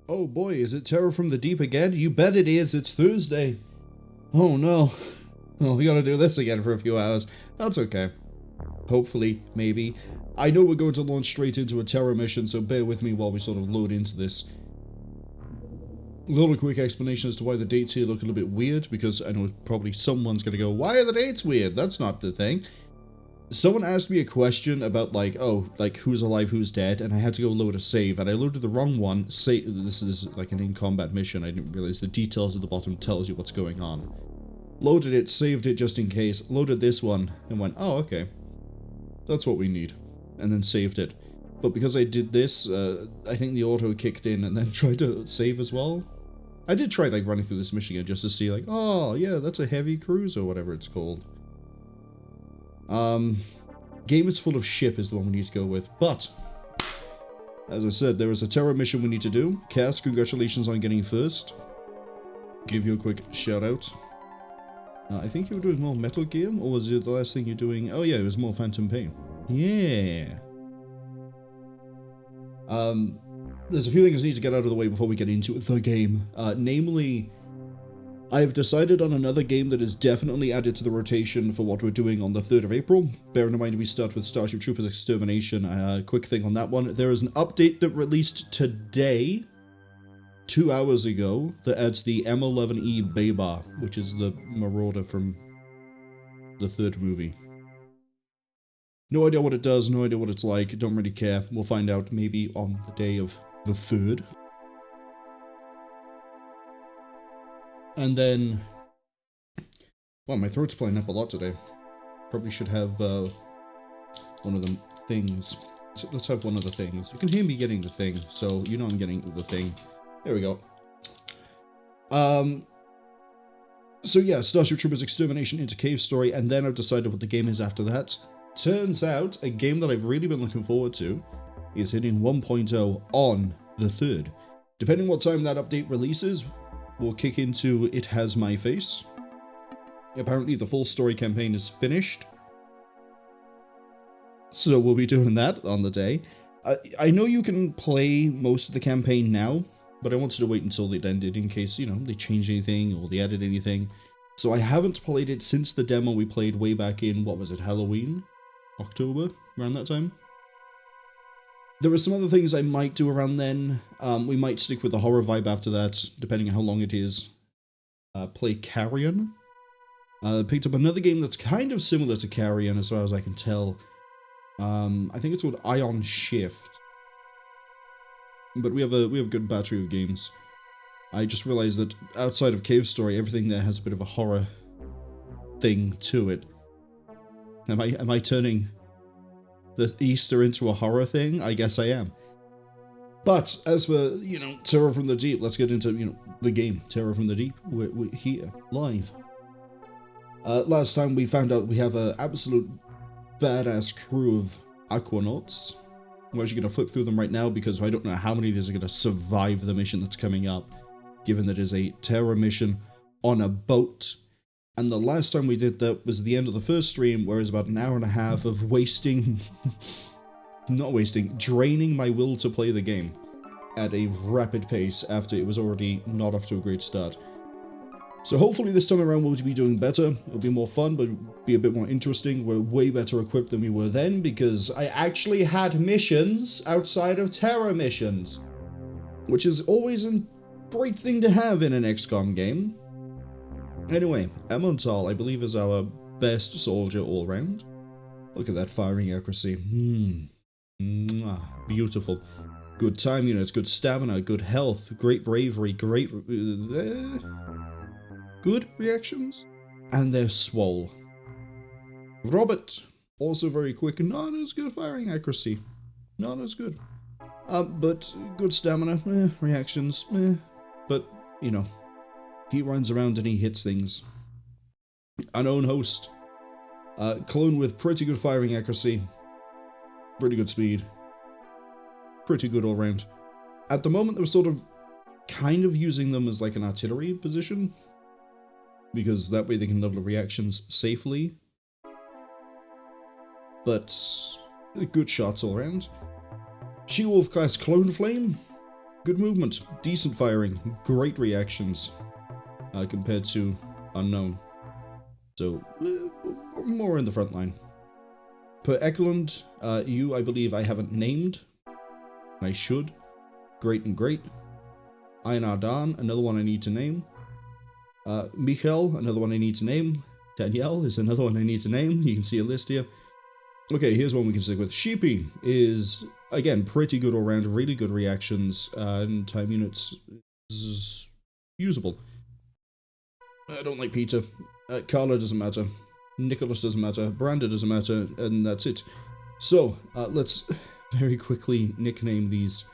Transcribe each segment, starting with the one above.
Oh boy, is it Terror from the Deep again? You bet it is, it's Thursday. Oh no. Oh, we gotta do this again for a few hours. That's okay. Hopefully, maybe. I know we're going to launch straight into a terror mission, so bear with me while we sort of load into this. A little quick explanation as to why the dates here look a little bit weird, because I know probably someone's gonna go, why are the dates weird? That's not the thing. Someone asked me a question about, like, oh, like, who's alive, who's dead, and I had to go load a save, and I loaded the wrong one. This is, like, an in-combat mission. I didn't realize the details at the bottom tells you what's going on. Loaded it, saved it just in case, loaded this one, and went, oh, okay. That's what we need. And then saved it. But because I did this, I think the auto kicked in and then tried to save as well. I did try, like, running through this mission again just to see, like, oh, yeah, that's a heavy cruise or whatever it's called. Game is full of ship is the one we need to go with, but as I said, there is a terror mission we need to do. Cass, congratulations on getting first. Give you a quick shout out. I think you were doing more Metal Gear, or was it the last thing you're doing? Oh yeah, it was more Phantom Pain. Yeah. There's a few things I need to get out of the way before we get into the game. Namely, I've decided on another game that is definitely added to the rotation for what we're doing on the 3rd of April. Bearing in mind we start with Starship Troopers Extermination. Quick thing on that one. There is an update that released today, 2 hours ago, that adds the M11E Babar, which is the Marauder from the 3rd movie. No idea what it does, no idea what it's like, don't really care. We'll find out maybe on the day of the 3rd. And then, well, my throat's playing up a lot today. Probably should have one of the things. So let's have one of the things. You can hear me getting the thing, so you know I'm getting the thing. There we go. So yeah, Starship Troopers Extermination into Cave Story, and then I've decided what the game is after that. Turns out, a game that I've really been looking forward to is hitting 1.0 on the 3rd. Depending what time that update releases, we'll kick into It Has My Face. Apparently the full story campaign is finished, so we'll be doing that on the day. I know you can play most of the campaign now, but I wanted to wait until it ended in case, you know, they changed anything or they added anything. So I haven't played it since the demo we played way back in, what was it, Halloween? October? Around that time? There are some other things I might do around then. We might stick with the horror vibe after that, depending on how long it is. Play Carrion. Picked up another game that's kind of similar to Carrion, as far as I can tell. I think it's called Ion Shift. But we have a good battery of games. I just realized that outside of Cave Story, everything there has a bit of a horror thing to it. Am I turning the Easter into a horror thing? I guess I am. But as for, you know, Terror from the Deep, let's get into, you know, the game. Terror from the Deep. We're here, live. Last time we found out we have an absolute badass crew of Aquanauts. We're actually going to flip through them right now because I don't know how many of these are going to survive the mission that's coming up, given that it is a terror mission on a boat. And the last time we did that was the end of the first stream, where it was about an hour and a half of draining my will to play the game at a rapid pace after it was already not off to a great start. So hopefully this time around we'll be doing better. It'll be more fun, but it'll be a bit more interesting. We're way better equipped than we were then, because I actually had missions outside of terror missions, which is always a great thing to have in an XCOM game. Anyway, Emontal, I believe, is our best soldier all round. Look at that firing accuracy. Beautiful. Good time units, good stamina, good health, great bravery, great... good reactions. And they're swole. Robert, also very quick, not as good firing accuracy. Not as good. But good stamina, reactions, but, you know. He runs around and he hits things. Unknown host. Clone with pretty good firing accuracy. Pretty good speed. Pretty good all round. At the moment, they're sort of kind of using them as like an artillery position, because that way they can level reactions safely. But good shots all around. She-Wolf class Clone Flame. Good movement, decent firing, great reactions compared to unknown. So, more in the front line. Per Eklund, you, I believe I haven't named. I should. Great and great. Einar Dan, another one I need to name. Michael, another one I need to name. Danielle is another one I need to name. You can see a list here. Okay, here's one we can stick with. Sheepy is, again, pretty good all round, really good reactions, and time units is usable. I don't like Peter. Carla doesn't matter. Nicholas doesn't matter. Branda doesn't matter, and that's it. So, let's very quickly nickname these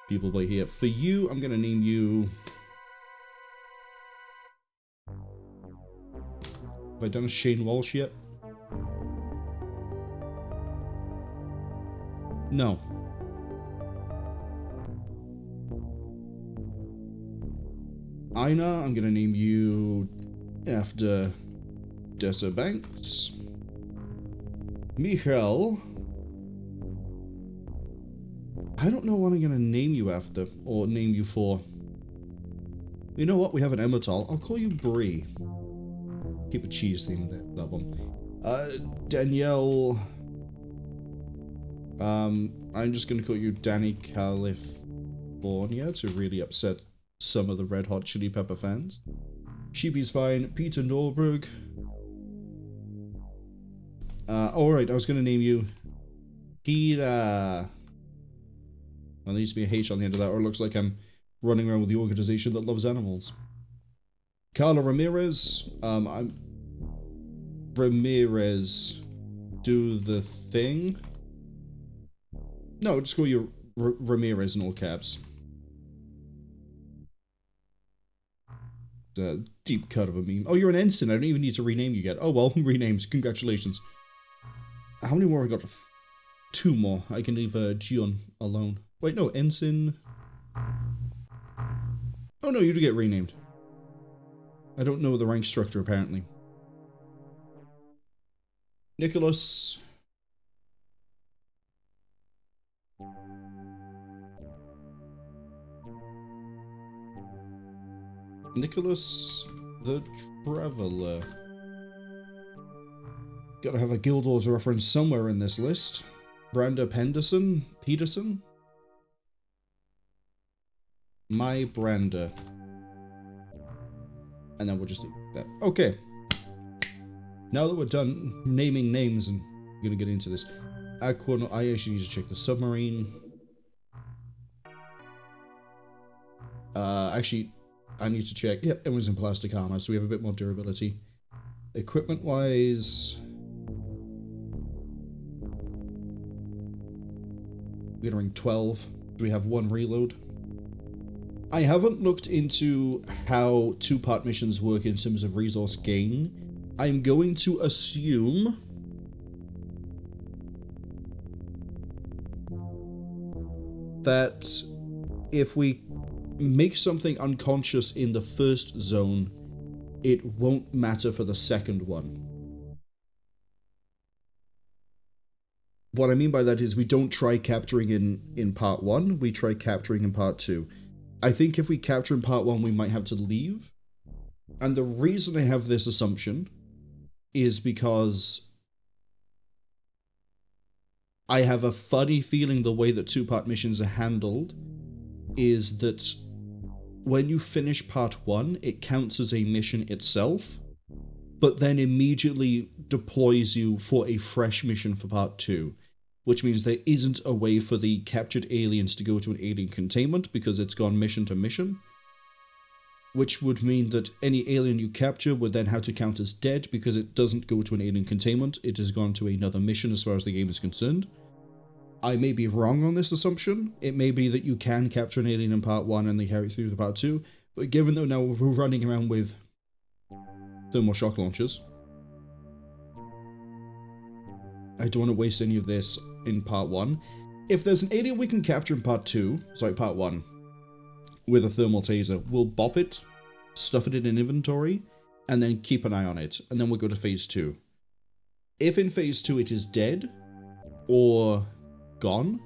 people by here. For you, I'm going to name you... Have I done a Shane Walsh yet? No. Ina, I'm going to name you after Dessa Banks. Michael, I don't know what I'm going to name you after, or name you for. You know what? We have an Emmental. I'll call you Brie. Keep a cheese theme there, that one. Danielle, I'm just going to call you Danny California to really upset some of the Red Hot Chili Pepper fans. Sheepy's fine. Peter Norberg. Alright, I was going to name you Kira. Well, there needs to be a H on the end of that, or it looks like I'm running around with the organization that loves animals. Carla Ramirez. I'm Ramirez. Do the thing. No, just call you Ramirez in all caps. A deep cut of a meme. Oh, you're an ensign. I don't even need to rename you yet. Oh well, renames. Congratulations. How many more I got? 2 more. I can leave Gion alone. Wait, no, ensign. Oh no, you do get renamed. I don't know the rank structure apparently. Nicholas. Nicholas the Traveller. Gotta have a Guild Wars reference somewhere in this list. Branda Peterson? My Branda. And then we'll just do that. Okay. Now that we're done naming names, and I'm gonna get into this. I actually need to check the submarine. Actually, I need to check. Yep, it was in plastic armor, so we have a bit more durability. Equipment-wise, we're getting 12. We have 1 reload. I haven't looked into how 2-part missions work in terms of resource gain. I'm going to assume that if we make something unconscious in the first zone, it won't matter for the second one. What I mean by that is we don't try capturing in part 1, we try capturing in part 2. I think if we capture in part 1, we might have to leave. And the reason I have this assumption is because I have a funny feeling the way that 2-part missions are handled is that when you finish part 1, it counts as a mission itself, but then immediately deploys you for a fresh mission for part 2, which means there isn't a way for the captured aliens to go to an alien containment because it's gone mission to mission, which would mean that any alien you capture would then have to count as dead because it doesn't go to an alien containment, it has gone to another mission as far as the game is concerned. I may be wrong on this assumption. It may be that you can capture an alien in part 1 and they carry it through to part 2, but given that now we're running around with thermal shock launchers, I don't want to waste any of this in part 1. If there's an alien we can capture in part 1, with a thermal taser, we'll bop it, stuff it in an inventory, and then keep an eye on it, and then we'll go to phase 2. If in phase 2 it is dead, or gone,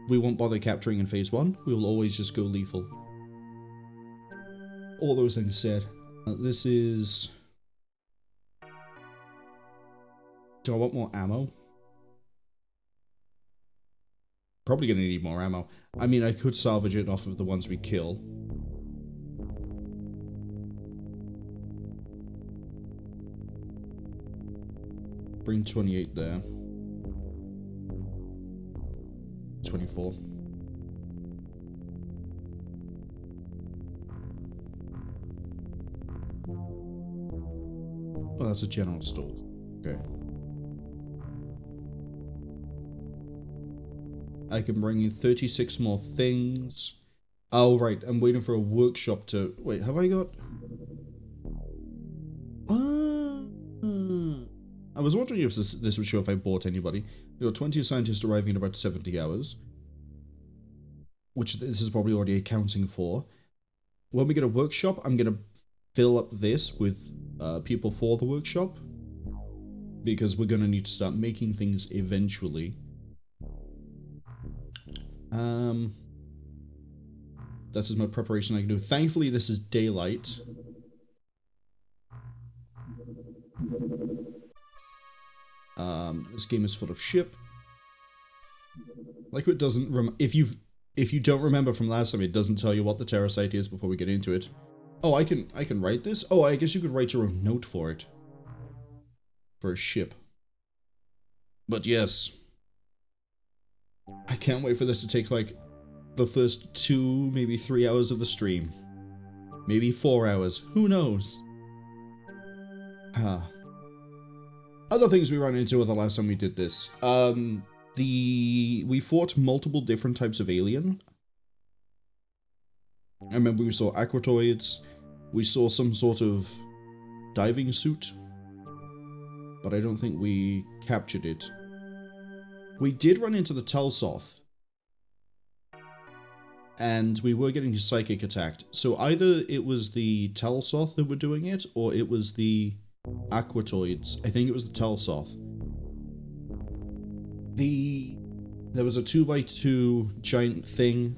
we won't bother capturing in phase 1. We will always just go lethal. All those things said. This is... Do I want more ammo? Probably gonna need more ammo. I mean, I could salvage it off of the ones we kill. Bring 28 there. 24. Oh, that's a general store. Okay. I can bring in 36 more things. Oh, right. I'm waiting for a workshop to... Wait, have I got... I was wondering if this would show if I bought anybody. There are 20 scientists arriving in about 70 hours. Which this is probably already accounting for. When we get a workshop, I'm going to fill up this with people for the workshop. Because we're going to need to start making things eventually. That's as much preparation I can do. Thankfully, this is daylight. This game is full of ship. Like it doesn't if you don't remember from last time, it doesn't tell you what the terror site is before we get into it. Oh, I can write this? Oh, I guess you could write your own note for it. For a ship. But yes. I can't wait for this to take like the first 2, maybe 3 hours of the stream. Maybe 4 hours. Who knows? Other things we ran into the last time we did this. We fought multiple different types of alien. I remember we saw aquatoids. We saw some sort of diving suit. But I don't think we captured it. We did run into the Tasoth. And we were getting psychic attacked. So either it was the Tasoth that were doing it, or it was the aquatoids. I think it was the Tasoth. There was a 2x2 giant thing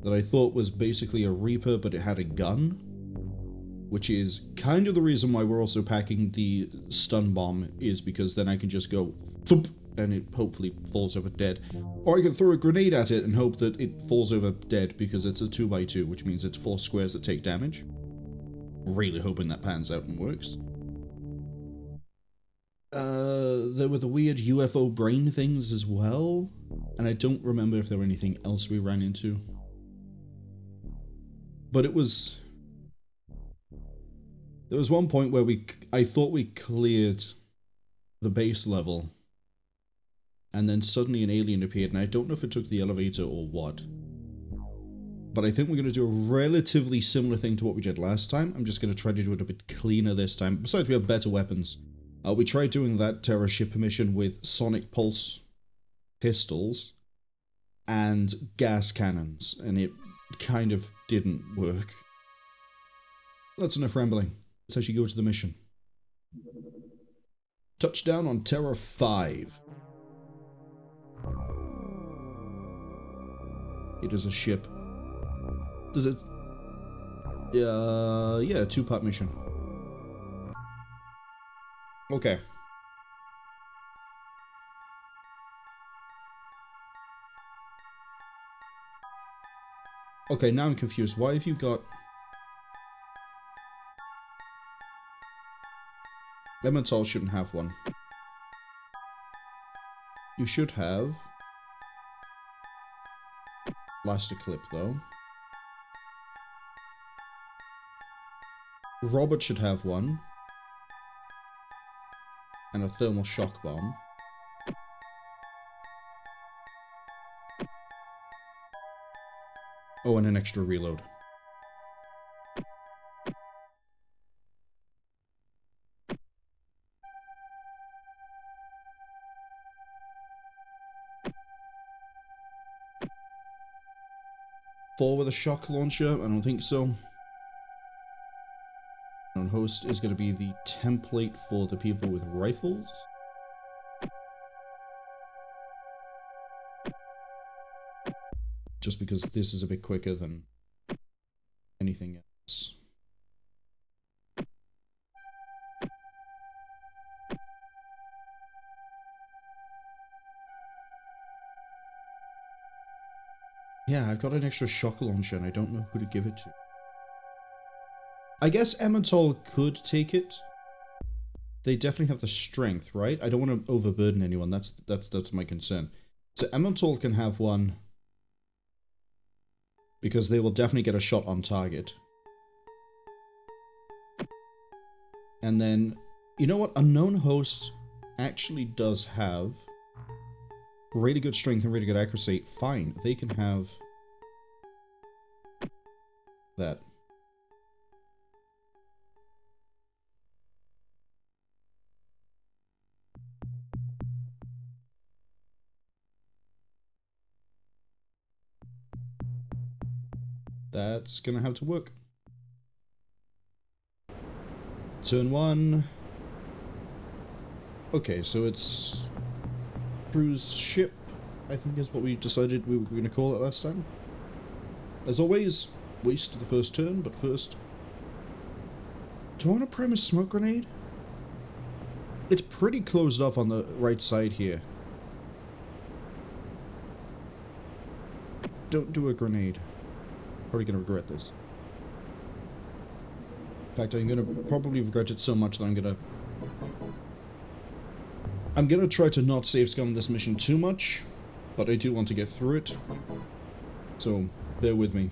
that I thought was basically a Reaper, but it had a gun. Which is kind of the reason why we're also packing the stun bomb, is because then I can just go thump, and it hopefully falls over dead. Or I can throw a grenade at it and hope that it falls over dead because it's a 2x2, which means it's 4 squares that take damage. Really hoping that pans out and works. There were the weird UFO brain things as well, and I don't remember if there were anything else we ran into. But it was... There was one point where I thought we cleared the base level, and then suddenly an alien appeared, and I don't know if it took the elevator or what. But I think we're going to do a relatively similar thing to what we did last time. I'm just going to try to do it a bit cleaner this time. Besides, we have better weapons. We tried doing that terror ship mission with sonic pulse pistols and gas cannons, and it kind of didn't work. That's enough rambling. Let's actually go to the mission. Touchdown on Terra 5. It is a ship. Does it... yeah, 2-part mission. Okay. Okay, now I'm confused. Why have you got... Elemental shouldn't have one. You should have... Blaster clip, though. Robert should have one. And a thermal shock bomb. Oh, and an extra reload. Four with a shock launcher? I don't think so. And host is going to be the template for the people with rifles. just because this is a bit quicker than anything else. Yeah, I've got an extra shock launcher and I don't know who to give it to. I guess Emmental could take it. They definitely have the strength, right? I don't want to overburden anyone. That's my concern. So Emmental can have one because they will definitely get a shot on target. And then, you know what? Unknown Host actually does have really good strength and really good accuracy. Fine, they can have that. That's gonna have to work. Turn 1. Okay, so it's cruise ship, I think is what we decided we were going to call it last time. As always, waste the first turn, but first... Do I want to prime a smoke grenade? It's pretty closed off on the right side here. Don't do a grenade. Probably going to regret this. In fact, I'm going to probably regret it so much that I'm going to try to not save scum this mission too much, but I do want to get through it. So, bear with me.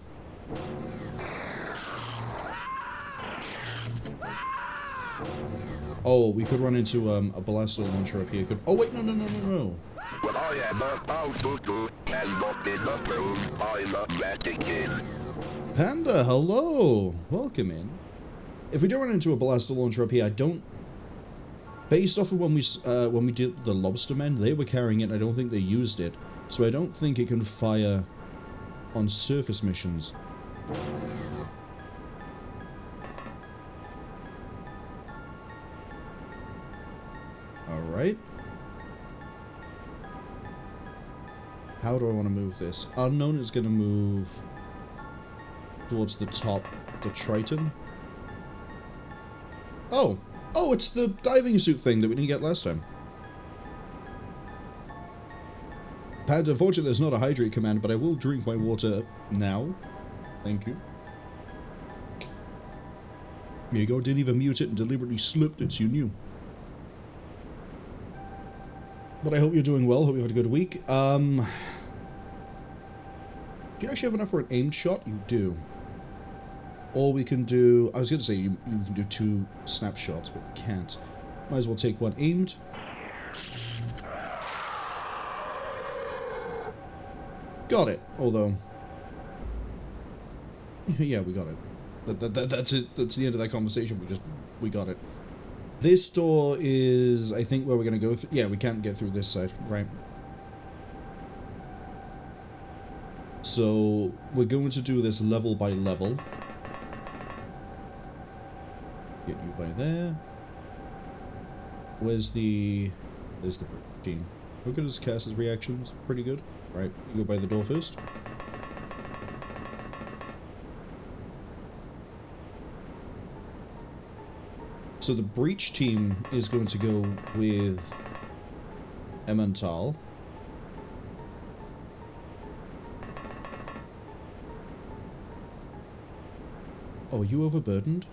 Oh, we could run into a blaster launcher up here. Oh wait, no. Panda, hello! Welcome in. If we do run into a blaster launcher up here, I don't... Based off of when we did the Lobster men, they were carrying it, I don't think they used it. So I don't think it can fire on surface missions. Alright. How do I want to move this? Unknown is going to move towards the top, the Triton. Oh! Oh, it's the diving suit thing that we didn't get last time. Panda, unfortunately there's not a hydrate command, but I will drink my water now. Thank you. Here you go, didn't even mute it and deliberately slipped it so you knew. But I hope you're doing well, hope you had a good week. Do you actually have enough for an aimed shot? You do. Or we can do... I was going to say you can do 2 snapshots, but you can't. Might as well take 1 aimed. Got it. Although... yeah, we got it. That's it. That's the end of that conversation. We got it. This door is, I think, where we're going to go through. Yeah, we can't get through this side. Right. So, we're going to do this level by level. Get you by there. Where's the team? Look at his cast's reactions. Pretty good. Right, you go by the door first. So the breach team is going to go with Emmental. Oh, are you overburdened?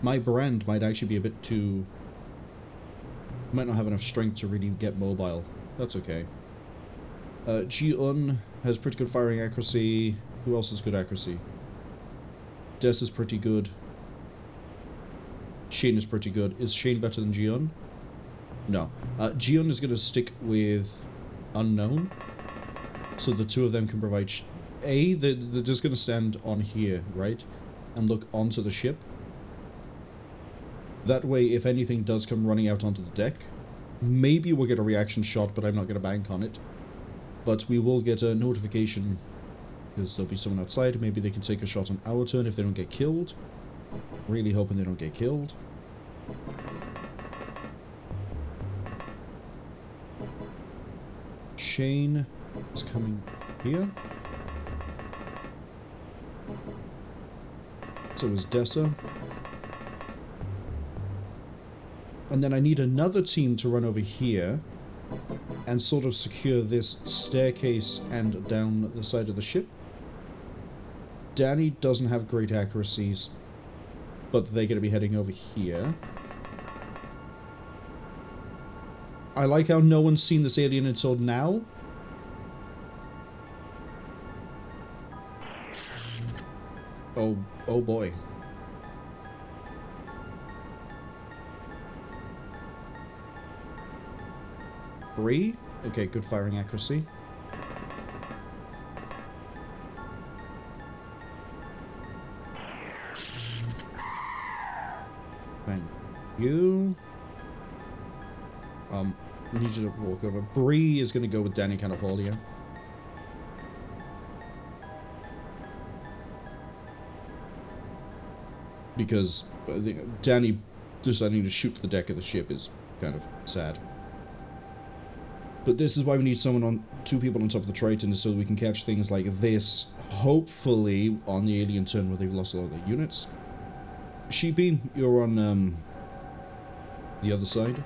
My brand might actually be a bit too... might not have enough strength to really get mobile. That's okay. Ji-un has pretty good firing accuracy. Who else has good accuracy? Des is pretty good. Shane is pretty good. Is Shane better than Ji-un? No. Ji-un is going to stick with Unknown. So the two of them can provide... they're just going to stand on here, right? And look onto the ship. That way, if anything does come running out onto the deck, maybe we'll get a reaction shot, but I'm not going to bank on it. But we will get a notification, because there'll be someone outside. Maybe they can take a shot on our turn if they don't get killed. Really hoping they don't get killed. Shane It's coming here. So is Dessa. And then I need another team to run over here and sort of secure this staircase and down the side of the ship. Danny doesn't have great accuracies, but they're going to be heading over here. I like how no one's seen this alien until now. Oh boy. Bree? Okay, good firing accuracy. Thank you. I need you to walk over. Bree is going to go with Danny California. Because Danny deciding to shoot the deck of the ship is kind of sad. But this is why we need two people on top of the Triton, so we can catch things like this, hopefully on the alien turn where they've lost a lot of their units. Sheepy, you're on the other side.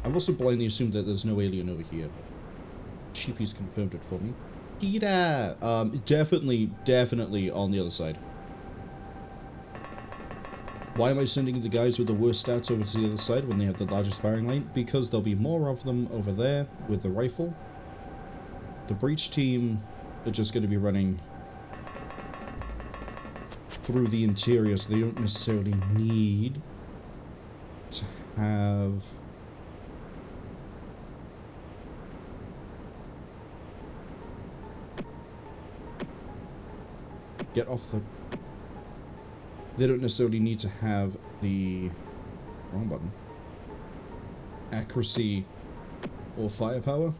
I've also blindly assumed that there's no alien over here. Sheepy's confirmed it for me. Gita! Definitely on the other side. Why am I sending the guys with the worst stats over to the other side when they have the largest firing line? Because there'll be more of them over there with the rifle. The breach team are just going to be running through the interior, so they don't necessarily need to have... Get off the... They don't necessarily need to have the... Wrong button. Accuracy or firepower.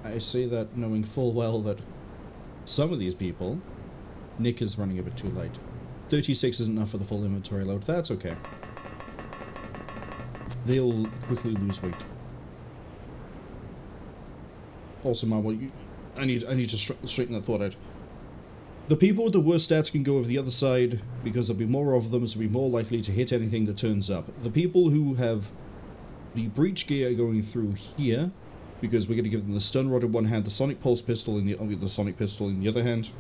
I say that knowing full well that some of these people... Nick is running a bit too light. 36 isn't enough for the full inventory load. That's okay. They'll quickly lose weight. Also, Marwol, I need to straighten that thought out. The people with the worst stats can go over the other side, because there'll be more of them, so they'll be more likely to hit anything that turns up. The people who have the breach gear going through here, because we're going to give them the stun rod in one hand, the sonic pulse pistol in the sonic pistol in the other hand.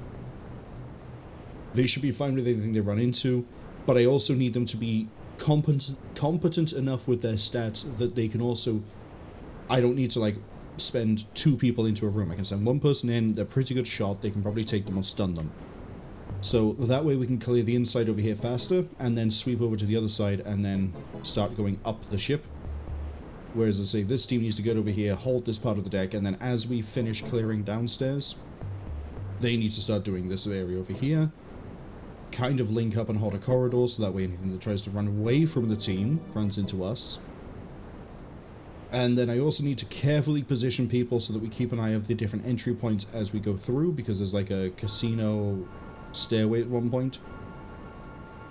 They should be fine with anything they run into, but I also need them to be competent enough with their stats that they can also... I don't need to, like, spend two people into a room. I can send one person in, they're pretty good shot, they can probably take them or stun them. So that way we can clear the inside over here faster, and then sweep over to the other side, and then start going up the ship. Whereas I say, this team needs to get over here, hold this part of the deck, and then as we finish clearing downstairs, they need to start doing this area over here. Kind of link up and hold a corridor, so that way anything that tries to run away from the team runs into us. And then I also need to carefully position people so that we keep an eye of the different entry points as we go through, because there's like a casino stairway at one point.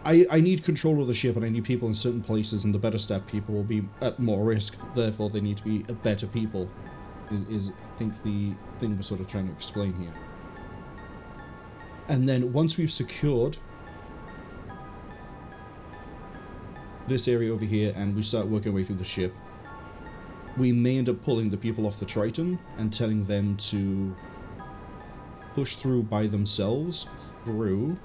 I need control of the ship, and I need people in certain places, and the better stat people will be at more risk, therefore they need to be better people, is I think the thing we're sort of trying to explain here. And then once we've secured this area over here, and we start working our way through the ship, we may end up pulling the people off the Triton and telling them to push through by themselves through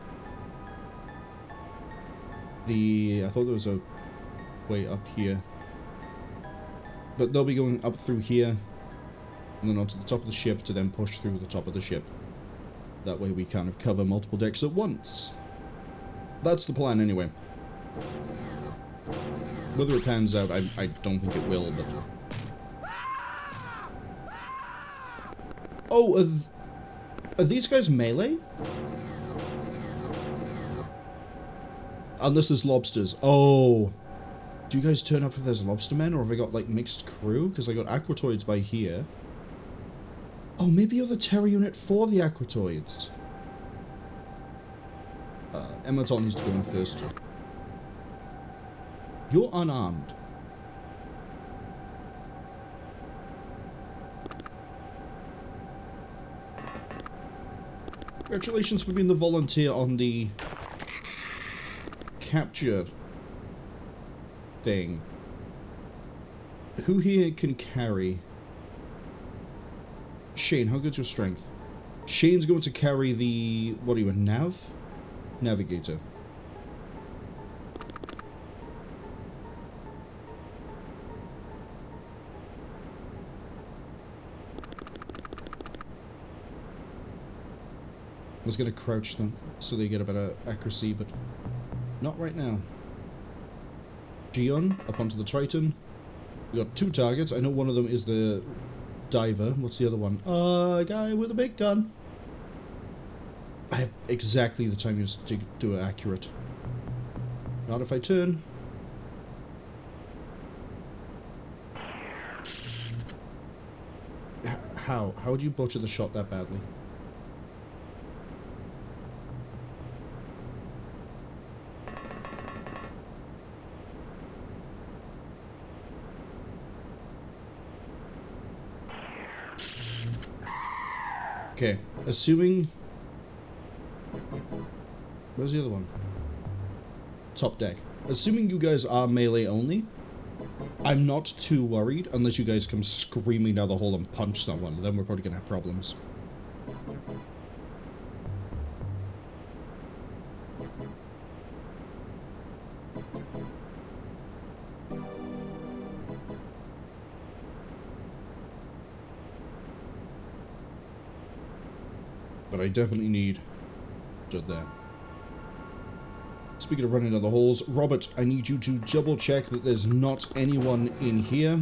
the... I thought there was a way up here. But they'll be going up through here and then onto the top of the ship to then push through the top of the ship. That way we kind of cover multiple decks at once. That's the plan anyway. Whether it pans out, I don't think it will, but... Oh, are these guys melee? Unless there's lobsters. Oh. Do you guys turn up if there's lobstermen, or have I got, like, mixed crew? Because I got aquatoids by here. Oh, maybe you're the terror unit for the aquatoids. Emmetol needs to go in first. You're unarmed. Congratulations for being the volunteer on the captured thing. Who here can carry? Shane, how good's your strength? Shane's going to carry the... what are you, a nav? Navigator. I was going to crouch them so they get a better accuracy, but not right now. Gion, up onto the Triton. We got 2 targets. I know one of them is the diver. What's the other one? A guy with a big gun. I have exactly the time to do it accurate. Not if I turn. How? How would you butcher the shot that badly? Okay, assuming... where's the other one? Top deck. Assuming you guys are melee only, I'm not too worried unless you guys come screaming down the hole and punch someone. Then we're probably gonna have problems. But I definitely need that. Speaking of running down the holes, Robert, I need you to double check that there's not anyone in here.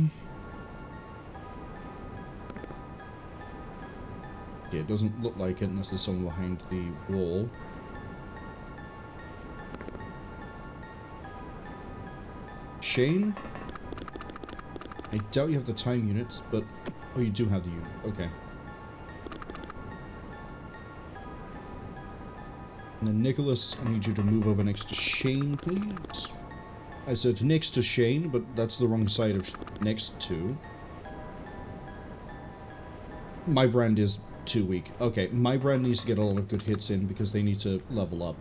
Yeah, it doesn't look like it unless there's someone behind the wall. Shane? I doubt you have the time units, but... oh, you do have the unit. Okay. And then Nicholas, I need you to move over next to Shane, please. I said next to Shane, but that's the wrong side of next to. My brand is too weak. Okay, my brand needs to get a lot of good hits in because they need to level up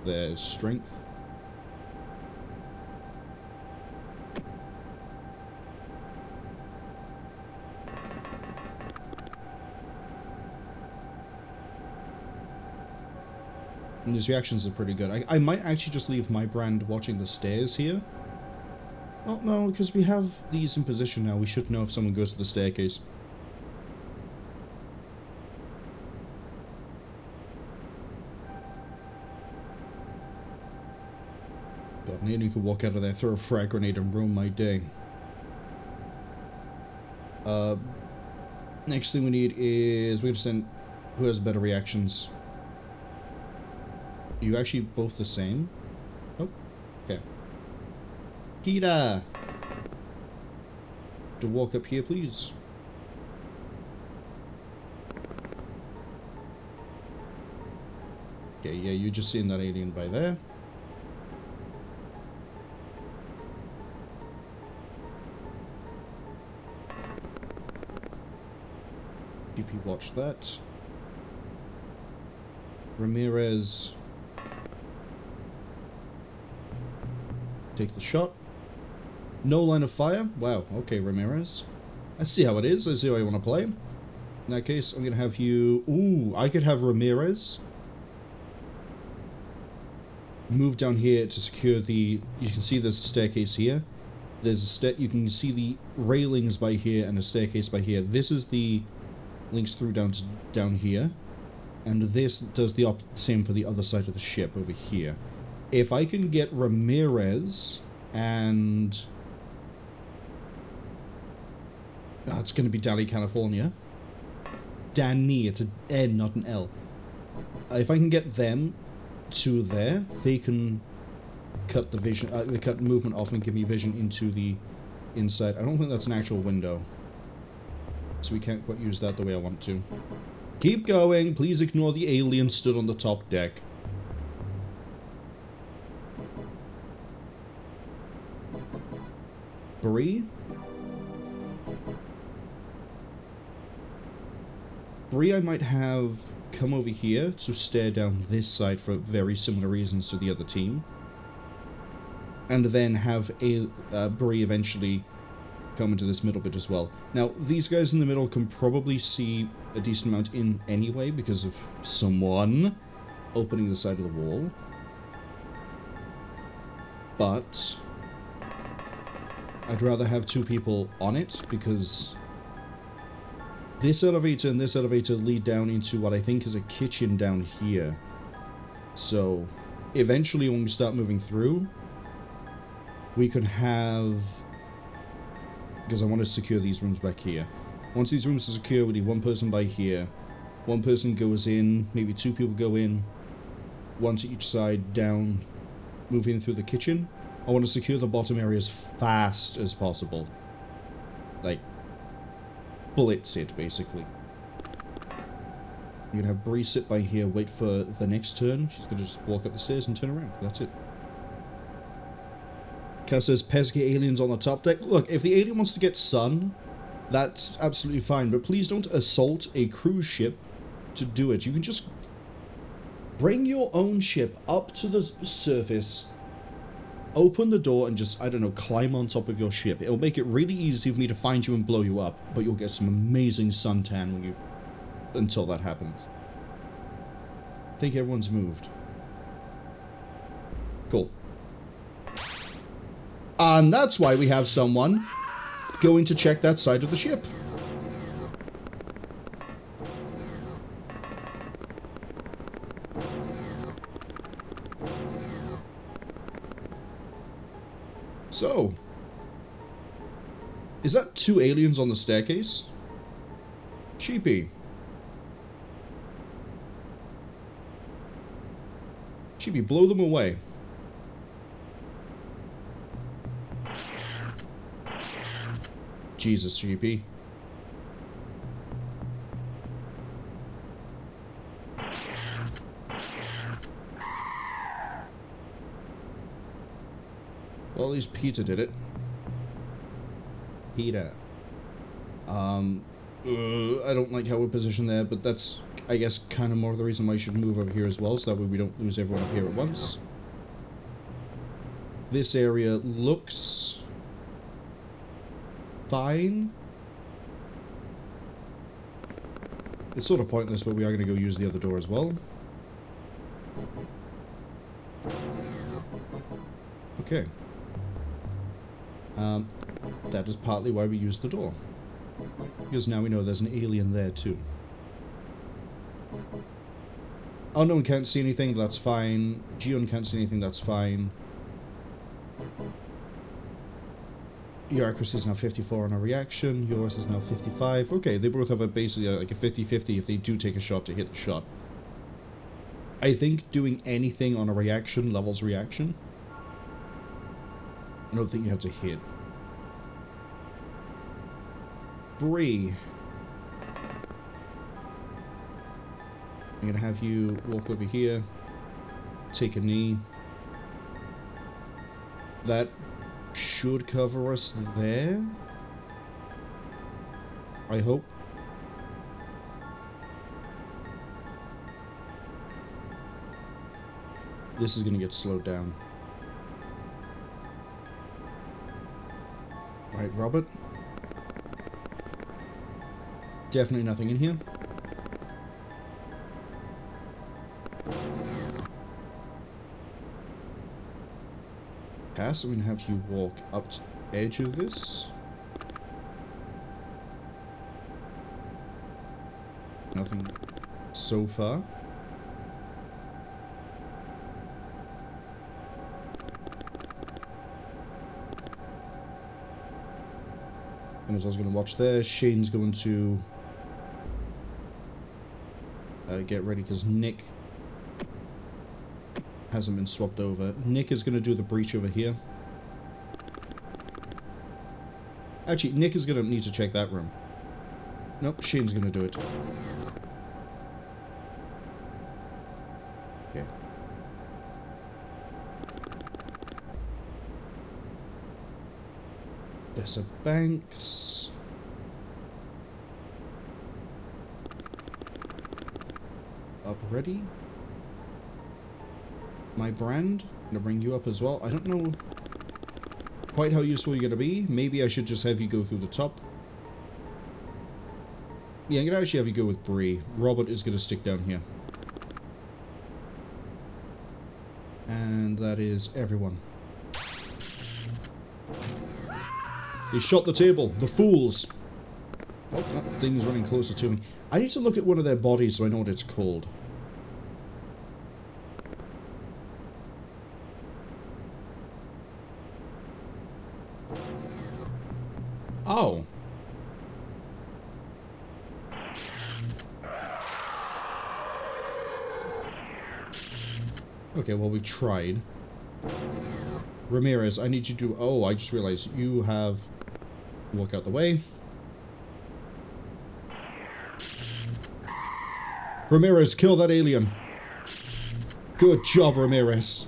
their strength. And his reactions are pretty good. I might actually just leave my brand watching the stairs here. Well, no, because we have these in position now. We should know if someone goes to the staircase. God, an alien could walk out of there, throw a frag grenade and ruin my day. Next thing we need is... we're going to send... who has better reactions? Are you actually both the same? Oh, okay. Kida! To walk up here, please. Okay, yeah, you're just seeing that alien by there. GP, watch that. Ramirez... take the shot. No line of fire? Wow, okay, Ramirez. I see how it is. I see how you want to play. In that case, I'm going to have you... ooh, I could have Ramirez move down here to secure the... you can see there's a staircase here. There's a you can see the railings by here and a staircase by here. This is the... links through down here. And this does the same for the other side of the ship over here. If I can get Ramirez and... oh, it's going to be Danny, California. Danny, it's an N, not an L. If I can get them to there, they can cut the vision, they cut movement off and give me vision into the inside. I don't think that's an actual window, so we can't quite use that the way I want to. Keep going. Please ignore the alien stood on the top deck. Bree? Bree I might have come over here to stare down this side for very similar reasons to the other team. And then have Bree eventually come into this middle bit as well. Now, these guys in the middle can probably see a decent amount in anyway because of someone opening the side of the wall. But I'd rather have two people on it because this elevator and this elevator lead down into what I think is a kitchen down here. So eventually when we start moving through, we could have... because I want to secure these rooms back here. Once these rooms are secure, we need one person by here. One person goes in, maybe two people go in. One to each side, down, move in through the kitchen. I want to secure the bottom area as fast as possible. Like, blitz it, basically. You're going to have Bree sit by here, wait for the next turn. She's going to just walk up the stairs and turn around. That's it. Cass says, pesky aliens on the top deck. Look, if the alien wants to get sun, that's absolutely fine. But please don't assault a cruise ship to do it. You can just bring your own ship up to the surface, open the door, and just, I don't know, climb on top of your ship. It'll make it really easy for me to find you and blow you up. But you'll get some amazing suntan when you... until that happens. I think everyone's moved. Cool. And that's why we have someone going to check that side of the ship. So, is that two aliens on the staircase? Sheepy. Sheepy, blow them away. Jesus, Sheepy. Well, at least Peter did it. Peter. I don't like how we're positioned there, but that's, I guess, kind of more the reason why I should move over here as well, so that way we don't lose everyone up here at once. This area looks fine. It's sort of pointless, but we are going to go use the other door as well. Okay. That is partly why we used the door. Because now we know there's an alien there too. Oh, no one can't see anything, that's fine. Gion can't see anything, that's fine. Your accuracy is now 54 on a reaction, yours is now 55. Okay, they both have a basically like a 50-50 if they do take a shot to hit the shot. I think doing anything on a reaction levels reaction. I don't think you have to hit. Bree. I'm gonna have you walk over here, take a knee. That should cover us there, I hope. This is gonna get slowed down. Right, Robert. Definitely nothing in here. Cass, I'm gonna have you walk up to the edge of this. Nothing so far. And as I was going to watch there, Shane's going to get ready because Nick hasn't been swapped over. Nick is going to do the breach over here. Actually, Nick is going to need to check that room. Nope, Shane's going to do it. Okay. There's a Banks. Up ready. My brand. I'm gonna bring you up as well. I don't know quite how useful you're gonna be. Maybe I should just have you go through the top. Yeah, I'm gonna actually have you go with Bree. Robert is gonna stick down here. And that is everyone. They shot the table. The fools. Oh, that thing's running closer to me. I need to look at one of their bodies so I know what it's called. Oh. Okay, well, we tried. Ramirez, I need you to... Oh, I just realized you have... Walk out the way. Ramirez, kill that alien. Good job, Ramirez.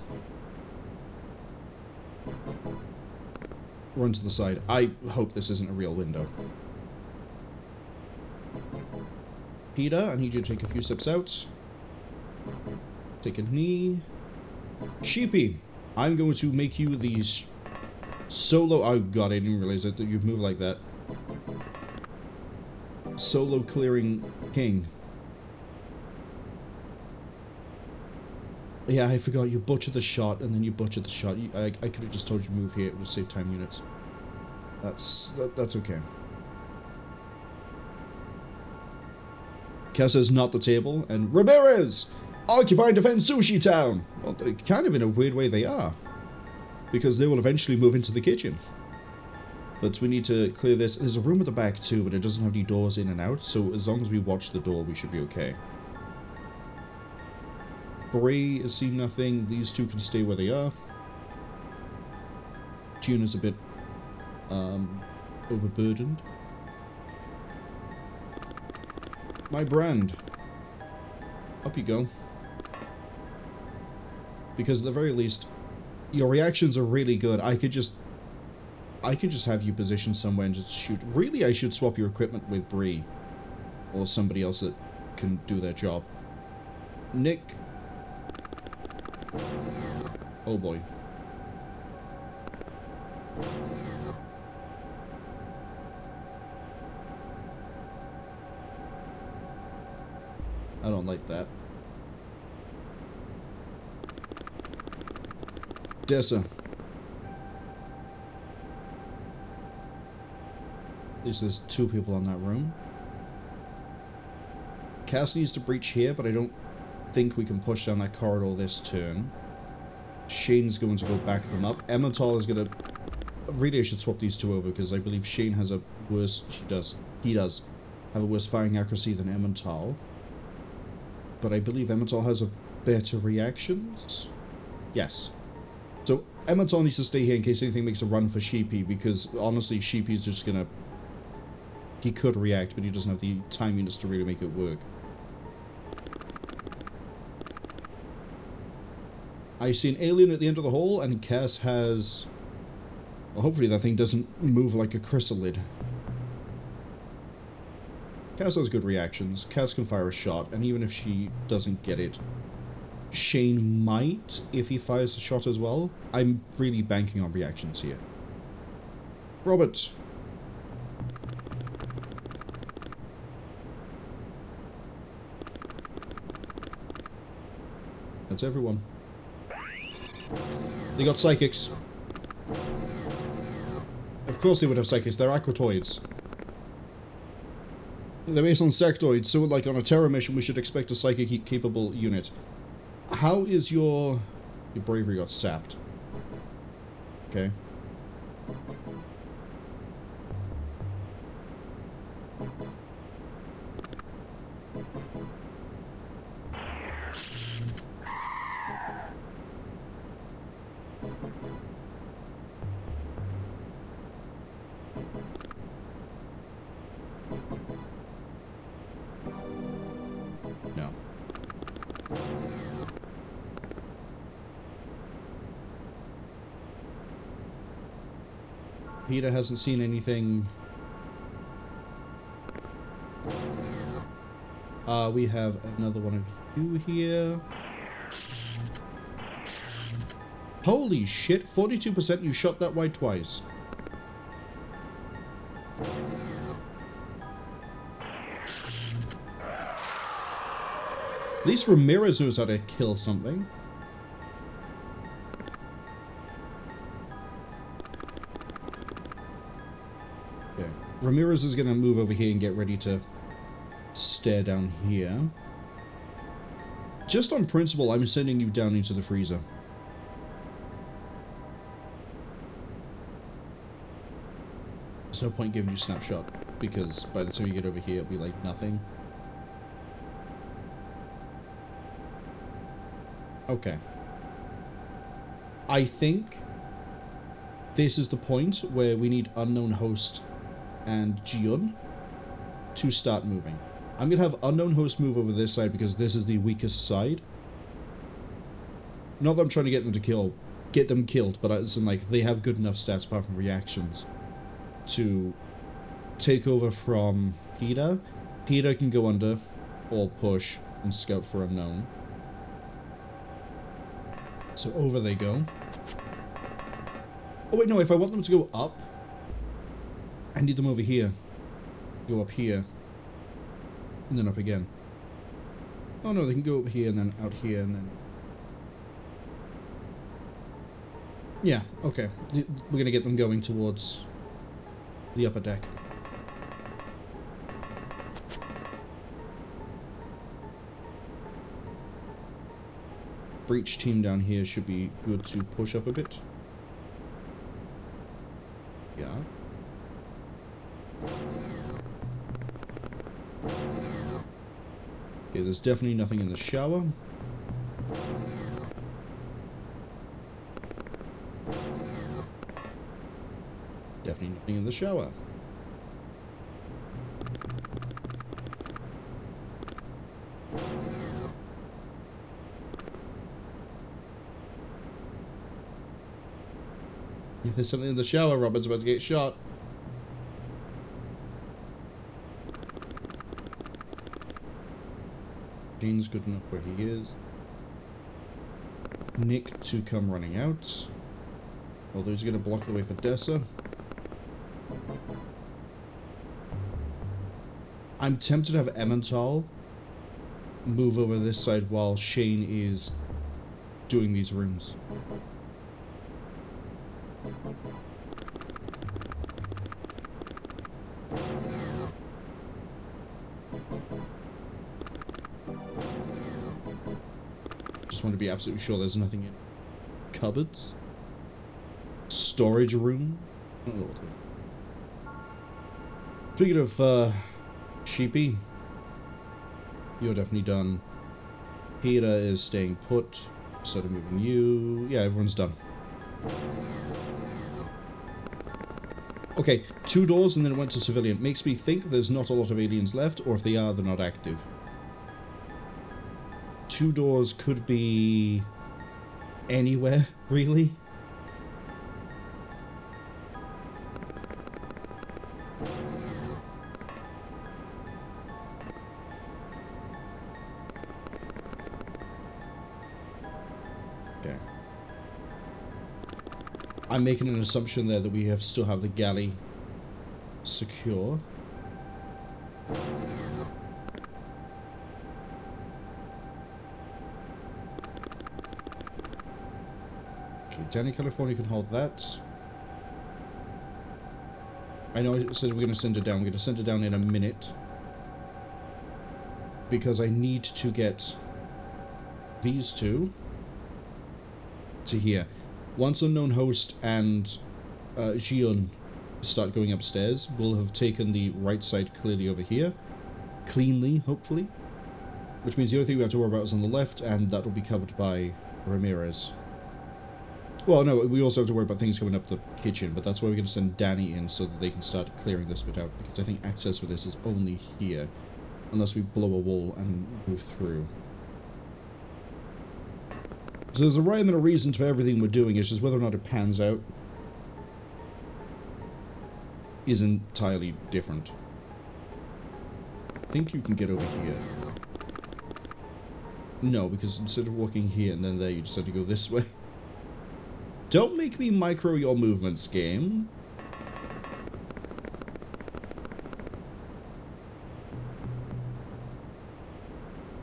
Run to the side. I hope this isn't a real window. Peter, I need you to take a few steps out. Take a knee. Sheepy, I'm going to make you these solo... Oh god, I didn't realize that you'd move like that. Solo clearing king. Yeah, I forgot, you butchered the shot, and then you butchered the shot. I could have just told you to move here, it would save time units. That's okay. Kessa's not the table, and Ramirez! Occupy and defend Sushi Town! Well, kind of in a weird way they are. Because they will eventually move into the kitchen. But we need to clear this. There's a room at the back too, but it doesn't have any doors in and out, so as long as we watch the door, we should be okay. Bray has seen nothing. These two can stay where they are. June is a bit overburdened. My brand. Up you go. Because at the very least, your reactions are really good. I could just have you positioned somewhere and just shoot. Really, I should swap your equipment with Bree. Or somebody else that can do their job. Nick. Oh boy. I don't like that. Dessa. At least there's two people in that room. Cass needs to breach here, but I don't think we can push down that corridor this turn. Shane's going to go back them up. Emmental is going to... Really, I should swap these two over, because I believe Shane has a worse... He does have a worse firing accuracy than Emmental. But I believe Emmental has a better reactions? Yes. So, Emmental needs to stay here in case anything makes a run for Sheepy, because honestly, Sheepy's just gonna... He could react, but he doesn't have the time units to really make it work. I see an alien at the end of the hall, and Cass has... Well, hopefully that thing doesn't move like a chrysalid. Cass has good reactions. Cass can fire a shot, and even if she doesn't get it, Shane might if he fires the shot as well. I'm really banking on reactions here. Robert. That's everyone. They got psychics. Of course they would have psychics, they're aquatoids. They're based on sectoids, so like on a Terra mission we should expect a psychic capable unit. How is your bravery got sapped? Okay. Peter hasn't seen anything. We have another one of you here. Holy shit, 42%, you shot that wide twice. At least Ramirez knows how to kill something. Okay. Ramirez is going to move over here and get ready to stare down here. Just on principle, I'm sending you down into the freezer. There's no point giving you snapshot, because by the time you get over here, it'll be like nothing. Okay. I think this is the point where we need unknown host and Jiun to start moving. I'm gonna have unknown host move over this side because this is the weakest side. Not that I'm trying to get them killed, but as in like they have good enough stats apart from reactions to take over from Peter. Peter can go under or push and scout for unknown. So over they go. Oh wait, no, if I want them to go up, I need them over here. Go up here. And then up again. Oh no, they can go up here and then out here and then... Yeah, okay. We're gonna get them going towards the upper deck. Breach team down here should be good to push up a bit. Yeah. Okay, there's definitely nothing in the shower. Definitely nothing in the shower. There's something in the shower. Robert's about to get shot. Jane's good enough where he is. Nick to come running out. Although he's going to block the way for Dessa. I'm tempted to have Emmental move over this side while Shane is doing these rooms. Just want to be absolutely sure there's nothing in cupboards. Storage room. I don't know what Speaking of Sheepy, you're definitely done. Peter is staying put. Instead of moving you. Yeah, everyone's done. Okay, 2 doors and then it went to civilian. Makes me think there's not a lot of aliens left, or if they are, they're not active. 2 doors could be anywhere, really. Okay. I'm making an assumption there that we still have the galley secure. Okay, Danny California can hold that. I know I said we're going to send it down. We're going to send it down in a minute. Because I need to get these two to here. Once unknown host and Jiun start going upstairs, we'll have taken the right side clearly over here. Cleanly, hopefully. Which means the only thing we have to worry about is on the left, and that will be covered by Ramirez. Well, no, we also have to worry about things coming up the kitchen, but that's why we're going to send Danny in so that they can start clearing this bit out, because I think access for this is only here, unless we blow a wall and move through. So there's a rhyme and a reason for everything we're doing, it's just whether or not it pans out. is entirely different. I think you can get over here. No, because instead of walking here and then there, you just had to go this way. Don't make me micro your movements, game.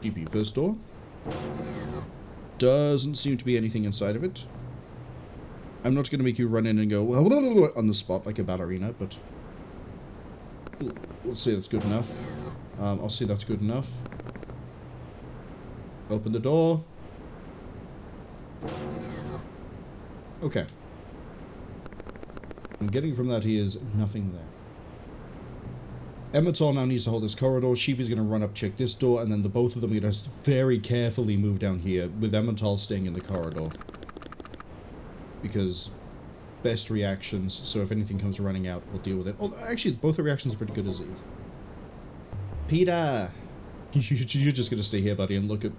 GP first door. Doesn't seem to be anything inside of it. I'm not going to make you run in and go on the spot like a ballerina, but we'll say that's good enough. I'll say that's good enough. Open the door. Okay. I'm getting from that he is nothing there. Emmetol now needs to hold this corridor. Sheepy's going to run up, check this door, and then the both of them are going to very carefully move down here, with Emmetol staying in the corridor. Because best reactions, so if anything comes running out, we'll deal with it. Oh, actually, both the reactions are pretty good as it is. Peter! You're just going to stay here, buddy, and look at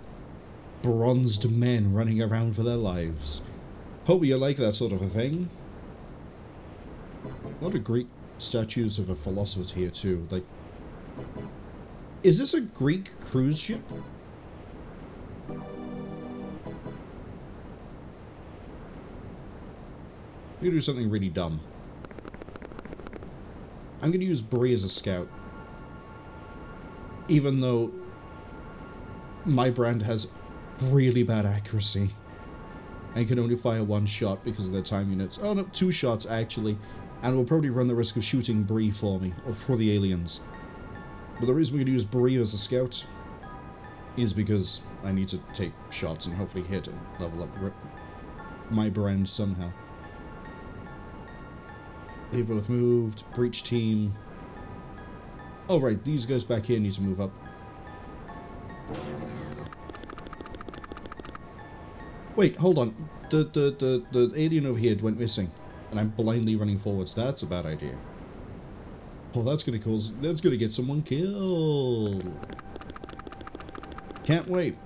bronzed men running around for their lives. Hope you like that sort of a thing. A lot of Greek statues of a philosopher here too. Like, is this a Greek cruise ship? I'm gonna do something really dumb. I'm gonna use Bree as a scout. Even though my brand has really bad accuracy and can only fire one shot because of their time units. Oh no, 2 shots actually. And will probably run the risk of shooting Bree for me, or for the aliens. But the reason we're going to use Bree as a scout is because I need to take shots and hopefully hit and level up my brand somehow. They both moved. Breach team. Oh right, these guys back here need to move up. Wait, hold on. The alien over here went missing. And I'm blindly running forwards. That's a bad idea. Oh, that's gonna cause... That's gonna get someone killed. Can't wait.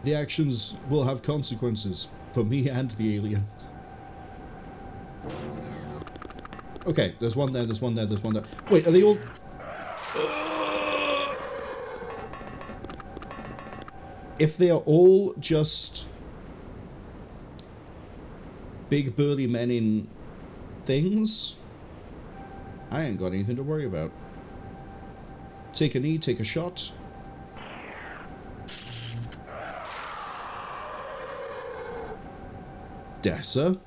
The actions will have consequences for me and the aliens. Okay, there's one there, there's one there, there's one there. Wait, are they all... If they are all just... big burly men in things, I ain't got anything to worry about. Take a knee, take a shot. Dessa,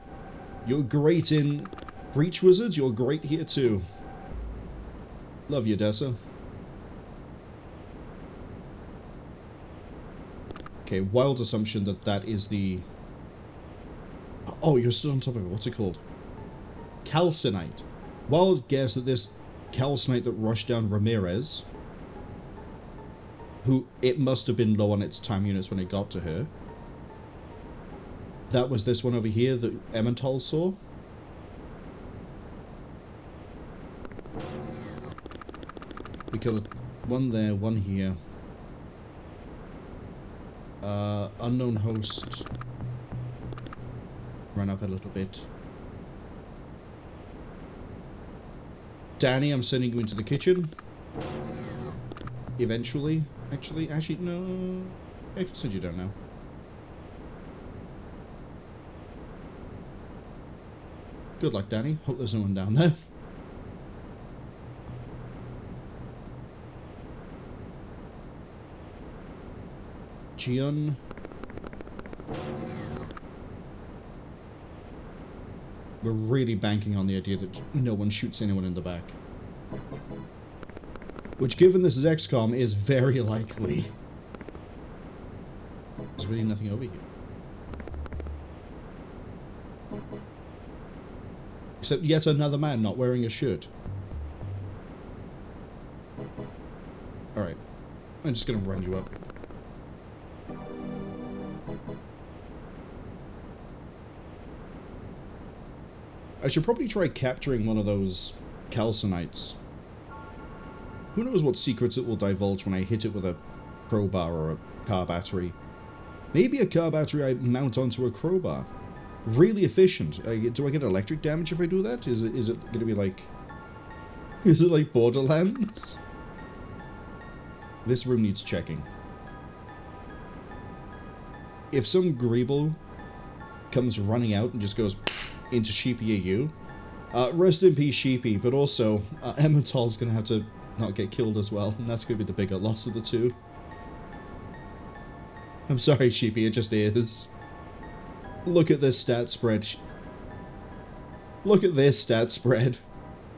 you're great in Breach Wizards, you're great here too. Love you, Dessa. Okay, wild assumption that that is the... Oh, you're still on top of it. What's it called? Calcinite. Wild guess that this Calcinite that rushed down Ramirez, who it must have been low on its time units when it got to her. That was this one over here that Emmental saw. We killed one there, one here. Unknown host. Run up a little bit. Danny, I'm sending you into the kitchen. Eventually. Actually, no. I can send you down now. Good luck, Danny. Hope there's no one down there. Jian. We're really banking on the idea that no one shoots anyone in the back. Which, given this is XCOM, is very likely. There's really nothing over here. Except yet another man not wearing a shirt. Alright. I'm just gonna run you up. I should probably try capturing one of those calcinites. Who knows what secrets it will divulge when I hit it with a crowbar or a car battery. Maybe a car battery I mount onto a crowbar. Really efficient. Do I get electric damage if I do that? Is it going to be like... Is it like Borderlands? This room needs checking. If some Greeble comes running out and just goes into Sheepy AU, rest in peace Sheepy, but also Emmental's going to have to not get killed as well, and that's going to be the bigger loss of the two. I'm sorry Sheepy, it just is. Look at this stat spread. Look at this stat spread.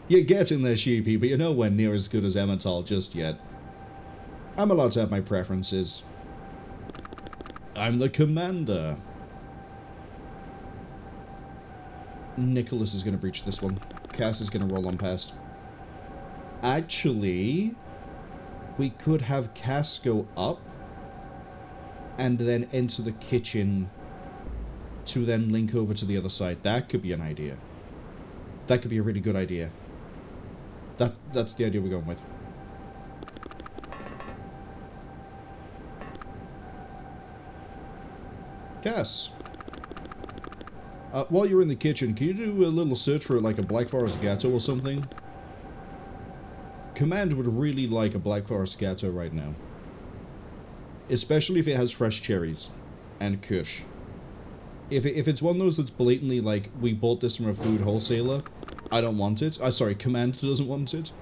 You're getting there, Sheepy, but you're nowhere near as good as Emmental just yet. I'm allowed to have my preferences. I'm the commander. Nicholas is going to breach this one. Cass is going to roll on past. Actually, we could have Cass go up and then enter the kitchen to then link over to the other side. That could be an idea. That could be a really good idea. That's the idea we're going with. Cass. While you're in the kitchen, can you do a little search for like a Black Forest Gatto or something? Command would really like a Black Forest Gatto right now. Especially if it has fresh cherries and kush. If it's one of those that's blatantly like, we bought this from a food wholesaler, I don't want it. Sorry, Command doesn't want it.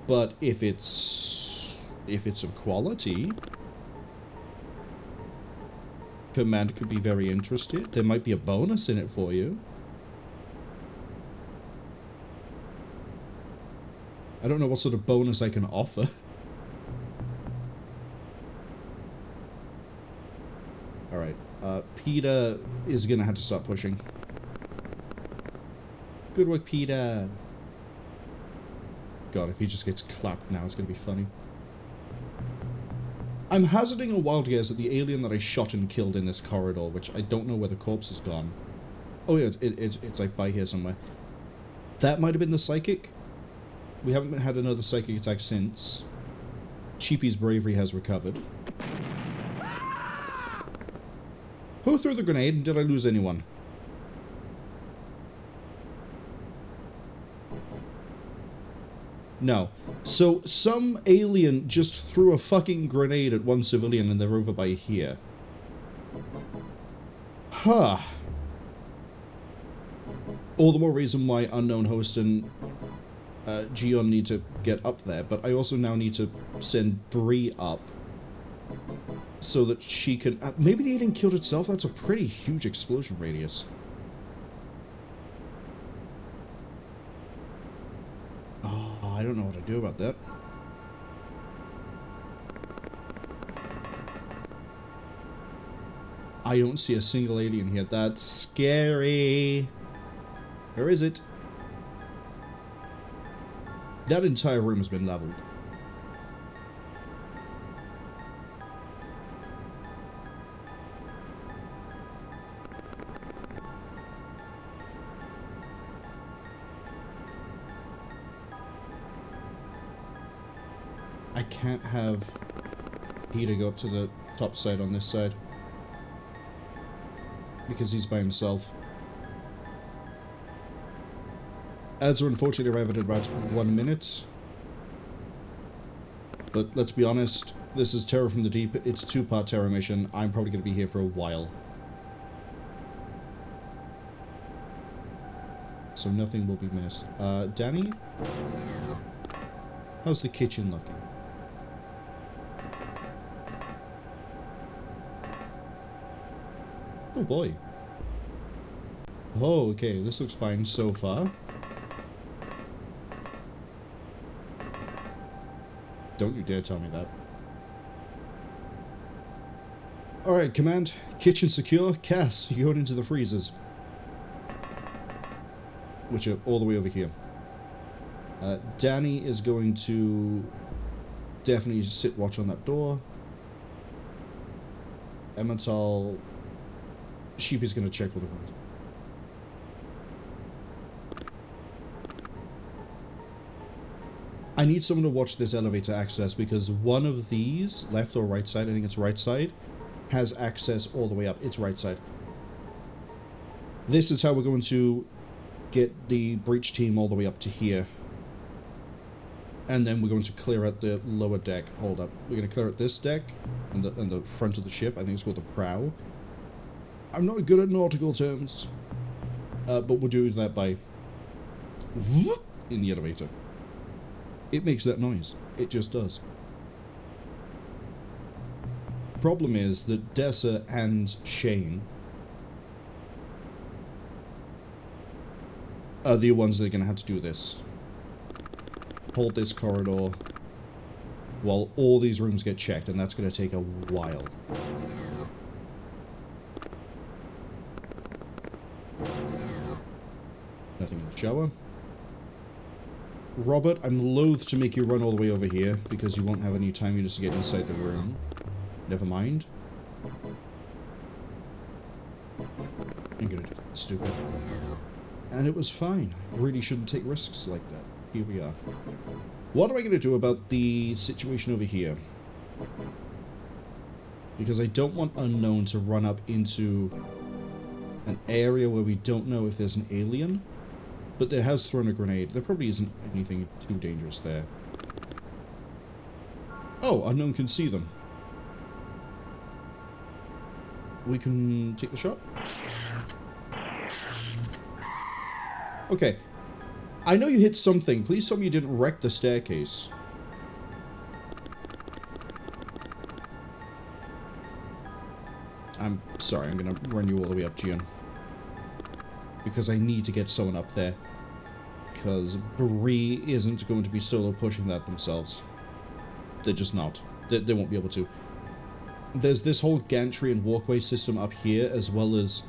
But if it's of quality, Command could be very interested. There might be a bonus in it for you. I don't know what sort of bonus I can offer. Alright, Peter is gonna have to start pushing. Good work, Peter. God, if he just gets clapped now, it's gonna be funny. I'm hazarding a wild guess at the alien that I shot and killed in this corridor, which I don't know where the corpse has gone. Oh yeah, it's like by here somewhere. That might have been the psychic. We haven't had another psychic attack since. Sheepy's bravery has recovered. Who threw the grenade, and did I lose anyone? No. So, some alien just threw a fucking grenade at one civilian and they're over by here. Huh. All the more reason why Unknown Host and Gion need to get up there, but I also now need to send Bree up so that she can... maybe the alien killed itself? That's a pretty huge explosion radius. Oh, I don't know what to do about that. I don't see a single alien here. That's scary. Where is it? That entire room has been leveled. I can't have Peter go up to the top side on this side. Because he's by himself. Ads are unfortunately arriving at about 1 minute. But let's be honest, this is Terror from the Deep. It's a 2-part Terror mission. I'm probably going to be here for a while. So nothing will be missed. Danny? How's the kitchen looking? Oh boy. Oh, okay, this looks fine so far. Don't you dare tell me that. Alright, Command. Kitchen secure. Cass, you're going into the freezers. Which are all the way over here. Danny is going to definitely sit watch on that door. Emmental... Sheep is going to check with the room. I need someone to watch this elevator access because one of these, left or right side, I think it's right side, has access all the way up. It's right side. This is how we're going to get the breach team all the way up to here. And then we're going to clear out the lower deck. Hold up. We're going to clear out this deck and the front of the ship. I think it's called the prow. I'm not good at nautical terms. But we'll do that by in the elevator. It makes that noise. It just does. Problem is that Dessa and Shane are the ones that are going to have to do this. Hold this corridor while all these rooms get checked, and that's going to take a while. Nothing in the shower. Robert, I'm loath to make you run all the way over here, because you won't have any time just to get inside the room. Never mind. I'm gonna do something stupid. And it was fine. I really shouldn't take risks like that. Here we are. What am I gonna do about the situation over here? Because I don't want Unknown to run up into an area where we don't know if there's an alien. But it has thrown a grenade. There probably isn't anything too dangerous there. Oh, Unknown can see them. We can take the shot. Okay. I know you hit something. Please tell me you didn't wreck the staircase. I'm sorry, I'm gonna run you all the way up, Gian. Because I need to get someone up there. Because Bree isn't going to be solo pushing that themselves. They're just not. They won't be able to. There's this whole gantry and walkway system up here, as well as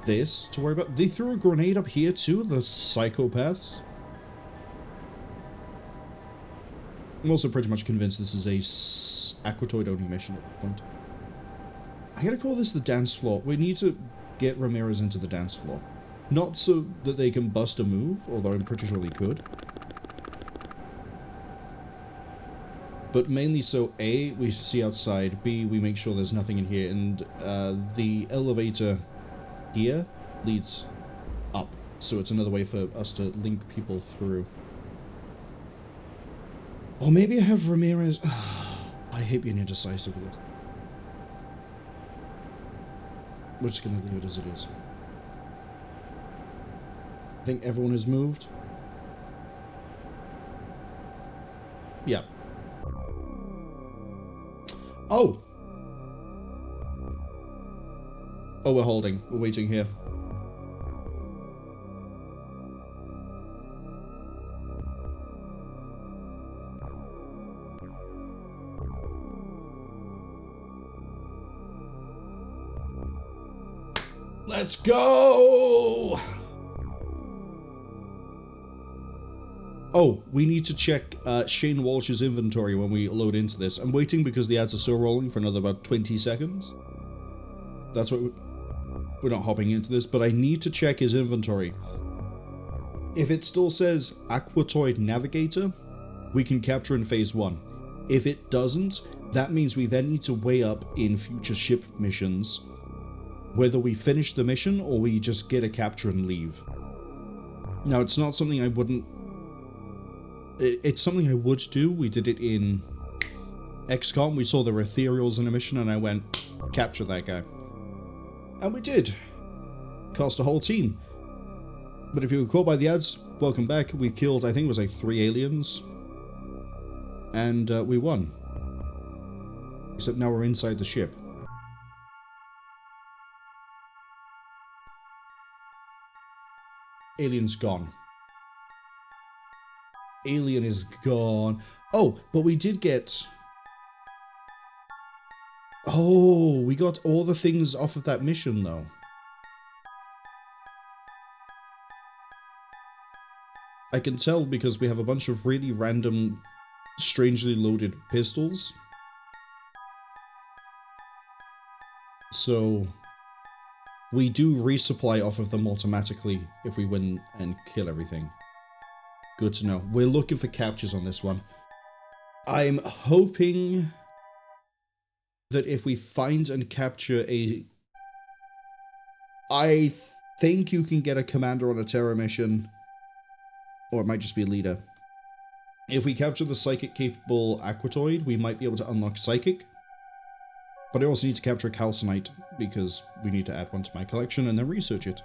this to worry about. They threw a grenade up here too, the psychopaths. I'm also pretty much convinced this is a Aquatoid only mission at this point. I gotta call this the dance floor. We need to get Ramirez into the dance floor. Not so that they can bust a move, although I'm pretty sure they could. But mainly so, A, we see outside, B, we make sure there's nothing in here, and the elevator here leads up. So it's another way for us to link people through. Or maybe I have Ramirez... I hate being indecisive with this. We're just going to leave it as it is. I think everyone has moved. Yeah. Oh! Oh, we're holding. We're waiting here. Let's go! Oh, we need to check Shane Walsh's inventory when we load into this. I'm waiting because the ads are still rolling for another about 20 seconds. That's what we're not hopping into this, but I need to check his inventory. If it still says Aquatoid Navigator, we can capture in Phase 1. If it doesn't, that means we then need to weigh up in future ship missions whether we finish the mission or we just get a capture and leave. Now, it's not something I wouldn't... It's something I would do. We did it in XCOM. We saw the Ethereals in a mission and I went, capture that guy. And we did. Cost a whole team. But if you were caught by the ads, welcome back. We killed, I think it was like 3 aliens. And we won. Except now we're inside the ship. Alien's gone. Alien is gone. Oh, but we did get... Oh, we got all the things off of that mission, though. I can tell because we have a bunch of really random, strangely loaded pistols. So... we do resupply off of them automatically if we win and kill everything. Good to know. We're looking for captures on this one. I'm hoping that if we find and capture a... I think you can get a commander on a terror mission, or it might just be a leader. If we capture the psychic-capable Aquatoid, we might be able to unlock Psychic. But I also need to capture a Calcinite, because we need to add one to my collection and then research it.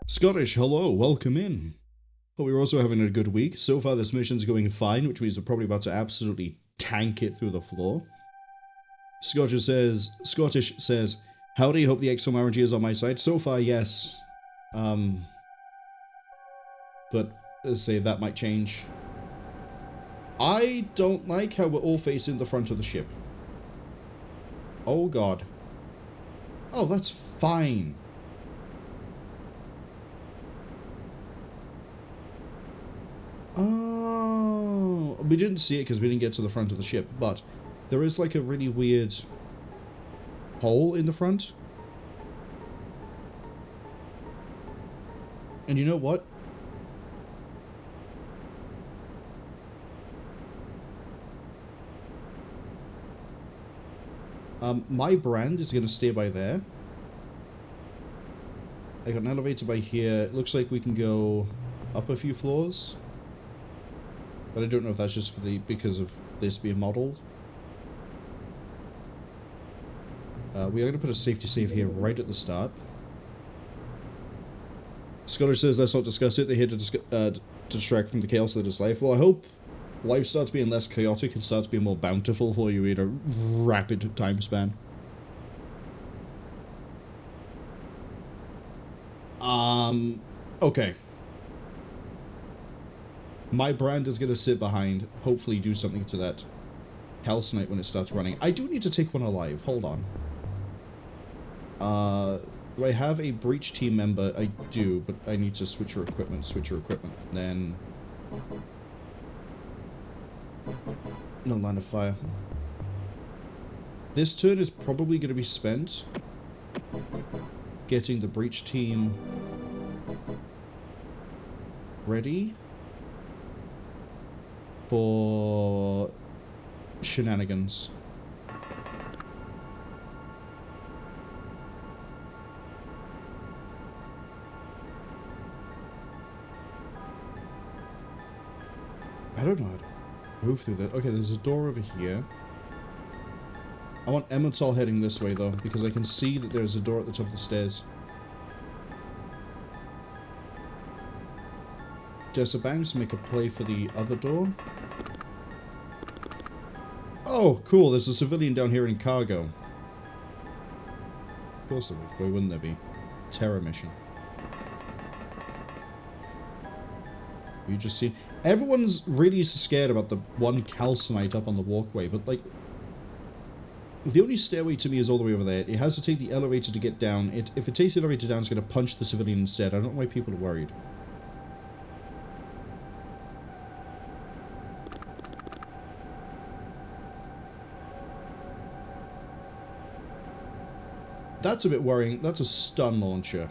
Scottish, hello, welcome in. Hope you're also having a good week. So far this mission's going fine, which means we're probably about to absolutely tank it through the floor. Scottish says, howdy, hope the XCOM RNG is on my side. So far, yes. But let's say that might change. I don't like how we're all facing the front of the ship. Oh god. Oh, that's fine. Oh, we didn't see it because we didn't get to the front of the ship, but there is like a really weird hole in the front. And you know what? My brand is going to stay by there. I got an elevator by here. It looks like we can go up a few floors. But I don't know if that's just for because of this being modeled. We are going to put a safety save here right at the start. Scottish says, let's not discuss it. They're here to distract from the chaos that is life. Well, I hope life starts being less chaotic and starts being more bountiful for you in a rapid time span. Okay. My brand is going to sit behind, hopefully do something to that Calcinite when it starts running. I do need to take one alive. Hold on. Do I have a breach team member? I do, but I need to switch her equipment. Then... no line of fire. This turn is probably going to be spent getting the breach team ready for shenanigans. I don't know how to move through that. Okay, there's a door over here. I want Emmental heading this way, though, because I can see that there's a door at the top of the stairs. Banks make a play for the other door. Oh, cool, there's a civilian down here in cargo. Of course there is. Why wouldn't there be? Terror mission. You just see... everyone's really scared about the one Calcinite up on the walkway, but, like... the only stairway to me is all the way over there. It has to take the elevator to get down. If it takes the elevator down, it's going to punch the civilian instead. I don't know why people are worried. That's a bit worrying. That's a stun launcher.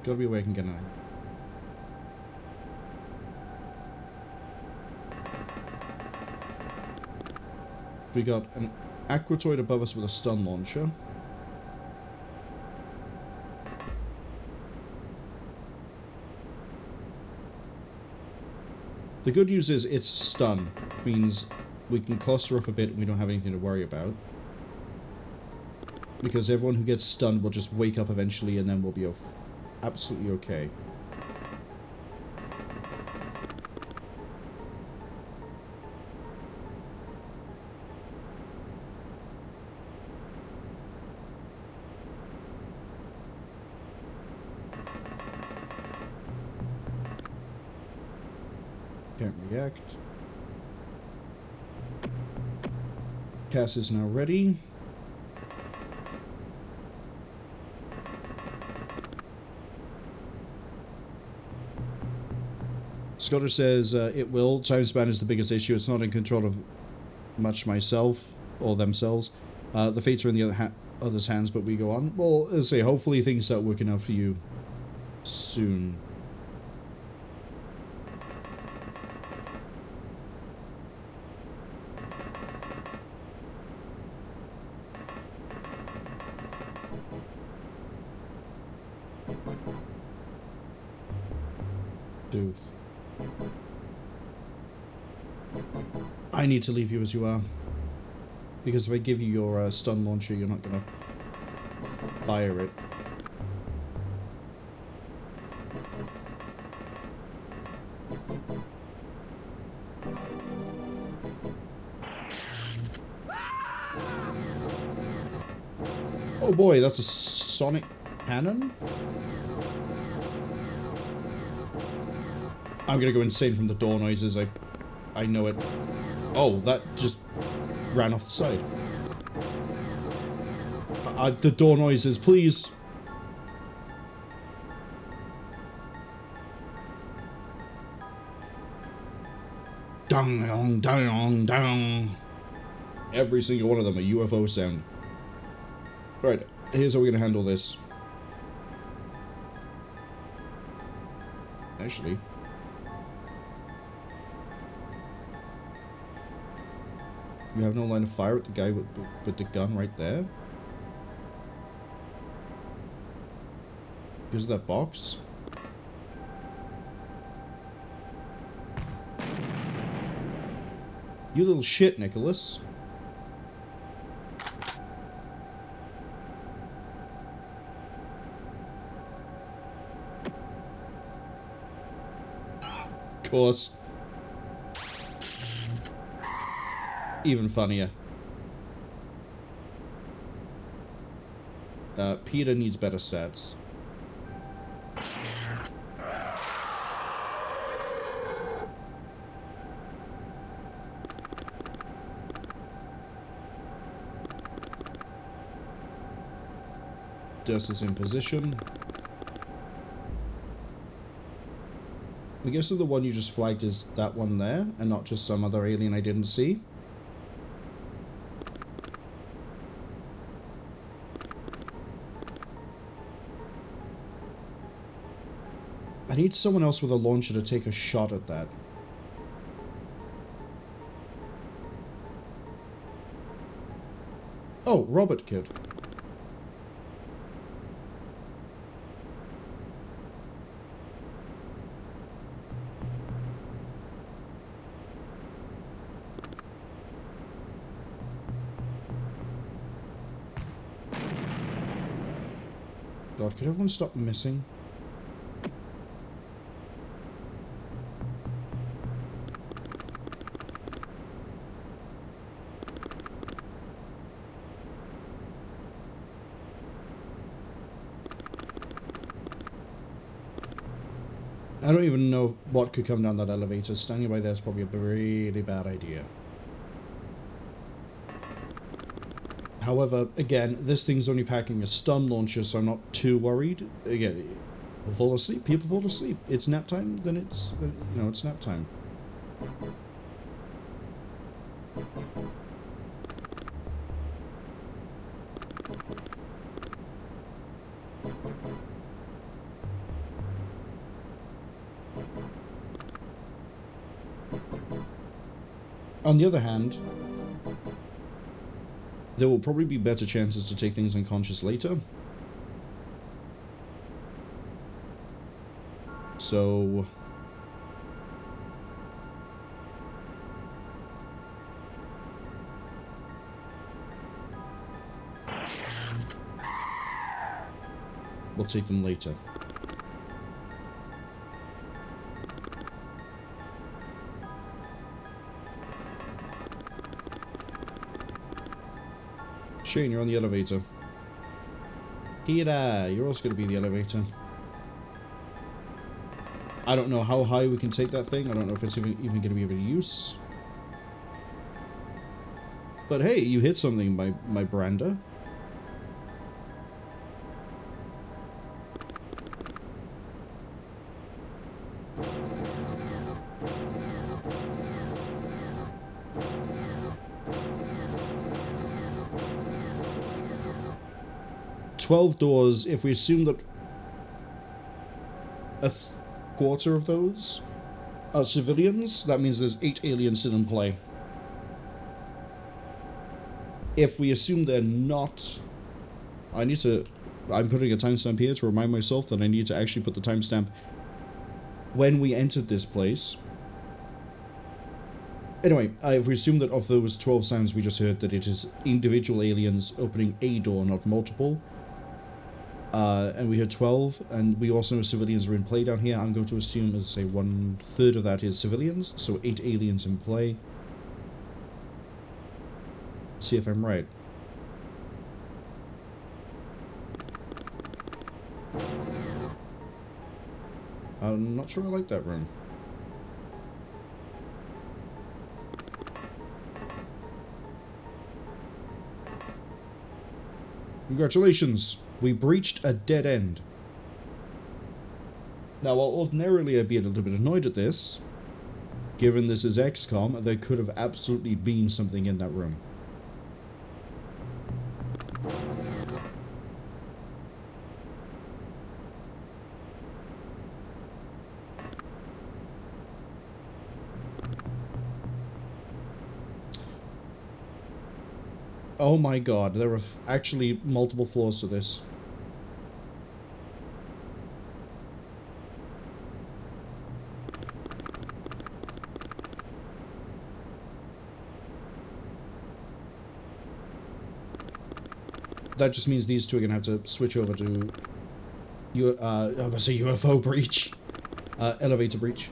Gotta be awake and get out. We got an Aquatoid above us with a stun launcher. The good news is it's stun. Means we can cluster up a bit and we don't have anything to worry about. Because everyone who gets stunned will just wake up eventually and then we'll be absolutely okay. Can't react. Cass is now ready. Scottish says, it will. Time span is the biggest issue. It's not in control of much myself or themselves. The fates are in the other's hands, but we go on. Well, let's say, hopefully things start working out for you soon. Tooth. I need to leave you as you are. Because if I give you your stun launcher, you're not gonna fire it. Oh boy, that's a sonic cannon? I'm gonna go insane from the door noises, I know it. Oh, that just ran off the side. The door noises, please. Dong, dong, dong, dong. Every single one of them a UFO sound. Right, here's how we're gonna handle this. Actually, you have no line of fire at the guy with the gun right there. Because of that box. You little shit, Nicholas. Of course. Even funnier. Peter needs better stats. Dust is in position. I guess the one you just flagged is that one there, and not just some other alien I didn't see. I need someone else with a launcher to take a shot at that. Oh, Robert Kid. God, could everyone stop missing? I don't even know what could come down that elevator. Standing by there is probably a really bad idea. However, again, this thing's only packing a stun launcher, so I'm not too worried. Again, people fall asleep. People fall asleep. It's nap time, then it's, you know, it's nap time. On the other hand, there will probably be better chances to take things unconscious later. So... we'll take them later. Shane, you're on the elevator. Kira, you're also going to be in the elevator. I don't know how high we can take that thing. I don't know if it's even going to be of any use. But hey, you hit something, my Branda. $12 if we assume that... quarter of those are civilians. That means there's 8 aliens still in play. If we assume they're not... I'm putting a timestamp here to remind myself that I need to actually put the timestamp when we entered this place. Anyway, if we assume that of those 12 sounds we just heard that it is individual aliens opening a door, not multiple, and we heard 12, and we also know civilians are in play down here, I'm going to assume, as say, 1/3 of that is civilians, so 8 aliens in play. See if I'm right. I'm not sure I like that room. Congratulations! We breached a dead end. Now, while ordinarily I'd be a little bit annoyed at this, given this is XCOM, there could have absolutely been something in that room. Oh my god, there are actually multiple floors to this. That just means these two are going to have to switch over to... I'm going to say UFO breach. Elevator breach.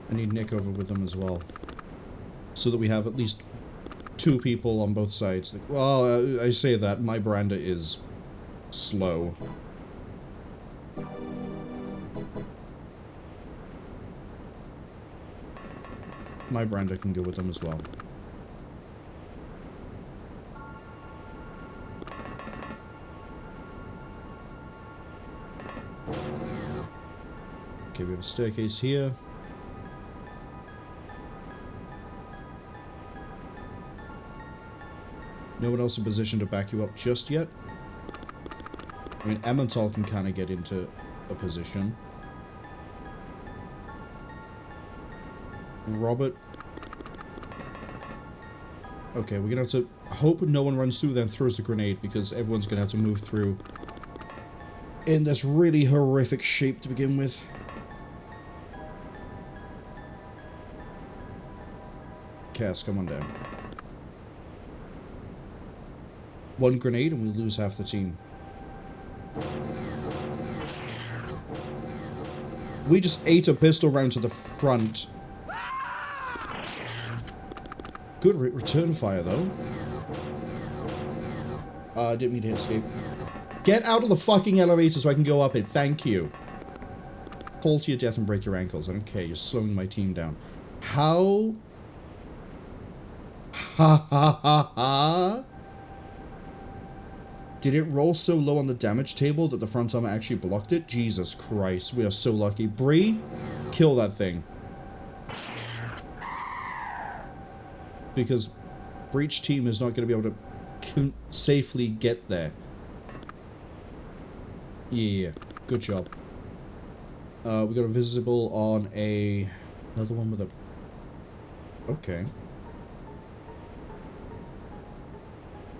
I need Nick over with them as well. So that we have at least 2 people on both sides. Well, I say that, my brander is slow. My brander can go with them as well. Okay, we have a staircase here. No one else in position to back you up just yet. I mean, Emmental can kind of get into a position. Robert. Okay, we're gonna have to hope no one runs through there and throws the grenade, because everyone's gonna have to move through in this really horrific shape to begin with. Cass, come on down. 1 grenade and we lose half the team. We just ate a pistol round to the front. Good return fire, though. Didn't mean to escape. Get out of the fucking elevator so I can go up it. Thank you. Fall to your death and break your ankles. I don't care. You're slowing my team down. How? Ha ha ha ha. Did it roll so low on the damage table that the front armor actually blocked it? Jesus Christ. We are so lucky. Bree, kill that thing. Because Breach team is not going to be able to safely get there. Yeah, good job. We got a visible on another one with a... Okay.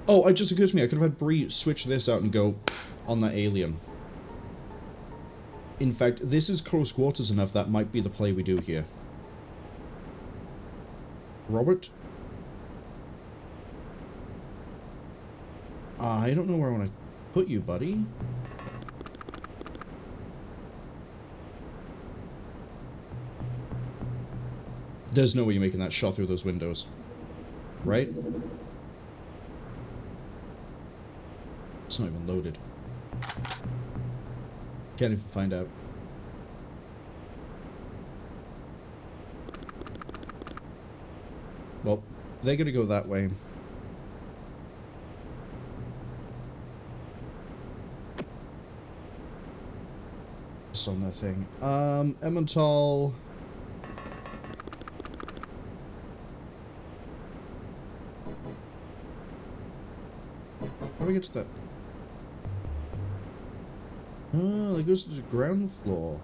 Oh, it just occurred to me, I could have had Bree switch this out and go on that alien. In fact, this is close quarters enough that might be the play we do here. Robert? I don't know where I want to put you, buddy. There's no way you're making that shot through those windows. Right? It's not even loaded. Can't even find out. Well, they're gonna go that way. Just on that thing. Emmental. do I get to that? Oh, that goes to the ground floor.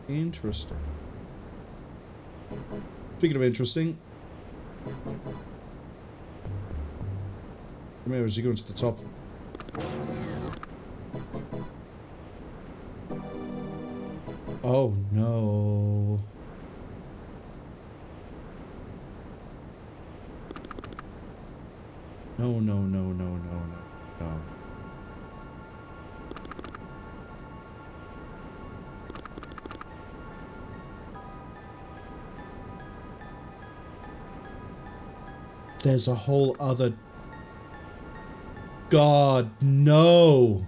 Interesting. Speaking of interesting, come here as you go to the top. Oh no. No, no, no, no, no, no, no. There's a whole other... God, no!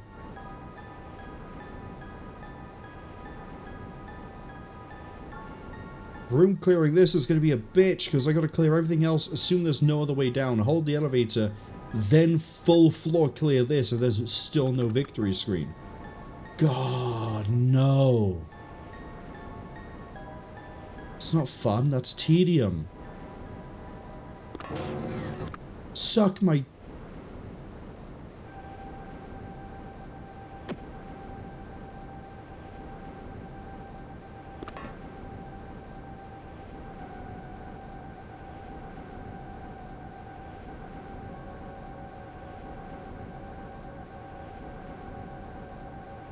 Room clearing this is going to be a bitch, because I got to clear everything else, assume there's no other way down, hold the elevator, then full floor clear this, if there's still no victory screen. God, no. It's not fun, that's tedium. Suck my...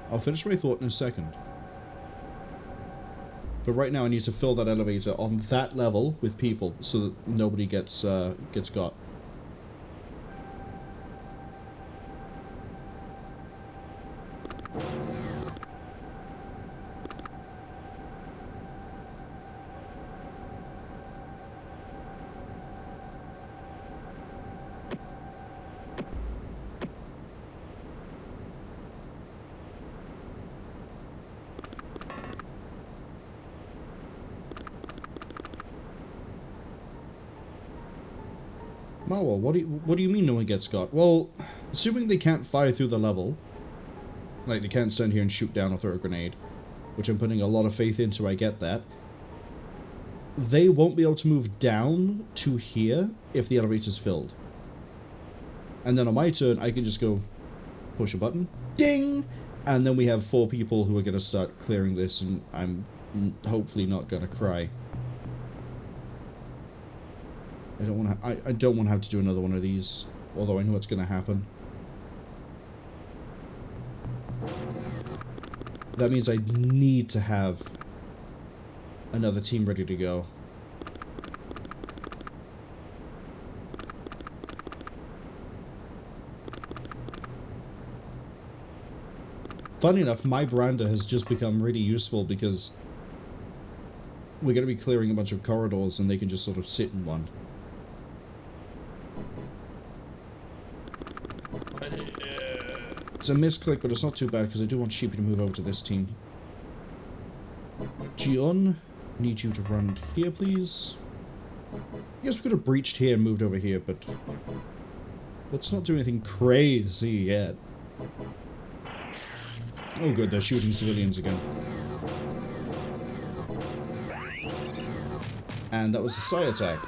I'll finish my thought in a second. But right now I need to fill that elevator on that level with people so that nobody gets got. Marwol, what do you mean no one gets got? Well, assuming they can't fire through the level, like they can't stand here and shoot down or throw a grenade, which I'm putting a lot of faith into, I get that, they won't be able to move down to here if the elevator's filled. And then on my turn, I can just go push a button, ding, and then we have 4 people who are going to start clearing this, and I'm hopefully not going to cry. I don't want to have to do another one of these, although I know what's going to happen. That means I need to have another team ready to go. Funny enough, my brander has just become really useful because we're going to be clearing a bunch of corridors and they can just sort of sit in one. It's a misclick, but it's not too bad because I do want Sheepy to move over to this team. Gion, need you to run here, please. I guess we could have breached here and moved over here, but let's not do anything crazy yet. Oh good, they're shooting civilians again. And that was a psi attack.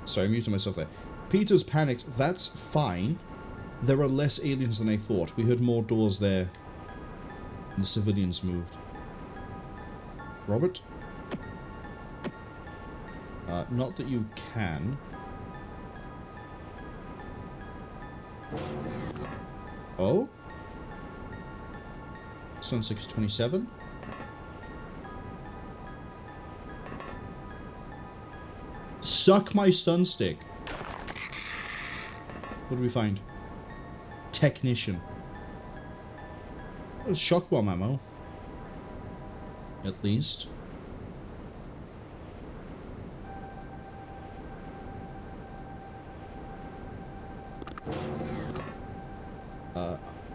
Sorry, I muted myself there. Peter's panicked. That's fine. There are less aliens than I thought. We heard more doors there. And the civilians moved. Robert? Not that you can. Oh? Stun 627? Suck my stun stick. What do we find? Technician. Oh, shock bomb ammo. At least.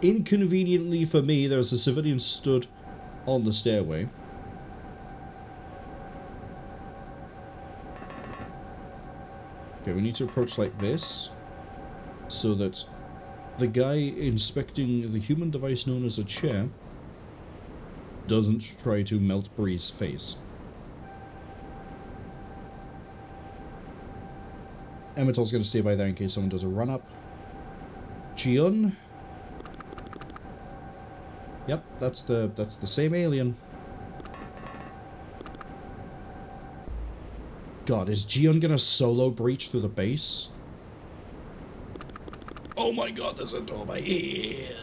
Inconveniently for me, there's a civilian stood on the stairway. Okay, we need to approach like this, so that the guy inspecting the human device known as a chair doesn't try to melt Bree's face. Emmetol's going to stay by there in case someone does a run-up. Jiun. Yep, that's the same alien. God, is Jiun gonna solo breach through the base? Oh my god, there's a door by here.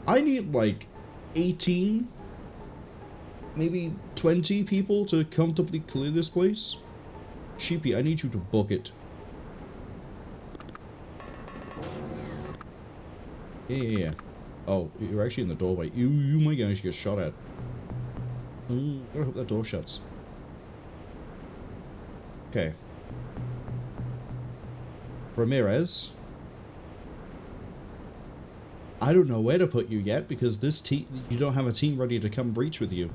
I need like 18, maybe 20 people to comfortably clear this place. Sheepy, I need you to book it. Yeah. Oh, you're actually in the doorway. You might actually get shot at. I hope that door shuts. Okay. Ramirez. I don't know where to put you yet because this team, you don't have a team ready to come breach with you.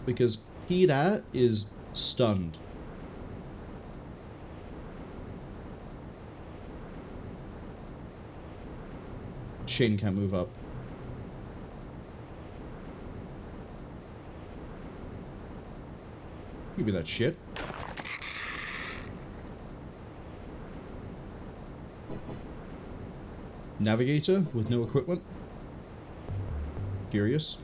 Because Hida is stunned. Shane can't move up. Give me that shit. Navigator with no equipment. Curious.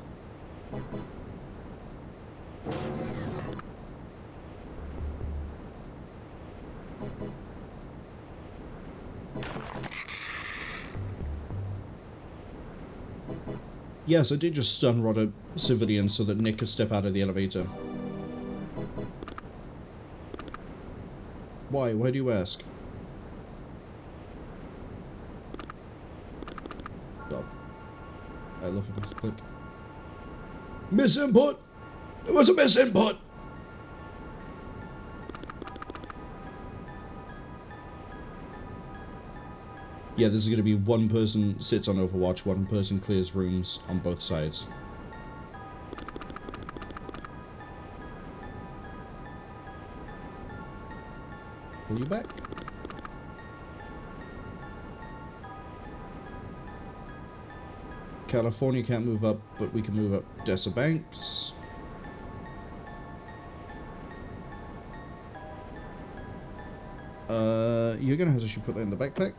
Yes, I did just stun rod a civilian so that Nick could step out of the elevator. Why? Why do you ask? Stop. I love it. Click. Misinput! It was a misinput! Yeah, this is going to be one person sits on Overwatch, one person clears rooms on both sides. Pull you back. California can't move up, but we can move up Dessa Banks. You're going to have to actually put that in the backpack.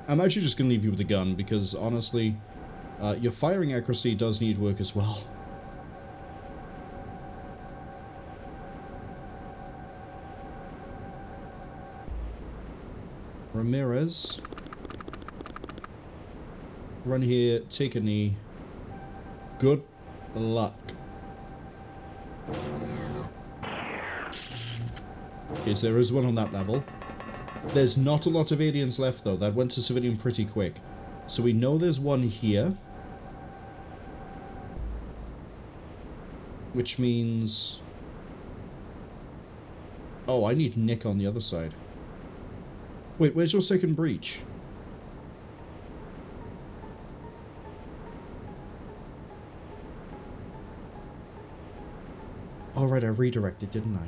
I'm actually just going to leave you with a gun, because honestly, your firing accuracy does need work as well. Ramirez. Run here, take a knee. Good luck. Okay, so there is one on that level. There's not a lot of aliens left, though. That went to civilian pretty quick. So we know there's one here. Which means... Oh, I need Nick on the other side. Wait, where's your second breach? Oh, right, I redirected, didn't I?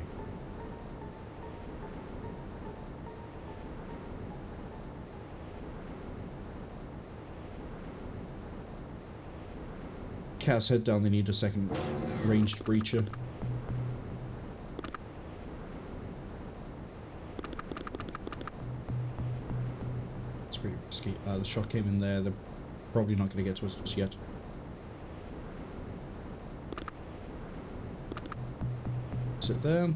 Cass, head down, they need a second ranged breacher. It's pretty risky. The shot came in there, they're probably not going to get to us just yet. Sit there.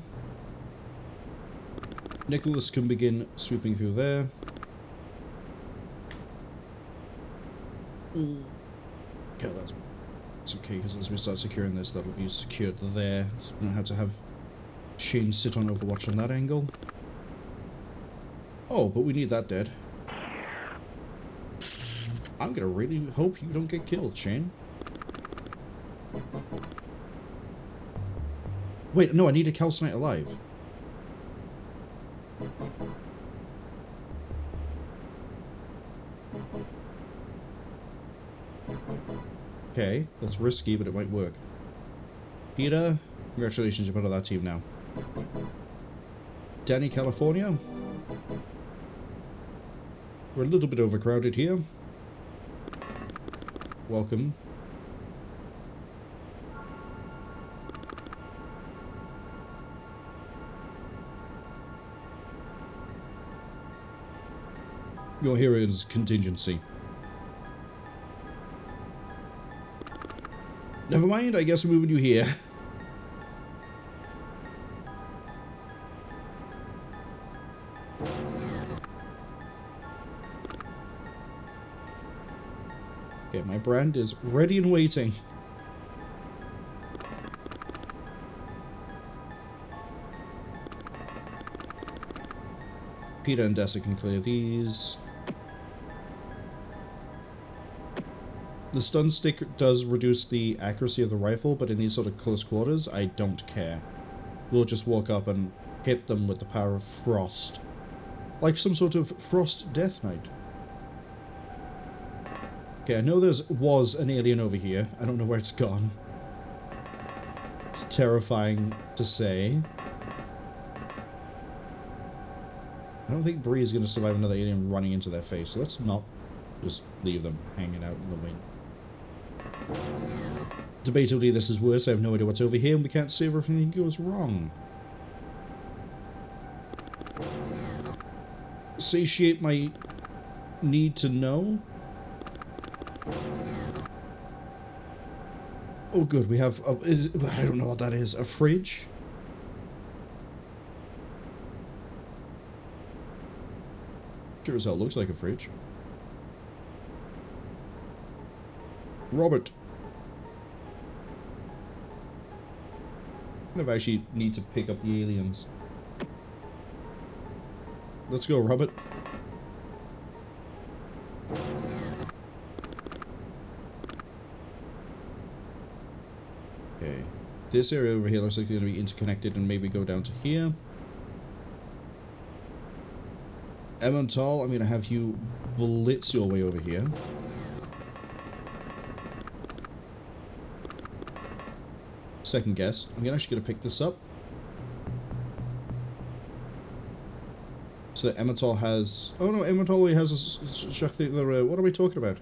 Nicholas can begin sweeping through there. Okay, that's okay, because as we start securing this, that'll be secured there. So we don't have to have Shane sit on Overwatch on that angle. Oh, but we need that dead. I'm gonna really hope you don't get killed, Shane. Wait, no, I need a Calcinite alive. Okay, that's risky, but it might work. Peter, congratulations, you're part of that team now. Danny, California. We're a little bit overcrowded here. Welcome. Your hero is contingency. Never mind, I guess we're moving you here. Okay, my brand is ready and waiting. Peter and Dessa can clear these. The stun stick does reduce the accuracy of the rifle, but in these sort of close quarters, I don't care. We'll just walk up and hit them with the power of frost. Like some sort of frost death knight. Okay, I know there was an alien over here. I don't know where it's gone. It's terrifying to say. I don't think Bree is going to survive another alien running into their face, so let's not just leave them hanging out in the wind. Debatably, this is worse. I have no idea what's over here, and we can't save if anything goes wrong. Satiate my need to know. Oh, good. We have. I don't know what that is. A fridge. Sure as hell looks like a fridge. Robert. I actually need to pick up the aliens. Let's go, Robert. Okay. This area over here looks like it's going to be interconnected and maybe go down to here. Emmental, I'm going to have you blitz your way over here. Second guess. I'm actually going to pick this up. So Emmental has... Oh no, Emmental only has a shock the other... what are we talking about?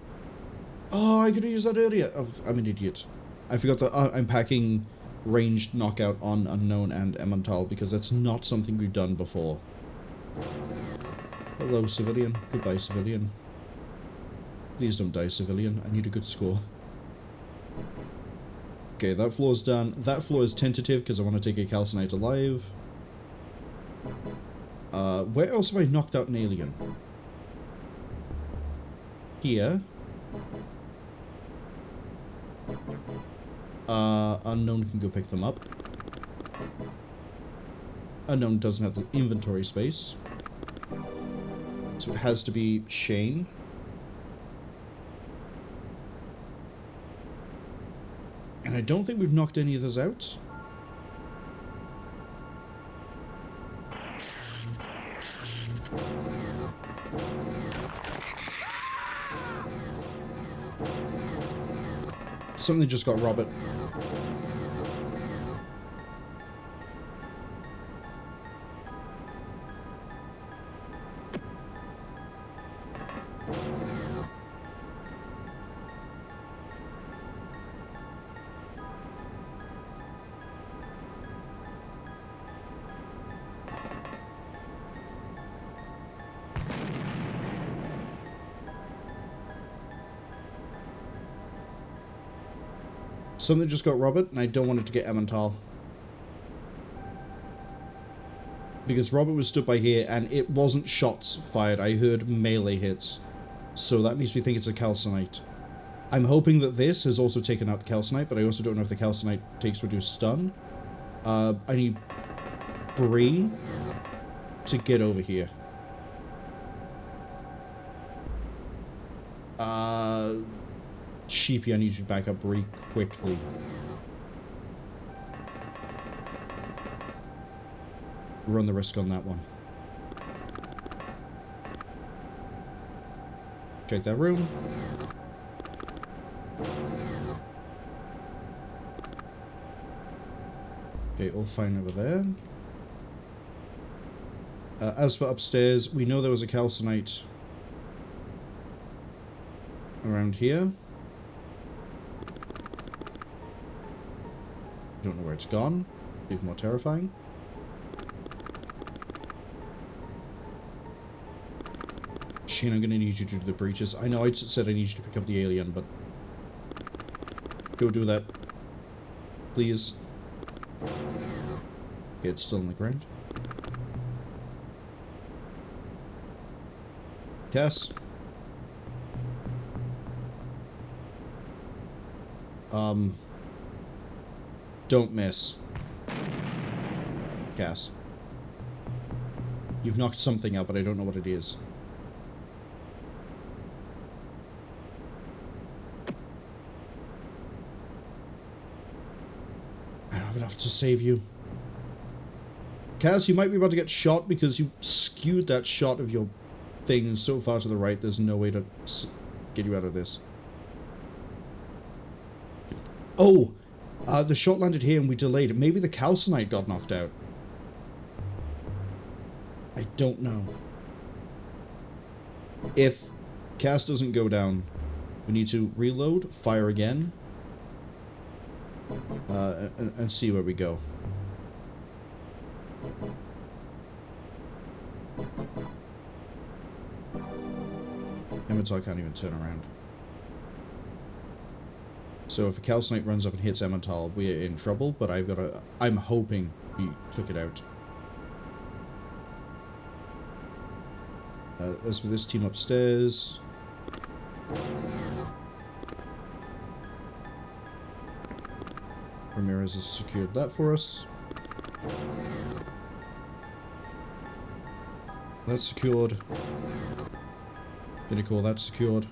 Oh, I could have used that earlier. Oh, I'm an idiot. I forgot that I'm packing ranged knockout on Unknown and Emmental because that's not something we've done before. Hello, civilian. Goodbye, civilian. Please don't die, civilian. I need a good score. Okay, that floor's done. That floor is tentative because I want to take a calcinite alive. Where else have I knocked out an alien? Here. Unknown can go pick them up. Unknown doesn't have the inventory space. So it has to be Shane. And I don't think we've knocked any of those out. Something just got Robert. Something just got Robert, and I don't want it to get Emmental. Because Robert was stood by here, and it wasn't shots fired. I heard melee hits. So that makes me think it's a calcinite. I'm hoping that this has also taken out the calcinite, but I also don't know if the calcinite takes reduced stun. I need Bree to get over here. Sheepy, I need you to back up Bree quickly. Run the risk on that one. Check that room. Okay, all fine over there. As for upstairs, we know there was a calcinite around here. Don't know where it's gone. Even more terrifying. Shane, I'm gonna need you to do the breaches. I know I said I need you to pick up the alien, but go do that. Please. Okay, it's still on the ground. Cass? Don't miss. Cass. You've knocked something out, but I don't know what it is. I don't have enough to save you. Cass, you might be about to get shot because you skewed that shot of your thing so far to the right, there's no way to get you out of this. Oh! The shot landed here and we delayed it. Maybe the calcinite got knocked out. I don't know. If Cass doesn't go down, we need to reload, fire again, and see where we go. Emmental can't even turn around. So if a calcinite runs up and hits Emmental, we're in trouble, but I'm hoping he took it out. As for this team upstairs... Ramirez has secured that for us. That's secured. Gonna call that secured.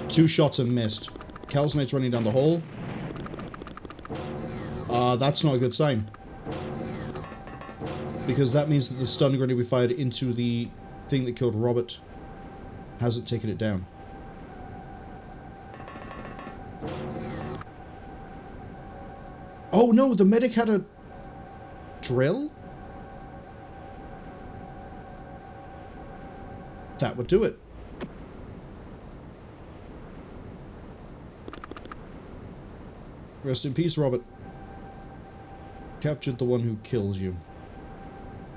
Two shots and missed. Calcinite's running down the hole. That's not a good sign. Because that means that the stun grenade we fired into the thing that killed Robert hasn't taken it down. Oh no, the medic had a drill? That would do it. Rest in peace, Robert. Captured the one who kills you.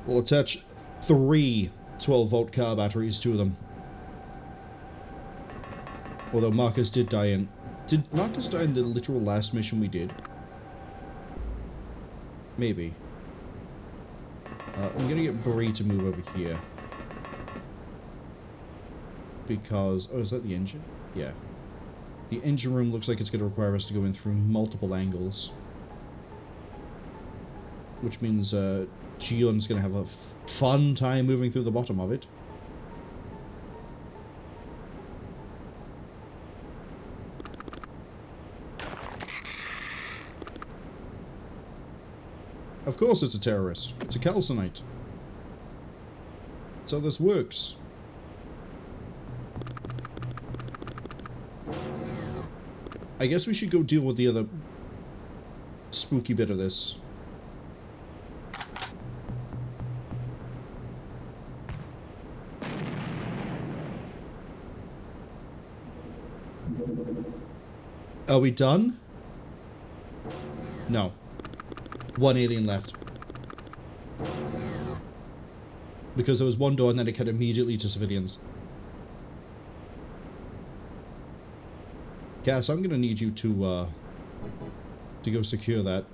We'll attach 3 12-volt car batteries to them. Although Marcus did die in... Did Marcus die in the literal last mission we did? Maybe. I'm gonna get Bree to move over here. Because... Oh, is that the engine? Yeah. The engine room looks like it's going to require us to go in through multiple angles. Which means Gion's going to have a fun time moving through the bottom of it. Of course it's a terrorist. It's a calcinite. That's how this works. I guess we should go deal with the other spooky bit of this. Are we done? No. One alien left. Because there was one door and then it cut immediately to civilians. Cass, I'm gonna need you to go secure that.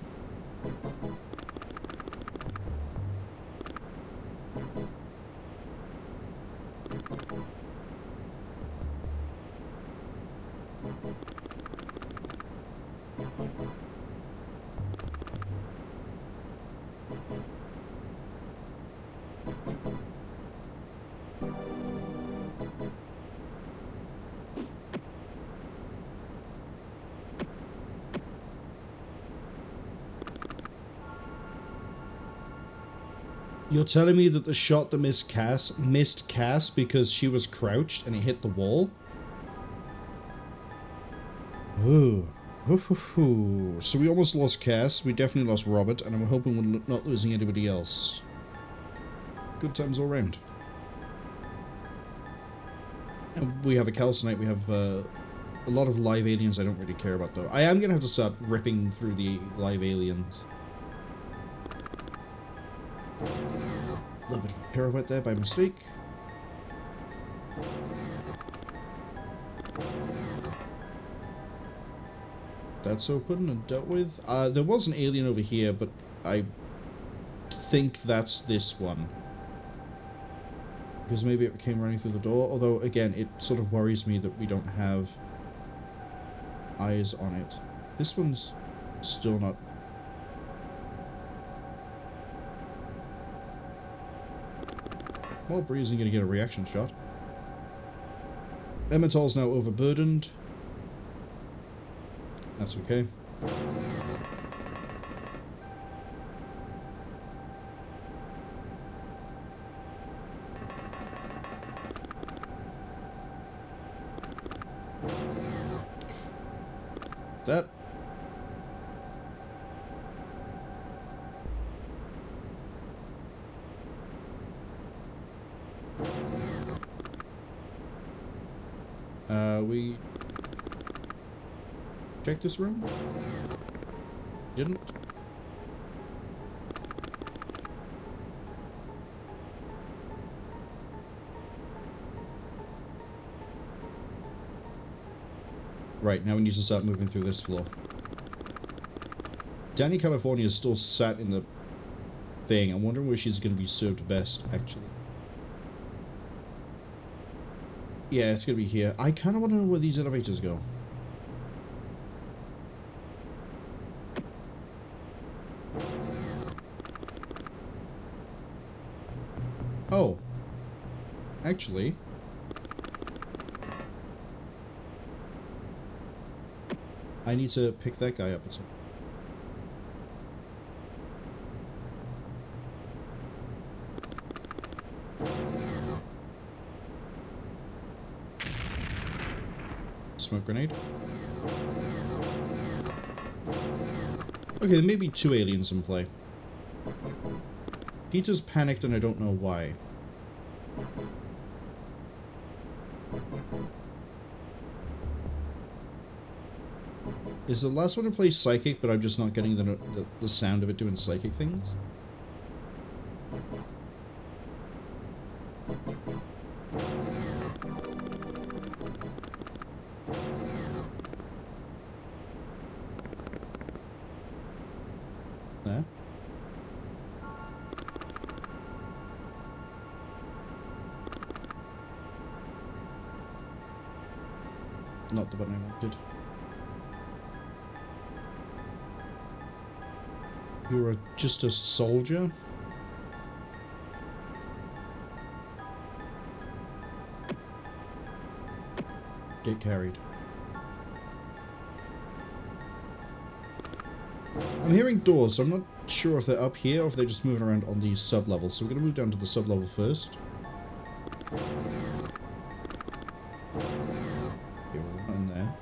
You're telling me that the shot that missed Cass because she was crouched and it hit the wall? Ooh. Ooh. So we almost lost Cass, we definitely lost Robert, and I'm hoping we're not losing anybody else. Good times all round. And we have a calcinite, we have a lot of live aliens I don't really care about though. I am going to have to start ripping through the live aliens. A little bit of a pirouette there by mistake. That's open and dealt with. There was an alien over here, but I think that's this one. Because maybe it came running through the door. Although, again, it sort of worries me that we don't have eyes on it. This one's still not... Well, Bree isn't going to get a reaction shot. Emmental's now overburdened. That's okay. That. We check this room? Didn't? Right, now we need to start moving through this floor. Danny California is still sat in the thing. I'm wondering where she's going to be served best, actually. Yeah, it's going to be here. I kind of want to know where these elevators go. Oh. Actually... I need to pick that guy up or something. Smoke grenade. Okay, there may be two aliens in play. Peter's panicked and I don't know why. Is the last one to play Psychic, but I'm just not getting the sound of it doing psychic things? There. Not the button I wanted. You're just a soldier? Get carried. I'm hearing doors, so I'm not sure if they're up here or if they're just moving around on the sub-level. So we're going to move down to the sub-level first. Okay, we're not in there.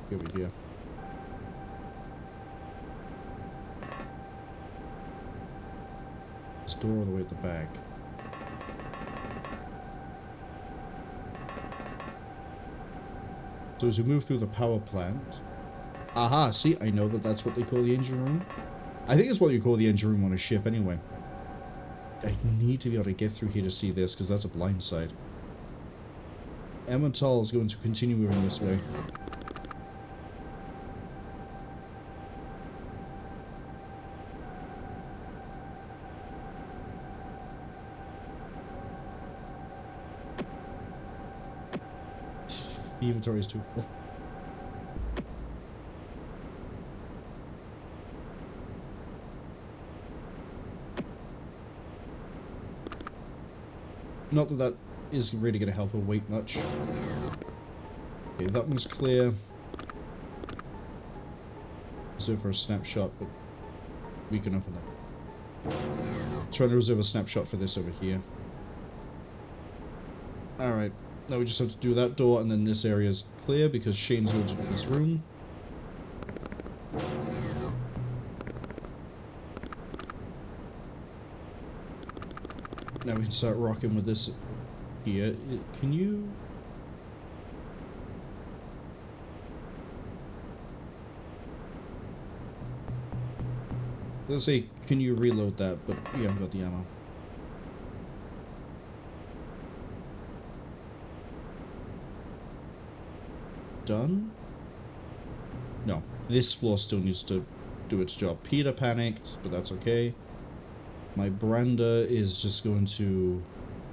Over here. This door all the way at the back. So as we move through the power plant... Aha! See, I know that that's what they call the engine room. I think it's what you call the engine room on a ship anyway. I need to be able to get through here to see this, because that's a blind side. Emmental is going to continue moving this way. The inventory is too full. Not that that is really going to help her weight much. Okay, that one's clear. reserve for a snapshot, but we can open that. Trying to reserve a snapshot for this over here. Alright, now we just have to do that door, and then this area is clear because Shane's going to do this room. Now we can start rocking with this here. Can you... Let's say, can you reload that? But we haven't got the ammo. Done? No. This floor still needs to do its job. Peter panicked, but that's okay. My brander is just going to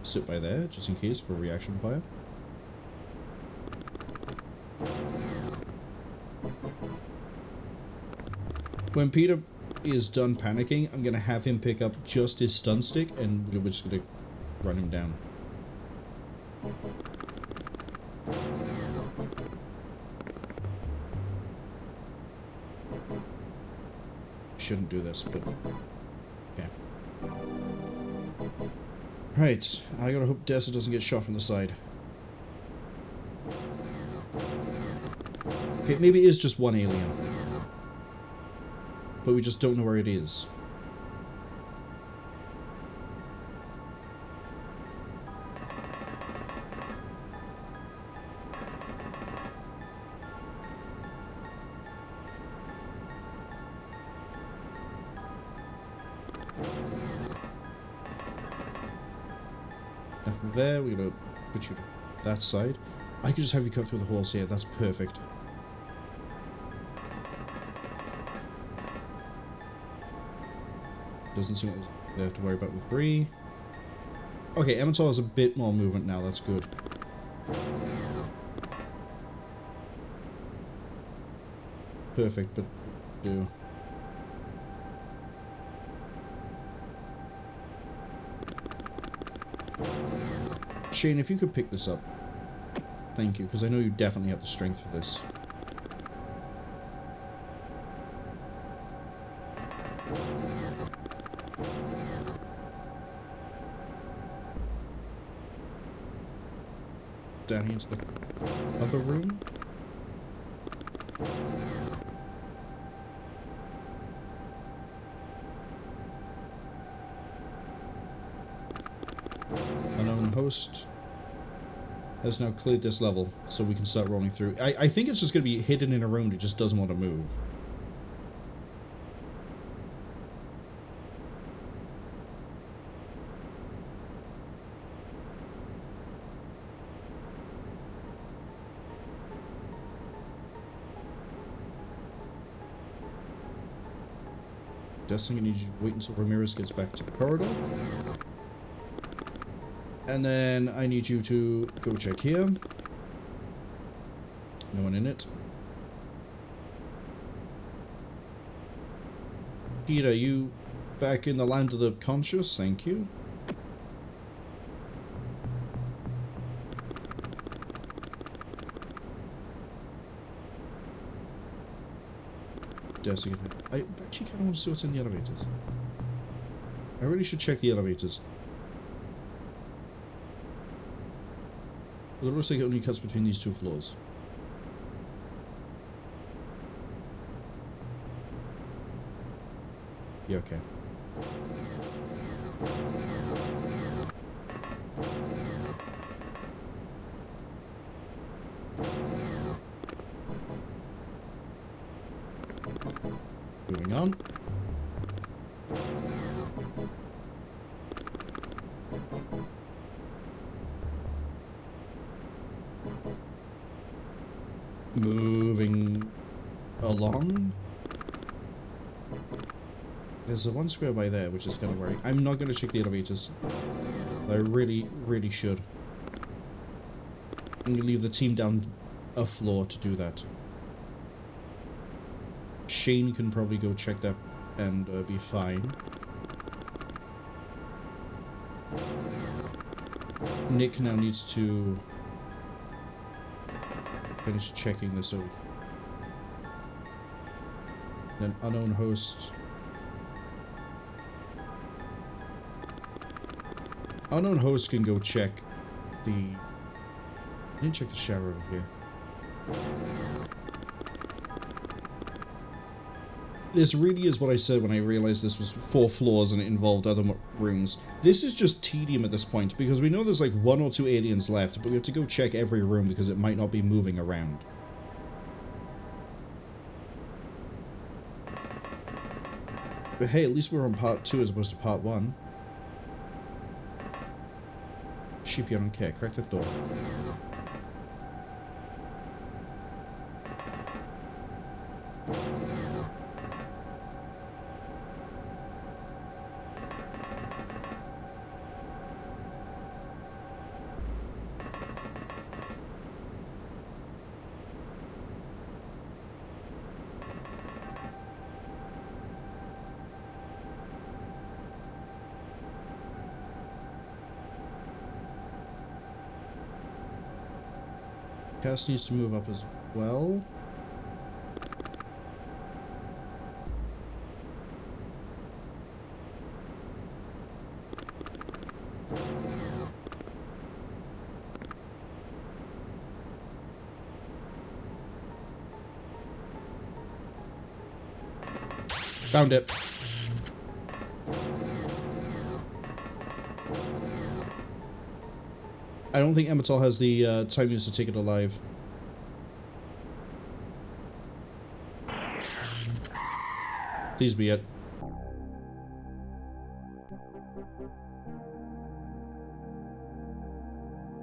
sit by there, just in case for reaction fire. When Peter is done panicking, I'm going to have him pick up just his stun stick, and we're just going to run him down. Shouldn't do this, but okay. Right, I gotta hope Dessa doesn't get shot from the side. Okay, maybe it is just one alien. But we just don't know where it is. Nothing there, we're gonna put you to that side. I could just have you cut through the holes here, that's perfect. Doesn't seem like they have to worry about with Bree. Okay, Emmental has a bit more movement now, that's good. Perfect, but do. Shane, if you could pick this up. Thank you, because I know you definitely have the strength for this. Down here to the other room. Unknown host has now cleared this level, so we can start rolling through. I think it's just going to be hidden in a room that just doesn't want to move. Guessing I need you to wait until Ramirez gets back to the corridor. And then I need you to go check here. No one in it. Peter, you back in the land of the conscious? Thank you. Again. I actually kind of want to see what's in the elevators. I really should check the elevators. It looks like it only cuts between these two floors. Yeah, okay. Moving on. Moving along. There's a one square by there, which is kind of worrying. I'm not going to check the elevators. I really, really should. I'm going to leave the team down a floor to do that. Shane can probably go check that and be fine. Nick now needs to finish checking this over. Then unknown host. Unknown host can go check the... I didn't check the shower over here. This really is what I said when I realized this was 4 floors and it involved other rooms. This is just tedium at this point, because we know there's like 1 or 2 aliens left, but we have to go check every room because it might not be moving around. But hey, at least we're on part 2 as opposed to part 1. Sheepy, I don't care. Crack that door. Cass needs to move up as well. Found it. I don't think Emmetol has the time use to take it alive. Please be it.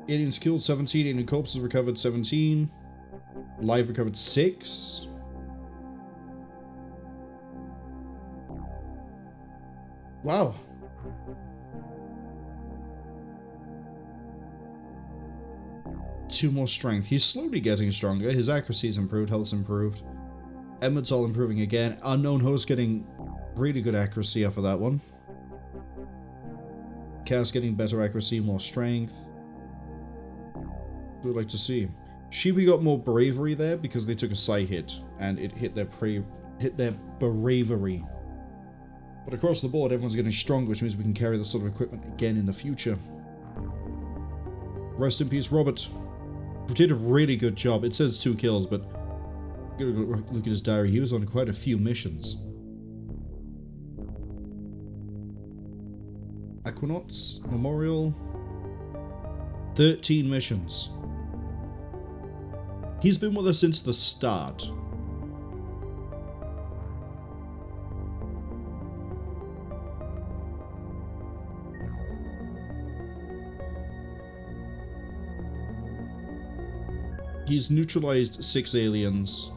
Aliens killed 17, alien corpses recovered 17. Live recovered 6. Wow. Two more strength. He's slowly getting stronger. His accuracy's improved, health's improved. Edmund's all improving again. Unknown host getting really good accuracy off of that one. Cass getting better accuracy, more strength. We'd like to see. Sheepy got more bravery there because they took a side hit and it hit their bravery. But across the board, everyone's getting stronger, which means we can carry this sort of equipment again in the future. Rest in peace, Robert. He did a really good job. It says 2 kills, but look at his diary. He was on quite a few missions. Aquanauts, Memorial. 13 missions. He's been with us since the start. He's neutralized 6 aliens.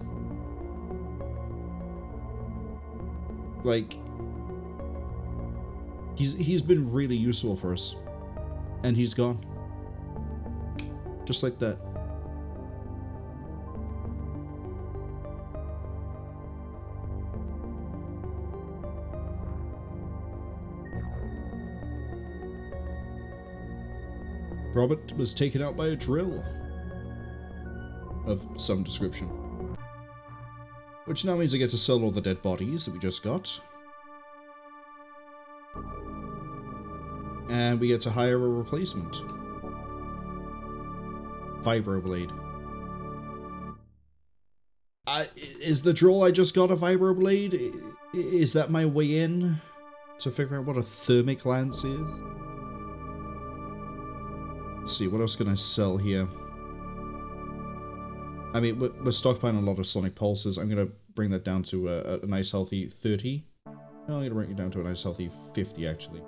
Like, he's been really useful for us. And he's gone. Just like that. Robert was taken out by a drill of some description. Which now means I get to sell all the dead bodies that we just got. And we get to hire a replacement. Vibroblade. Is the drill I just got a Vibroblade? Is that my way in to figure out what a thermic lance is? Let's see, what else can I sell here? I mean, we're stockpiling a lot of sonic pulses. I'm going to bring that down to a nice healthy 30. No, I'm going to bring it down to a nice healthy 50, actually.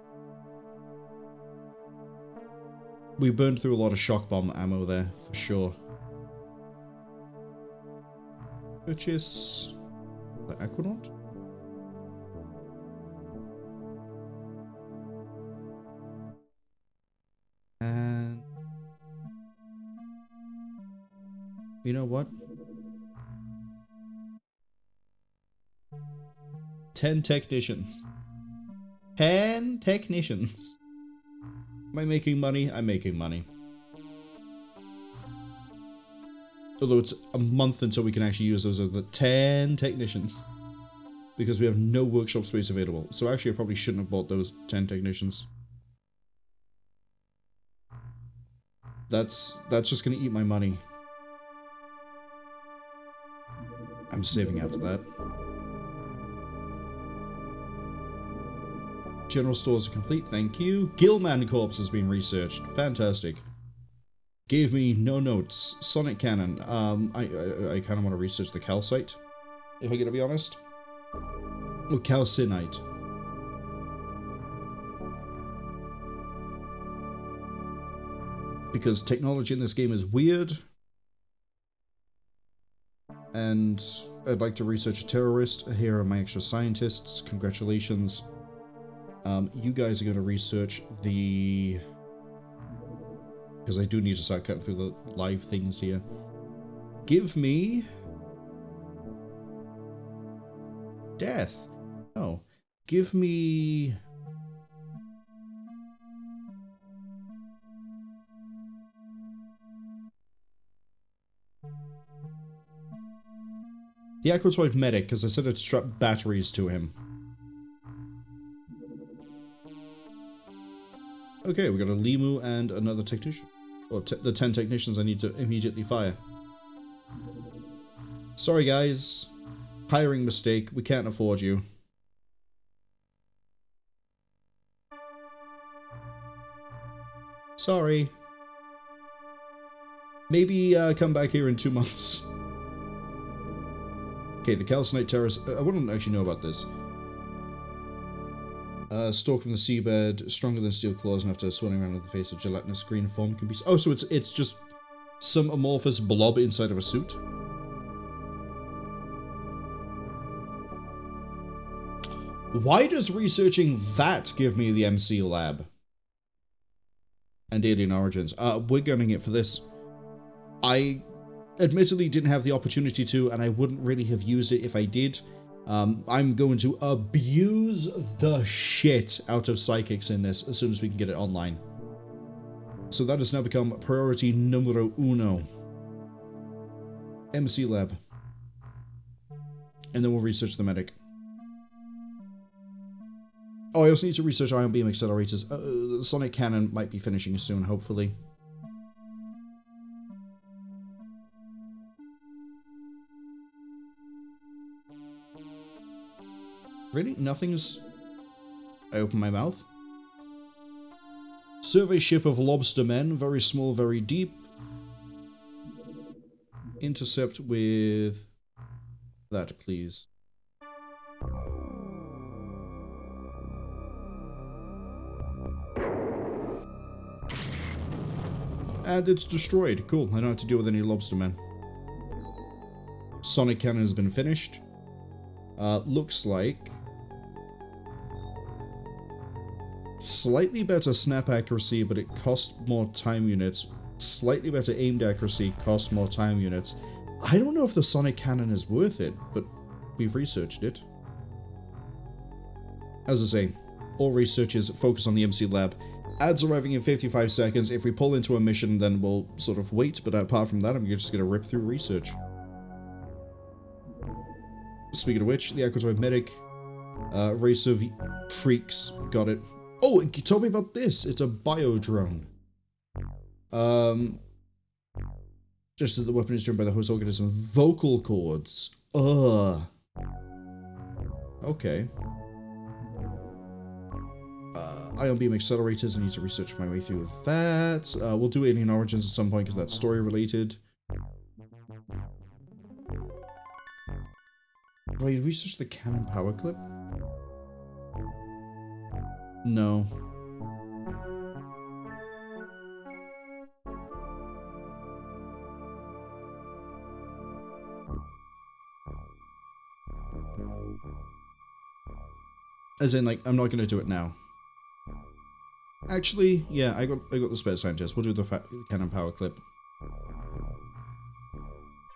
We burned through a lot of shock bomb ammo there, for sure. Purchase the Aquanaut. And you know what? 10 technicians. 10 technicians. Am I making money? I'm making money. Although it's a month until we can actually use those as the 10 technicians. because we have no workshop space available. So actually, I probably shouldn't have bought those 10 technicians. That's just going to eat my money. I'm saving after that. General stores are complete, thank you. Gillman Corpse has been researched. Fantastic. Gave me no notes. Sonic Cannon. I kind of want to research the calcite, if I'm going to be honest. Or calcinite. Because technology in this game is weird. And I'd like to research a terrorist. Here are my extra scientists. Congratulations. You guys are going to research the... Because I do need to start cutting through the live things here. Give me... Death. Oh. Give me... The Aquatoid Medic, because I said I'd strap batteries to him. Okay, we got a Limu and another technician. Or the 10 technicians I need to immediately fire. Sorry guys. Hiring mistake. We can't afford you. Sorry. Maybe come back here in 2 months. Okay, the Calcinite Terrace. I wouldn't actually know about this. Stalked from the seabed, stronger than steel claws, and after swimming around with the face of gelatinous green foam can be... Oh, so it's just some amorphous blob inside of a suit? Why does researching that give me the MC lab? And Alien Origins. We're gunning it for this. I admittedly didn't have the opportunity to, and I wouldn't really have used it if I did. I'm going to abuse the shit out of psychics in this as soon as we can get it online. So that has now become priority numero uno. MC lab. And then we'll research the medic. Oh, I also need to research ion beam accelerators. Sonic Cannon might be finishing soon, hopefully. Really? Nothing's... I open my mouth. Survey ship of lobster men. Very small, very deep. Intercept with... that, please. And it's destroyed. Cool. I don't have to deal with any lobster men. Sonic Cannon has been finished. Looks like... slightly better snap accuracy, but it costs more time units. Slightly better aimed accuracy, costs more time units. I don't know if the Sonic Cannon is worth it, but we've researched it. As I say, all researchers focus on the MC lab. Ads arriving in 55 seconds. If we pull into a mission, then we'll sort of wait, but apart from that, I'm just going to rip through research. Speaking of which, the Aquatoid Medic, race of freaks, got it. Oh, you told me about this. It's a bio-drone. Just that the weapon is driven by the host organism. Vocal cords. Ugh. Okay. Ion beam accelerators. I need to research my way through that. We'll do Alien Origins at some point because that's story related. Well, you research the cannon power clip? No. As in, like, I'm not going to do it now. Actually, yeah, I got the spare scientist. We'll do the cannon power clip.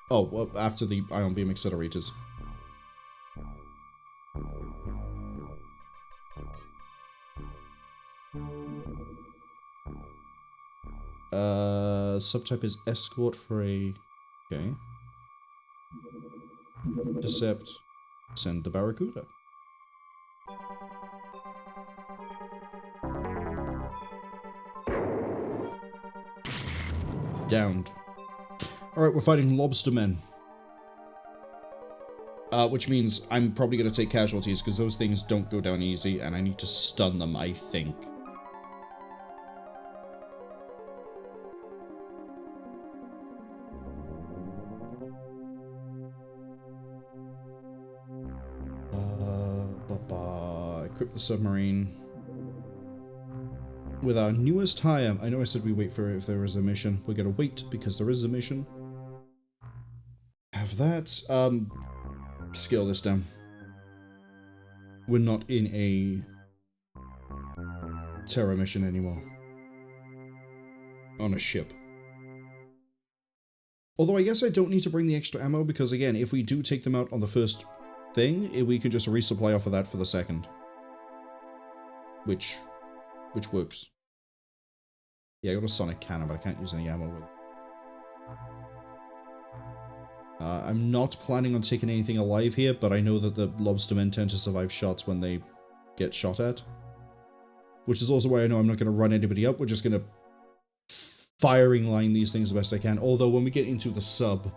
Oh, well, after the ion beam accelerators. Subtype is escort for a... okay. Decept. Send the Barracuda. Downed. Alright, we're fighting Lobstermen. Which means I'm probably going to take casualties, because those things don't go down easy, and I need to stun them, I think. Equip the submarine. With our newest hire, I know I said we wait for it if there is a mission. We're going to wait, because there is a mission. Have that. Scale this down. We're not in a terror mission anymore. On a ship. Although I guess I don't need to bring the extra ammo, because again, if we do take them out on the first thing, we can just resupply off of that for the second. Which works. Yeah, I got a sonic cannon, but I can't use any ammo with it. I'm not planning on taking anything alive here, but I know that the lobstermen tend to survive shots when they get shot at. Which is also why I know I'm not going to run anybody up. We're just going to firing line these things the best I can. Although when we get into the sub,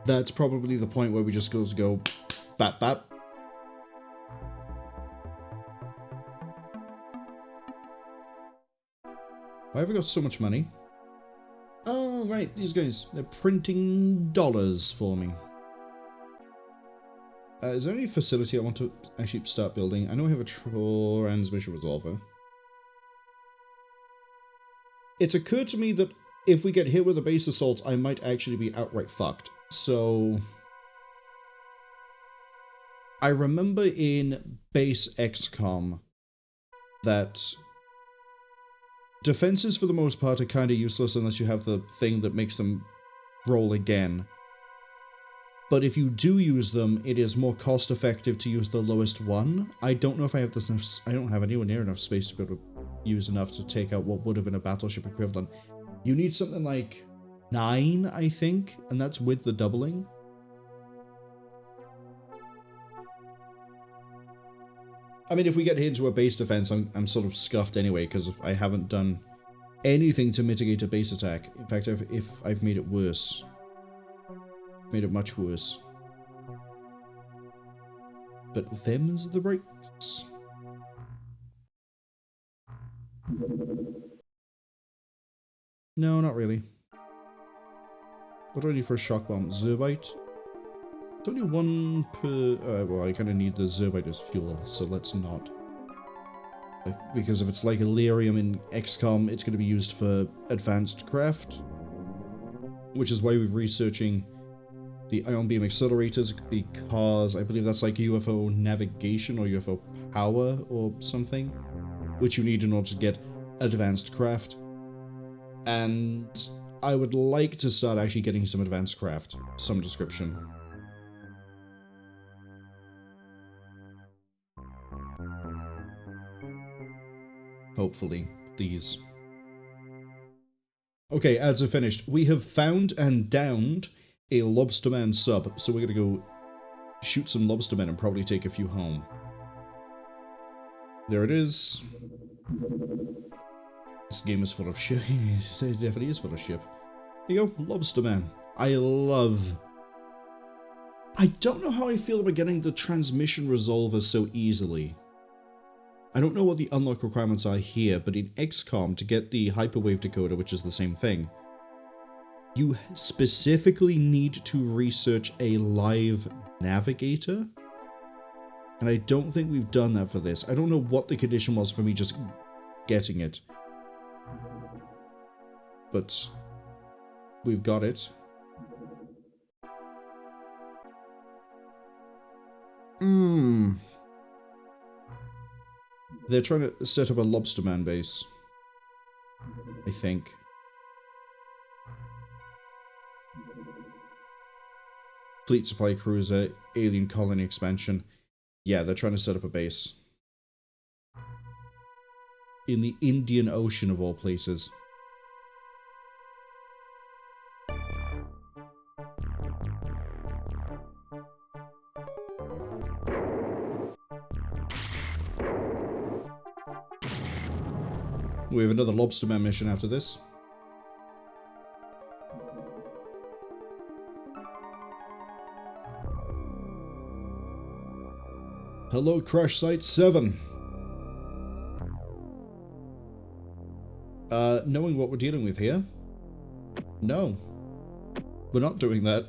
that's probably the point where we just go bat bat. Why have I got so much money? Oh, right, these guys. They're printing dollars for me. Is there any facility I want to actually start building? I know I have a transmission resolver. It's occurred to me that if we get hit with a base assault, I might actually be outright fucked. So I remember in base XCOM that defenses, for the most part, are kind of useless unless you have the thing that makes them roll again. But if you do use them, it is more cost-effective to use the lowest one. I don't know if I have this enough. I don't have anywhere near enough space to be able to use enough to take out what would have been a battleship equivalent. You need something like 9, I think, and that's with the doubling. I mean, if we get hit into a base defense, I'm sort of scuffed anyway, because I haven't done anything to mitigate a base attack. In fact, if I've made it worse. Made it much worse. But them's the breaks. No, not really. What do I need for a shock bomb? Zerbite? It's only 1 per... well, I kind of need the Zerbite as fuel, so let's not. Because if it's like Illyrium in XCOM, it's going to be used for advanced craft. Which is why we're researching the ion beam accelerators, because I believe that's like UFO navigation or UFO power or something, which you need in order to get advanced craft. And I would like to start actually getting some advanced craft, some description. Hopefully, please. Okay, ads are finished. We have found and downed a Lobsterman sub, so we're gonna go shoot some Lobstermen and probably take a few home. There it is. This game is full of shit. It definitely is full of shit. There you go, Lobsterman. I don't know how I feel about getting the transmission resolver so easily. I don't know what the unlock requirements are here, but in XCOM, to get the hyperwave decoder, which is the same thing, you specifically need to research a live navigator. And I don't think we've done that for this. I don't know what the condition was for me just getting it. But we've got it. They're trying to set up a Lobsterman base, I think. Fleet supply cruiser, alien colony expansion. Yeah, they're trying to set up a base. In the Indian Ocean, of all places. We have another Lobsterman mission after this. Hello, Crash Site 7. Knowing what we're dealing with here? No. We're not doing that.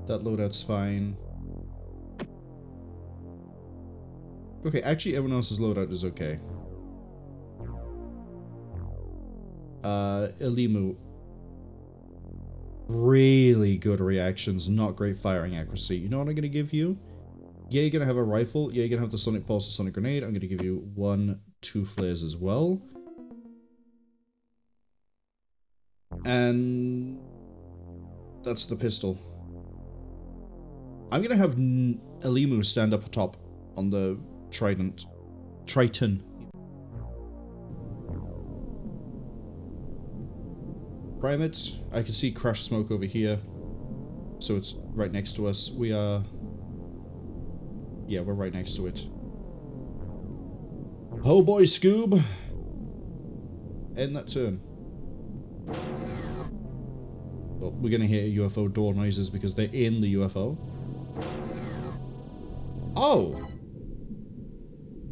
That loadout's fine. Okay, actually everyone else's loadout is okay. Elimu. Really good reactions, not great firing accuracy. You know what I'm gonna give you? Yeah, you're gonna have a rifle. Yeah, you're gonna have the Sonic Pulse, the Sonic Grenade. I'm gonna give you 1, 2 flares as well. And that's the pistol. I'm gonna have Elimu stand up top on the Triton. Primates, I can see Crash Smoke over here, so it's right next to us. We are... yeah, we're right next to it. Oh boy, Scoob! End that turn. Well, we're gonna hear UFO door noises because they're in the UFO. Oh!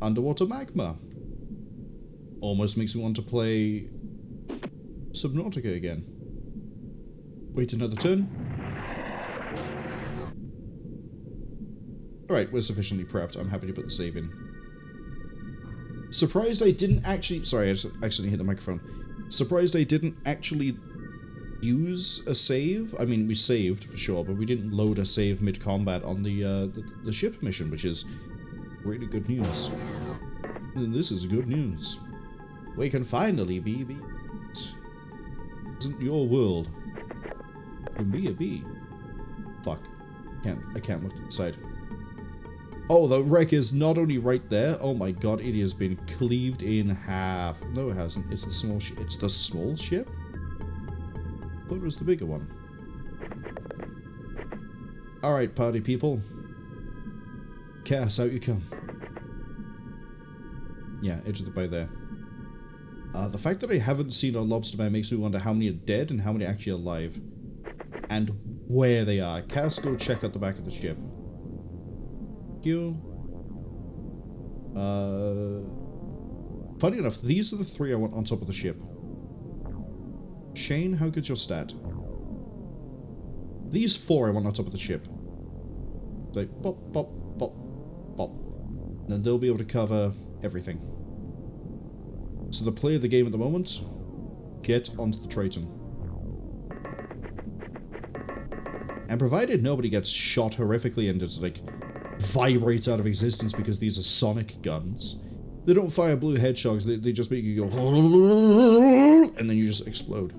Underwater magma. Almost makes me want to play Subnautica again. Wait another turn. Alright, we're sufficiently prepped. I'm happy to put the save in. Surprised I didn't actually... sorry, I just accidentally hit the microphone. Surprised I didn't actually use a save. I mean, we saved for sure, but we didn't load a save mid-combat on the ship mission, which is really good news. And this is good news. We can finally be... isn't your world. You can be a bee. Fuck. I can't look to the side. Oh, the wreck is not only right there. Oh my god, it has been cleaved in half. No, it hasn't. It's the small ship. It's the small ship? I thought it was the bigger one. Alright, party people. Chaos, out you come. Yeah, edge of the bay there. The fact that I haven't seen a Lobsterman makes me wonder how many are dead and how many are actually alive. And where they are. Cass, go check out the back of the ship. Thank you. Funny enough, these are the 3 I want on top of the ship. Shane, how good's your stat? These 4 I want on top of the ship. Like, pop, pop, pop, pop. And then they'll be able to cover everything. So the play of the game at the moment, get onto the Triton. And provided nobody gets shot horrifically and just, like, vibrates out of existence because these are sonic guns, they don't fire blue hedgehogs, they just make you go and then you just explode.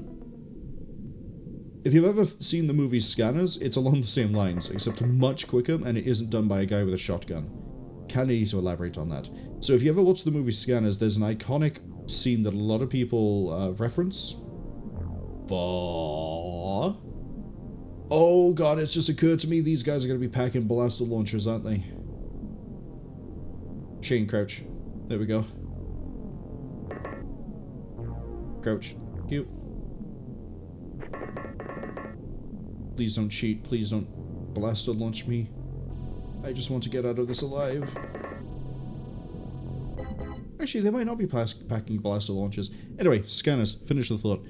If you've ever seen the movie Scanners, it's along the same lines, except much quicker, and it isn't done by a guy with a shotgun. Kinda need to elaborate on that. So if you ever watch the movie Scanners, there's an iconic scene that a lot of people reference. Oh god, it's just occurred to me these guys are going to be packing blaster launchers, aren't they? Shane, crouch. There we go. Crouch. Cute. Please don't cheat. Please don't blaster launch me. I just want to get out of this alive. Actually, they might not be packing blaster launchers. Anyway, Scanners. Finish the thought.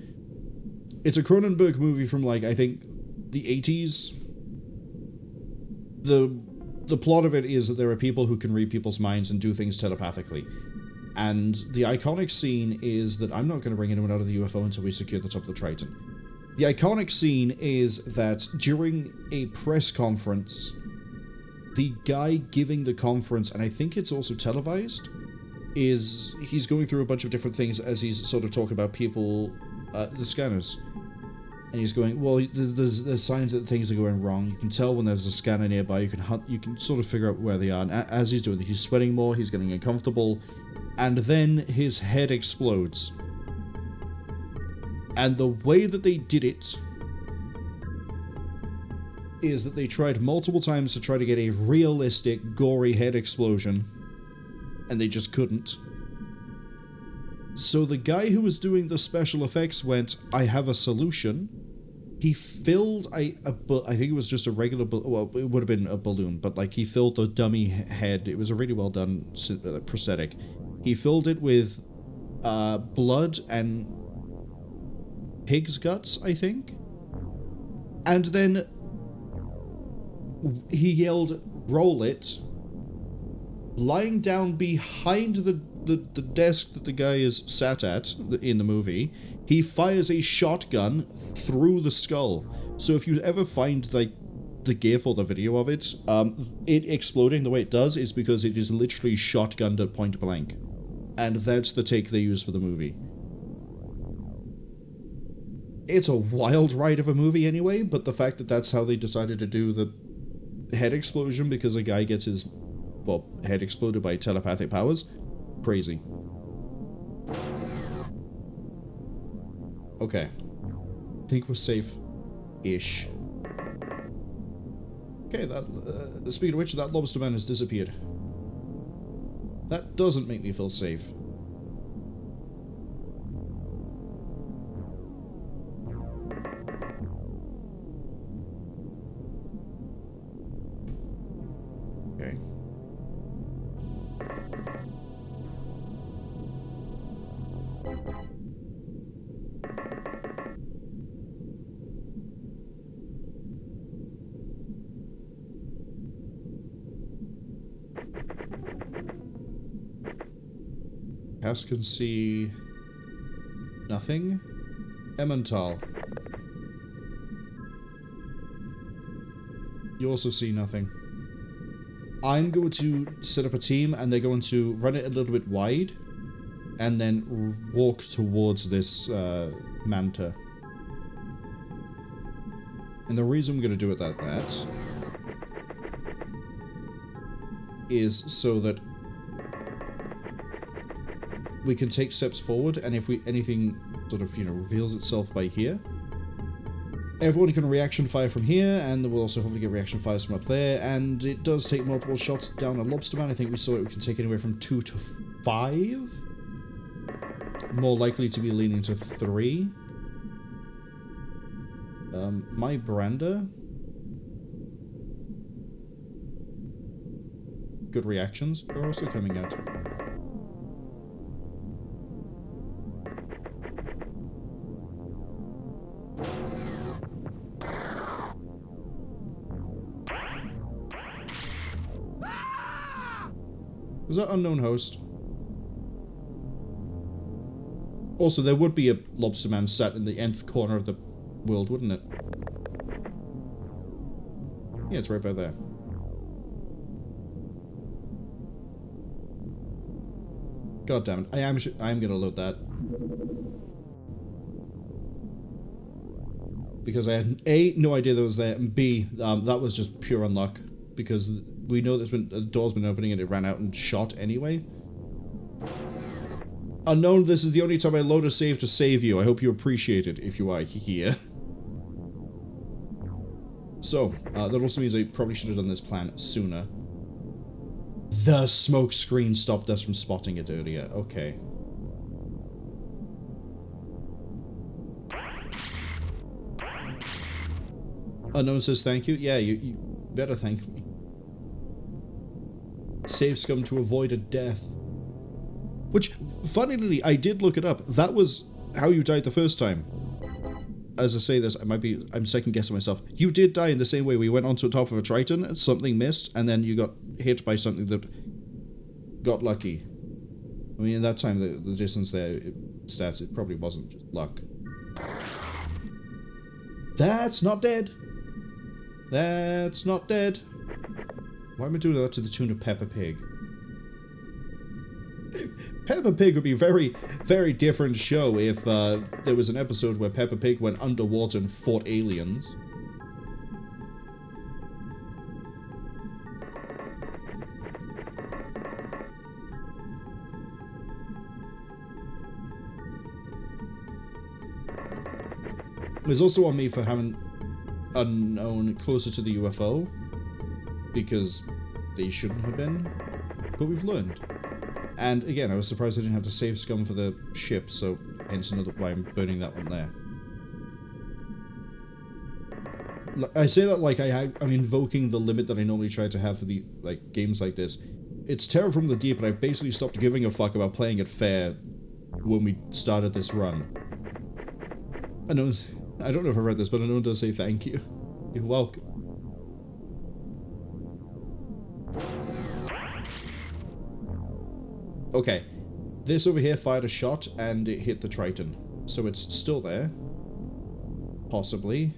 It's a Cronenberg movie from, like, I think, the 80s. The plot of it is that there are people who can read people's minds and do things telepathically. And the iconic scene is that I'm not going to bring anyone out of the UFO until we secure the top of the Triton. The iconic scene is that during a press conference, the guy giving the conference, and I think it's also televised, he's going through a bunch of different things as he's sort of talking about people, the scanners. And he's going, well, there's signs that things are going wrong. You can tell when there's a scanner nearby. You can hunt. You can sort of figure out where they are. And as he's doing it, he's sweating more. He's getting uncomfortable, and then his head explodes. And the way that they did it is that they tried multiple times to try to get a realistic, gory head explosion, and they just couldn't. So the guy who was doing the special effects went, I have a solution. He filled I think it was just a regular, well, it would have been a balloon, but like he filled the dummy head. It was a really well done prosthetic. He filled it with blood and pig's guts, I think. And then he yelled, roll it. Lying down behind the desk that the guy is sat at in the movie, he fires a shotgun through the skull. So if you ever find like the gif or the video of it, it exploding the way it does is because it is literally shotgunned at point blank. And that's the take they use for the movie. It's a wild ride of a movie anyway, but the fact that that's how they decided to do the head explosion because a guy gets his, well, head exploded by telepathic powers, crazy. Okay. I think we're safe-ish. Okay, speaking of which, that lobster man has disappeared. That doesn't make me feel safe. Okay. Cass can see nothing. Emmental. You also see nothing. I'm going to set up a team and they're going to run it a little bit wide and then walk towards this manta. And the reason we're going to do it like that is so that we can take steps forward, and if anything sort of, reveals itself by here, everyone can reaction fire from here, and we'll also hopefully get reaction fires from up there, and it does take multiple shots down a Lobsterman. I think we saw it, we can take anywhere from 2 to 5. More likely to be leaning to 3. My Branda. Good reactions are also coming out. Was that unknown host? Also, there would be a lobster man sat in the nth corner of the world, wouldn't it? Yeah, it's right by there. God damn it. I am gonna load that. Because I had A, no idea that was there, and B, that was just pure unluck. Because we know the door's been opening and it ran out and shot anyway. Unknown, this is the only time I load a save to save you. I hope you appreciate it if you are here. So, that also means I probably should have done this plan sooner. The smoke screen stopped us from spotting it earlier. Okay. Unknown says thank you. Yeah, you better thank me. Save scum to avoid a death. Which, funnily, I did look it up. That was how you died the first time. As I say this, I'm second guessing myself. You did die in the same way. We went onto the top of a Triton, and something missed, and then you got hit by something that got lucky. I mean, in that time, the distance there, stats, it probably wasn't just luck. That's not dead. That's not dead. Why am I doing that to the tune of Peppa Pig? Peppa Pig would be a very, very different show if there was an episode where Peppa Pig went underwater and fought aliens. It was also on me for having unknown closer to the UFO, because they shouldn't have been, but we've learned. And again, I was surprised I didn't have to save scum for the ship, so hence another why I'm burning that one there. I say that like I'm invoking the limit that I normally try to have for the games like this. It's Terror from the Deep, but I've basically stopped giving a fuck about playing it fair when we started this run. I don't know if I read this, but I know it does say thank you. You're welcome. Okay, this over here fired a shot and it hit the Triton, so it's still there. Possibly.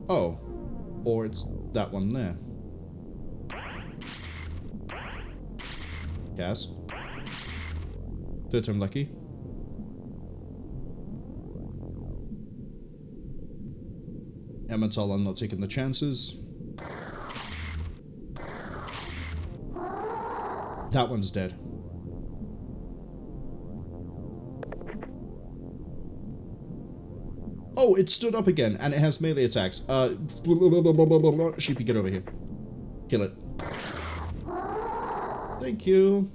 Oh, or it's that one there. Gas. Third time lucky. Emmental, I'm not taking the chances. That one's dead. Oh, it stood up again, and it has melee attacks. Sheepy, get over here. Kill it. Thank you.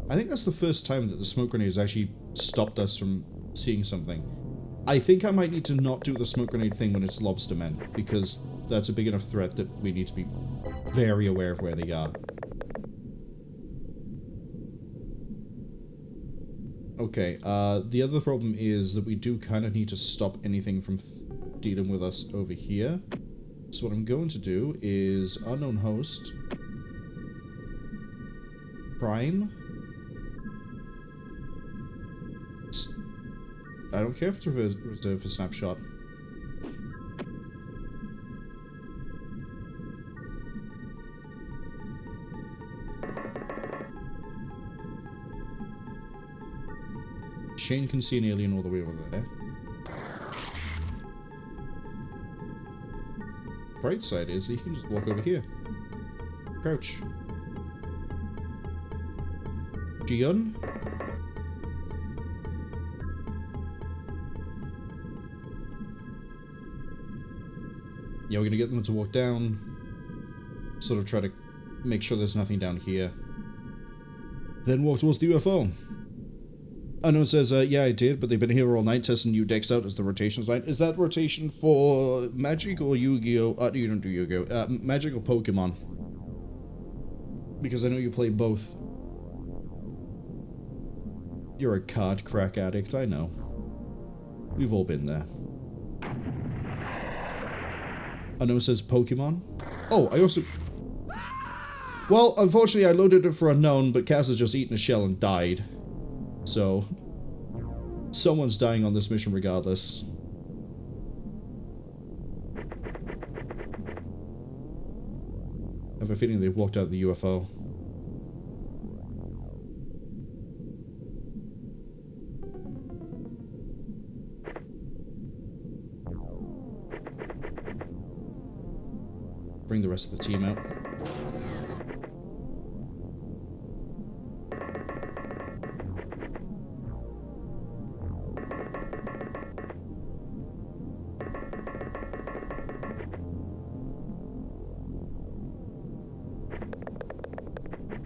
I think that's the first time that the smoke grenade has actually stopped us from seeing something. I think I might need to not do the smoke grenade thing when it's lobstermen, because that's a big enough threat that we need to be very aware of where they are. Okay, the other problem is that we do kind of need to stop anything from dealing with us over here. So what I'm going to do is unknown host, prime. I don't care if it's reserved for snapshot. Shane can see an alien all the way over there. Bright side is he can just walk over here. Crouch. Gion. Yeah, we're gonna get them to walk down. Sort of try to make sure there's nothing down here. Then walk towards the UFO. Unknown says, yeah, I did, but they've been here all night testing new decks out as the rotations line. Is that rotation for Magic or Yu-Gi-Oh? You don't do Yu-Gi-Oh. Magic or Pokemon? Because I know you play both. You're a card crack addict, I know. We've all been there. Unknown says Pokemon. Oh, I also... Well, unfortunately I loaded it for Unknown, but Cass has just eaten a shell and died. So, someone's dying on this mission regardless. I have a feeling they've walked out the UFO. Bring the rest of the team out.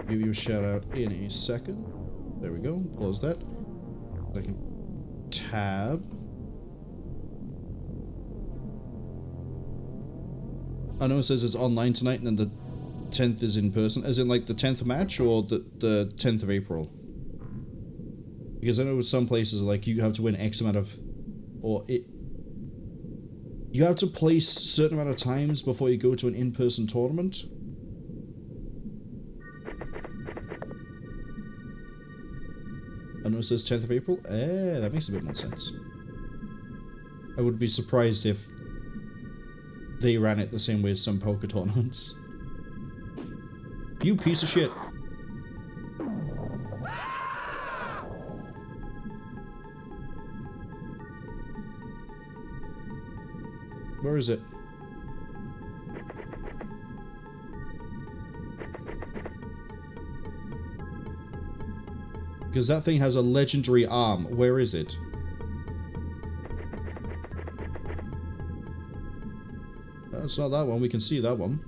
Give you a shout out in a second. There we go. Close that. Second tab. I know it says it's online tonight and then the 10th is in person. As in like the 10th match or the 10th of April? Because I know with some places like you have to win X amount of... You have to place a certain amount of times before you go to an in-person tournament. I know it says 10th of April. That makes a bit more sense. I would be surprised if they ran it the same way as some poker tournaments. You piece of shit. Where is it? Because that thing has a legendary arm. Where is it? That's not that one. We can see that one.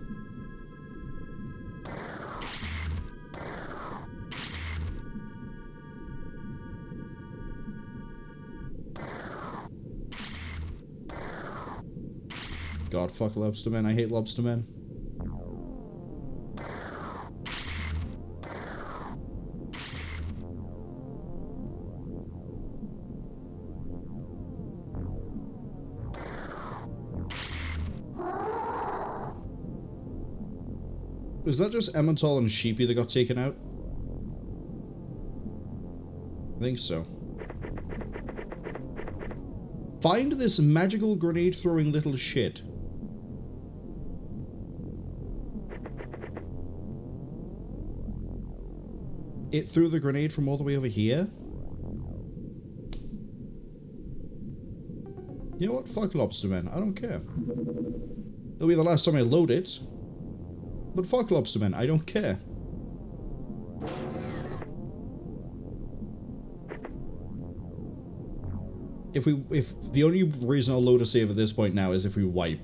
God, fuck Lobstermen. I hate Lobstermen. Is that just Emmental and Sheepy that got taken out? I think so. Find this magical grenade-throwing little shit. It threw the grenade from all the way over here? You know what? Fuck Lobstermen. I don't care. It'll be the last time I load it. But fuck Lobstermen. I don't care. If the only reason I'll load a save at this point now is if we wipe.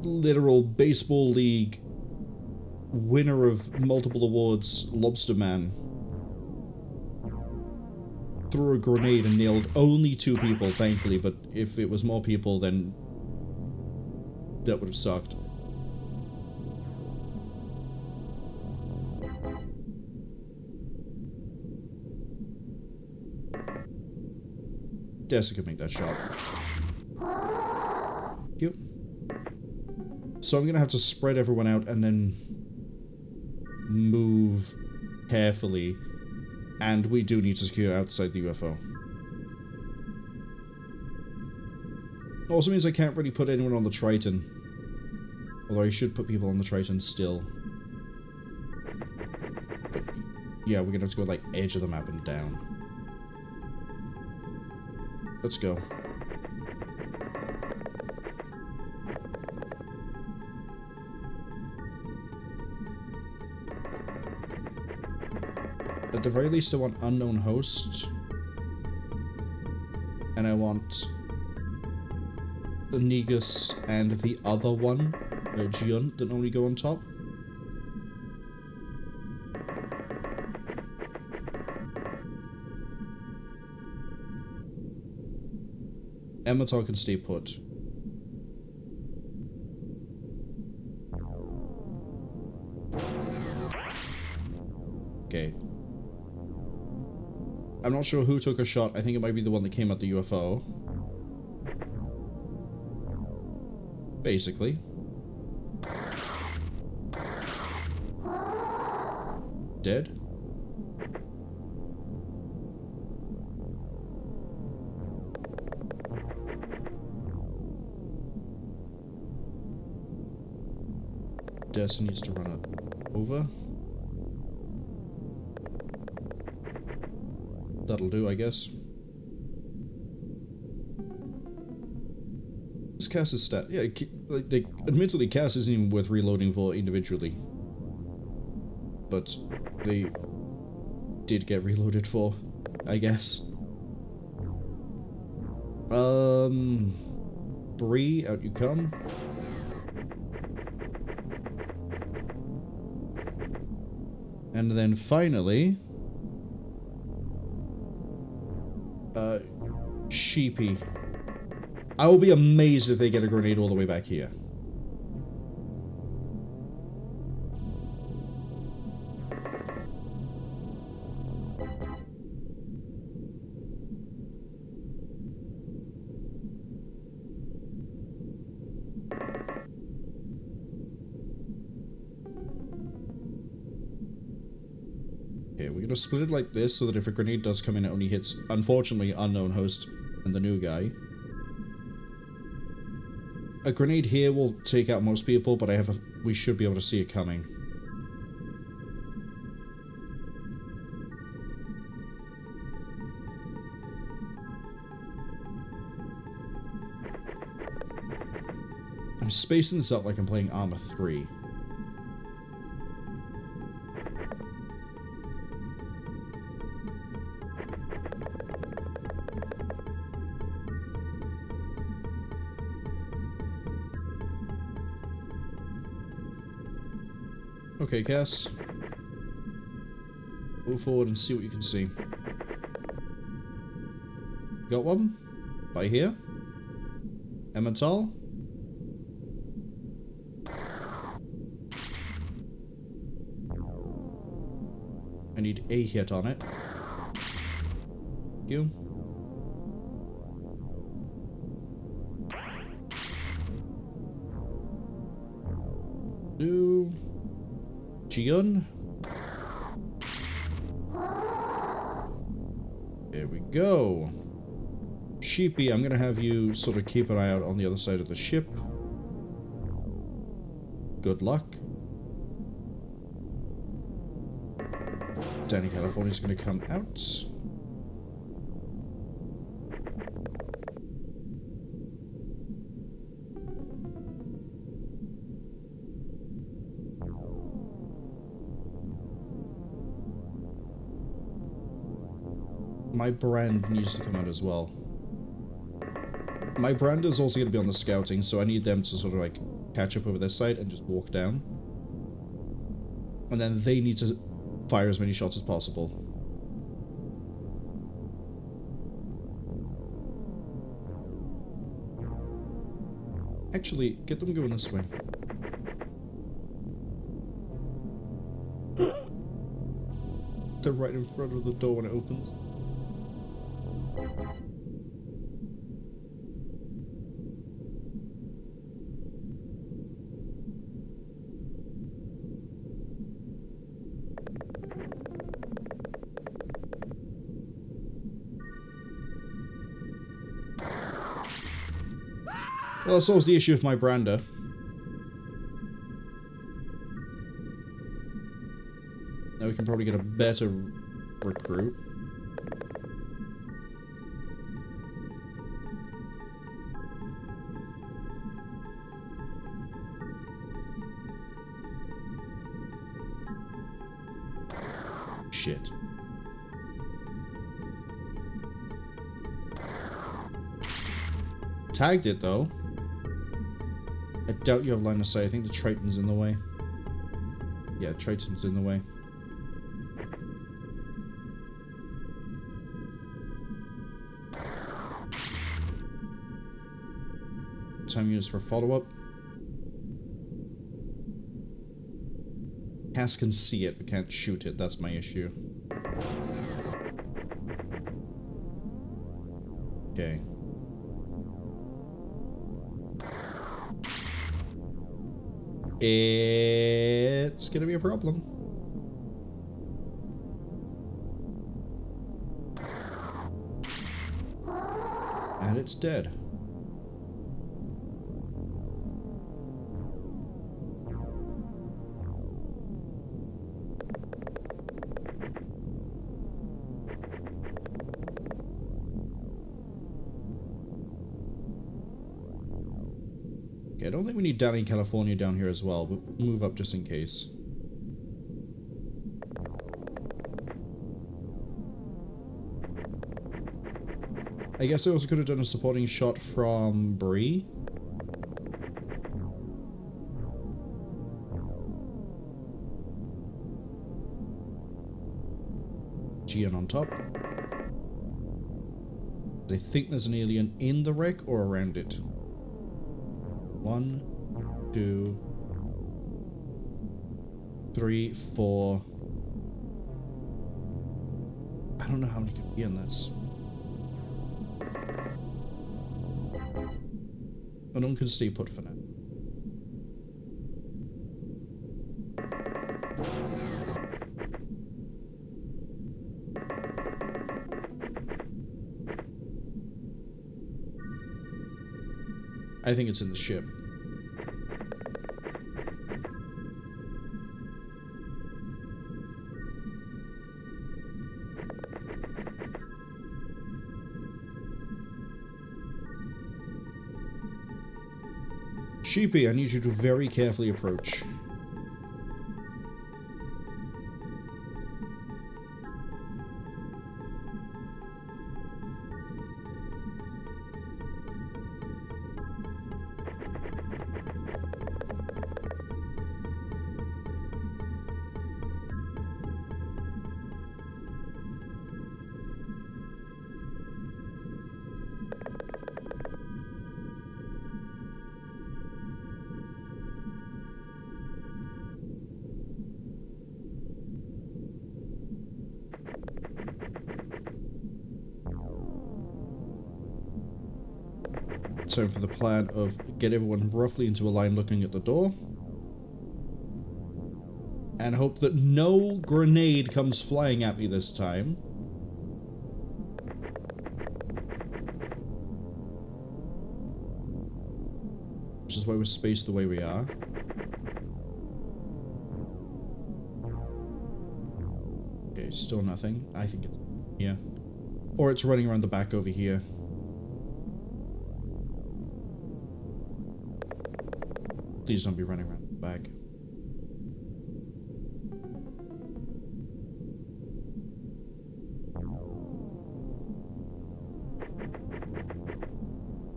Literal baseball league winner of multiple awards, Lobsterman, threw a grenade and nailed only 2 people, thankfully, but if it was more people, then that would have sucked. Guess I could make that shot. Cute. So I'm gonna have to spread everyone out and then move carefully. And we do need to secure outside the UFO. Also means I can't really put anyone on the Triton. Although I should put people on the Triton still. But yeah, we're gonna have to go like edge of the map and down. Let's go. At the very least I want unknown host. And I want the Negus and the other one, Gion, that normally go on top. Emmental can stay put. Okay. I'm not sure who took a shot. I think it might be the one that came at the UFO. Basically. Dead? Des needs to run it over. That'll do, I guess. This cast is stat. Yeah, like, admittedly, cast isn't even worth reloading for individually. But they did get reloaded for, I guess. Bree, out you come. And then finally, Sheepy. I will be amazed if they get a grenade all the way back here. Okay, we're gonna split it like this so that if a grenade does come in, it only hits, unfortunately, unknown host and the new guy. A grenade here will take out most people, but we should be able to see it coming. I'm spacing this out like I'm playing Arma 3. Okay, Cass. Move forward and see what you can see. Got one? By here? Emmental? I need a hit on it. Thank you. Jiun. There we go. Sheepy, I'm gonna have you sort of keep an eye out on the other side of the ship. Good luck. Danny California's gonna come out. My brand needs to come out as well. My brand is also going to be on the scouting, so I need them to sort of like catch up over this side and just walk down. And then they need to fire as many shots as possible. Actually, get them going this way. They're right in front of the door when it opens. Well, that solves the issue with my brander. Now we can probably get a better recruit. Shit. Tagged it though. I doubt you have line of sight. I think the Triton's in the way. Yeah, Triton's in the way. Time units for follow-up. Cass can see it, but can't shoot it. That's my issue. Okay. It's gonna be a problem. And it's dead. I don't think we need Danny California down here as well, but we'll move up just in case. I guess I also could have done a supporting shot from Bree. Gian on top. I think there's an alien in the wreck or around it. 1, 2, 3, 4. I don't know how many could be in this. One can stay put for now. I think it's in the ship. Sheepy, I need you to very carefully approach. time for the plan of get everyone roughly into a line looking at the door. And hope that no grenade comes flying at me this time. Which is why we're spaced the way we are. Okay, still nothing. I think it's here. Or it's running around the back over here. Please don't be running around the back.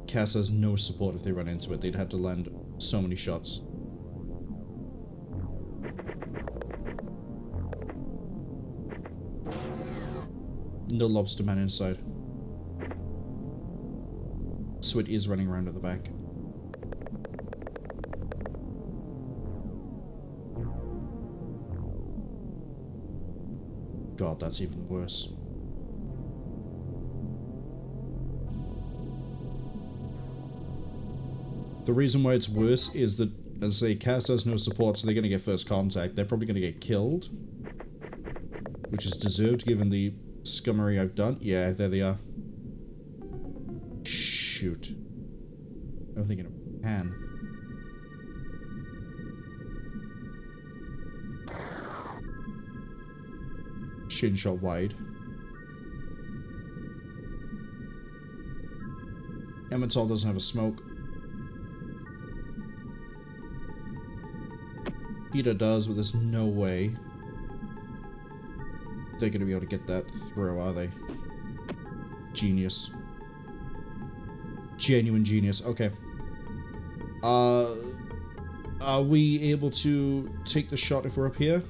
Cass has no support if they run into it. They'd have to land so many shots. No lobster man inside. So it is running around at the back. God, that's even worse. The reason why it's worse is that, as I say, Cass has no support, so they're going to get first contact. They're probably going to get killed. Which is deserved, given the scummery I've done. Yeah, there they are. Shoot. I don't think it can. Shin shot wide. Emmental doesn't have a smoke. Peter does, but there's no way they're going to be able to get that through, are they? Genius. Genuine genius. Okay. Are we able to take the shot if we're up here?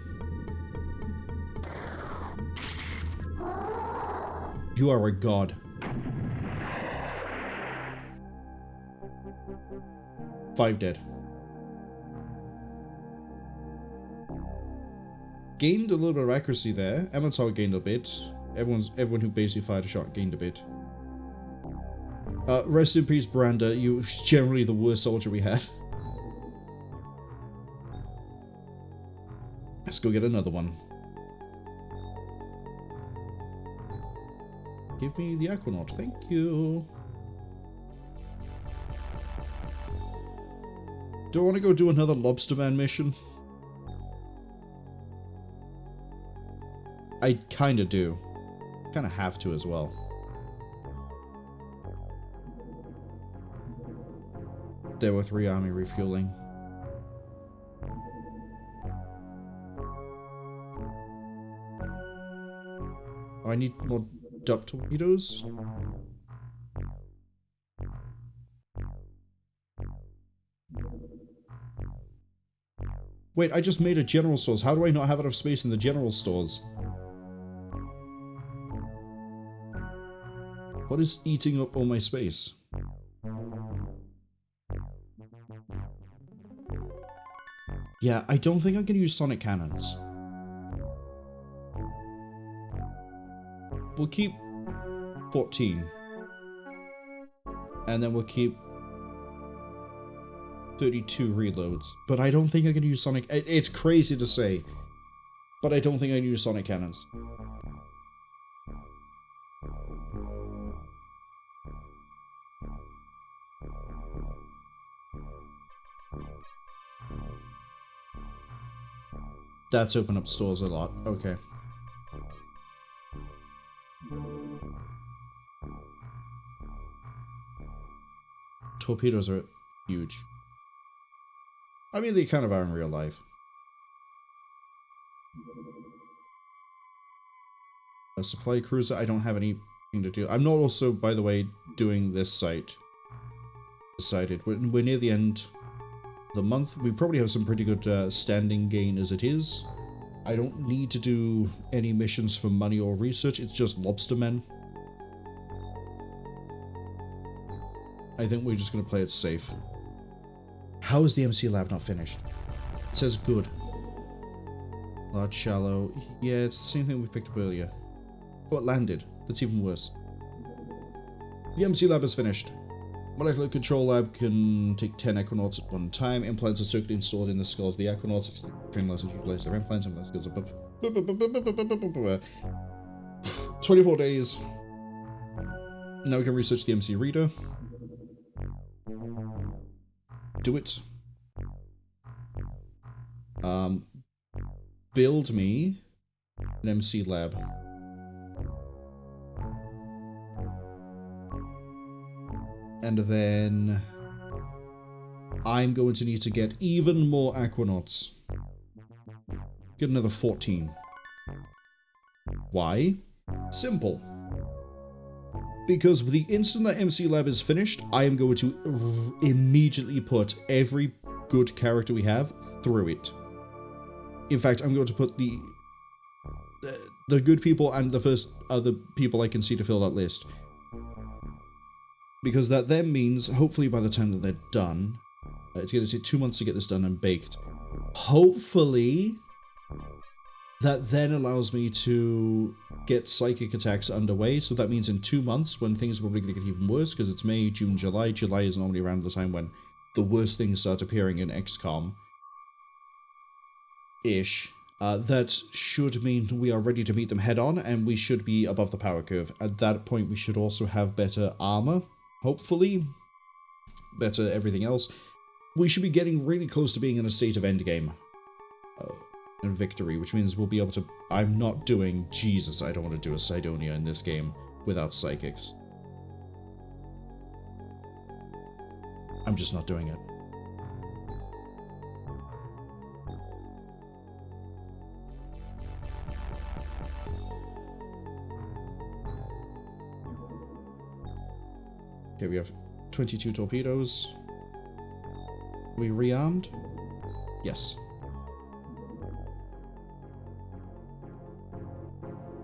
You are a god. Five dead. Gained a little bit of accuracy there. Emmental gained a bit. Everyone who basically fired a shot gained a bit. Rest in peace, Branda. You was generally the worst soldier we had. Let's go get another one. Give me the Aquanaut, thank you. Do I want to go do another Lobsterman mission? I kind of do. Kind of have to as well. There were 3 army refueling. Oh, I need more duck torpedoes? Wait, I just made a general stores. How do I not have enough space in the general stores? What is eating up all my space? Yeah, I don't think I'm going to use sonic cannons. We'll keep 14. And then we'll keep 32 reloads. But I don't think I'm going to use sonic... It's crazy to say. But I don't think I'm going to use sonic cannons. That's opened up stores a lot. Okay. Torpedoes are huge. I mean, they kind of are in real life. A supply cruiser, I don't have anything to do. I'm not also, by the way, doing this site. Decided. We're near the end of the month. We probably have some pretty good standing gain as it is. I don't need to do any missions for money or research. It's just Lobstermen. I think we're just going to play it safe. How is the MC lab not finished? It says good. Large, shallow. Yeah, it's the same thing we picked up earlier. Oh, it landed. That's even worse. The MC lab is finished. Molecular Control Lab can take 10 Equinauts at one time. Implants are circuitly installed in the skulls of the Equinauts. Train lessons utilize their implants. Implant skills are 24 days. Now we can research the MC Reader. Do it. Build me an MC lab. And then I'm going to need to get even more Aquanauts. Get another 14. Why? Simple. Because the instant that MC Lab is finished, I am going to immediately put every good character we have through it. In fact, I'm going to put the good people and the first other people I can see to fill that list. Because that then means, hopefully by the time that they're done, it's going to take 2 months to get this done and baked. Hopefully, that then allows me to get psychic attacks underway. So that means in 2 months, when things are probably going to get even worse, because it's May, June, July. July is normally around the time when the worst things start appearing in XCOM. That should mean we are ready to meet them head on, and we should be above the power curve. At that point, we should also have better armor. Hopefully, better everything else. We should be getting really close to being in a state of endgame and victory, which means we'll be able to... I'm not doing... Jesus, I don't want to do a Cydonia in this game without psychics. I'm just not doing it. Okay, we have 22 torpedoes. Are we rearmed? Yes.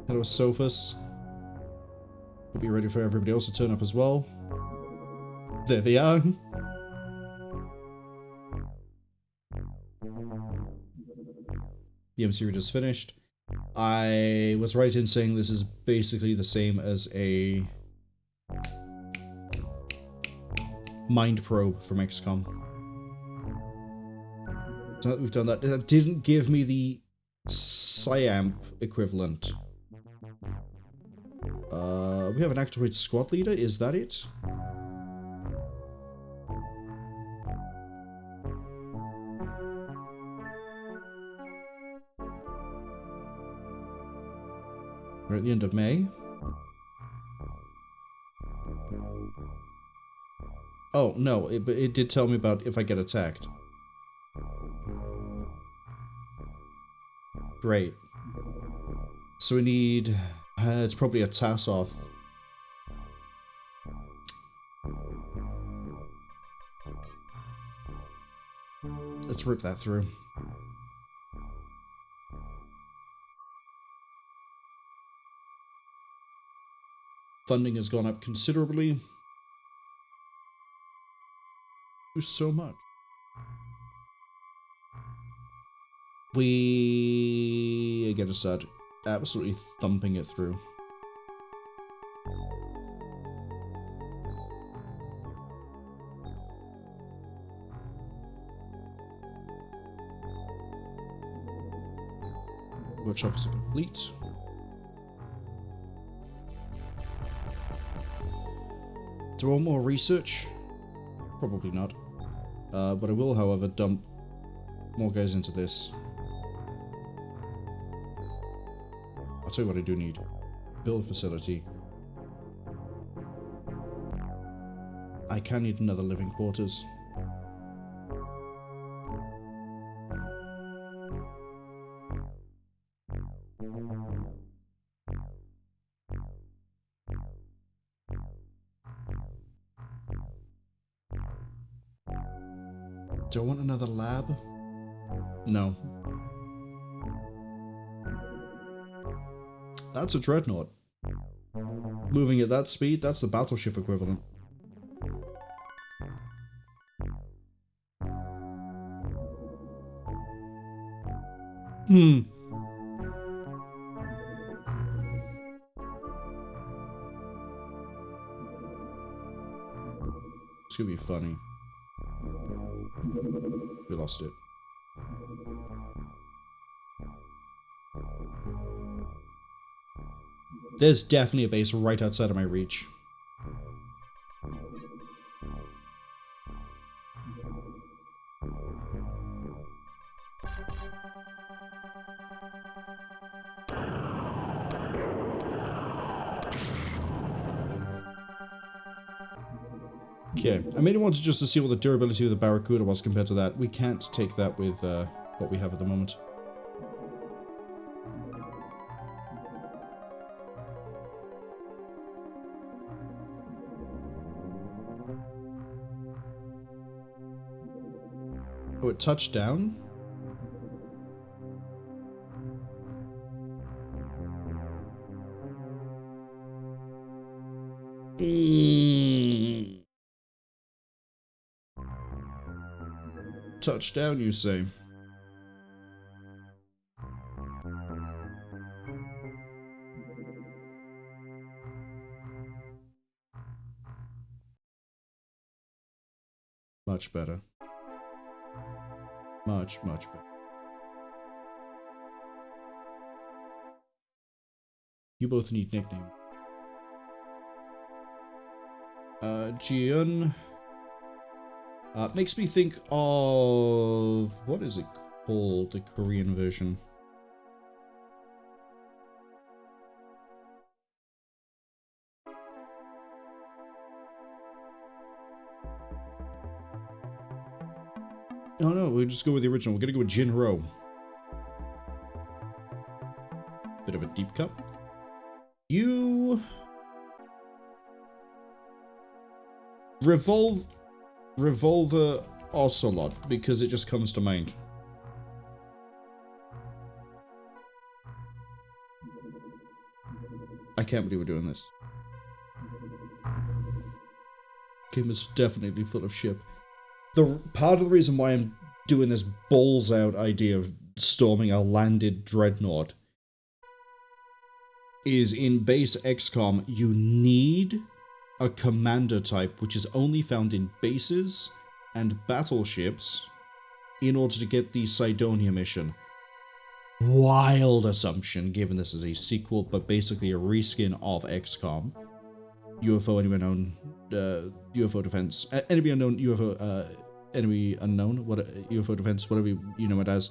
Hello, Sophus. We'll be ready for everybody else to turn up as well. There they are. The MC Reader's finished. I was right in saying this is basically the same as a mind probe from XCOM. So that we've done that. That didn't give me the Cyamp equivalent. We have an activated squad leader. Is that it? We're at the end of May. Oh, no, it did tell me about if I get attacked. Great. So we need... it's probably a Tasoth. Let's rip that through. Funding has gone up considerably. So much. We are gonna start absolutely thumping it through. Workshops are complete. Do I want more research? Probably not. But I will, however, dump more guys into this. I'll tell you what I do need. Build a facility. I can need another living quarters. Do I want another lab? No. That's a dreadnought. Moving at that speed, that's the battleship equivalent. It's gonna be funny. We lost it. There's definitely a base right outside of my reach. Okay, I made it once just to see what the durability of the Barracuda was compared to that. We can't take that with what we have at the moment. Oh, it touched down? Touchdown, you say? Much better. Much better. You both need nickname. Jian. Makes me think of... what is it called? The Korean version. Oh no, we'll just go with the original. We're gonna go with Jinro. Bit of a deep cut. You... Revolver Ocelot, because it just comes to mind. I can't believe we're doing this. Game is definitely full of shit. The part of the reason why I'm doing this balls out idea of storming a landed dreadnought is in base XCOM you need a commander type which is only found in bases and battleships in order to get the Cydonia mission. Wild assumption, given this is a sequel, but basically a reskin of XCOM. UFO Enemy Unknown, UFO Defense, Enemy Unknown, UFO, Enemy Unknown, UFO Defense, whatever you know it as.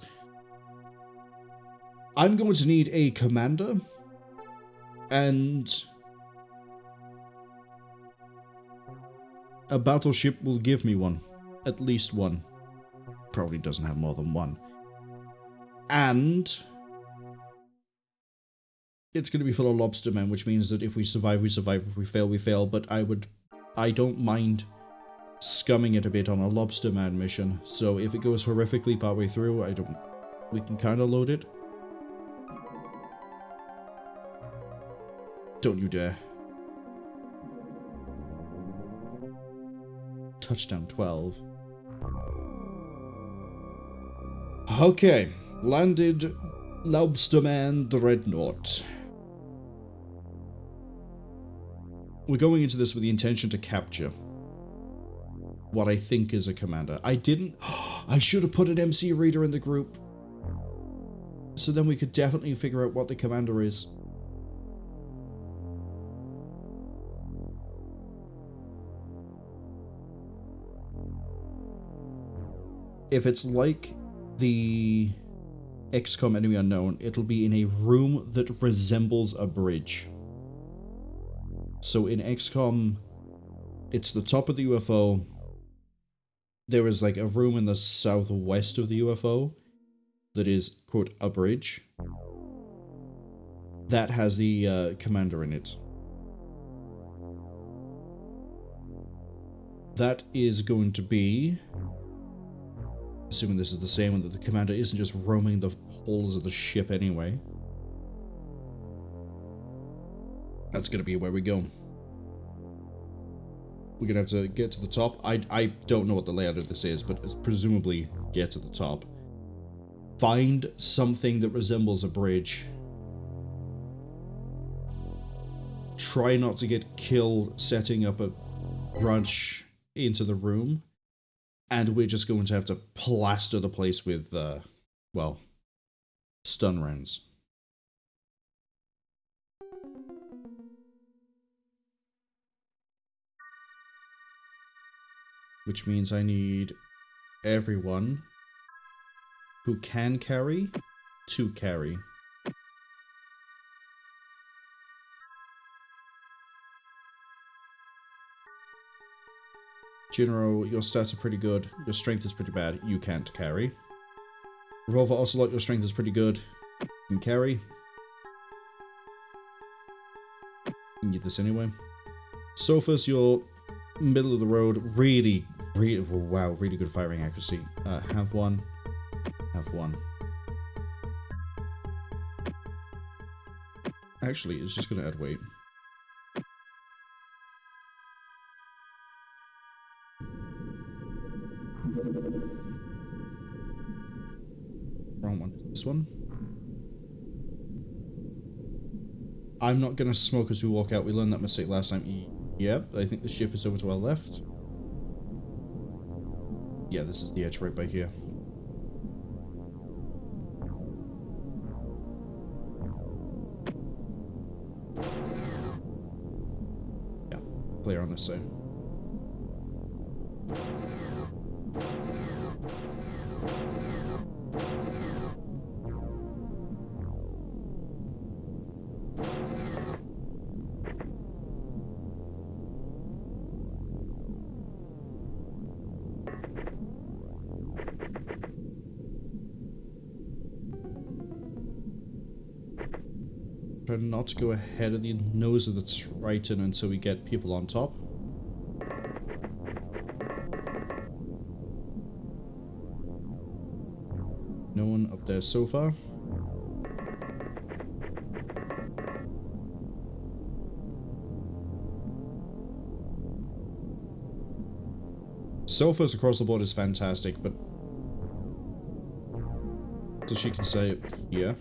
I'm going to need a commander, and a battleship will give me one. At least one. Probably doesn't have more than one. And it's going to be full of lobstermen, which means that if we survive, we survive. If we fail, we fail. But I don't mind scumming it a bit on a lobsterman mission. So if it goes horrifically partway through, we can kind of load it. Don't you dare. Touchdown 12. Okay, landed Lobsterman Dreadnought. We're going into this with the intention to capture what I think is a commander. I should have put an MC reader in the group. So then we could definitely figure out what the commander is. If it's like the XCOM Enemy Unknown, it'll be in a room that resembles a bridge. So in XCOM, it's the top of the UFO. There is like a room in the southwest of the UFO that is, quote, a bridge. That has the commander in it. That is going to be... assuming this is the same one, that the commander isn't just roaming the holes of the ship anyway. That's going to be where we go. We're going to have to get to the top. I don't know what the layout of this is, but it's presumably get to the top. Find something that resembles a bridge. Try not to get killed setting up a branch into the room, and we're just going to have to plaster the place with, well, stun rounds. Which means I need everyone who can carry to carry. Jinro, your stats are pretty good. Your strength is pretty bad. You can't carry. Revolver Ocelot, your strength is pretty good. You can carry. You need this anyway. Sophus, you're middle of the road. Really, wow, really good firing accuracy. Have one. Have one. Actually, it's just going to add weight. Wrong one. This one. I'm not going to smoke as we walk out. We learned that mistake last time. Yep, I think the ship is over to our left. Yeah, this is the edge right by here. Yeah, clear on this side. Try not to go ahead of the nose of the Triton until we get people on top. No one up there so far. Sophos across the board is fantastic, but so she can say it here.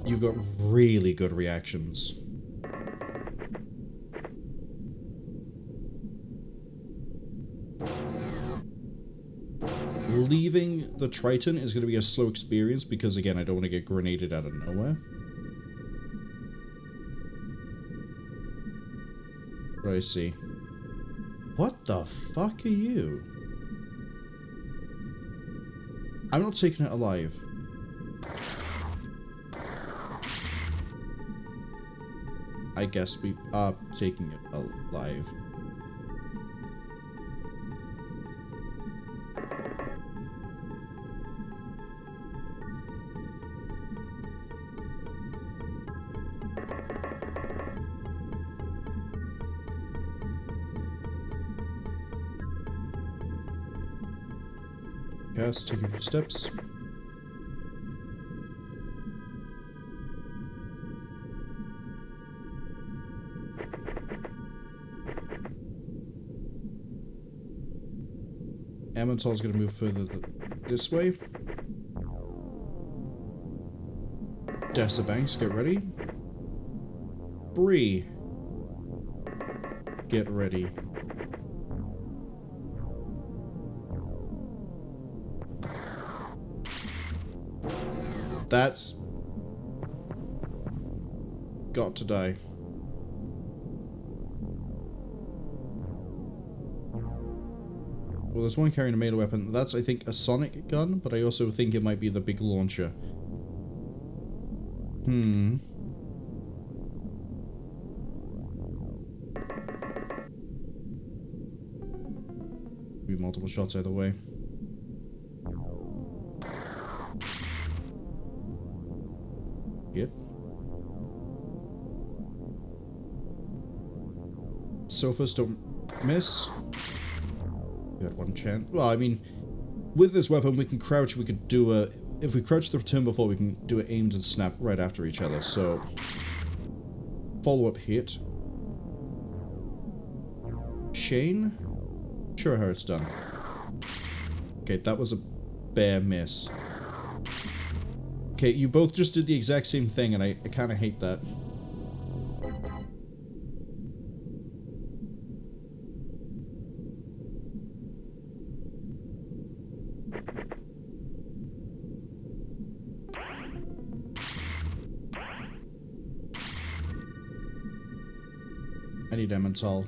You've got really good reactions. Leaving the Triton is going to be a slow experience because, again, I don't want to get grenaded out of nowhere. What do I see? What the fuck are you? I'm not taking it alive. I guess we are taking it alive. Cast, take a few steps. Amontal's going to move further this way. Banks, get ready. Bree, get ready. That's got to die. Well, there's one carrying a melee weapon. That's, I think, a sonic gun, but I also think it might be the big launcher. Be multiple shots either way. Good. Sofas don't miss. We had one chance. Well, I mean, with this weapon, we can crouch. We could do a. If we crouch the turn before, we can do an aimed and snap right after each other. So, follow-up hit. Shane? Sure how it's done. Okay, that was a bare miss. Okay, you both just did the exact same thing, and I kind of hate that. I need Emmental.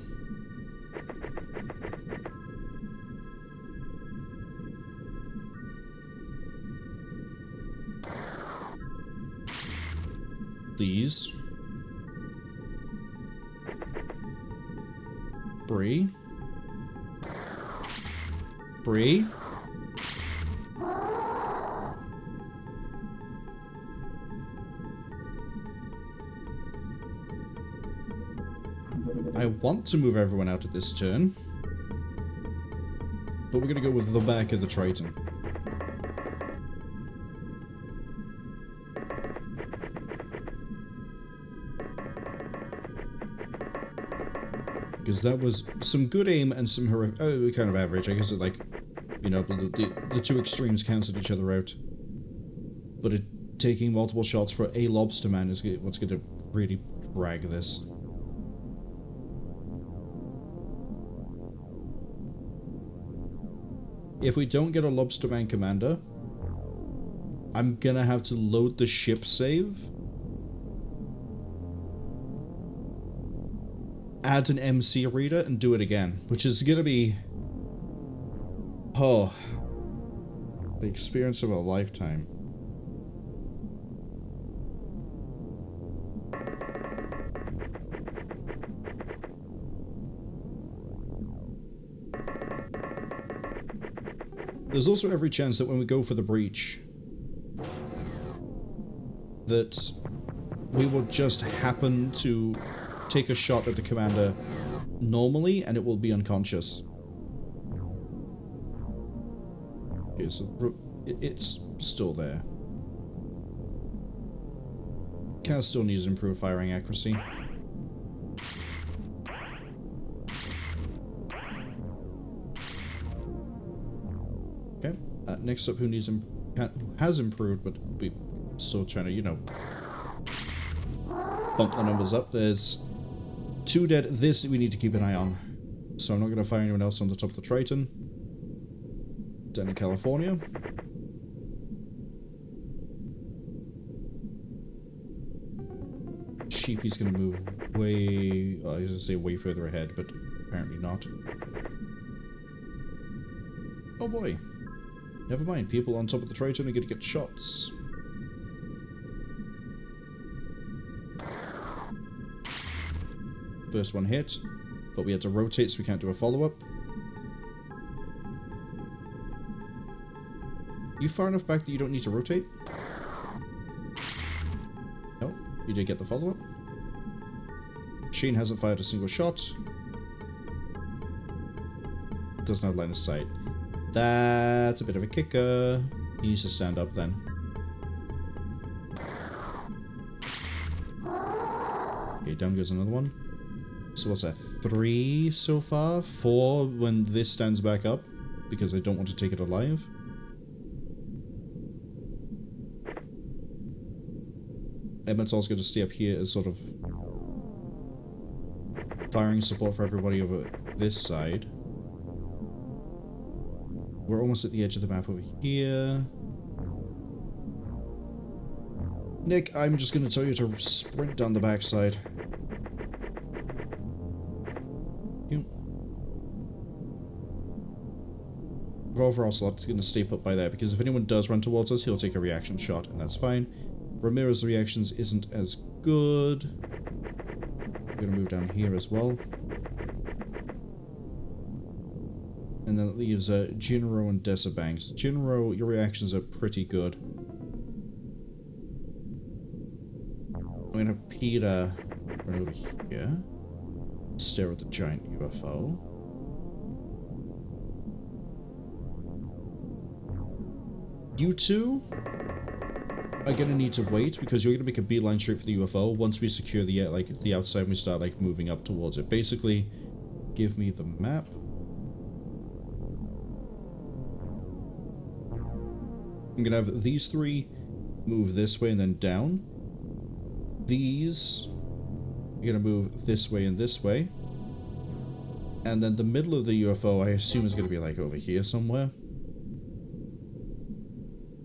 Please. Bree. Bree. I want to move everyone out at this turn, but we're going to go with the back of the Triton. Because that was some good aim and some horrific... Oh, kind of average. I guess it, like, you know, the two extremes cancelled each other out. But taking multiple shots for a Lobster Man is what's going to really drag this. If we don't get a Lobster Man commander, I'm gonna have to load the ship save, add an MC reader, and do it again, which is gonna be... oh, the experience of a lifetime. There's also every chance that when we go for the breach, that we will just happen to take a shot at the commander normally, and it will be unconscious. Okay, so it's still there. Kind of still needs improved firing accuracy. Okay, next up, who has improved, but we're still trying to, you know, bump the numbers up. There's 2 dead. This we need to keep an eye on. So I'm not going to fire anyone else on the top of the Triton. Down in California. Sheepy's going to move way... I was going to say way further ahead, but apparently not. Oh boy. Never mind, people on top of the Triton are going to get shots. First one hit, but we had to rotate so we can't do a follow-up. You far enough back that you don't need to rotate? No, you did get the follow-up. Shane hasn't fired a single shot. Doesn't have line of sight. That's a bit of a kicker. He needs to stand up then. Okay, down goes another one. So what's that? 3 so far? 4 when this stands back up, because I don't want to take it alive. Emmental's going to stay up here as sort of firing support for everybody over this side. We're almost at the edge of the map over here. Nick, I'm just going to tell you to sprint down the backside. Overall, Slot's going to stay put by there, because if anyone does run towards us, he'll take a reaction shot, and that's fine. Ramirez's reactions isn't as good. I'm going to move down here as well. And then it leaves Jinro and Dessa Banks. Jinro, your reactions are pretty good. I'm going to have Peter run over here. Stare at the giant UFO. You two are going to need to wait, because you're going to make a beeline straight for the UFO once we secure the the outside and we start like moving up towards it. Basically, give me the map. I'm going to have these 3 move this way and then down. These are going to move this way and this way. And then the middle of the UFO, I assume, is going to be like over here somewhere.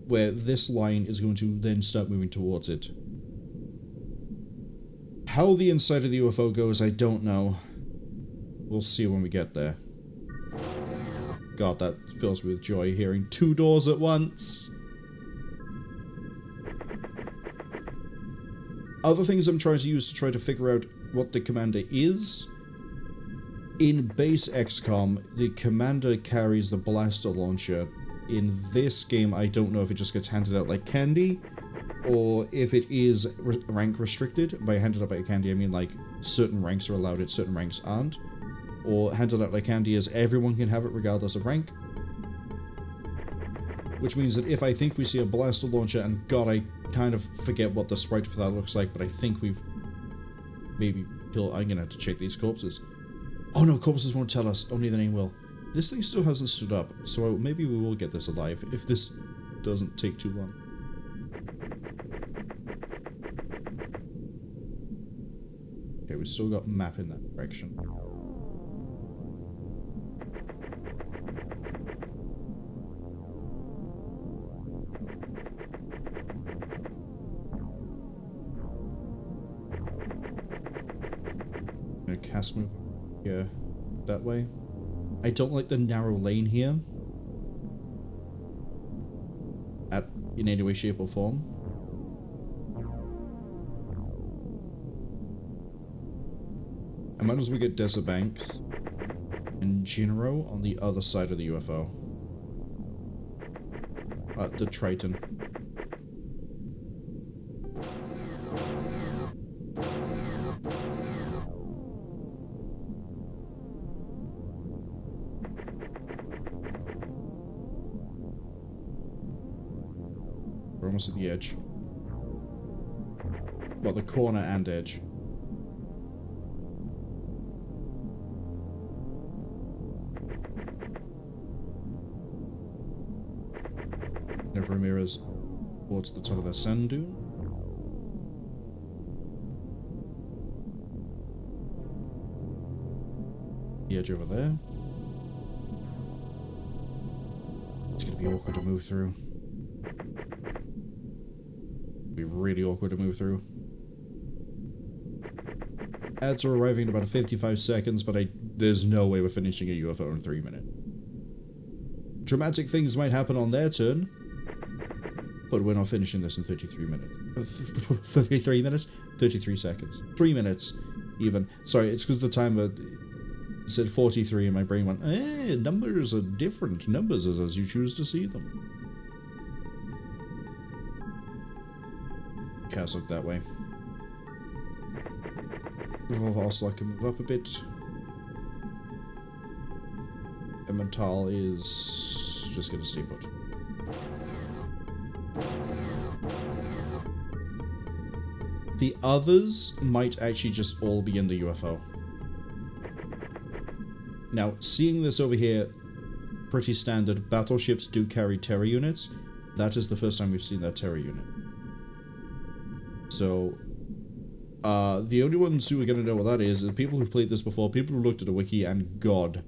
Where this line is going to then start moving towards it. How the inside of the UFO goes, I don't know. We'll see when we get there. God, that fills me with joy hearing 2 doors at once. Other things I'm trying to use to try to figure out what the commander is. In base XCOM, the commander carries the blaster launcher. In this game, I don't know if it just gets handed out like candy, or if it is rank restricted. By handed out like candy, I mean like certain ranks are allowed it, certain ranks aren't. Or handed out like candy as everyone can have it regardless of rank. Which means that if I think we see a blaster launcher, and God, I kind of forget what the sprite for that looks like, but I think we've maybe killed... I'm gonna have to check these corpses. Oh no, corpses won't tell us, only the name will. This thing still hasn't stood up, so maybe we will get this alive, if this doesn't take too long. Okay, we've still got map in that direction. I'm gonna cast move here, that way. I don't like the narrow lane here. In any way, shape, or form. I might as well get Desert Banks and Jinro on the other side of the UFO. The Triton. We're almost at the edge. Well, the corner and edge. Never mirrors towards the top of the sand dune. The edge over there. It's gonna be awkward to move through. Be really awkward to move through. Ads are arriving in about 55 seconds, but there's no way we're finishing a UFO in 3 minutes. Dramatic things might happen on their turn, but we're not finishing this in 33 minutes. 33 minutes? 33 seconds. 3 minutes, even. Sorry, it's because the timer said 43 and my brain went, numbers are different. Numbers is as you choose to see them. Cast look that way. Also, I can move up a bit. Emmental is just going to stay put. The others might actually just all be in the UFO. Now, seeing this over here, pretty standard. Battleships do carry terror units. That is the first time we've seen that terror unit. So, the only ones who are going to know what that is the people who've played this before, people who looked at a wiki, and God.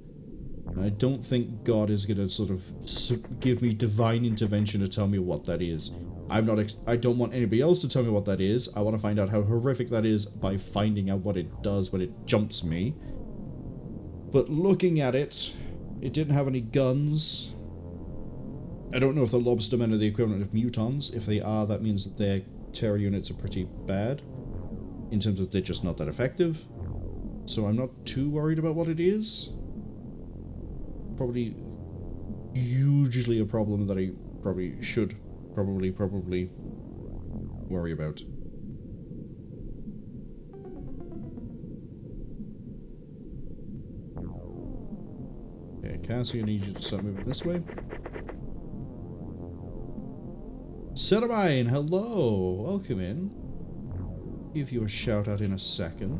And I don't think God is going to sort of give me divine intervention to tell me what that is. I don't want anybody else to tell me what that is. I want to find out how horrific that is by finding out what it does when it jumps me. But looking at it, it didn't have any guns. I don't know if the Lobstermen are the equivalent of mutons. If they are, that means that their terror units are pretty bad. In terms of they're just not that effective. So I'm not too worried about what it is. Probably hugely a problem that I probably should probably worry about. Okay, Cassie, I need you to start moving this way. Ceramine, hello! Welcome in. Give you a shout out in a second.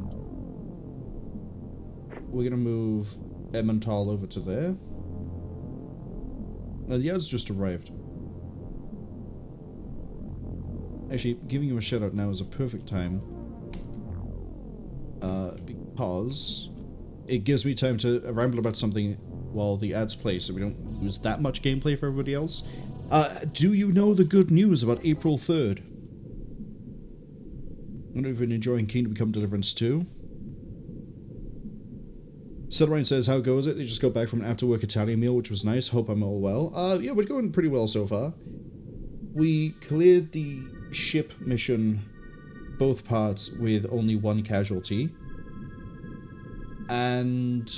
We're gonna move Emmental over to there. Now the ads just arrived. Actually, giving you a shout out now is a perfect time. Because it gives me time to ramble about something while the ads play, so we don't lose that much gameplay for everybody else. Do you know the good news about April 3rd? I wonder if you've been enjoying Kingdom Come Deliverance 2. Celebrine says, how goes it? They just got back from an after-work Italian meal, which was nice. Hope I'm all well. Yeah, we're going pretty well so far. We cleared the ship mission, both parts, with only one casualty. And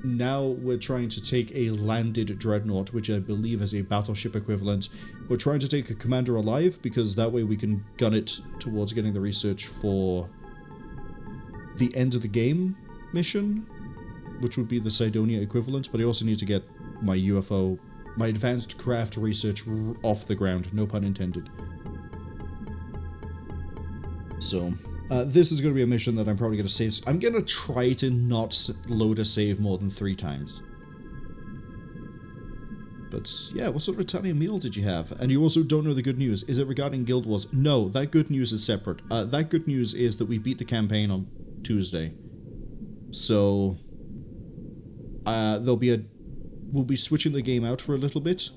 now we're trying to take a landed dreadnought, which I believe is a battleship equivalent. We're trying to take a commander alive, because that way we can gun it towards getting the research for the end of the game mission, which would be the Cydonia equivalent, but I also need to get my UFO, my advanced craft research off the ground, no pun intended. So, this is going to be a mission that I'm probably going to save. I'm going to try to not load a save more than 3 times. But, yeah, what sort of Italian meal did you have? And you also don't know the good news. Is it regarding Guild Wars? No, that good news is separate. That good news is that we beat the campaign on Tuesday. So, we'll be switching the game out for a little bit.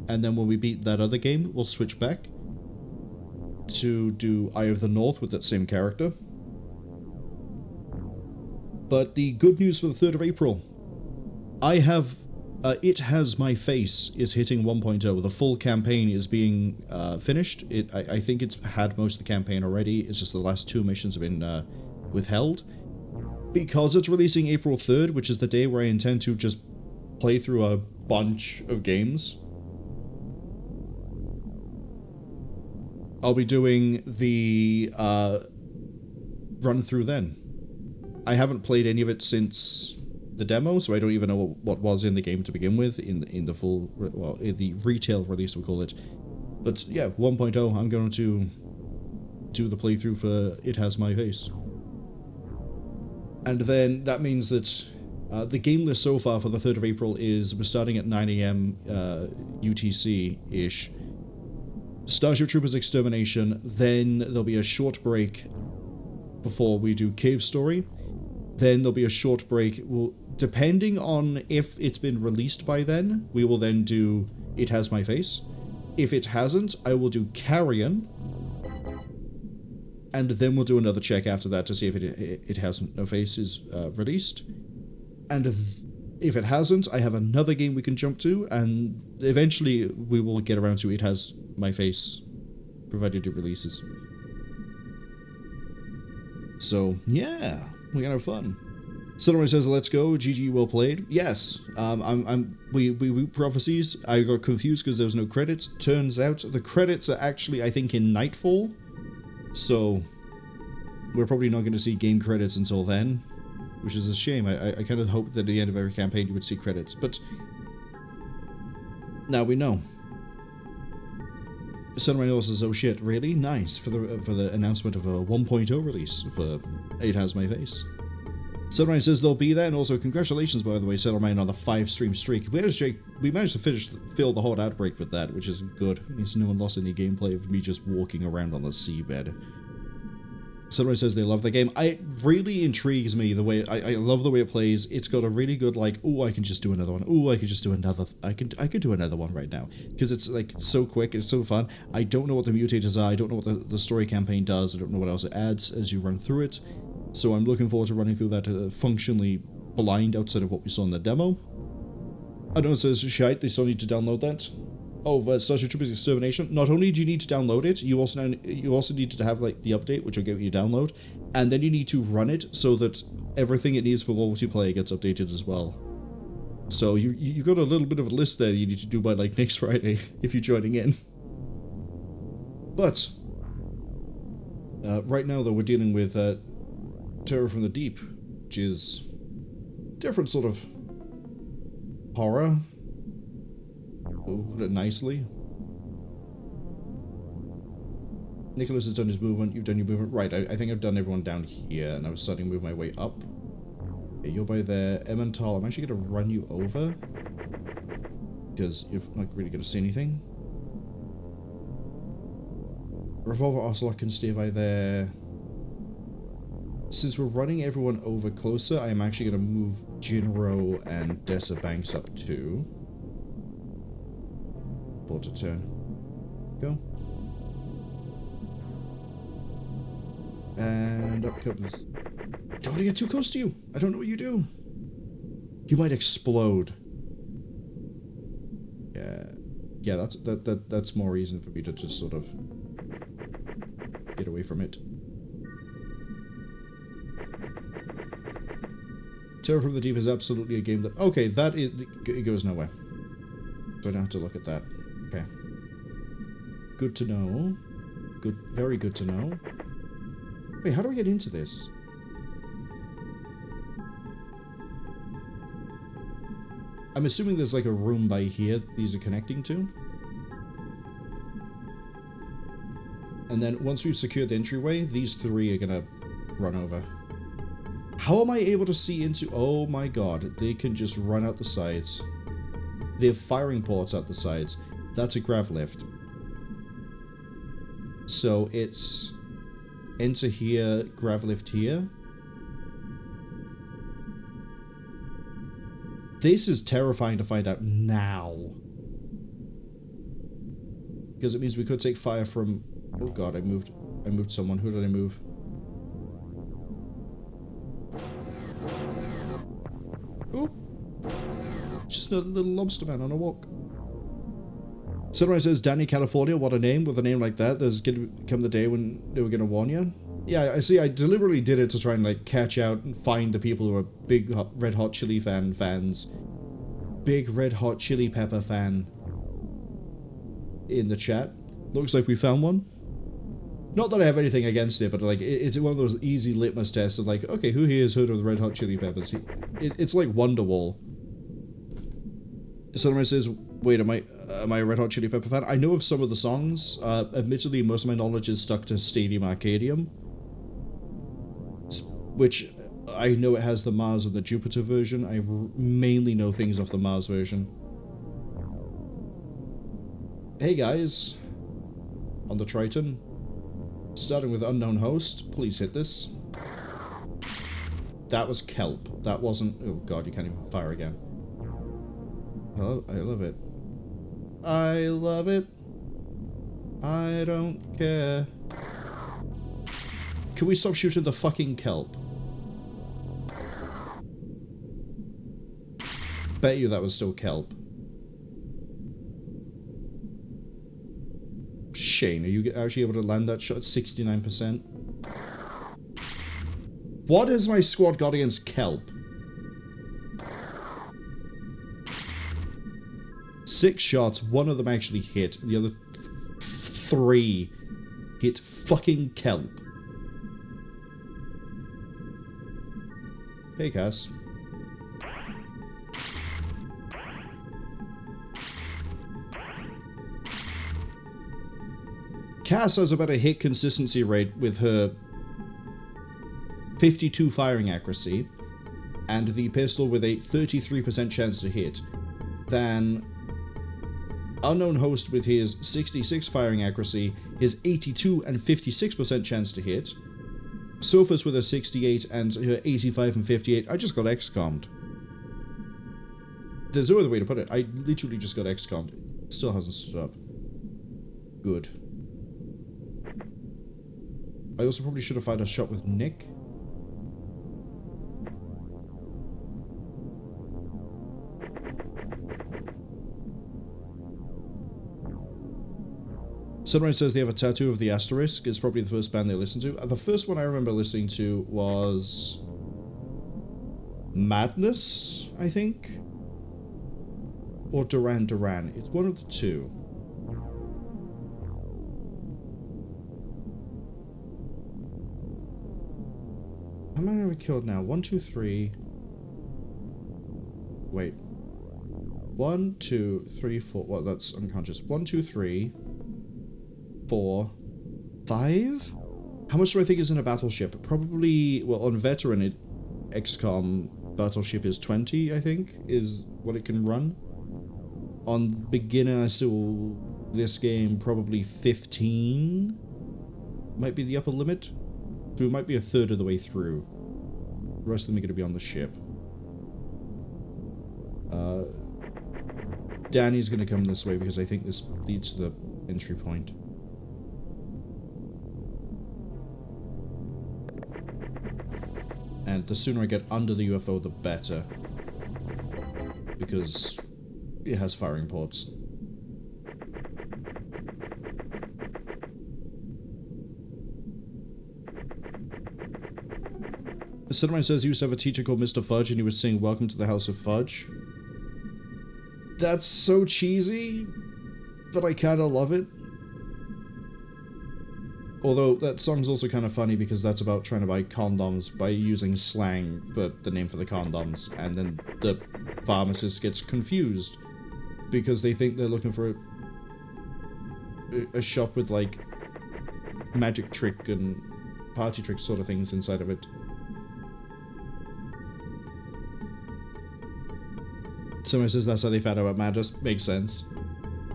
And then when we beat that other game, we'll switch back to do Eye of the North with that same character. But the good news for the 3rd of April, I have It Has My Face is hitting 1.0. The full campaign is being finished. I think it's had most of the campaign already. It's just the last 2 missions have been withheld. Because it's releasing April 3rd, which is the day where I intend to just play through a bunch of games, I'll be doing the run through then. I haven't played any of it since the demo, so I don't even know what was in the game to begin with, in the full, well, in the retail release, we'll call it. But yeah, 1.0, I'm going to do the playthrough for It Has My Face. And then that means that the game list so far for the 3rd of April is, we're starting at 9 AM UTC-ish. Starship Troopers Extermination, then there'll be a short break before we do Cave Story. Then there'll be a short break. Depending on if it's been released by then, we will then do It Has My Face. If it hasn't, I will do Carrion. And then we'll do another check after that to see if It Has No Face is released. And if it hasn't, I have another game we can jump to, and eventually we will get around to It Has My Face, provided it releases. So, yeah, we're gonna have fun. Someone says, let's go, GG, well played. Yes, we prophecies. I got confused because there was no credits. Turns out the credits are actually, I think, in Nightfall. So, we're probably not going to see game credits until then, which is a shame. I kind of hoped that at the end of every campaign you would see credits, but now we know. Sunrise also says, oh shit, really? Nice, for the announcement of a 1.0 release for It Has My Face. Sunrise says they'll be there, and also congratulations, by the way, Sunrise, on the 5-stream streak. We managed to fill the hot outbreak with that, which is good. It means no one lost any gameplay of me just walking around on the seabed. Sunrise says they love the game. It really intrigues me the way, I love the way it plays. It's got a really good, like, oh, I can just do another one. Oh, I could just do another, I could do another one right now. Because it's, like, so quick, it's so fun. I don't know what the mutators are, I don't know what the story campaign does, I don't know what else it adds as you run through it. So I'm looking forward to running through that functionally blind outside of what we saw in the demo. I know it says, shite, they still need to download that. Oh, Starship Troopers Extermination. Not only do you need to download it, you also need to have, like, the update, which will get you download, and then you need to run it so that everything it needs for multiplayer gets updated as well. So you got a little bit of a list there you need to do by, like, next Friday if you're joining in. But right now, though, we're dealing with Terror from the Deep, which is different sort of horror. Put it nicely. Nicholas has done his movement, you've done your movement. Right, I think I've done everyone down here, and I was starting to move my way up. Okay, you're by there. Emmental, I'm actually going to run you over, because you're not really going to see anything. Revolver Ocelot can stay by there. Since we're running everyone over closer, I am actually going to move Jinro and Dessa Banks up too. Port a turn. Go. And up comes... Don't want to get too close to you. I don't know what you do. You might explode. Yeah, that's more reason for me to just sort of get away from it. Terror from the Deep is absolutely a game that... Okay, it goes nowhere. So I don't have to look at that. Okay. Good to know. Good, very good to know. Wait, how do I get into this? I'm assuming there's like a room by here these are connecting to. And then once we've secured the entryway, these three are gonna run over. How am I able to see into... Oh my god, they can just run out the sides. They have firing ports out the sides. That's a grav lift. So it's... Enter here, grav lift here. This is terrifying to find out now. Because it means we could take fire from... Oh god, I moved someone. Who did I move? Oh! Just a little lobster man on a walk. Sunrise says, Danny, California, what a name. With a name like that, there's going to come the day when they were going to warn you. Yeah, I see. I deliberately did it to try and, like, catch out and find the people who are big Red Hot Chili fans. Big Red Hot Chili Pepper fan in the chat. Looks like we found one. Not that I have anything against it, but, like, it's one of those easy litmus tests of, like, okay, who here has heard of the Red Hot Chili Peppers? It's like Wonderwall. Sunrise says, wait, am I a Red Hot Chili Pepper fan? I know of some of the songs. Admittedly, most of my knowledge is stuck to Stadium Arcadium, which I know it has the Mars and the Jupiter version. I mainly know things off the Mars version. Hey guys, on the Triton, starting with unknown host. Please hit this. That was kelp. That wasn't... Oh god, you can't even fire again. Oh, I love it. I love it. I don't care. Can we stop shooting the fucking kelp? Bet you that was still kelp. Shane, are you actually able to land that shot at 69%? What has my squad got against kelp? 6 shots, one of them actually hit, the other 3 hit fucking kelp. Hey, Cass. Cass has about a hit consistency rate with her 52 firing accuracy and the pistol with a 33% chance to hit than Unknown Host with his 66 firing accuracy, his 82 and 56% chance to hit, Sophus with a 68 and her 85 and 58. I just got XCOM'd. There's no other way to put it. I literally just got XCOM'd. It still hasn't stood up. Good. I also probably should have fired a shot with Nick. Sunrise says they have a tattoo of the asterisk. It's probably the first band they listened to. The first one I remember listening to was Madness, I think? Or Duran Duran. It's one of the two. How many have we killed now? 1, 2, 3. Wait. 1, 2, 3, 4. Well, that's unconscious. 1, 2, 3. 4, 5? How much do I think is in a battleship? Probably, well, on veteran, XCOM battleship is 20, I think, is what it can run. On beginner, still, this game, probably 15. might be the upper limit. So we might be a third of the way through. The rest of them are going to be on the ship. Danny's going to come this way because I think this leads to the entry point. And the sooner I get under the UFO, the better. Because it has firing ports. Cinnamon says he used to have a teacher called Mr. Fudge and he was saying welcome to the House of Fudge. That's so cheesy, but I kind of love it. Although that song's also kind of funny because that's about trying to buy condoms by using slang for the name for the condoms, and then the pharmacist gets confused because they think they're looking for a shop with like magic trick and party trick sort of things inside of it. Someone says that's how they found out about Madras. Makes sense.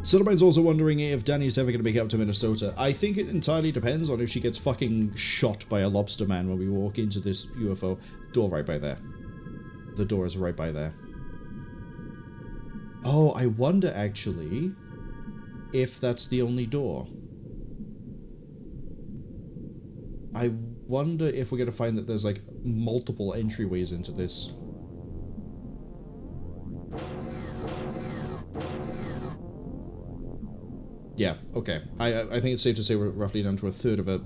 Sodabine's also wondering if Danny's ever going to make it up to Minnesota. I think it entirely depends on if she gets fucking shot by a lobster man when we walk into this UFO. Door right by there. The door is right by there. Oh, I wonder actually if that's the only door. I wonder if we're going to find that there's like multiple entryways into this. Yeah, okay. I think it's safe to say we're roughly down to a third of it.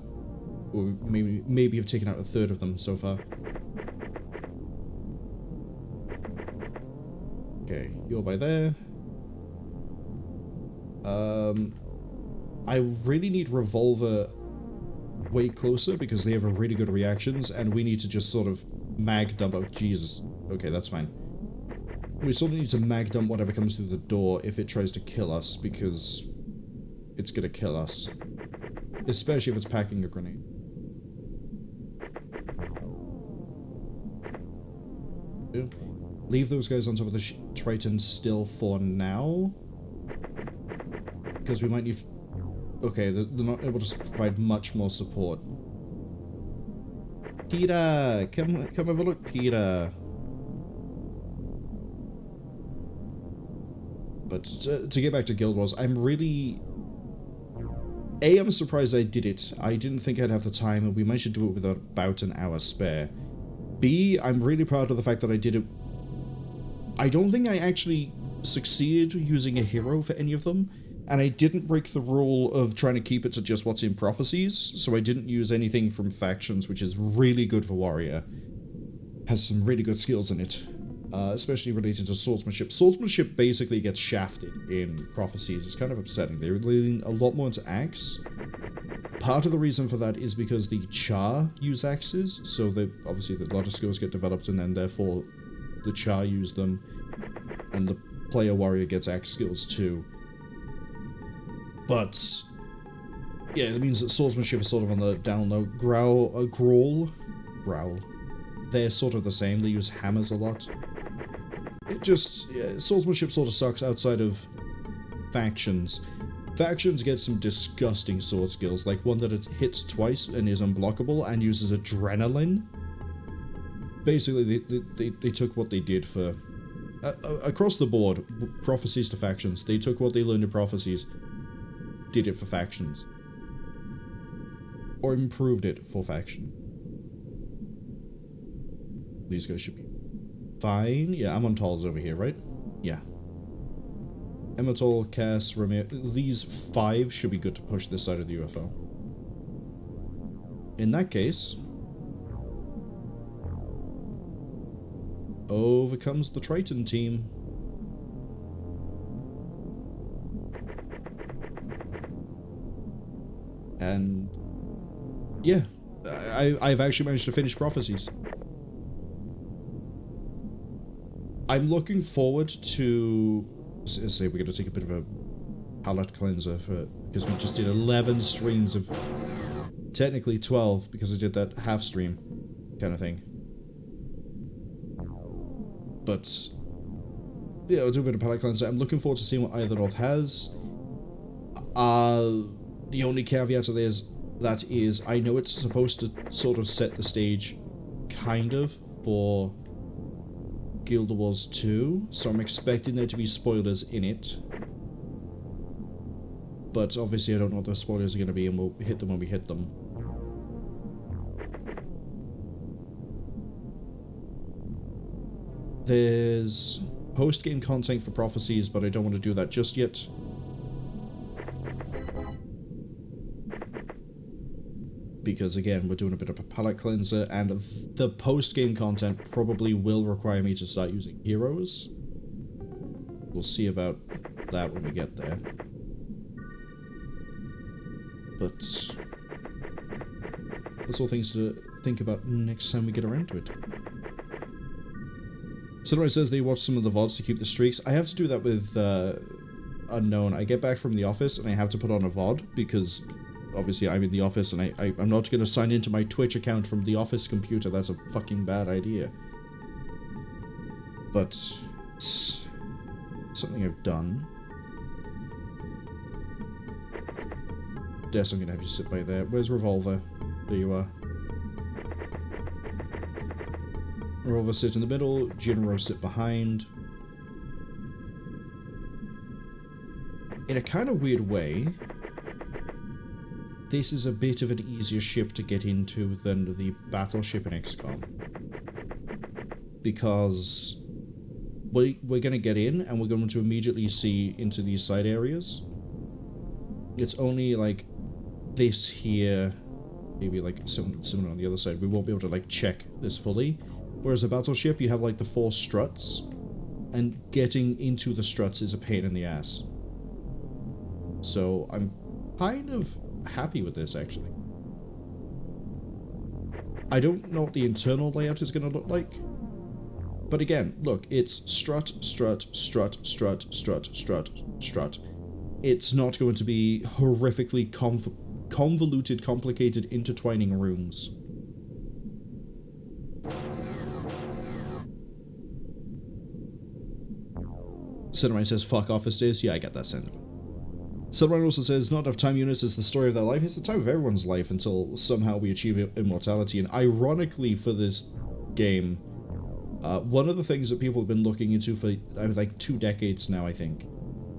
Or maybe have taken out a third of them so far. Okay, you're by there. I really need Revolver way closer because they have a really good reactions and we need to just sort of mag dump. Oh, Jesus. Okay, that's fine. We sort of need to mag dump whatever comes through the door if it tries to kill us because it's gonna kill us. Especially if it's packing a grenade. Leave those guys on top of the Triton still for now. Because we might need... Okay, they're not able to provide much more support. Peter! Come have a look, Peter! But to get back to Guild Wars, I'm really... A, I'm surprised I did it. I didn't think I'd have the time, and we managed to do it with about an hour spare. B, I'm really proud of the fact that I did it. I don't think I actually succeeded using a hero for any of them, and I didn't break the rule of trying to keep it to just what's in Prophecies, so I didn't use anything from Factions, which is really good for Warrior. Has some really good skills in it. Especially related to swordsmanship. Swordsmanship basically gets shafted in Prophecies. It's kind of upsetting. They're leaning a lot more into axe. Part of the reason for that is because the Char use axes, so obviously a lot of skills get developed and then therefore the Char use them, and the player warrior gets axe skills too. But yeah, it means that swordsmanship is sort of on the down low. Growl. They're sort of the same. They use hammers a lot. It just... Yeah, swordsmanship sort of sucks outside of Factions. Factions get some disgusting sword skills, like one that it hits twice and is unblockable and uses adrenaline. Basically, they took what they did for... across the board, Prophecies to Factions, they took what they learned in Prophecies, did it for Factions. Or improved it for Faction. These guys should be fine. Yeah, Amontal's over here, right? Yeah. Emetol, Cass, Ramir. These 5 should be good to push this side of the UFO. In that case... over comes the Triton team. And... yeah. I've actually managed to finish Prophecies. I'm looking forward to... say we're going to take a bit of a palate cleanser for because we just did 11 streams of... technically 12 because I did that half stream kind of thing. But yeah, I'll do a bit of palate cleanser. I'm looking forward to seeing what Either North has. The only caveat to this is that is, I know it's supposed to sort of set the stage, kind of, for Guild Wars 2, so I'm expecting there to be spoilers in it. But obviously I don't know what those spoilers are going to be, and we'll hit them when we hit them. There's post-game content for Prophecies, but I don't want to do that just yet. Because again, we're doing a bit of a palette cleanser, and the post-game content probably will require me to start using heroes. We'll see about that when we get there. But that's all things to think about next time we get around to it. Someone says they watch some of the VODs to keep the streaks. I have to do that with Unknown. I get back from the office and I have to put on a VOD because obviously I'm in the office and I'm not going to sign into my Twitch account from the office computer. That's a fucking bad idea. But it's something I've done. Guess I'm going to have you sit by there. Where's Revolver? There you are. Revolver sit in the middle, Jinro sit behind. In a kind of weird way, this is a bit of an easier ship to get into than the battleship in XCOM. Because we're going to get in and we're going to immediately see into these side areas. It's only like this here, maybe like similar on the other side. We won't be able to like check this fully. Whereas a battleship, you have like the 4 struts, and getting into the struts is a pain in the ass. So I'm kind of happy with this, actually. I don't know what the internal layout is going to look like. But again, look, it's strut, strut, strut, strut, strut, strut, strut. It's not going to be horrifically convoluted, complicated, intertwining rooms. Cinnamon says, fuck office days. Yeah, I get that sentiment. Cinnamon also says, not enough time units is the story of their life. It's the time of everyone's life until somehow we achieve immortality. And ironically for this game, one of the things that people have been looking into for like 2 decades now, I think,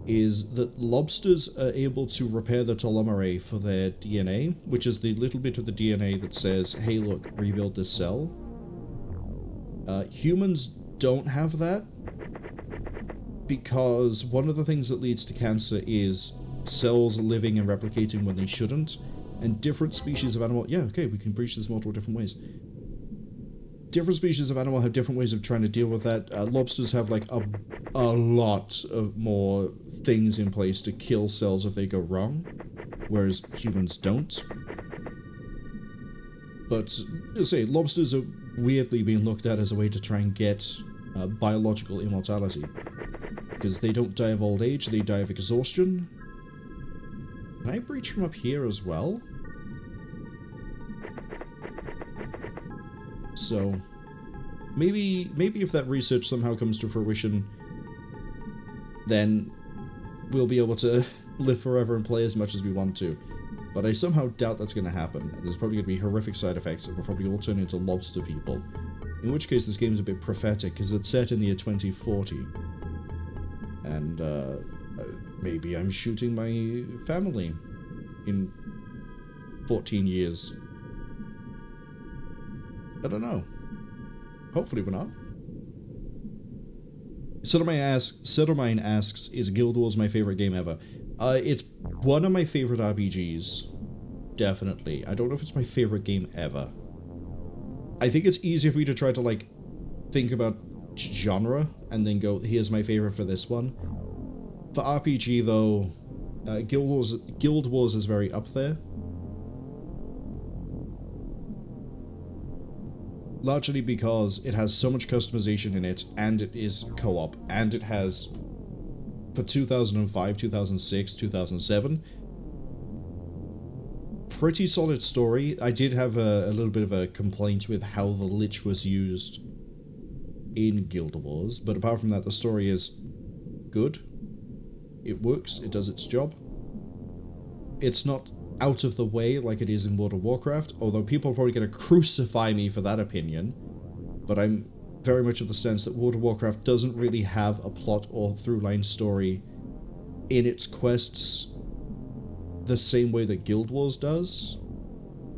is that lobsters are able to repair the telomerase for their DNA, which is the little bit of the DNA that says, hey look, rebuild this cell. Humans don't have that, because one of the things that leads to cancer is cells living and replicating when they shouldn't, and different species of animal... Yeah, okay, we can breach this multiple different ways. Different species of animal have different ways of trying to deal with that. Lobsters have like a lot of more things in place to kill cells if they go wrong, whereas humans don't. But, as I say, lobsters are weirdly being looked at as a way to try and get biological immortality. Because they don't die of old age, they die of exhaustion. Can I breach from up here as well? So, maybe if that research somehow comes to fruition, then we'll be able to live forever and play as much as we want to. But I somehow doubt that's going to happen. There's probably going to be horrific side effects that will probably all turn into lobster people. In which case this game's a bit prophetic, because it's set in the year 2040. And maybe I'm shooting my family in 14 years. I don't know. Hopefully we're not. Suttermine asks, is Guild Wars my favorite game ever? It's one of my favorite RPGs. Definitely. I don't know if it's my favorite game ever. I think it's easier for me to try to, like, think about genre and then go, here's my favorite for this one. For RPG, though, Guild Wars is very up there. Largely because it has so much customization in it, and it is co-op, and it has, for 2005, 2006, 2007, pretty solid story. I did have a little bit of a complaint with how the Lich was used in Guild Wars, but apart from that, the story is good. It works, it does its job. It's not out of the way like it is in World of Warcraft, although people are probably going to crucify me for that opinion, but I'm very much of the sense that World of Warcraft doesn't really have a plot or through-line story in its quests the same way that Guild Wars does,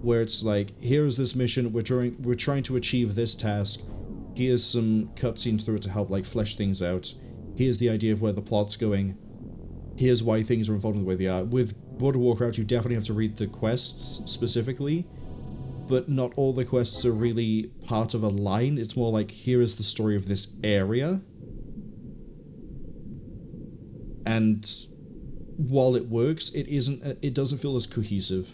where it's like, here's this mission, we're trying to achieve this task, here's some cutscenes through it to help like flesh things out, here's the idea of where the plot's going, here's why things are evolving the way they are. With World of Warcraft, you definitely have to read the quests specifically, but not all the quests are really part of a line. It's more like, here is the story of this area. And while it works, it doesn't feel as cohesive.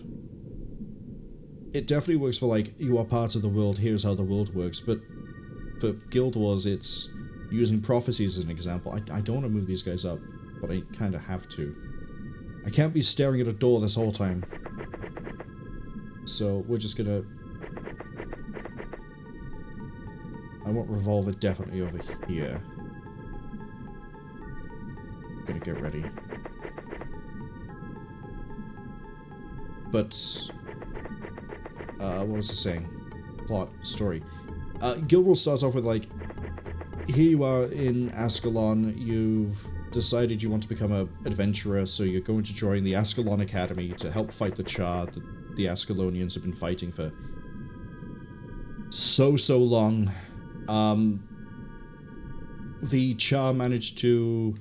It definitely works for like, you are part of the world, here's how the world works, but for Guild Wars, it's using prophecies as an example. I don't want to move these guys up, but I kind of have to. I can't be staring at a door this whole time. So we're just gonna... I want Revolver definitely over here. Gonna get ready. But... what was I saying? Plot, story. Guild Wars starts off with like, here you are in Ascalon, you've decided you want to become an adventurer, so you're going to join the Ascalon Academy to help fight the Char that the Ascalonians have been fighting for so long. The Char managed to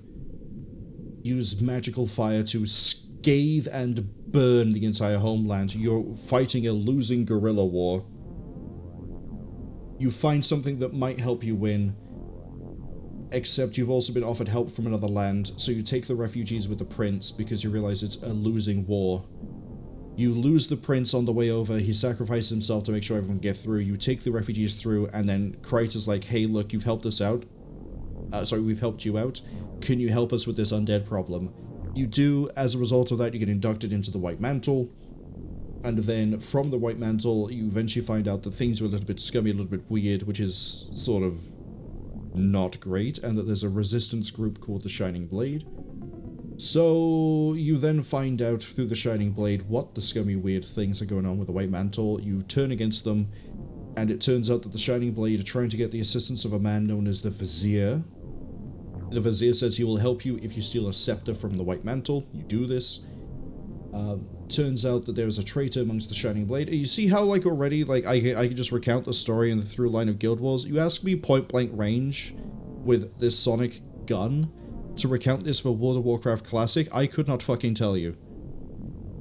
use magical fire to scathe and burn the entire homeland. You're fighting a losing guerrilla war. You find something that might help you win, except you've also been offered help from another land, so you take the refugees with the prince because you realize it's a losing war. You lose the prince on the way over, he sacrifices himself to make sure everyone can get through, you take the refugees through, and then Kryt is like, hey look, you've helped us out. We've helped you out. Can you help us with this undead problem? You do. As a result of that, you get inducted into the White Mantle, and then from the White Mantle, you eventually find out that things are a little bit scummy, a little bit weird, which is sort of not great, and that there's a resistance group called the Shining Blade. So you then find out through the Shining Blade what the scummy weird things are going on with the White Mantle, you turn against them, and it turns out that the Shining Blade are trying to get the assistance of a man known as the Vizier. The Vizier says he will help you if you steal a scepter from the White Mantle. You do this. Turns out that there's a traitor amongst the Shining Blade. You see how, like, already, like, I can just recount the story and the through line of Guild Wars? You ask me point blank range with this sonic gun to recount this for World of Warcraft Classic, I could not fucking tell you.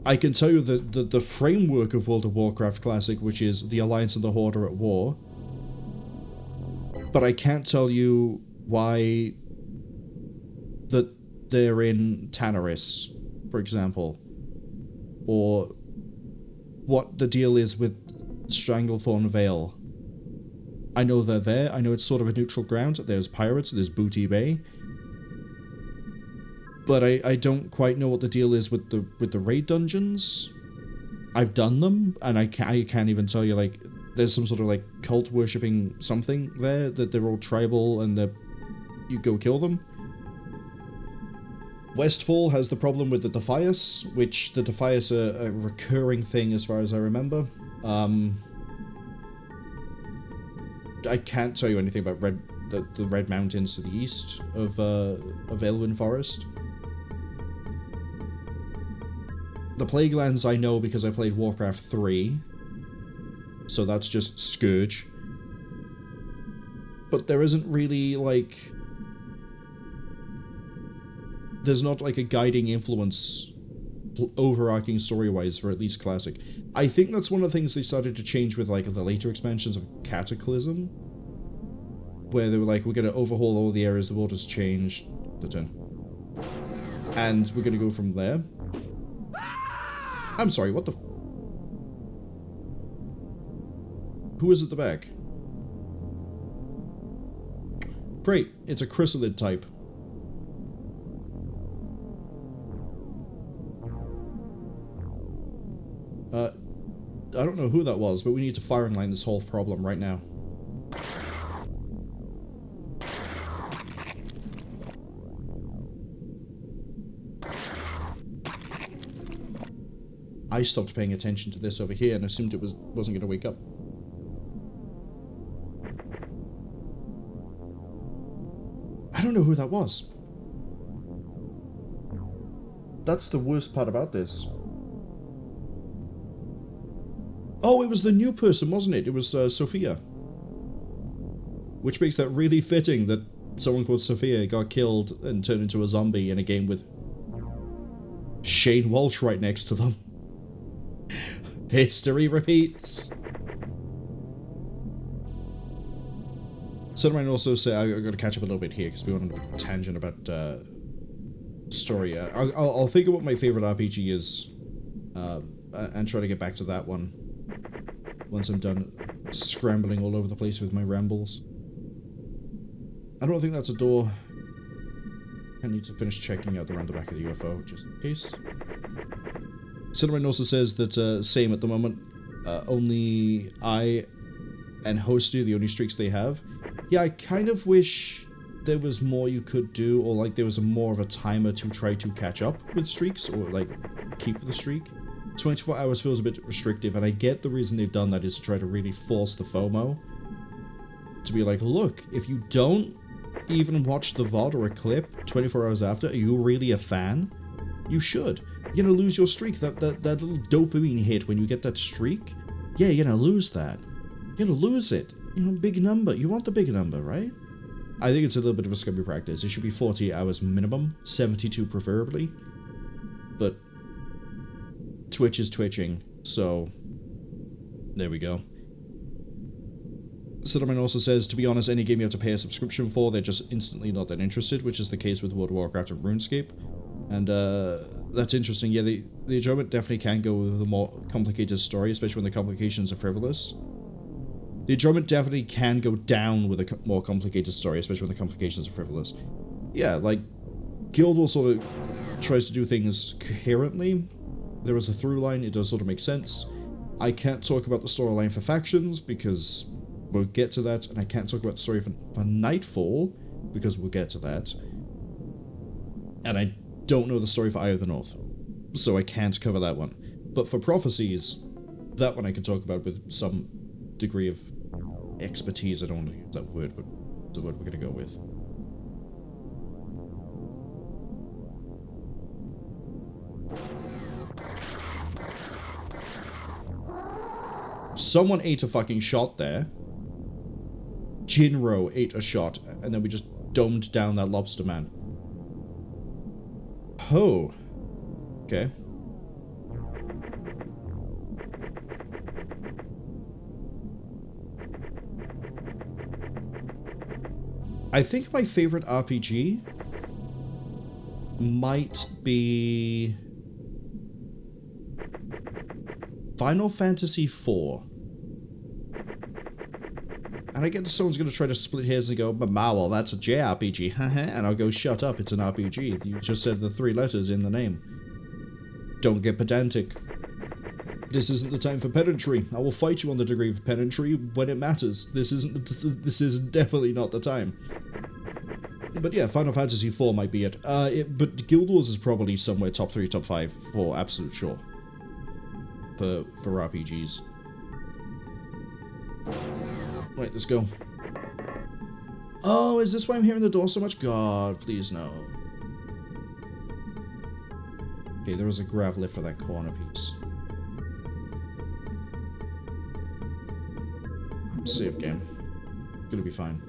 I can tell you the framework of World of Warcraft Classic, which is the Alliance and the Horde are at war, but I can't tell you why that they're in Tanaris, for example, or what the deal is with Stranglethorn Vale. I know they're there, I know it's sort of a neutral ground, there's pirates, there's Booty Bay, but I don't quite know what the deal is with the raid dungeons. I've done them, and I can't even tell you, like, there's some sort of, like, cult worshipping something there, that they're all tribal, and you go kill them. Westfall has the problem with the Defias, which the Defias are a recurring thing as far as I remember. I can't tell you anything about the Red Mountains to the east of Aelwyn Forest. The Plaguelands I know because I played Warcraft 3, so that's just Scourge. But there isn't really, like... There's not, like, a guiding influence overarching story-wise for at least Classic. I think that's one of the things they started to change with, like, the later expansions of Cataclysm, where they were like, we're going to overhaul all the areas, the world has changed, the turn. And we're going to go from there. I'm sorry, what the... Who is at the back? Great, it's a chrysalid type. I don't know who that was, but we need to firing line this whole problem right now. I stopped paying attention to this over here and assumed it wasn't going to wake up. I don't know who that was. That's the worst part about this. Oh, it was the new person, wasn't it? It was Sophia. Which makes that really fitting that someone called Sophia got killed and turned into a zombie in a game with Shane Walsh right next to them. History repeats. Someone also say I've got to catch up a little bit here because we went on a tangent about story. I'll think of what my favorite RPG is and try to get back to that one once I'm done scrambling all over the place with my rambles. I don't think that's a door. I need to finish checking out around the back of the UFO just in case. Cinnamon also says that same at the moment. Only I and Host do the only streaks they have. Yeah, I kind of wish there was more you could do, or like there was more of a timer to try to catch up with streaks, or like keep the streak. 24 hours feels a bit restrictive, and I get the reason they've done that is to try to really force the FOMO. To be like, look, if you don't even watch the VOD or a clip 24 hours after, are you really a fan? You should. You're gonna lose your streak, that little dopamine hit when you get that streak. Yeah, you're gonna lose that. You're gonna lose it. You know, big number. You want the big number, right? I think it's a little bit of a scummy practice. It should be 48 hours minimum, 72 preferably. But Twitch is twitching, so there we go. Cinnamon also says, to be honest, any game you have to pay a subscription for, they're just instantly not that interested, which is the case with World of Warcraft and RuneScape. And that's interesting. Yeah, the enjoyment definitely can go with a more complicated story, especially when the complications are frivolous. The enjoyment definitely can go down with a more complicated story, especially when the complications are frivolous. Yeah, like, Guild Wars sort of tries to do things coherently. There is a through line, it does sort of make sense. I can't talk about the storyline for factions, because we'll get to that, and I can't talk about the story for Nightfall, because we'll get to that. And I don't know the story for Eye of the North, so I can't cover that one. But for Prophecies, that one I can talk about with some degree of expertise. I don't want to use that word, but it's the word we're going to go with. Someone ate a fucking shot there. Jinro ate a shot, and then we just domed down that lobster man. Oh. Okay. I think my favorite RPG might be Final Fantasy IV. And I get someone's going to try to split hairs and go, but Marwol, that's a JRPG, and I'll go, shut up, it's an RPG. You just said the 3 letters in the name. Don't get pedantic. This isn't the time for pedantry. I will fight you on the degree of pedantry when it matters. This is definitely not the time. But yeah, Final Fantasy IV might be it. But Guild Wars is probably somewhere top 3, top 5 for absolute sure. For RPGs. Right, let's go. Oh, is this why I'm hearing the door so much? God, please no. Okay, there was a grav lift for that corner piece. Save game. Gonna be fine.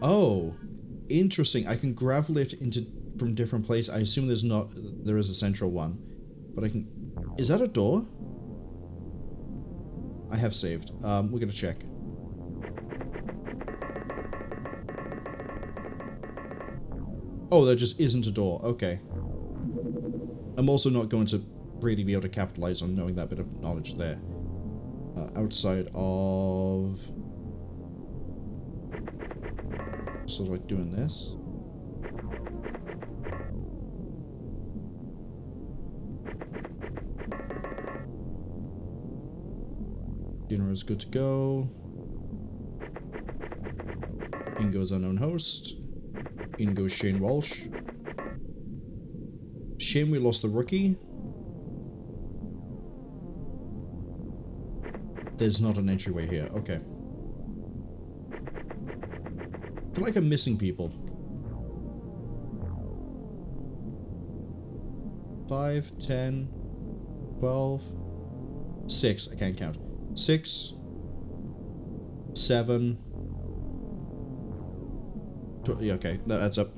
Oh, interesting. I can grav lift into from different places. I assume there is a central one, but I can. Is that a door? I have saved. We're gonna check. Oh, there just isn't a door. Okay. I'm also not going to really be able to capitalize on knowing that bit of knowledge there. Outside of... sort of like doing this. Dinner is good to go. In goes unknown host. In goes Shane Walsh. Shame we lost the rookie. There's not an entryway here. Okay. I feel like I'm missing people. 5, 10, 12, 6. I can't count. 6, 7. Yeah, okay, that adds up.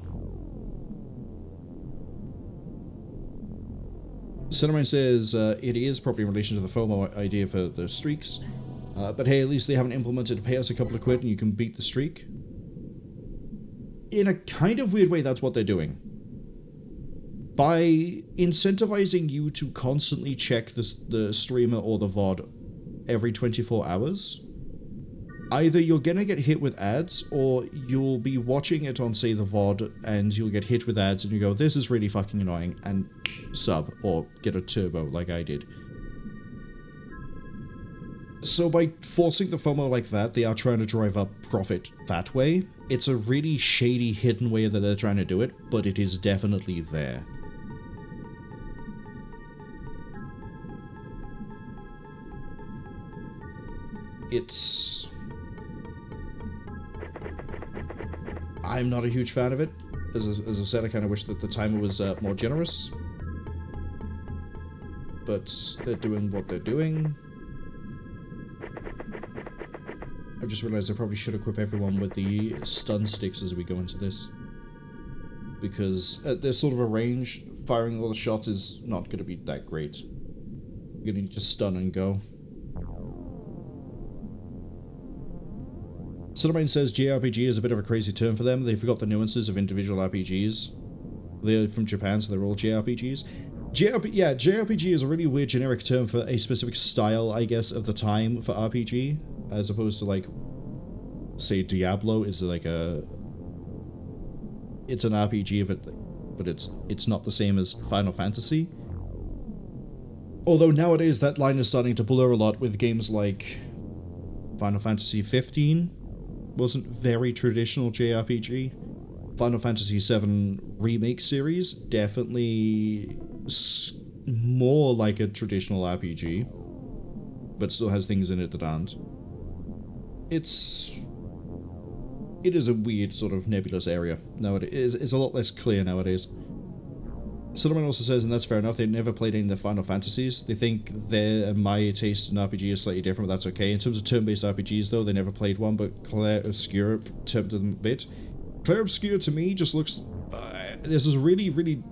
Cinnamon says it is probably in relation to the FOMO idea for the streaks. But hey, at least they haven't implemented pay us a couple of quid and you can beat the streak. In a kind of weird way, that's what they're doing. By incentivizing you to constantly check the streamer or the VOD every 24 hours, either you're gonna get hit with ads, or you'll be watching it on, say, the VOD, and you'll get hit with ads, and you go, this is really fucking annoying, and sub, or get a turbo like I did. So by forcing the FOMO like that, they are trying to drive up profit that way. It's a really shady, hidden way that they're trying to do it, but it is definitely there. I'm not a huge fan of it. As I said, I kind of wish that the timer was more generous. But they're doing what they're doing. I just realized I probably should equip everyone with the stun sticks as we go into this. Because at this sort of a range, firing all the shots is not going to be that great. You're going to just stun and go. Cinnamon says JRPG is a bit of a crazy term for them. They forgot the nuances of individual RPGs. They're from Japan, so they're all JRPGs. JRPG is a really weird generic term for a specific style, I guess, of the time for RPG, as opposed to, like, say, Diablo is like a... It's an RPG, but it's not the same as Final Fantasy. Although nowadays that line is starting to blur a lot with games like Final Fantasy 15. Wasn't very traditional JRPG. Final Fantasy VII Remake series, definitely more like a traditional RPG, but still has things in it that aren't. It is a weird sort of nebulous area nowadays. It's a lot less clear nowadays. Cinnamon also says, and that's fair enough, they never played any of the Final Fantasies. They think their and my taste in RPG is slightly different, but that's okay. In terms of turn-based RPGs, though, they never played one, but Clair Obscur tempted them a bit. Clair Obscur, to me, just looks... this is really, really...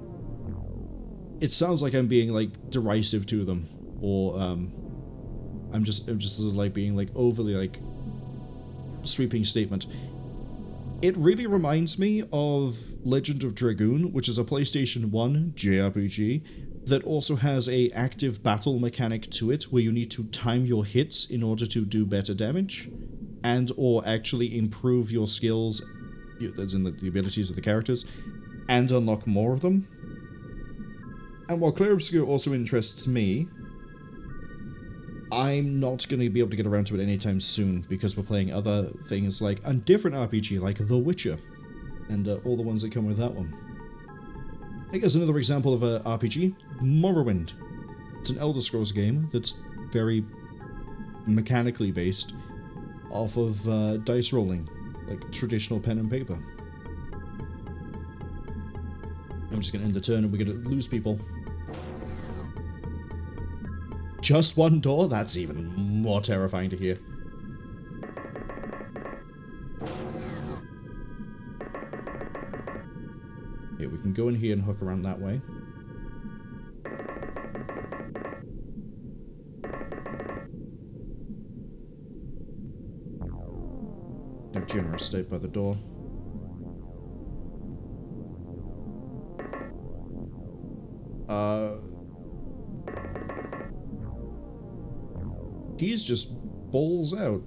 It sounds like I'm being, like, derisive to them. Or, I'm just sort of, like, being, like, overly, like, sweeping statement. It really reminds me of Legend of Dragoon, which is a PlayStation 1 JRPG that also has a active battle mechanic to it, where you need to time your hits in order to do better damage, and or actually improve your skills, as in the abilities of the characters, and unlock more of them. And while Clair Obscur also interests me, I'm not going to be able to get around to it anytime soon, because we're playing other things like a different RPG, like The Witcher, and all the ones that come with that one. I guess another example of a RPG, Morrowind. It's an Elder Scrolls game that's very mechanically based off of dice rolling, like traditional pen and paper. I'm just going to end the turn and we're going to lose people. Just one door? That's even more terrifying to hear. Okay, we can go in here and hook around that way. No generous state by the door. He's just balls out.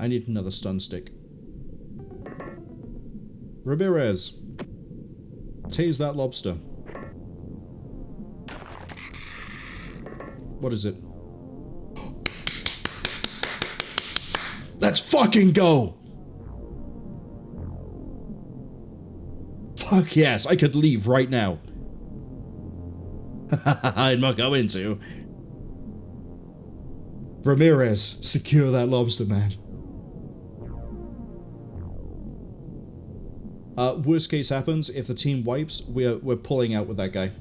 I need another stun stick. Ramirez. Tase that lobster. What is it? Let's fucking go! Fuck yes, I could leave right now. I'm not going to. Ramirez, secure that lobster, man. Worst case happens, if the team wipes, we're pulling out with that guy.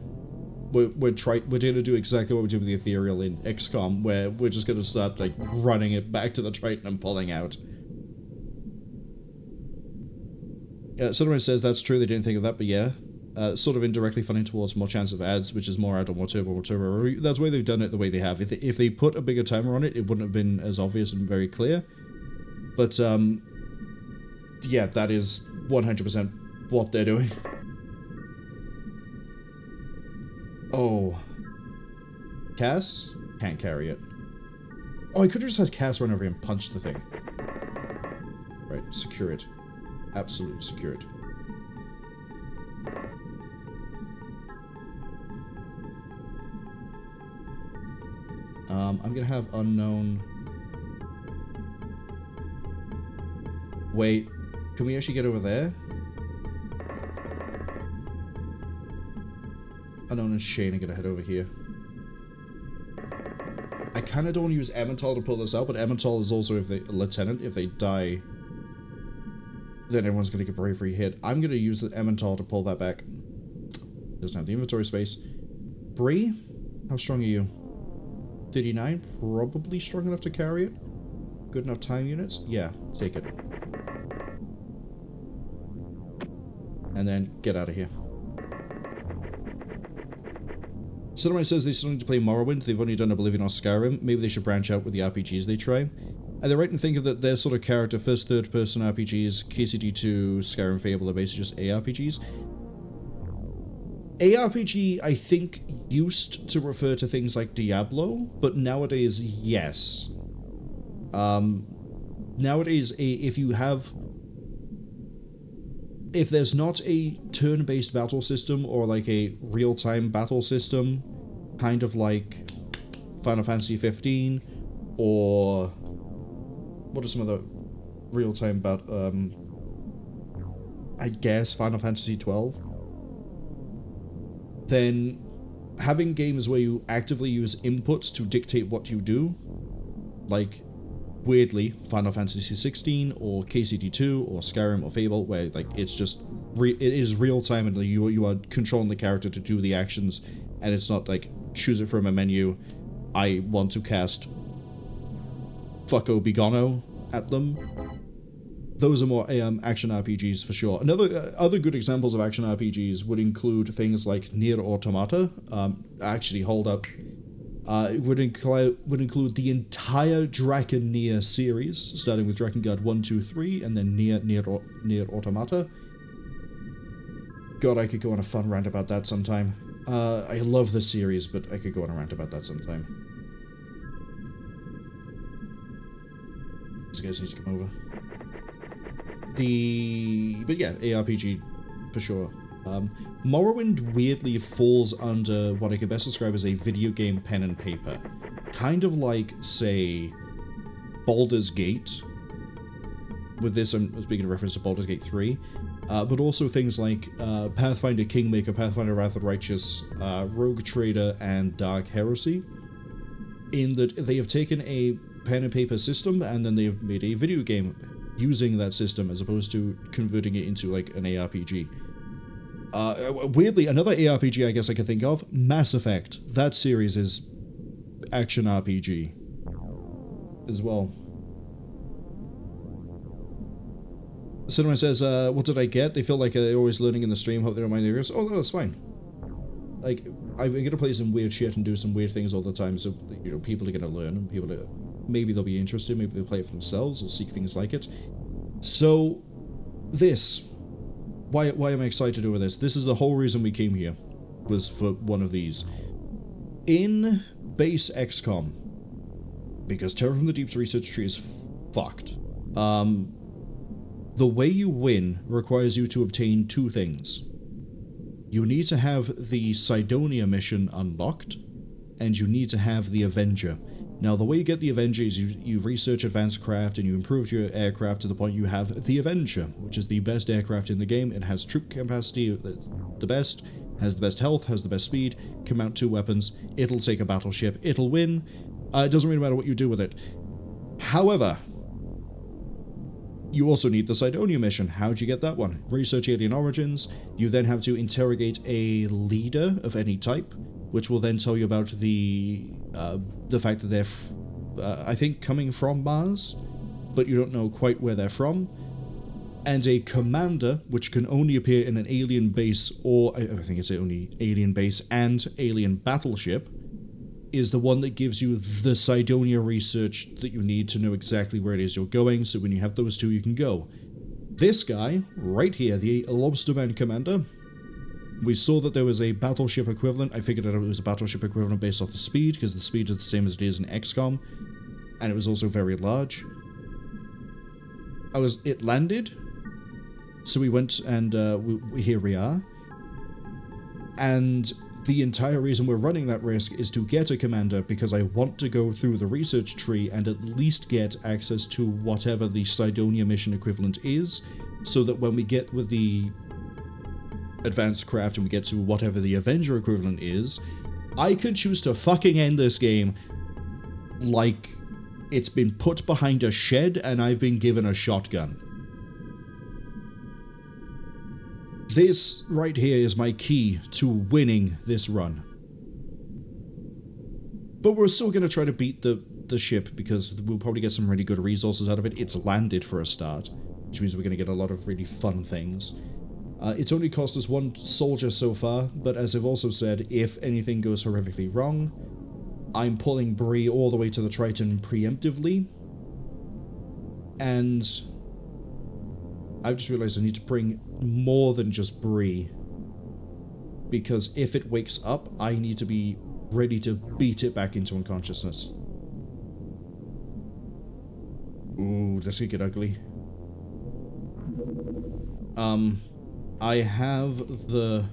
We're gonna do exactly what we did with the Ethereal in XCOM, where we're just gonna start, like, running it back to the Triton and pulling out. Someone says that's true, they didn't think of that, but yeah. Sort of indirectly funding towards more chance of ads, which is more ad or more turbo. That's why they've done it the way they have. If they put a bigger timer on it, it wouldn't have been as obvious and very clear. But, yeah, that is 100% what they're doing. Oh. Cass? Can't carry it. Oh, I could have just had Cass run over and punch the thing. Right, secure it. Absolutely secure it. I'm gonna have unknown... Wait, can we actually get over there? Unknown and Shane are gonna head over here. I kinda don't want to use Emmental to pull this out, but Emmental is also, if they Lieutenant, if they die, then everyone's gonna get bravery hit. I'm gonna use the Emmental to pull that back. Doesn't have the inventory space. Bree, how strong are you? 39? Probably strong enough to carry it. Good enough time units? Yeah, take it. And then get out of here. Someone says they still need to play Morrowind. They've only done Oblivion or Skyrim. Maybe they should branch out with the RPGs they try. And they're right in thinking that their sort of character, first, third-person RPGs, KCD2, Skyrim, Fable, are basically just ARPGs. ARPG, I think, used to refer to things like Diablo, but nowadays, yes. Nowadays, if there's not a turn-based battle system or like a real-time battle system, kind of like Final Fantasy 15, or what are some other real-time I guess Final Fantasy 12, then having games where you actively use inputs to dictate what you do, like weirdly Final Fantasy 16 or KCD2 or Skyrim or Fable, where like it's just it is real time and you are controlling the character to do the actions, and it's not like choose it from a menu. I want to cast Fucko Bigono at them. Those are more action RPGs for sure. Other good examples of action RPGs would include things like Nier Automata. Actually, hold up. It would include the entire Drakengard series, starting with Drakengard 1, 2, 3, and then Nier Automata. God, I could go on a fun rant about that sometime. I love the series, but I could go on a rant about that sometime. These guys need to come over. But yeah, ARPG for sure. Morrowind weirdly falls under what I could best describe as a video game pen and paper. Kind of like, say, Baldur's Gate. With this, I'm speaking of reference to Baldur's Gate 3. But also things like Pathfinder Kingmaker, Pathfinder Wrath of the Righteous, Rogue Trader, and Dark Heresy. In that they have taken a pen and paper system and then they have made a video game using that system as opposed to converting it into like an ARPG. Weirdly, another ARPG I guess I could think of, Mass Effect. That series is action RPG as well. Someone says, what did I get? They feel like they're always learning in the stream, hope they don't mind their ears. Oh, no, that's fine. Like, I'm gonna play some weird shit and do some weird things all the time, so, you know, people are gonna learn, and people are, maybe they'll be interested, maybe they'll play it for themselves, or seek things like it. So, this. Why am I excited over this? This is the whole reason we came here, was for one of these. In base XCOM, because Terror from the Deep's research tree is fucked. The way you win requires you to obtain two things. You need to have the Cydonia mission unlocked, and you need to have the Avenger. Now, the way you get the Avenger is you research advanced craft and you improve your aircraft to the point you have the Avenger, which is the best aircraft in the game. It has troop capacity, the best, has the best health, has the best speed, can mount 2 weapons, it'll take a battleship, it'll win. It doesn't really matter what you do with it. However, you also need the Cydonia mission. How do you get that one? Research alien origins. You then have to interrogate a leader of any type, which will then tell you about the fact that they're, I think, coming from Mars, but you don't know quite where they're from. And a commander, which can only appear in an alien base, or I think it's only alien base and alien battleship, is the one that gives you the Cydonia research that you need to know exactly where it is you're going, so when you have those two, you can go. This guy, right here, the Lobsterman commander, we saw that there was a battleship equivalent. I figured out it was a battleship equivalent based off the speed, because the speed is the same as it is in XCOM, and it was also very large. It landed, so we went and here we are, and the entire reason we're running that risk is to get a commander, because I want to go through the research tree and at least get access to whatever the Cydonia mission equivalent is, so that when we get with the advanced craft and we get to whatever the Avenger equivalent is, I can choose to fucking end this game like it's been put behind a shed and I've been given a shotgun. This right here is my key to winning this run. But we're still going to try to beat the ship, because we'll probably get some really good resources out of it. It's landed for a start, which means we're going to get a lot of really fun things. It's only cost us 1 soldier so far, but as I've also said, if anything goes horrifically wrong, I'm pulling Bree all the way to the Triton preemptively, and I've just realized I need to bring more than just Bree, because if it wakes up, I need to be ready to beat it back into unconsciousness. Ooh, this could get ugly. I have the...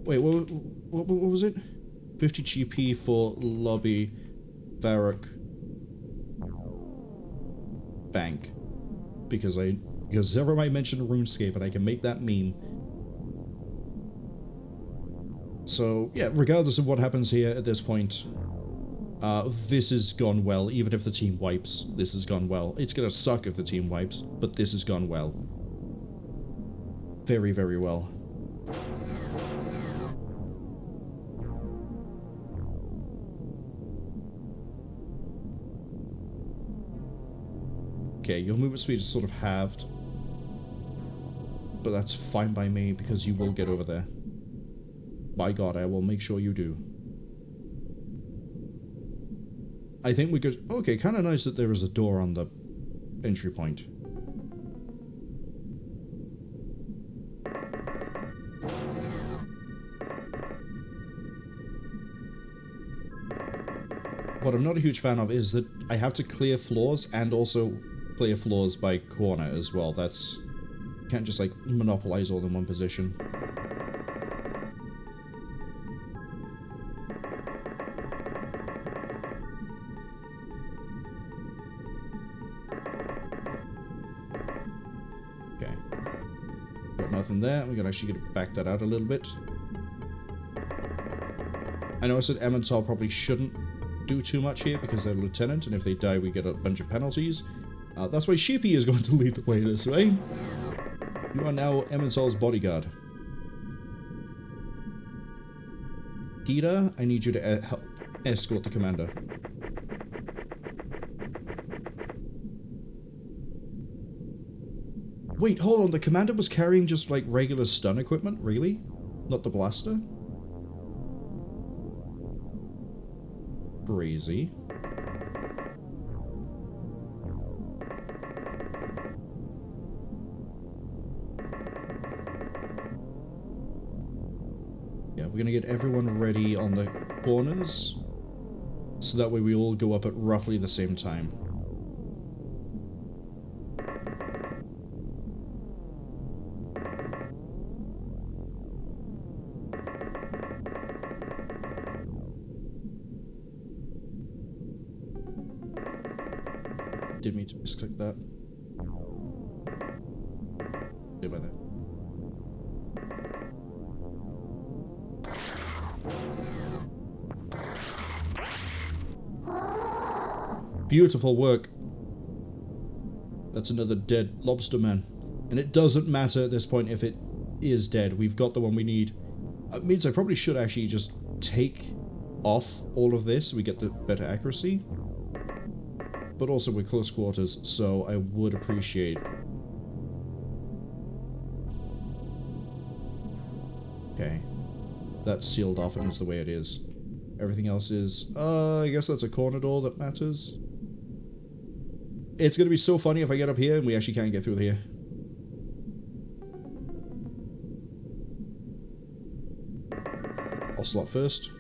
Wait, what was it? 50 GP for Lobby Varrock Bank. Because everybody mentioned RuneScape and I can make that meme. So, yeah, regardless of what happens here at this point, this has gone well. Even if the team wipes, this has gone well. It's gonna suck if the team wipes, but this has gone well. Very, very well. Okay, your movement speed is sort of halved. But that's fine by me, because you will get over there. By God, I will make sure you do. I think we could... Okay, kind of nice that there is a door on the entry point. What I'm not a huge fan of is that I have to clear floors and also clear floors by corner as well. That's... Can't just, like, monopolize all in one position. Okay. Got nothing there. We can actually back that out a little bit. I know I said Emmental probably shouldn't do too much here because they're lieutenant, and if they die we get a bunch of penalties. That's why Sheepy is going to lead the way this way. You are now Emmental's bodyguard. Peter, I need you to help escort the commander. Wait, hold on, the commander was carrying just like regular stun equipment? Really? Not the blaster? Crazy. Yeah, we're gonna get everyone ready on the corners, so that way we all go up at roughly the same time. didn't mean to misclick that. Sorry about that. Beautiful work. That's another dead lobster man. And it doesn't matter at this point if it is dead. We've got the one we need. It means I probably should actually just take off all of this so we get the better accuracy. But also we're close quarters, so I would appreciate... Okay. That's sealed off and is the way it is. Everything else is... I guess that's a corner door that matters. It's going to be so funny if I get up here and we actually can't get through here. I'll slot first.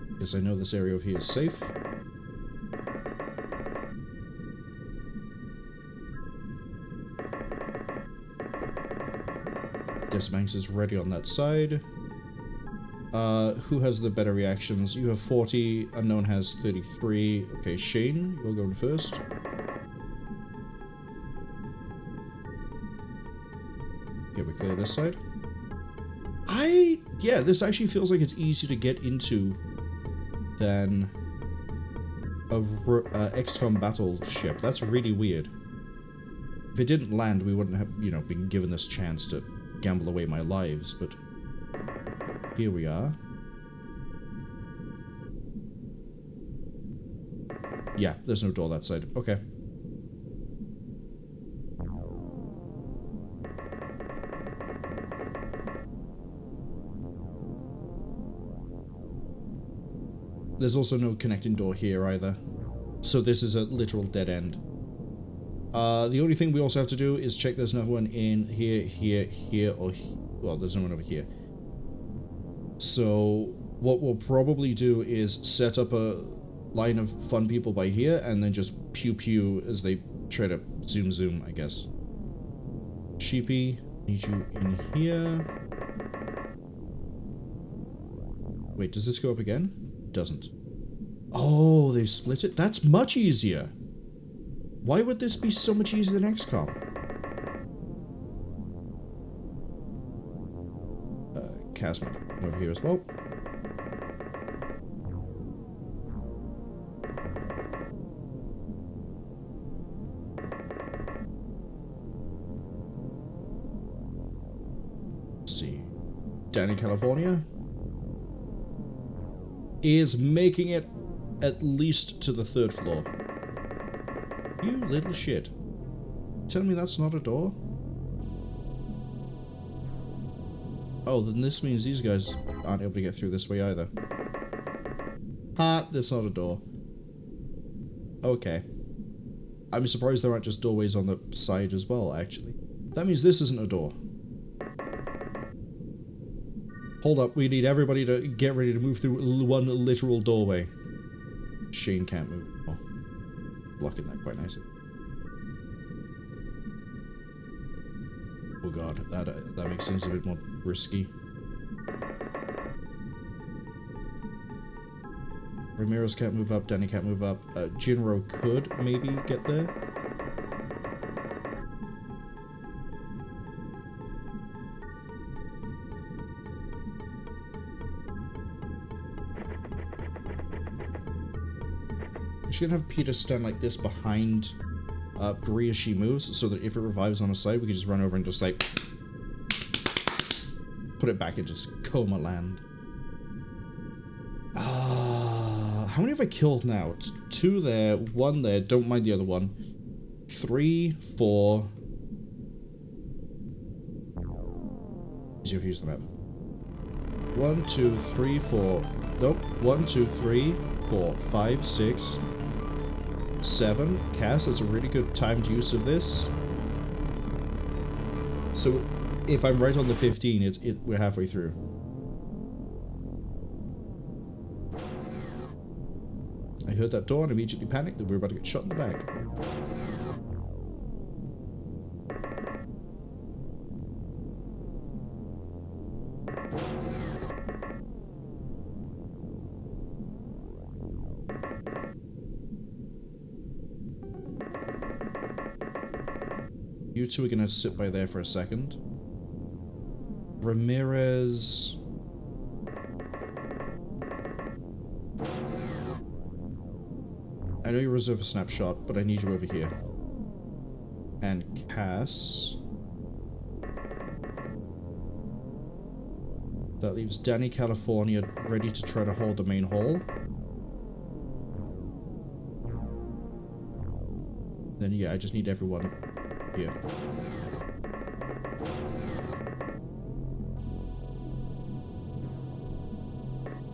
Because I know this area over here is safe. Decimanx is ready on that side. Who has the better reactions? You have 40, Unknown has 33. Okay, Shane, you're going first. Okay, we clear this side. Yeah, this actually feels like it's easier to get into than a XCOM battleship. That's really weird. If it didn't land, we wouldn't have, you know, been given this chance to gamble away my lives, but here we are. Yeah, there's no door that side. Okay. There's also no connecting door here either. So this is a literal dead end. The only thing we also have to do is check there's no one in here, here, or here. Well, there's no one over here. So what we'll probably do is set up a line of fun people by here and then just pew pew as they try to zoom, I guess. Sheepy, need you in here. Wait, does this go up again? Doesn't. Oh, they split it? That's much easier. Why would this be so much easier than XCOM? Chasm over here as well. Let's see. Danny, California is making it at least to the 3rd floor. You little shit. Tell me that's not a door? Oh, then this means these guys aren't able to get through this way either. Ha, that's not a door. Okay. I'm surprised there aren't just doorways on the side as well, actually. That means this isn't a door. Hold up, we need everybody to get ready to move through one literal doorway. Shane can't move. Oh, blocking that quite nicely. Oh god, that makes things a bit more risky. Ramirez can't move up, Danny can't move up. Jinro could maybe get there. I'm just gonna have Peter stand like this behind Bree as she moves, so that if it revives on a side, we can just run over and just like put it back in just coma land. How many have I killed now? It's 2 there, 1 there, don't mind the other one. 3, 4. Use the map. 1, 2, 3, 4. Nope. 1, 2, 3, 4, 5, 6, 7. Cass, that's a really good timed use of this. So, if I'm right on the 15, we're halfway through. I heard that door and immediately panicked that we were about to get shot in the back. You two are gonna sit by there for a second. Ramirez... I know you're reserved for snapshot, but I need you over here. And Cass... That leaves Danny, California, ready to try to hold the main hall. Then yeah, I just need everyone here.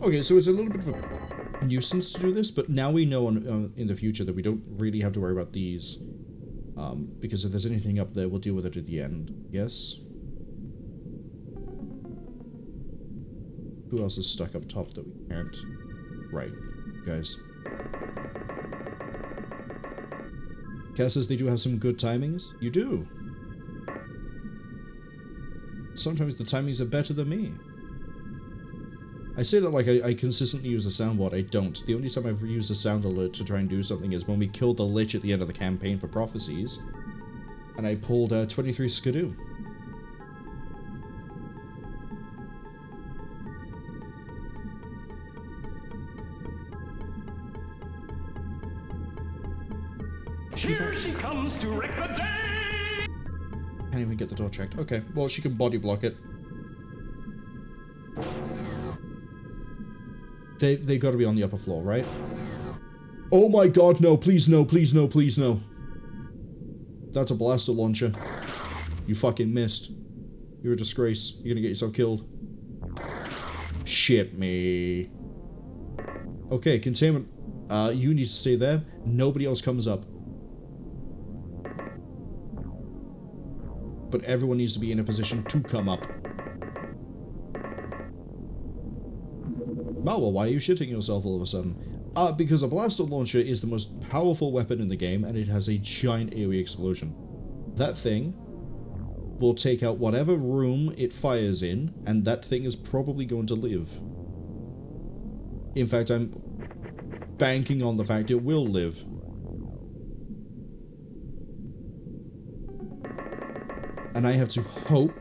Okay, so it's a little bit of a nuisance to do this, but now we know in the future that we don't really have to worry about these. Because if there's anything up there, we'll deal with it at the end. Yes? Who else is stuck up top that we can't? Right, guys. Cass says they do have some good timings. You do. Sometimes the timings are better than me. I say that like I consistently use a soundboard. I don't. The only time I've used a sound alert to try and do something is when we killed the Lich at the end of the campaign for Prophecies. And I pulled 23 Skidoo. Here she comes to wreck the day! Can't even get the door checked. Okay, well, she can body block it. They gotta be on the upper floor, right? Oh my god, no, please no, please no, please no. That's a blaster launcher. You fucking missed. You're a disgrace. You're gonna get yourself killed. Shit me. Okay, containment. You need to stay there. Nobody else comes up. But everyone needs to be in a position to come up. Marwol, why are you shitting yourself all of a sudden? Because a blaster launcher is the most powerful weapon in the game, and it has a giant AoE explosion. That thing will take out whatever room it fires in, and that thing is probably going to live. In fact, I'm banking on the fact it will live. And I have to hope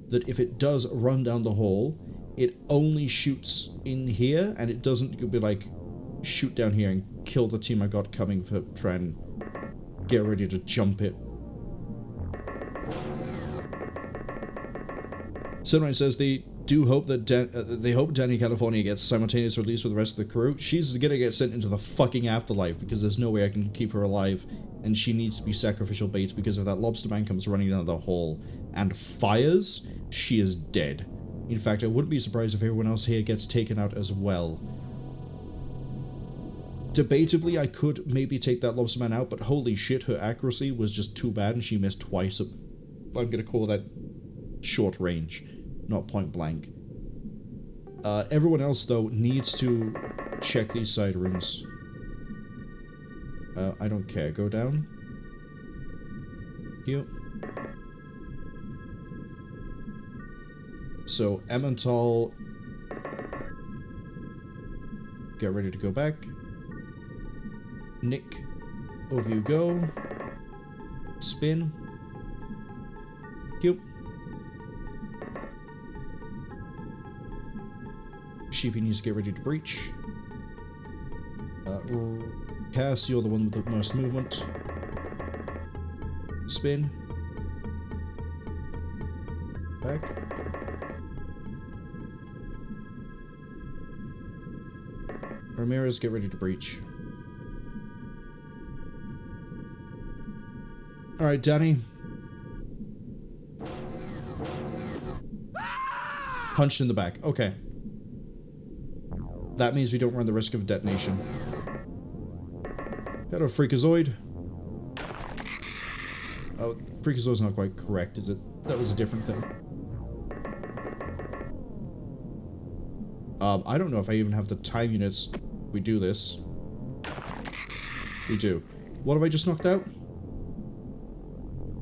that if it does run down the hall, it only shoots in here, and it doesn't be like, shoot down here and kill the team I got coming for try and get ready to jump it. Sunrise says they do hope that they hope Danny, California gets simultaneous release with the rest of the crew. She's gonna get sent into the fucking afterlife because there's no way I can keep her alive, and she needs to be sacrificial bait because if that lobster man comes running down the hall and fires, she is dead. In fact, I wouldn't be surprised if everyone else here gets taken out as well. Debatably, I could maybe take that lobster man out, but holy shit, her accuracy was just too bad and she missed twice. I'm gonna call that short range, not point blank. Everyone else, though, needs to check these side rooms. I don't care. Go down. Here. So, Emmental, get ready to go back. Nick, over you go. Spin. Cute. Sheepy needs to get ready to breach. Cass, you're the one with the most movement. Spin. Back. Ramirez, get ready to breach. Alright, Danny. Punched in the back. Okay. That means we don't run the risk of detonation. Got a Freakazoid. Oh, Freakazoid's not quite correct, is it? That was a different thing. I don't know if I even have the time units. We do this. We do. What have I just knocked out?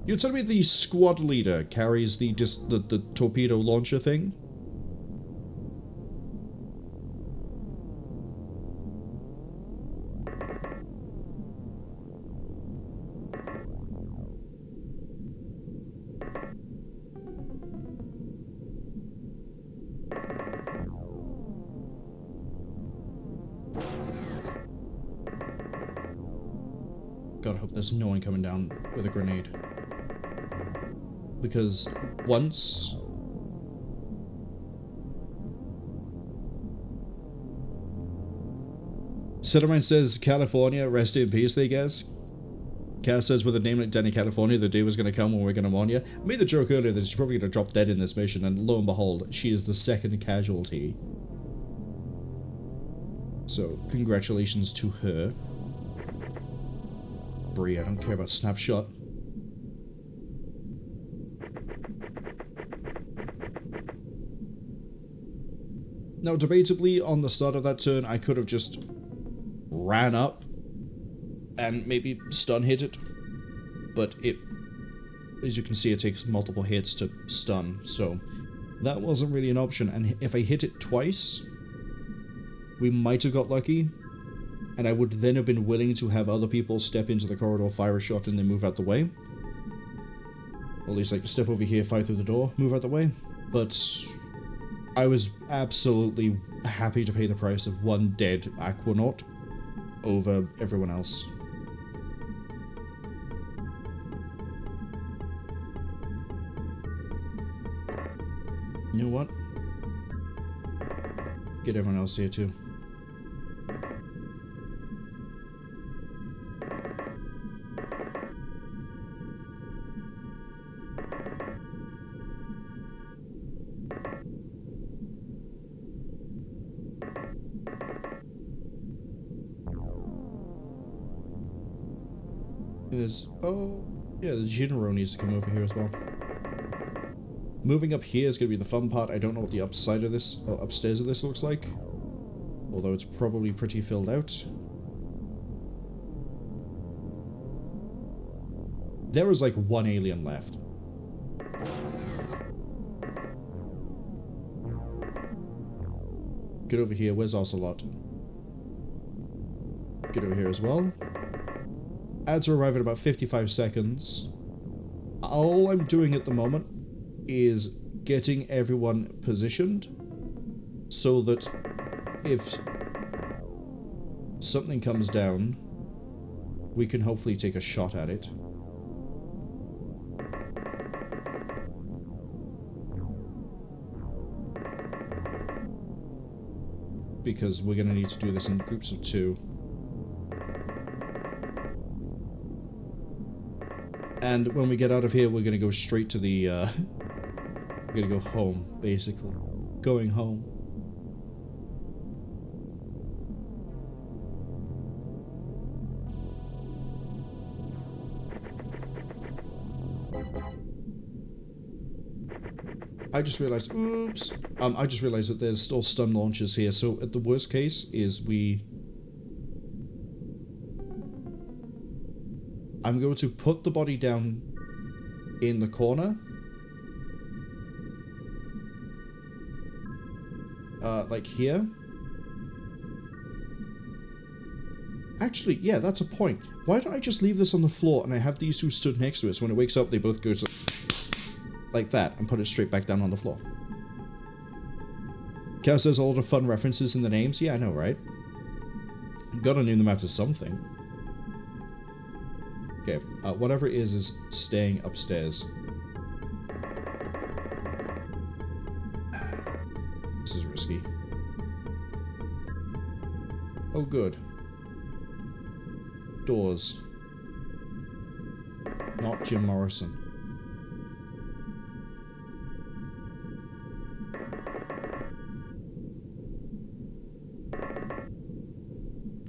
You're telling me the squad leader carries the torpedo launcher thing? God hope there's no one coming down with a grenade. Because once... Cinnamon says, California, rest in peace, they guess. Cass says, with a name like Danny California, the day was going to come when we're going to warn you. I made the joke earlier that she's probably going to drop dead in this mission, and lo and behold, she is the second casualty. So, congratulations to her. Bree, I don't care about Snapshot. Now, debatably, on the start of that turn, I could have just ran up and maybe stun hit it, but it, as you can see, it takes multiple hits to stun, so that wasn't really an option. And if I hit it twice, we might have got lucky, and I would then have been willing to have other people step into the corridor, fire a shot, and then move out the way. Or at least, like, step over here, fire through the door, move out the way. But I was absolutely happy to pay the price of one dead Aquanaut over everyone else. You know what? Get everyone else here too. There's, oh, yeah, the Jinro needs to come over here as well. Moving up here is going to be the fun part. I don't know what the upside of this, upstairs of this looks like. Although it's probably pretty filled out. There was like one alien left. Get over here. Where's Ocelot? Get over here as well. Ads will arrive in about 55 seconds. All I'm doing at the moment is getting everyone positioned so that if something comes down, we can hopefully take a shot at it. Because we're going to need to do this in groups of 2. And when we get out of here, we're going to go straight to the, we're going to go home, basically. Going home. I just realized, oops, I just realized that there's still stun launchers here, so at the worst case is I'm going to put the body down in the corner. Like here. Actually, yeah, that's a point. Why don't I just leave this on the floor and I have these two stood next to it, so when it wakes up, they both go like that and put it straight back down on the floor. Kaz says a lot of fun references in the names. Yeah, I know, right? Gotta name them after something. Okay, whatever it is staying upstairs. This is risky. Oh, good. Doors. Not Jim Morrison.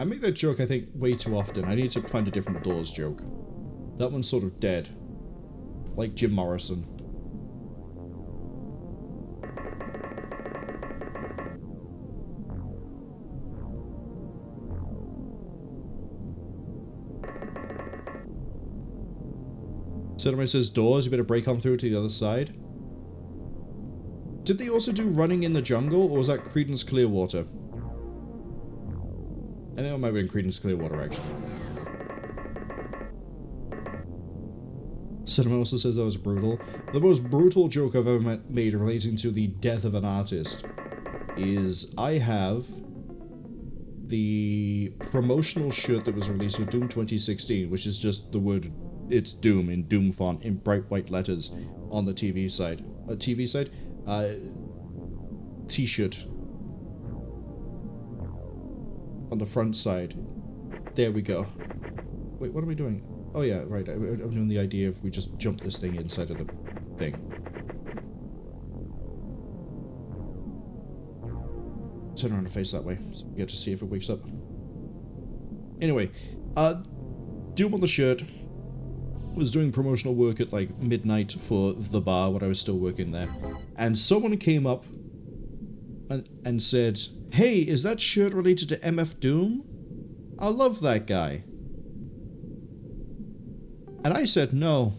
I make that joke, I think, way too often. I need to find a different Doors joke. That one's sort of dead. Like Jim Morrison. Cinema says Doors, you better break on through to the other side. Did they also do Running in the Jungle, or was that Creedence Clearwater? I think it might have been Creedence Clearwater, actually. Cinema also says that was brutal. The most brutal joke I've ever made relating to the death of an artist is I have the promotional shirt that was released with Doom 2016, which is just the word, it's Doom in Doom font in bright white letters on the TV side. T-shirt on the front side. There we go. Wait, what am I doing? Oh yeah, right. I'm doing the idea of we just jump this thing inside of the thing. Turn around and face that way, so we get to see if it wakes up. Anyway, Doom on the shirt was doing promotional work at like midnight for the bar when I was still working there, and someone came up and said, "Hey, is that shirt related to MF Doom? I love that guy." And I said, "No,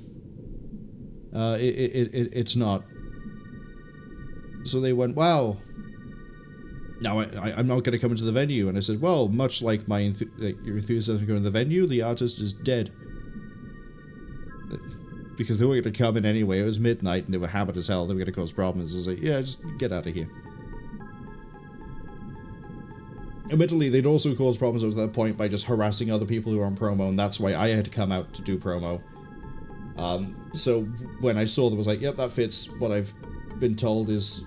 it's not." So they went, "Wow. Now I'm not going to come into the venue." And I said, "Well, much like my your enthusiasm going to the venue, the artist is dead." Because they were going to come in anyway. It was midnight and they were hammered as hell. They were going to cause problems. I was like, "Yeah, just get out of here." Admittedly, they'd also caused problems at that point by just harassing other people who were on promo, and that's why I had to come out to do promo. So when I saw them, I was like, "Yep, that fits what I've been told is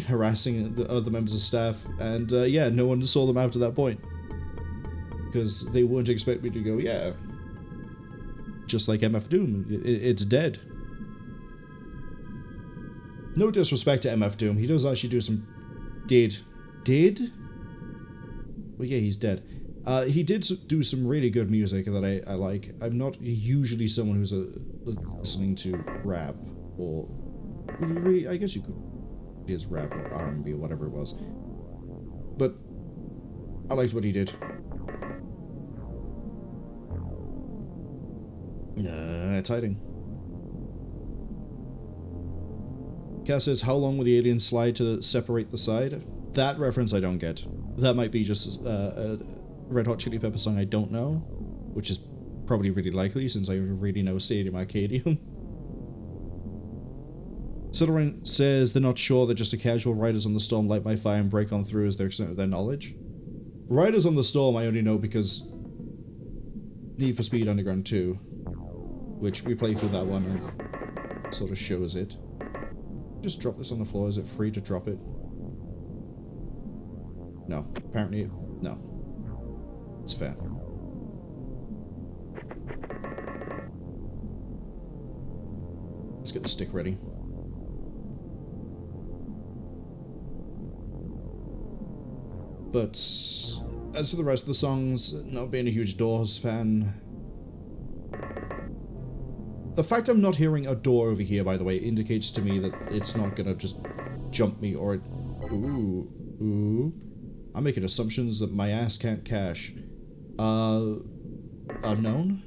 harassing the other members of staff." And yeah, no one saw them after that point. Because they wouldn't expect me to go, "Yeah, just like MF Doom, it's dead." No disrespect to MF Doom, he does actually do some... Did? Well, yeah, he's dead. He did do some really good music that I like. I'm not usually someone who's listening to rap, or... Really, I guess you could be as rap or R&B or whatever it was. But I liked what he did. It's hiding. Cass says, "How long will the aliens slide to separate the side?" That reference I don't get. That might be just a Red Hot Chili Pepper song I don't know, which is probably really likely since I really know Stadium Arcadium. Sutherland says they're not sure, they're just a casual Riders on the Storm light my fire and break on through as their extent of their knowledge. Riders on the Storm I only know because Need for Speed Underground 2, which we play through that one and sort of shows it. Just drop this on the floor, is it free to drop it? No, apparently, no. It's fair. Let's get the stick ready. But as for the rest of the songs, not being a huge Doors fan. The fact I'm not hearing a door over here, by the way, indicates to me that it's not gonna just jump me or it... Ooh. I'm making assumptions that my ass can't cache. Unknown?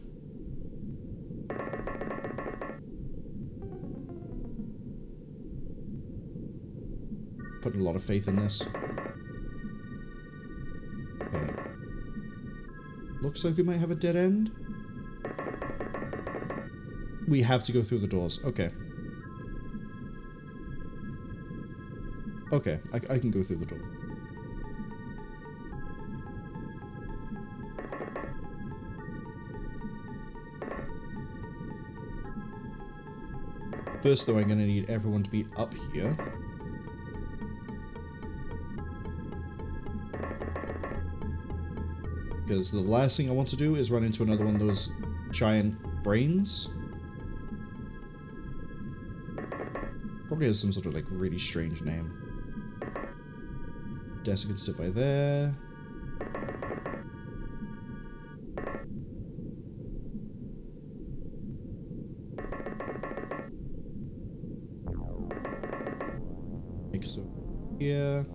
Putting a lot of faith in this. Okay. Looks like we might have a dead end. We have to go through the doors. Okay. Okay, I can go through the door. First, though, I'm going to need everyone to be up here. Because the last thing I want to do is run into another one of those giant brains. Probably has some sort of, like, really strange name. Desk can sit by there. So here.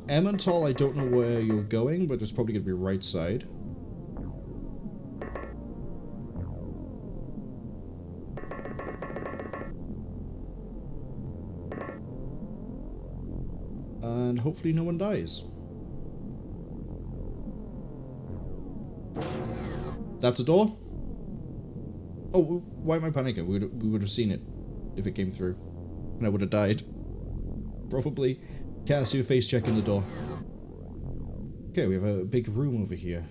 Emmental, I don't know where you're going, but it's probably going to be right side. And hopefully no one dies. That's a door? Oh, why am I panicking? We would have seen it if it came through. And I would have died. Probably. Cassie face checking the door. Okay, we have a big room over here.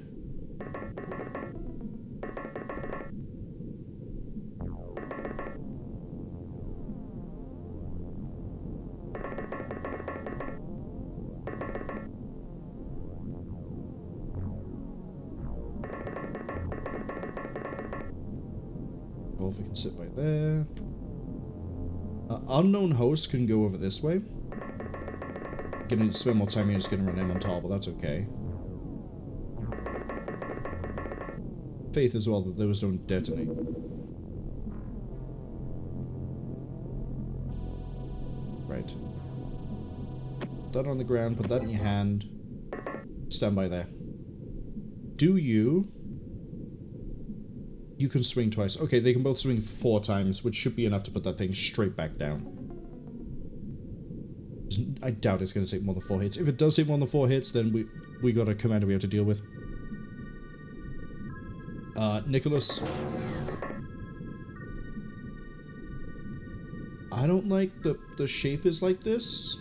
Well, if we can sit by there. Unknown host can go over this way. Gonna spend more time here just gonna run him on top, but that's okay. Faith as well that those don't detonate. Right. Put that on the ground, put that in your hand. Stand by there. Do you... You can swing twice. Okay, they can both swing 4 times, which should be enough to put that thing straight back down. I doubt it's going to take more than 4 hits. If it does take more than 4 hits, then we got a commander we have to deal with. Nicholas. I don't like the shape is like this.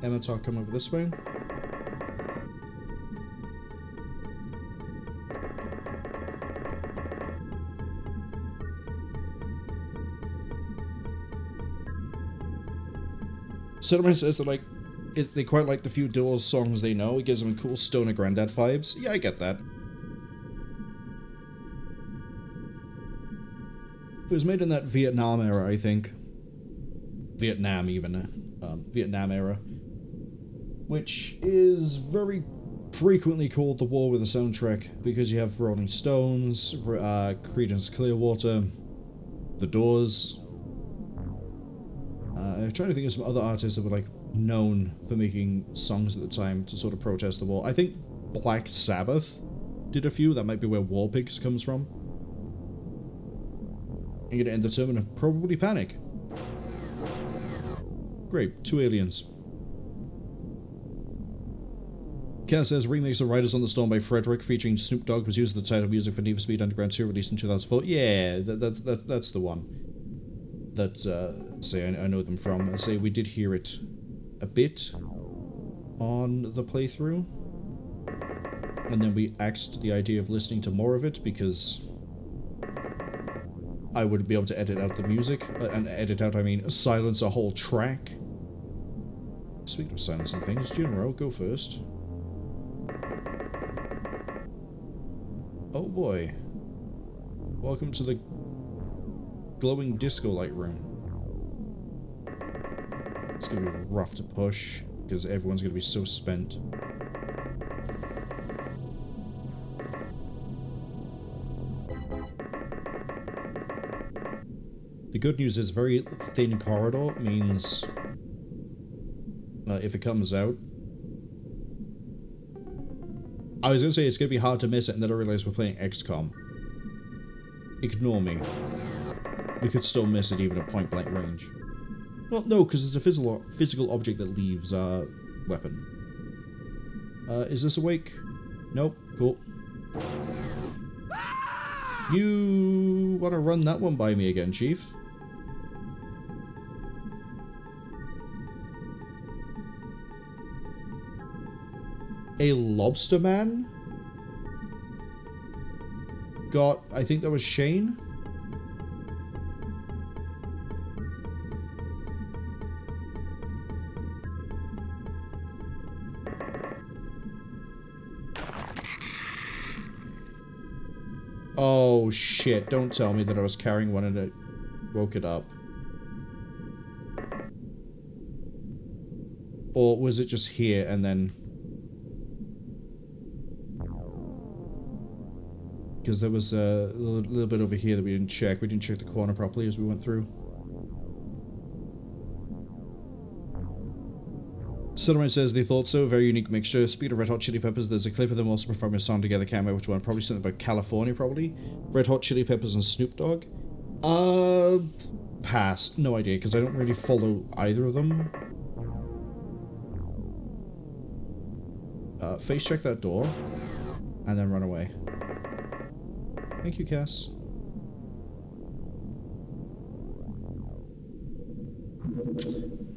Emmetar, come over this way. Cinnamon says that, like, they quite like the few Doors songs they know. It gives them cool Stoner Grandad vibes. Yeah, I get that. It was made in that Vietnam era, I think. Vietnam, even. Vietnam era. Which is very frequently called the war with a soundtrack, because you have Rolling Stones, Creedence Clearwater, The Doors. I'm trying to think of some other artists that were, like, known for making songs at the time to sort of protest the war. I think Black Sabbath did a few. That might be where War Pigs comes from. I'm gonna end the term and probably panic. Great, 2 aliens. Ken says remakes of Riders on the Storm by Frederick featuring Snoop Dogg was used as the title music for Need for Speed Underground 2 released in 2004. Yeah, that's the one. That, say, I know them from. I say we did hear it a bit on the playthrough. And then we axed the idea of listening to more of it because I would be able to edit out the music. And edit out, I mean, silence a whole track. Speaking of silencing things, Junro, go first. Oh boy. Welcome to the glowing disco light room. It's gonna be rough to push because everyone's gonna be so spent. The good news is very thin corridor means if it comes out, I was gonna say it's gonna be hard to miss it, and then I realized we're playing XCOM. Ignore me. We could still miss it even at point blank range. Well, no, because it's a physical object that leaves our weapon. Is this awake? Nope. Cool. You want to run that one by me again, Chief? A lobster man? Got, I think that was Shane? Oh shit, don't tell me that I was carrying one and it woke it up. Or was it just here and then... Because there was a little bit over here that we didn't check. We didn't check the corner properly as we went through. Sodomite says they thought so. Very unique mixture. Speed of Red Hot Chili Peppers. There's a clip of them also performing a song together. Can't remember which one. Probably something about California, probably. Red Hot Chili Peppers and Snoop Dogg. Pass. No idea, because I don't really follow either of them. Face check that door. And then run away. Thank you, Cass.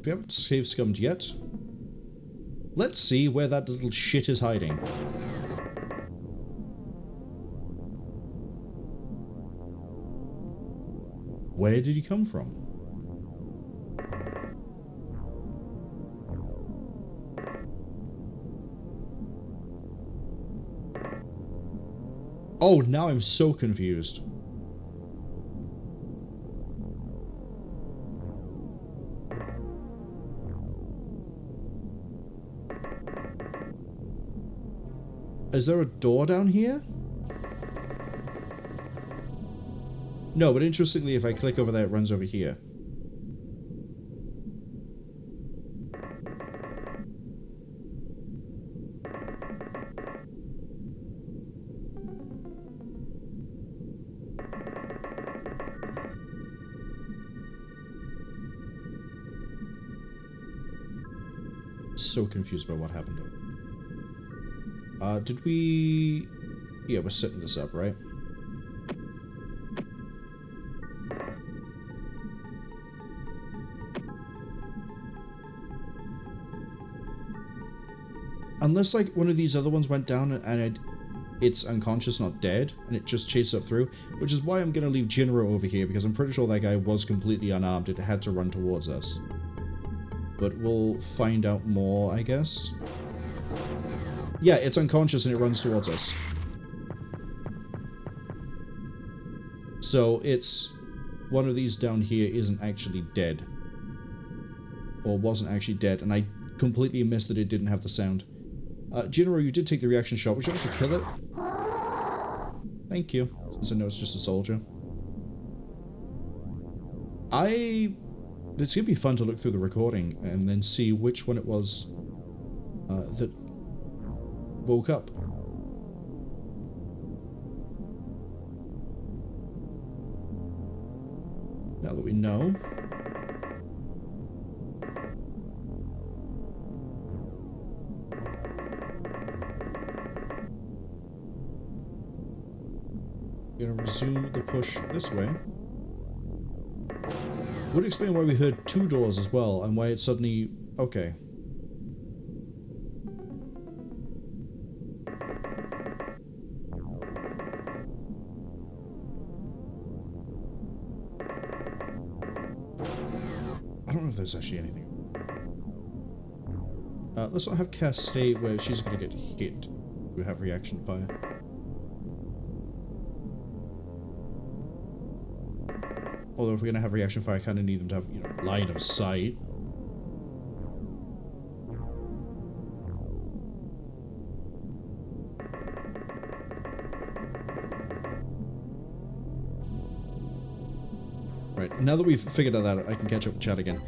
We haven't save scummed yet. Let's see where that little shit is hiding. Where did he come from? Oh, now I'm so confused. Is there a door down here? No, but interestingly, if I click over there, it runs over here. So confused by what happened. Did we... Yeah, we're setting this up, right? Unless, like, one of these other ones went down and it's unconscious, not dead, and it just chased up through, which is why I'm going to leave Jinro over here, because I'm pretty sure that guy was completely unarmed. It had to run towards us. But we'll find out more, I guess. Yeah, it's unconscious and it runs towards us. So it's... one of these down here isn't actually dead. Or wasn't actually dead, and I completely missed that it didn't have the sound. Jinro, you did take the reaction shot. Would you like to kill it? Thank you. Since I know it's just a soldier. It's going to be fun to look through the recording and then see which one it was that woke up. Now that we know. We're going to resume the push this way. Would explain why we heard two doors as well, and why it suddenly... Okay. I don't know if there's actually anything. Let's not have Cass stay where she's going to get hit. We have reaction fire. Although if we're going to have reaction fire, I kind of need them to have, you know, line of sight. Right, now that we've figured out that, I can catch up with chat again.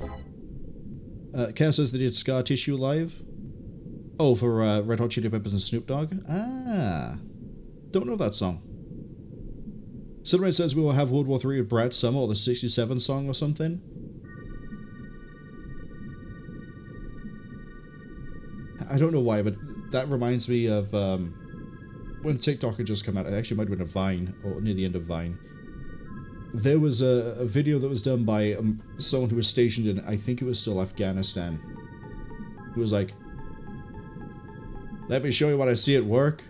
Kara says they did Scar Tissue live. Oh, for Red Hot Chili Peppers and Snoop Dogg? Ah. Don't know that song. Cinderella says we will have World War III with Brad Summer or the 67 song or something. I don't know why, but that reminds me of when TikTok had just come out. It actually might have been a Vine, or near the end of Vine. There was a video that was done by someone who was stationed in, I think it was still Afghanistan, who was like, let me show you what I see at work.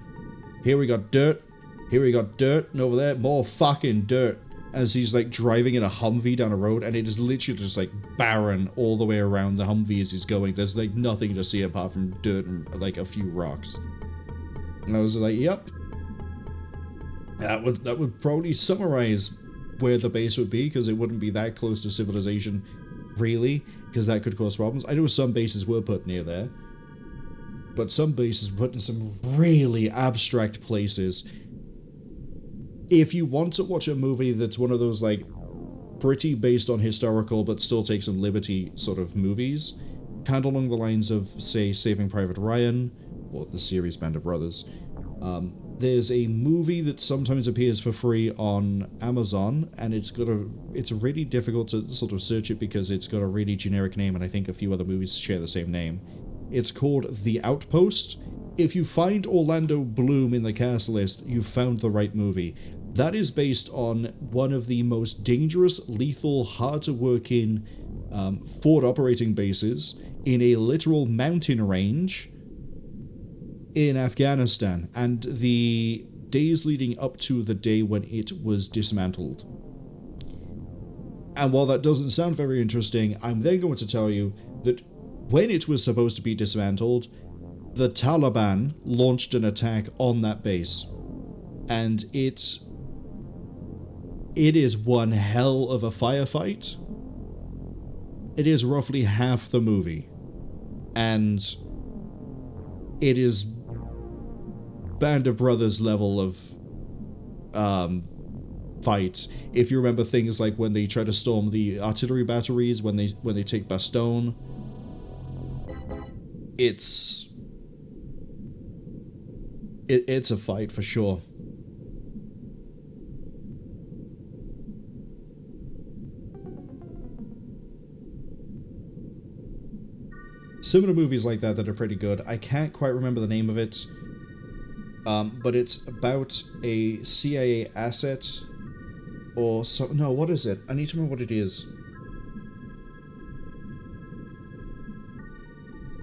Here we got dirt. Here we got dirt, and over there, more fucking dirt. As he's like driving in a Humvee down a road, and it is literally just like barren all the way around the Humvee as he's going. There's like nothing to see apart from dirt and like a few rocks. And I was like, yep. That would probably summarize where the base would be, because it wouldn't be that close to civilization, really, because that could cause problems. I know some bases were put near there, but some bases were put in some really abstract places. If you want to watch a movie that's one of those, like, pretty based on historical but still take some liberty sort of movies, kind of along the lines of, say, Saving Private Ryan, or the series Band of Brothers, there's a movie that sometimes appears for free on Amazon, and it's really difficult to sort of search it because it's got a really generic name, and I think a few other movies share the same name. It's called The Outpost. If you find Orlando Bloom in the cast list, you've found the right movie. That is based on one of the most dangerous, lethal, hard to work in forward operating bases in a literal mountain range in Afghanistan, and the days leading up to the day when it was dismantled. And while that doesn't sound very interesting, I'm then going to tell you that when it was supposed to be dismantled, the Taliban launched an attack on that base. And it is one hell of a firefight. It is roughly half the movie. And it is Band of Brothers level of fight. If you remember things like when they try to storm the artillery batteries, when they take Bastogne, it's a fight for sure. Similar movies like that are pretty good. I can't quite remember the name of it, but it's about a CIA asset or something. No, what is it? I need to remember what it is.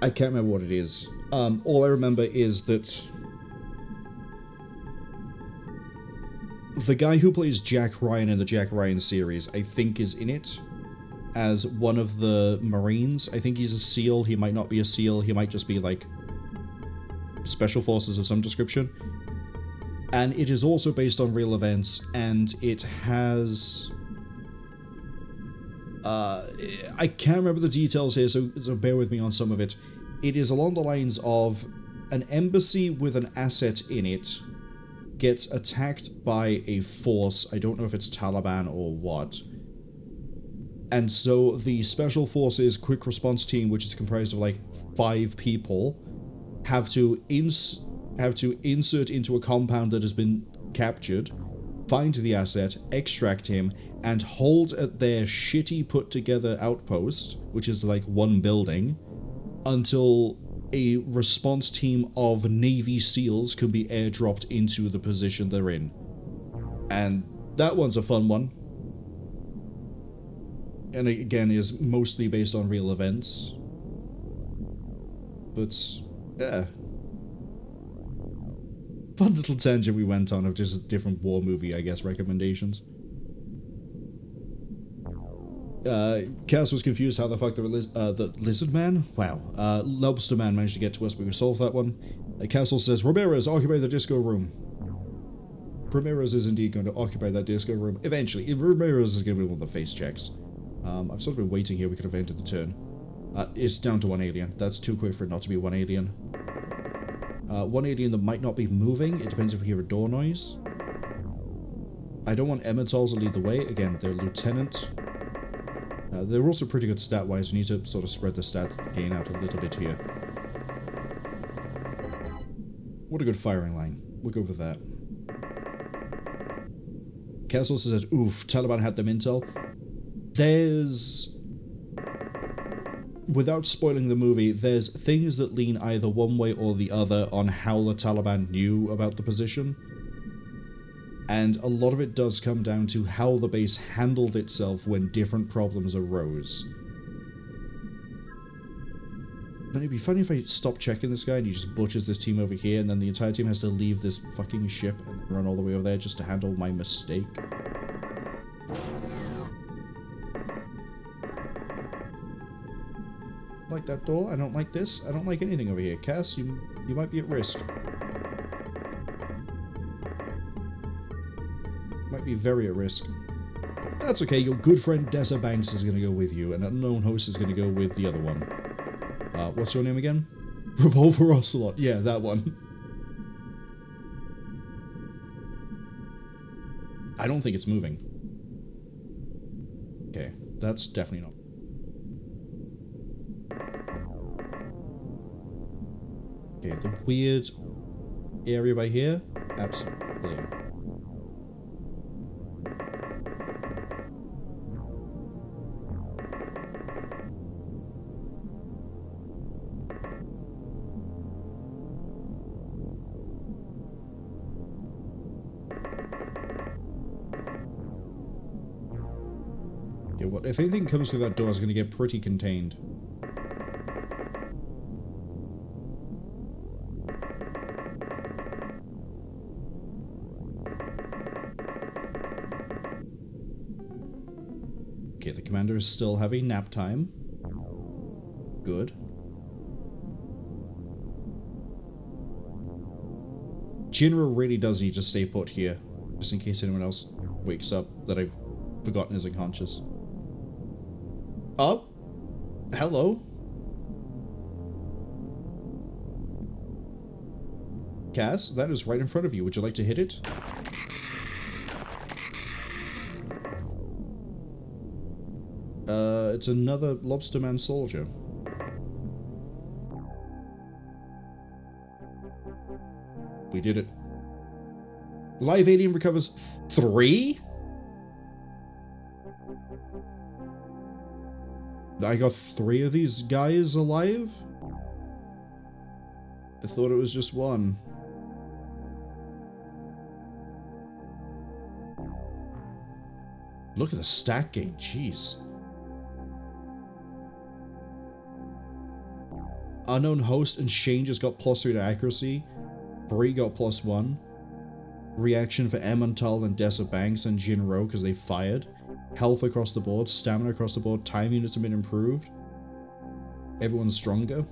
I can't remember what it is. All I remember is that the guy who plays Jack Ryan in the Jack Ryan series, I think, is in it as one of the Marines. I think he's a SEAL. He might not be a SEAL. He might just be, like, Special Forces of some description. And it is also based on real events, and it has... I can't remember the details here, so bear with me on some of it. It is along the lines of an embassy with an asset in it gets attacked by a force. I don't know if it's Taliban or what. And so the Special Forces Quick Response Team, which is comprised of like 5 people, have to insert into a compound that has been captured, find the asset, extract him, and hold at their shitty put-together outpost, which is like one building, until a response team of Navy SEALs can be airdropped into the position they're in. And that one's a fun one. And again, is mostly based on real events. But, yeah. Fun little tangent we went on of just different war movie, I guess, recommendations. Cass was confused how the fuck the Lizard Man? Wow. Lobster Man managed to get to us, but we solved that one. Castle says, Ramirez, occupy the disco room. Ramirez is indeed going to occupy that disco room. Eventually. Ramirez is going to be one of the face checks. I've sort of been waiting here. We could have ended the turn. It's down to 1 alien. That's too quick for it not to be 1 alien. 1 alien that might not be moving. It depends if we hear a door noise. I don't want Emmentals to lead the way. Again, they're lieutenant. They're also pretty good stat-wise. We need to sort of spread the stat gain out a little bit here. What a good firing line. We'll go with that. Castle says, oof, Taliban had them intel. There's... Without spoiling the movie, there's things that lean either one way or the other on how the Taliban knew about the position. And a lot of it does come down to how the base handled itself when different problems arose. But it'd be funny if I stop checking this guy and he just butchers this team over here, and then the entire team has to leave this fucking ship and run all the way over there just to handle my mistake. Like that door. I don't like this. I don't like anything over here. Cass, you might be at risk. Might be very at risk. That's okay. Your good friend Dessa Banks is going to go with you, and unknown host is going to go with the other one. What's your name again? Revolver Ocelot. Yeah, that one. I don't think it's moving. Okay, that's definitely not. Okay, the weird area by here? Absolutely. Yeah, what if anything comes through that door is going to get pretty contained. Okay, the commander is still having nap time. Good. Jinro really does need to stay put here, just in case anyone else wakes up that I've forgotten is unconscious. Oh! Hello? Cass, that is right in front of you. Would you like to hit it? It's another Lobsterman soldier. We did it. Live alien recovers 3? I got 3 of these guys alive? I thought it was just 1. Look at the stat gain, jeez. Unknown host and Shane just got +3 to accuracy. Bree got +1. Reaction for Emmental and Dessa Banks and Jinro because they fired. Health across the board, stamina across the board, time units have been improved. Everyone's stronger.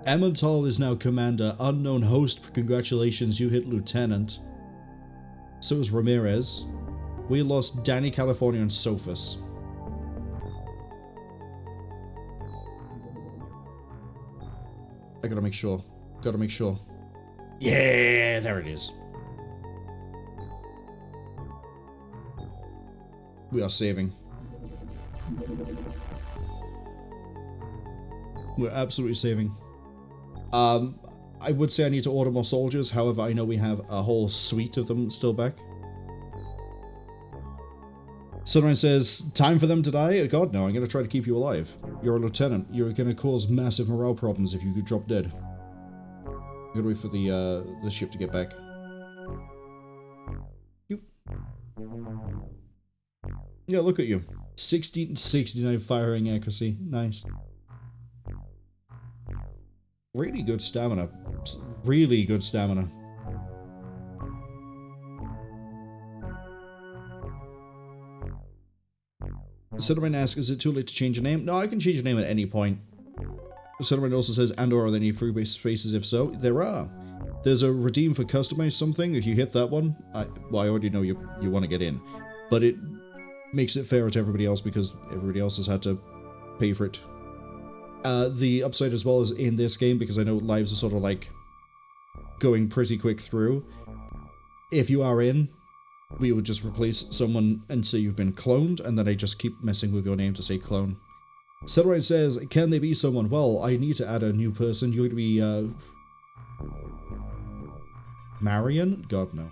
Emmental is now commander. Unknown host, congratulations, you hit lieutenant. So is Ramirez. We lost Danny California and Sophus. I gotta make sure. Gotta make sure. Yeah, there it is. We are saving. We're absolutely saving. I would say I need to order more soldiers, however, I know we have a whole suite of them still back. Sunrise says, time for them to die? Oh, God, no, I'm gonna try to keep you alive. You're a lieutenant. You're gonna cause massive morale problems if you could drop dead. I'm gonna wait for the ship to get back. You. Yeah, look at you. 69 firing accuracy. Nice. Really good stamina. Really good stamina. Cinnamon asks, is it too late to change your name? No, I can change your name at any point. Cinnamon also says, and or are there any free spaces? If so, there are. There's a redeem for customize something. If you hit that one, I already know you want to get in. But it makes it fairer to everybody else because everybody else has had to pay for it. The upside as well is in this game, because I know lives are sort of like going pretty quick through. If you are in, we would just replace someone and say you've been cloned, and then I just keep messing with your name to say clone. Cedrine says, can they be someone? Well, I need to add a new person. You're going to be, Marion? God, no.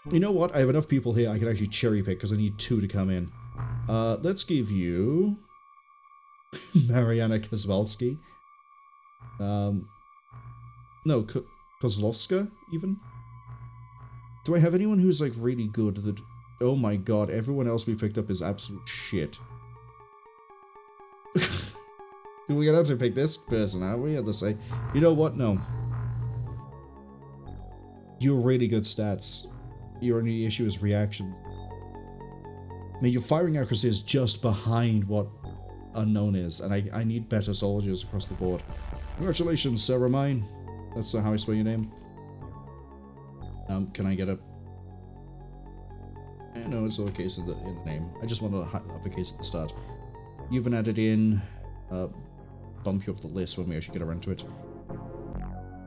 You know what? I have enough people here I can actually cherry pick, because I need 2 to come in. Let's give you... Mariana Kozlowski. No, Kozlovska, even? Do I have anyone who's, like, really good that... Oh my god, everyone else we picked up is absolute shit. We're gonna have to pick this person, aren't we? At the say, you know what? No. You're really good stats. Your only issue is reactions. I mean, your firing accuracy is just behind what unknown is, and I need better soldiers across the board. Congratulations, Sarah Mine. That's how I spell your name. Can I get a... No, it's lowercase in the name. I just want to uppercase at the start. You've been added in. Bump you up the list when we actually get around to it.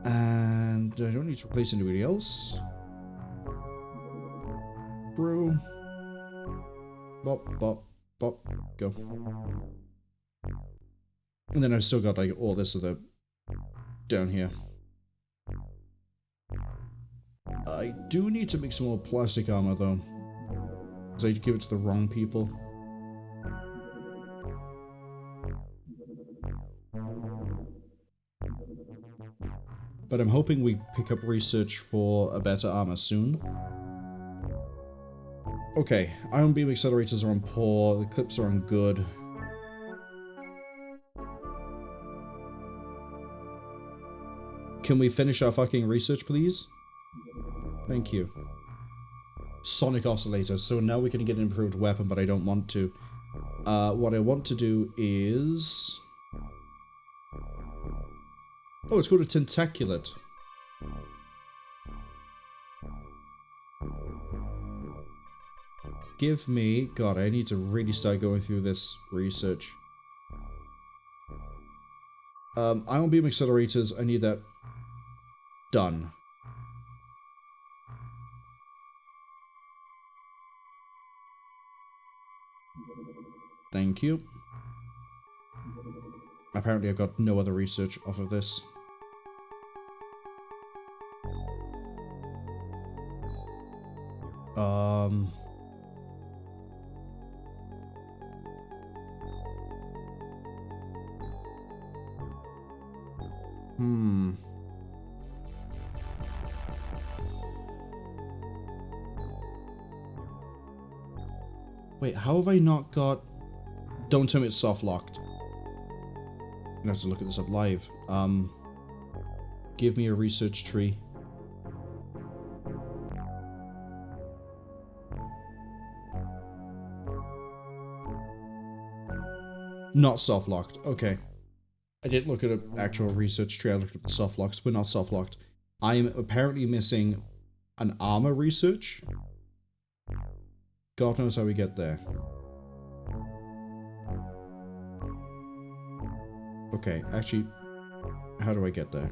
And I don't need to replace anybody else. Brew. Bop, bop, bop. Go. And then I've still got like all this other down here. I do need to make some more plastic armor though, because I give it to the wrong people. But I'm hoping we pick up research for a better armor soon. Okay, ion beam accelerators are on poor, the clips are on good. Can we finish our fucking research, please? Thank you. Sonic oscillator, so now we can get an improved weapon, but I don't want to. What I want to do is... Oh, it's called a tentaculate. Give me... God, I need to really start going through this research. Ion beam accelerators, I need that done. Thank you. Apparently I've got no other research off of this. Wait, how have I not got... Don't tell me it's soft locked. I'm gonna have to look at this up live. Give me a research tree. Not soft locked. Okay. I didn't look at an actual research tree. I looked at the soft locks. We're not soft locked. I am apparently missing an armor research. God knows how we get there. Okay, actually, how do I get there?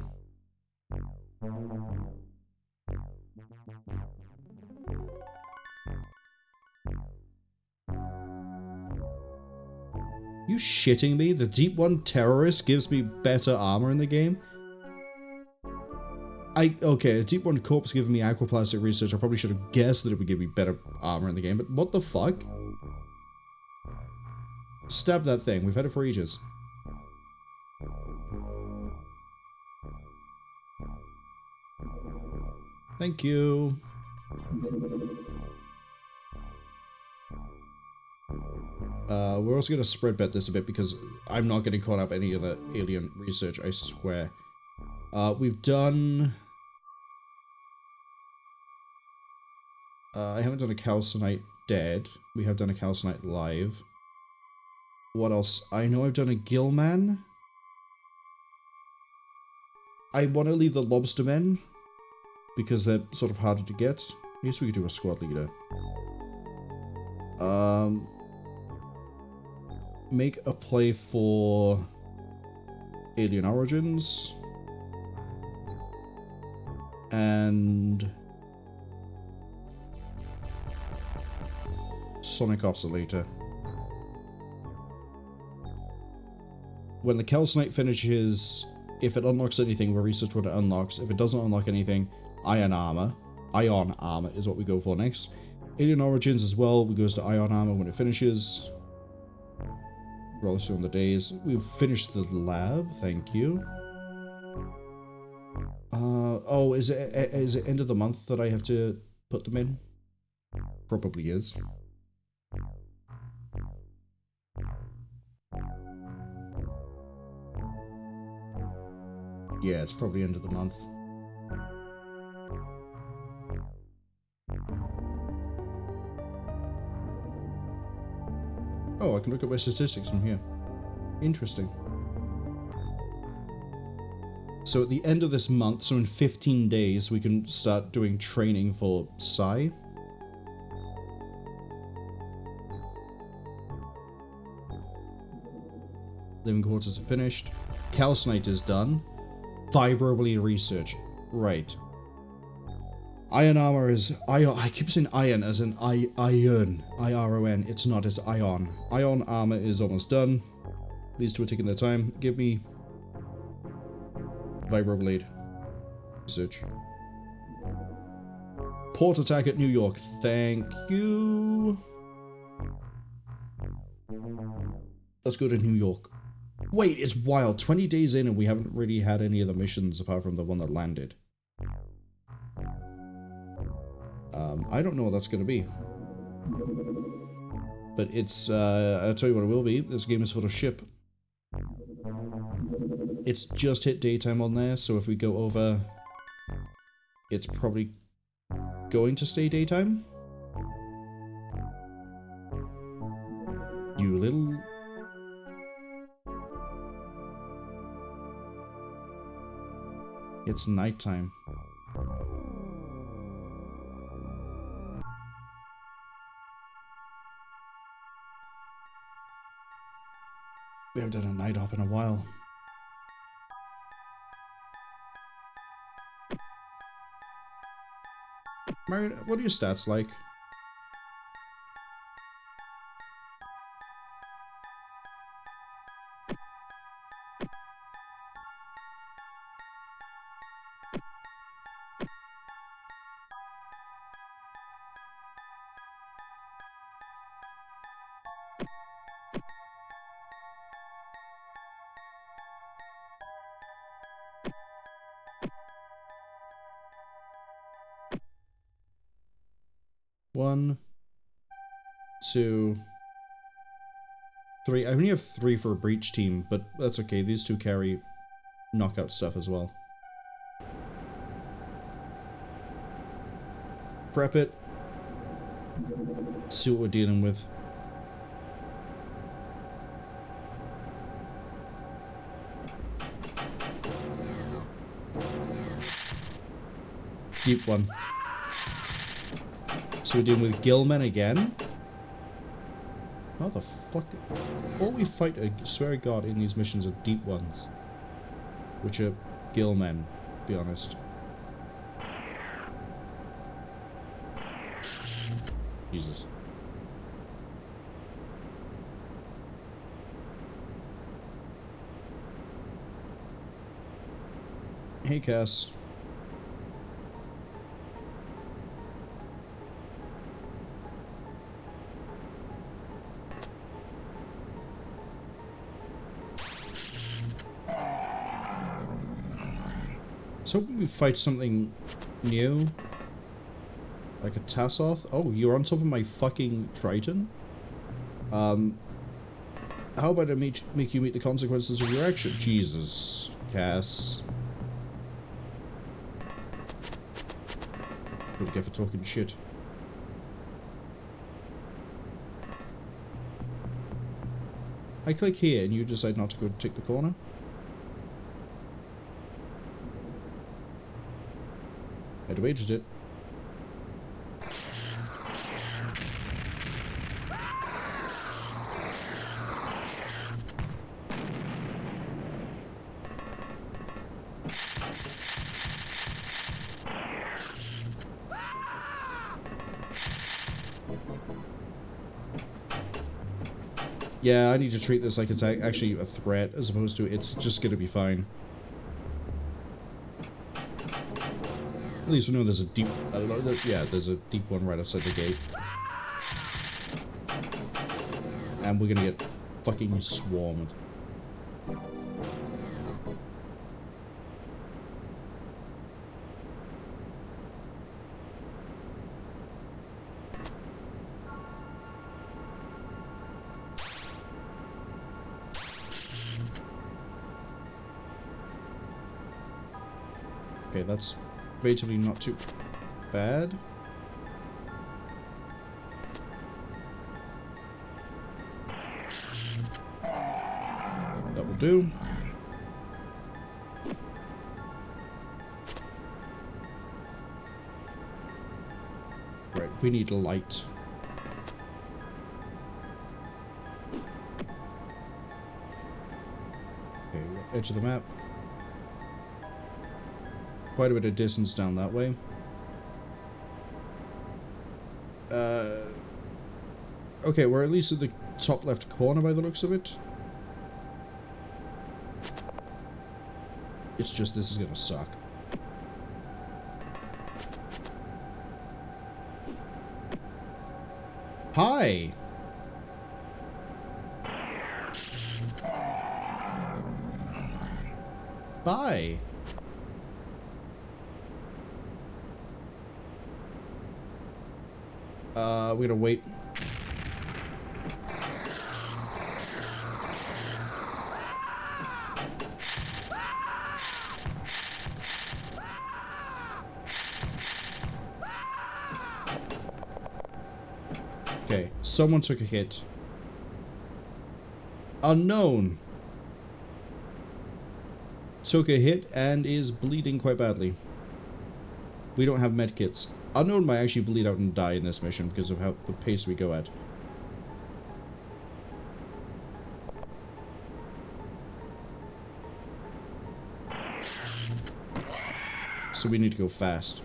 You shitting me? The Deep One Terrorist gives me better armor in the game? Okay, a Deep One Corpse giving me aquaplastic research, I probably should have guessed that it would give me better armor in the game, but what the fuck? Stab that thing, we've had it for ages. Thank you. We're also going to spread bet this a bit because I'm not getting caught up any of the alien research, I swear. We've done... I haven't done a calcinite dead. We have done a calcinite live. What else? I know I've done a Gillman. I want to leave the Lobstermen because they're sort of harder to get. I guess we could do a squad leader. Make a play for Alien Origins. And Sonic Oscillator. When the Calcinite finishes, if it unlocks anything, we'll research what it unlocks. If it doesn't unlock anything, Ion Armor. Ion Armor is what we go for next. Alien Origins as well, we goes to Ion Armor when it finishes. Roll through on the days. We've finished the lab, thank you. Oh, is it end of the month that I have to put them in? Probably is. Yeah, it's probably end of the month. Oh, I can look at my statistics from here. Interesting. So at the end of this month, so in 15 days, we can start doing training for Psi. Living quarters are finished. Calcinite is done. Vibroblade research. Right. Iron armor is... I keep saying iron as in iron. I-R-O-N. It's not, it's ion. Ion armor is almost done. These two are taking their time. Give me... Vibroblade. Research. Port attack at New York. Thank you. Let's go to New York. Wait, it's wild. 20 days in and we haven't really had any of the missions apart from the one that landed. I don't know what that's going to be. But it's, I'll tell you what it will be. This game is full of ship. It's just hit daytime on there, so if we go over, it's probably going to stay daytime. You little... It's nighttime. We haven't done a night hop in a while. Marion, what are your stats like? One, two, three. I only have 3 for a breach team, but that's okay. These 2 carry knockout stuff as well. Prep it. See what we're dealing with. Deep one. So we're dealing with gillmen again? How the fuck? All we fight, I swear to God, in these missions are deep ones. Which are gillmen, to be honest. Jesus. Hey, Cass. So hoping we fight something new. Like a Tasoth. Oh, you're on top of my fucking Triton? How about I make you meet the consequences of your action? Jesus, Cass. What do you get for talking shit? I click here and you decide not to go take the corner? I debated it. Yeah, I need to treat this like it's actually a threat as opposed to it's just gonna be fine. At least we know there's a deep... yeah, there's a deep one right outside the gate. And we're gonna get fucking swarmed. Okay, that's relatively not too bad. That will do. Right, we need light. Okay, edge of the map. Quite a bit of distance down that way. Okay, we're at least at the top left corner by the looks of it. It's just this is gonna suck. Hi! Bye! We're gonna wait. Okay, someone took a hit. Unknown took a hit and is bleeding quite badly. We don't have medkits. Unknown might actually bleed out and die in this mission because of how the pace we go at. So we need to go fast.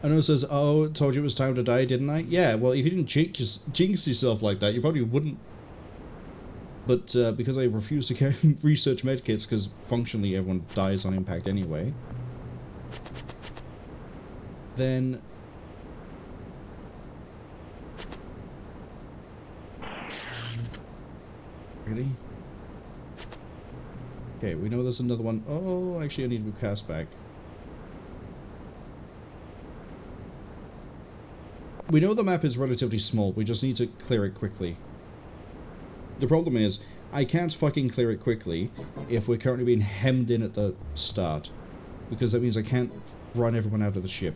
I know it says, oh, told you it was time to die, didn't I? Yeah, well, if you didn't jinx yourself like that, you probably wouldn't. But because I refuse to research medkits, because functionally everyone dies on impact anyway, then... Really? Okay, we know there's another one. Oh, actually I need to move cast back. We know the map is relatively small, we just need to clear it quickly. The problem is, I can't fucking clear it quickly if we're currently being hemmed in at the start. Because that means I can't run everyone out of the ship.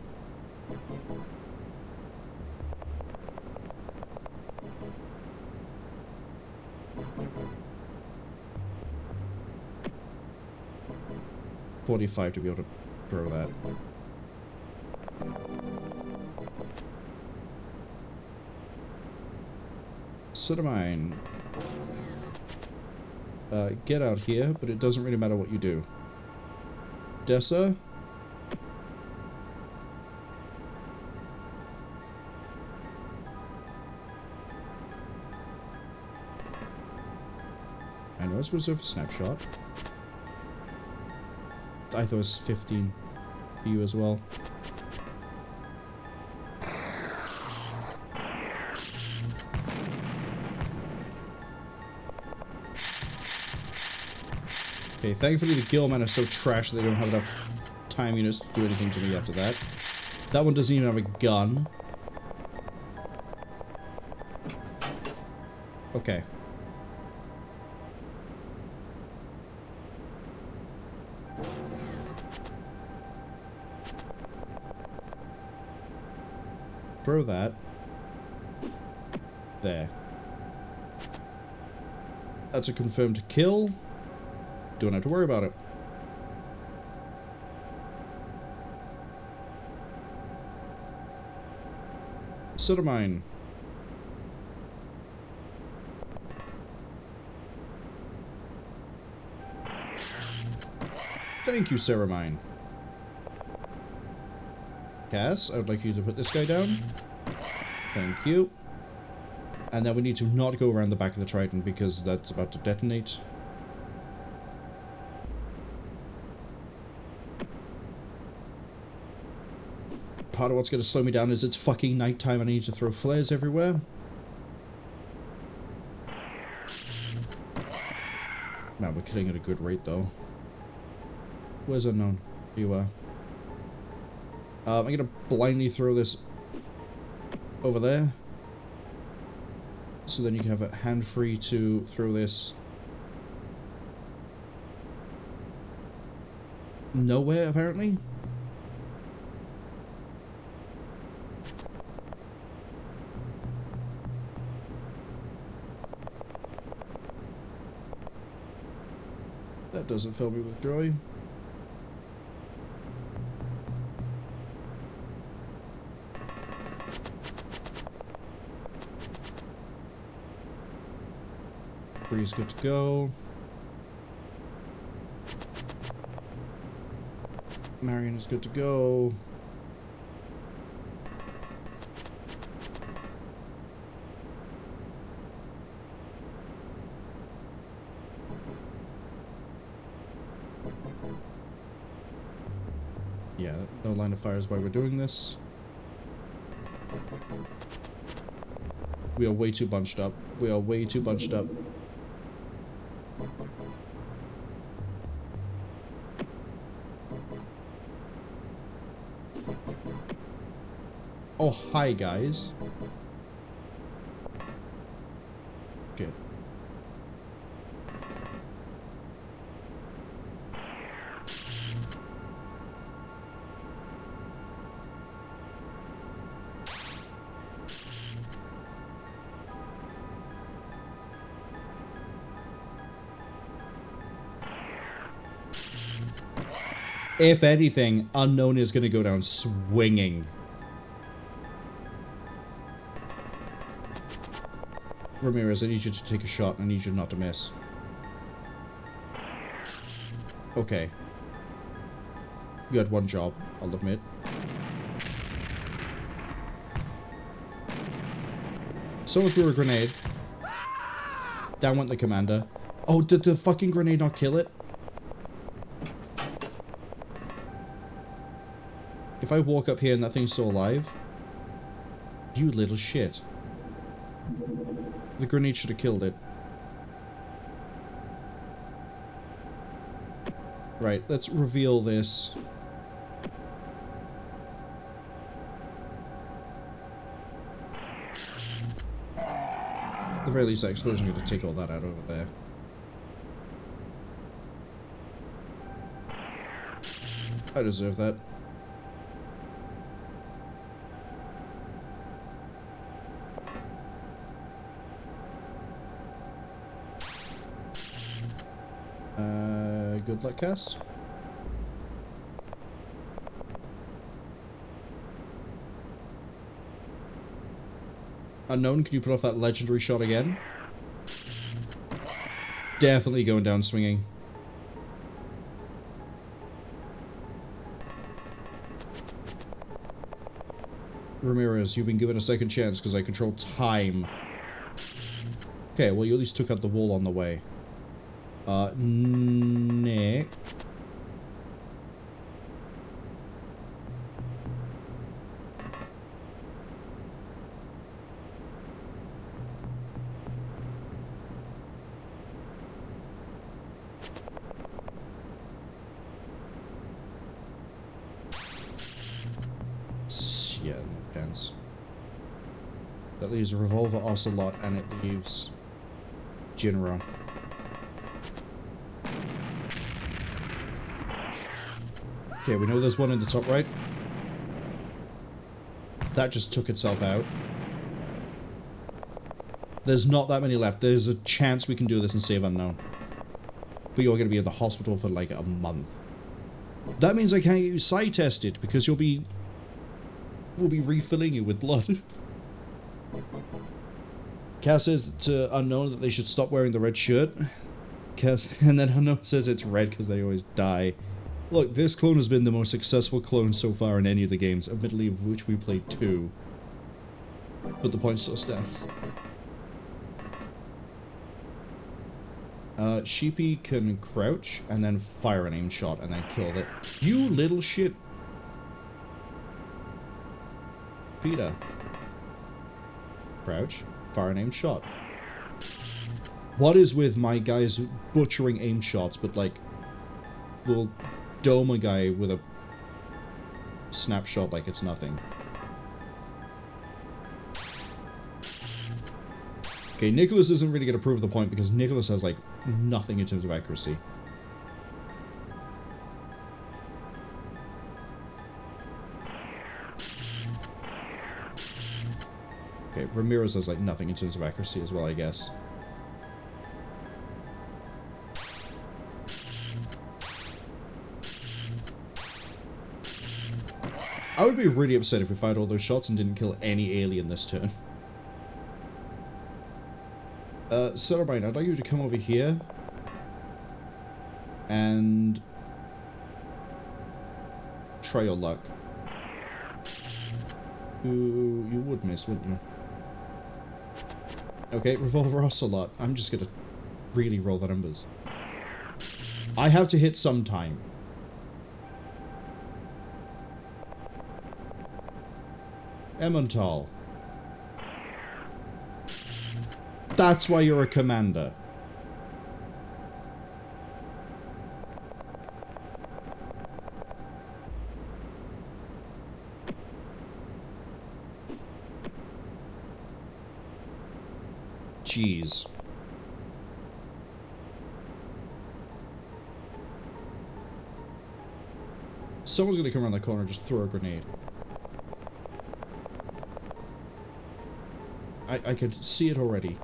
.45 to be able to throw that. Sodomine. Get out here, but it doesn't really matter what you do. Dessa? I know it's reserved for snapshot. I thought it was 15 for you as well. Okay, thankfully the Gillman are so trash that they don't have enough time units to do anything to me after that. That one doesn't even have a gun. Okay. Throw that. There. That's a confirmed kill. Don't have to worry about it. Sodomine. Thank you, Ceramine. Cass, I would like you to put this guy down. Thank you. And then we need to not go around the back of the Trident because that's about to detonate. Part of what's going to slow me down is it's fucking nighttime and I need to throw flares everywhere. Man, we're killing at a good rate though. Where's Unknown? Here you are. I'm going to blindly throw this over there. So then you can have a hand free to throw this nowhere, apparently. That doesn't fill me with joy. Bree's good to go. Marion is good to go. Yeah, no line of fire is why we're doing this. We are way too bunched up. We are way too bunched up. Oh, hi, guys. Shit. If anything, Unknown is going to go down swinging. Ramirez, I need you to take a shot. I need you not to miss. Okay. You had one job, I'll admit. Someone threw a grenade. Down went the commander. Oh, did the fucking grenade not kill it? If I walk up here and that thing's still alive... You little shit. The grenade should have killed it. Right, let's reveal this. At the very least, that explosion is going to take all that out over there. I deserve that. Good luck, Cass. Unknown, can you put off that legendary shot again? Definitely going down swinging. Ramirez, you've been given a second chance because I control time. Okay, well you at least took out the wall on the way. Nick. Yeah, no chance. That leaves a Revolver Ocelot and it leaves Jinra. Okay, we know there's one in the top right. That just took itself out. There's not that many left. There's a chance we can do this and save Unknown. But you're going to be at the hospital for like a month. That means I can't get you side tested because we'll be refilling you with blood. Cass says to Unknown that they should stop wearing the red shirt. Cass, and then Unknown says it's red because they always die. Look, this clone has been the most successful clone so far in any of the games, admittedly of which we played 2. But the point still stands. Sheepy can crouch and then fire an aim shot and then kill it. You little shit. Peter. Crouch, fire an aim shot. What is with my guys butchering aim shots, but like, we'll dome a guy with a snapshot like it's nothing. Okay, Nicholas isn't really going to prove the point because Nicholas has like nothing in terms of accuracy. Okay, Ramirez has like nothing in terms of accuracy as well, I guess. I would be really upset if we fired all those shots and didn't kill any alien this turn. Cerebrine, I'd like you to come over here and try your luck. You would miss, wouldn't you? Okay, Revolver Ocelot. I'm just gonna really roll the numbers. I have to hit sometime. Emmental. That's why you're a commander. Jeez. Someone's gonna come around the corner and just throw a grenade. I could see it already.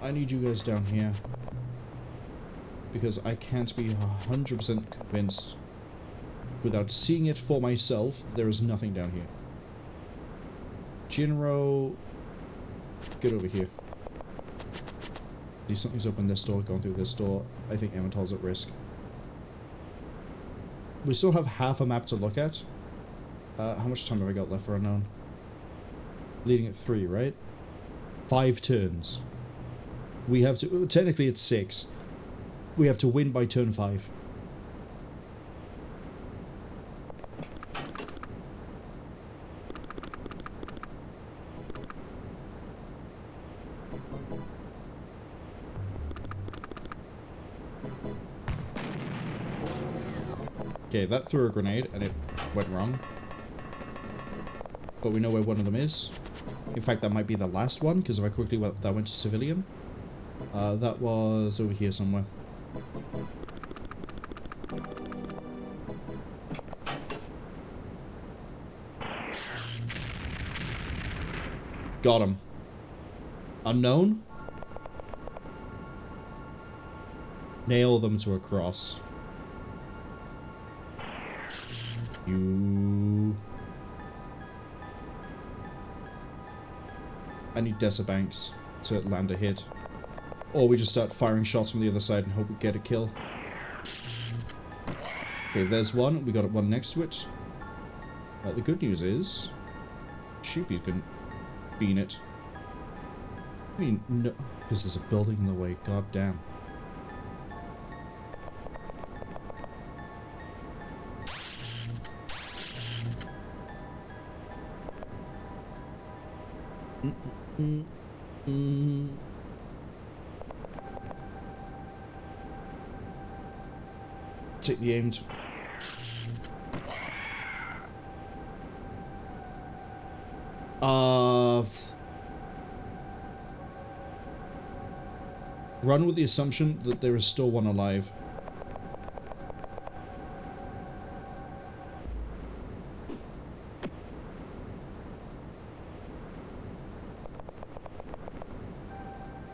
I need you guys down here. Because I can't be 100% convinced without seeing it for myself. There is nothing down here. Jinro, get over here. See, something's open this door, going through this door. I think Emmental's at risk. We still have half a map to look at. How much time have I got left for unknown? Leading at 3, right? 5 turns. We have to... Technically it's 6. We have to win by turn 5. Okay, that threw a grenade and it went wrong. But we know where one of them is. In fact, that might be the last one, because if I quickly that went to civilian. That was over here somewhere. Got him. Unknown? Nail them to a cross. You... I need Decibanks to land a hit. Or we just start firing shots from the other side and hope we get a kill. Okay, there's one. We got one next to it. The good news is... Sheepy can bean it. I mean, no... Because there's a building in the way. God damn. Take the aims. Run with the assumption that there is still one alive.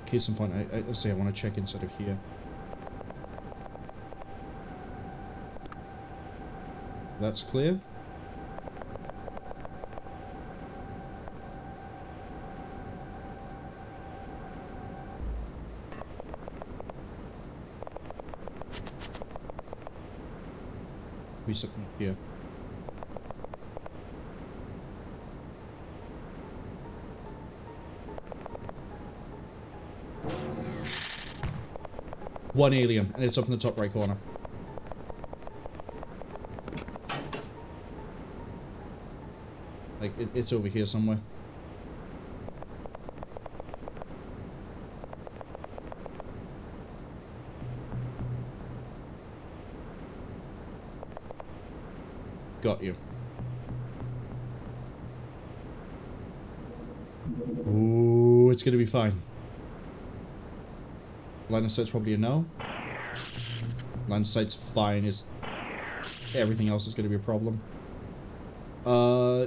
Case in point, I say I want to check inside of here. That's clear. Be something here. One alien, and it's up in the top right corner. Like, it's over here somewhere. Got you. Ooh, it's gonna be fine. Line of sight's probably a no. Line of sight's fine. Is everything else is gonna be a problem.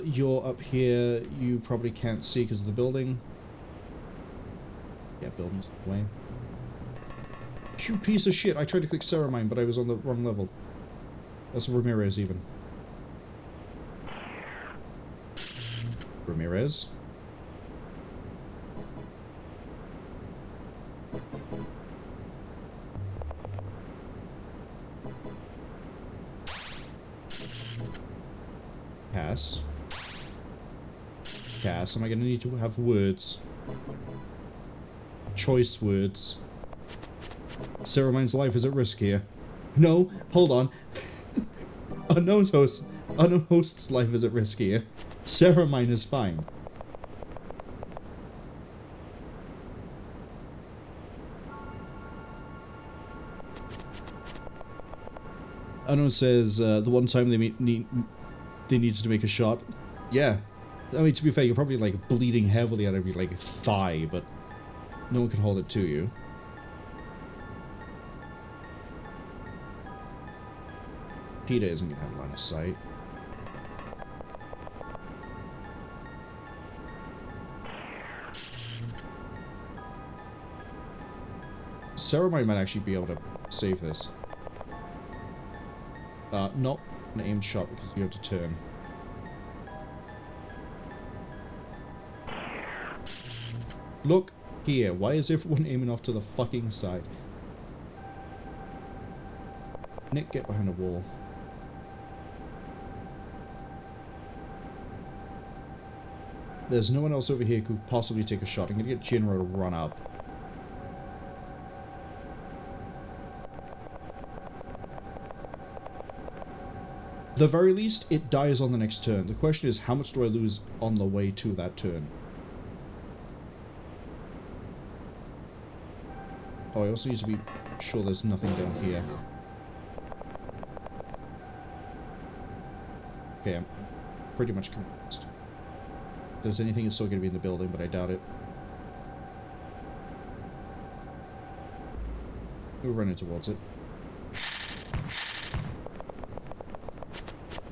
You're up here. You probably can't see because of the building. Yeah, building's in the way. You piece of shit. I tried to click Ceramine, but I was on the wrong level. That's Ramirez, even. Ramirez. Cass. Cass, am I gonna need to have words? Choice words. Ceramine's life is at risk here. No, hold on. Unknown host's life is at risk here. Ceramine is fine. Unknown says the one time they needed to make a shot. Yeah. I mean, to be fair, you're probably like bleeding heavily out of your like thigh, but no one can hold it to you. Peter isn't going to have line of sight. Sarah might actually be able to save this. Not an aimed shot because you have to turn. Look here, why is everyone aiming off to the fucking side? Nick, get behind the wall. There's no one else over here who could possibly take a shot. I'm gonna get Jinro to run up. At the very least, it dies on the next turn. The question is, how much do I lose on the way to that turn? Oh, I also need to be sure there's nothing down here. Okay, I'm pretty much convinced. If there's anything, it's still going to be in the building, but I doubt it. We're running towards it.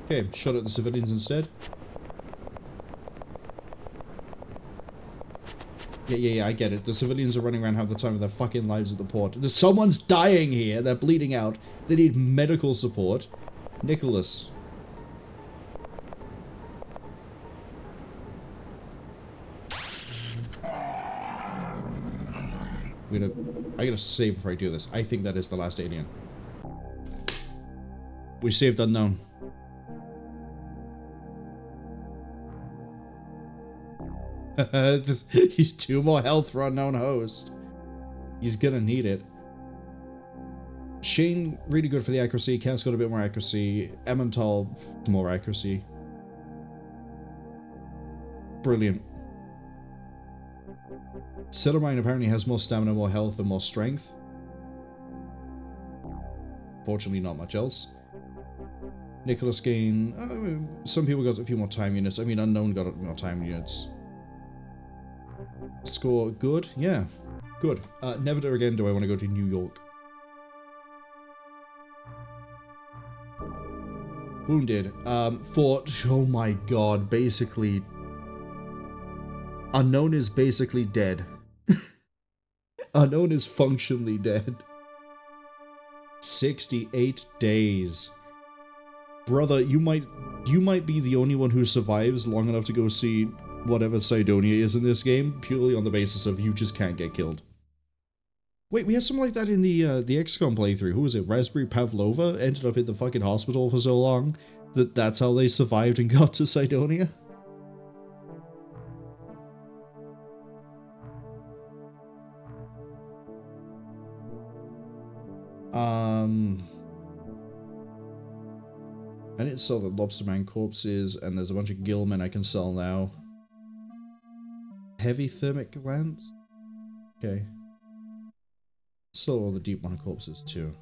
Okay, shot at the civilians instead. Yeah, I get it. The civilians are running around half the time with their fucking lives at the port. Someone's dying here. They're bleeding out. They need medical support. Nicholas. I gotta save before I do this. I think that is the last alien. We saved Unknown. He's 2 more health for Unknown Host. He's gonna need it. Shane, really good for the accuracy. Kent's got a bit more accuracy. Emmental, more accuracy. Brilliant. Silvermine apparently has more stamina, more health, and more strength. Fortunately, not much else. Nicholas gain... some people got a few more time units. I mean, Unknown got more time units. Score good? Yeah, good. Never again do I want to go to New York. Wounded. Oh my god, basically... Unknown is basically dead. Unknown is functionally dead. 68 days. Brother, you might be the only one who survives long enough to go see whatever Cydonia is in this game, purely on the basis of you just can't get killed. Wait, we had something like that in the XCOM playthrough. Who was it? Raspberry Pavlova ended up in the fucking hospital for so long that's how they survived and got to Cydonia. I need to sell the Lobsterman corpses, and there's a bunch of Gillmen I can sell now. Heavy thermic glands? Okay. Sell all the deep one corpses too.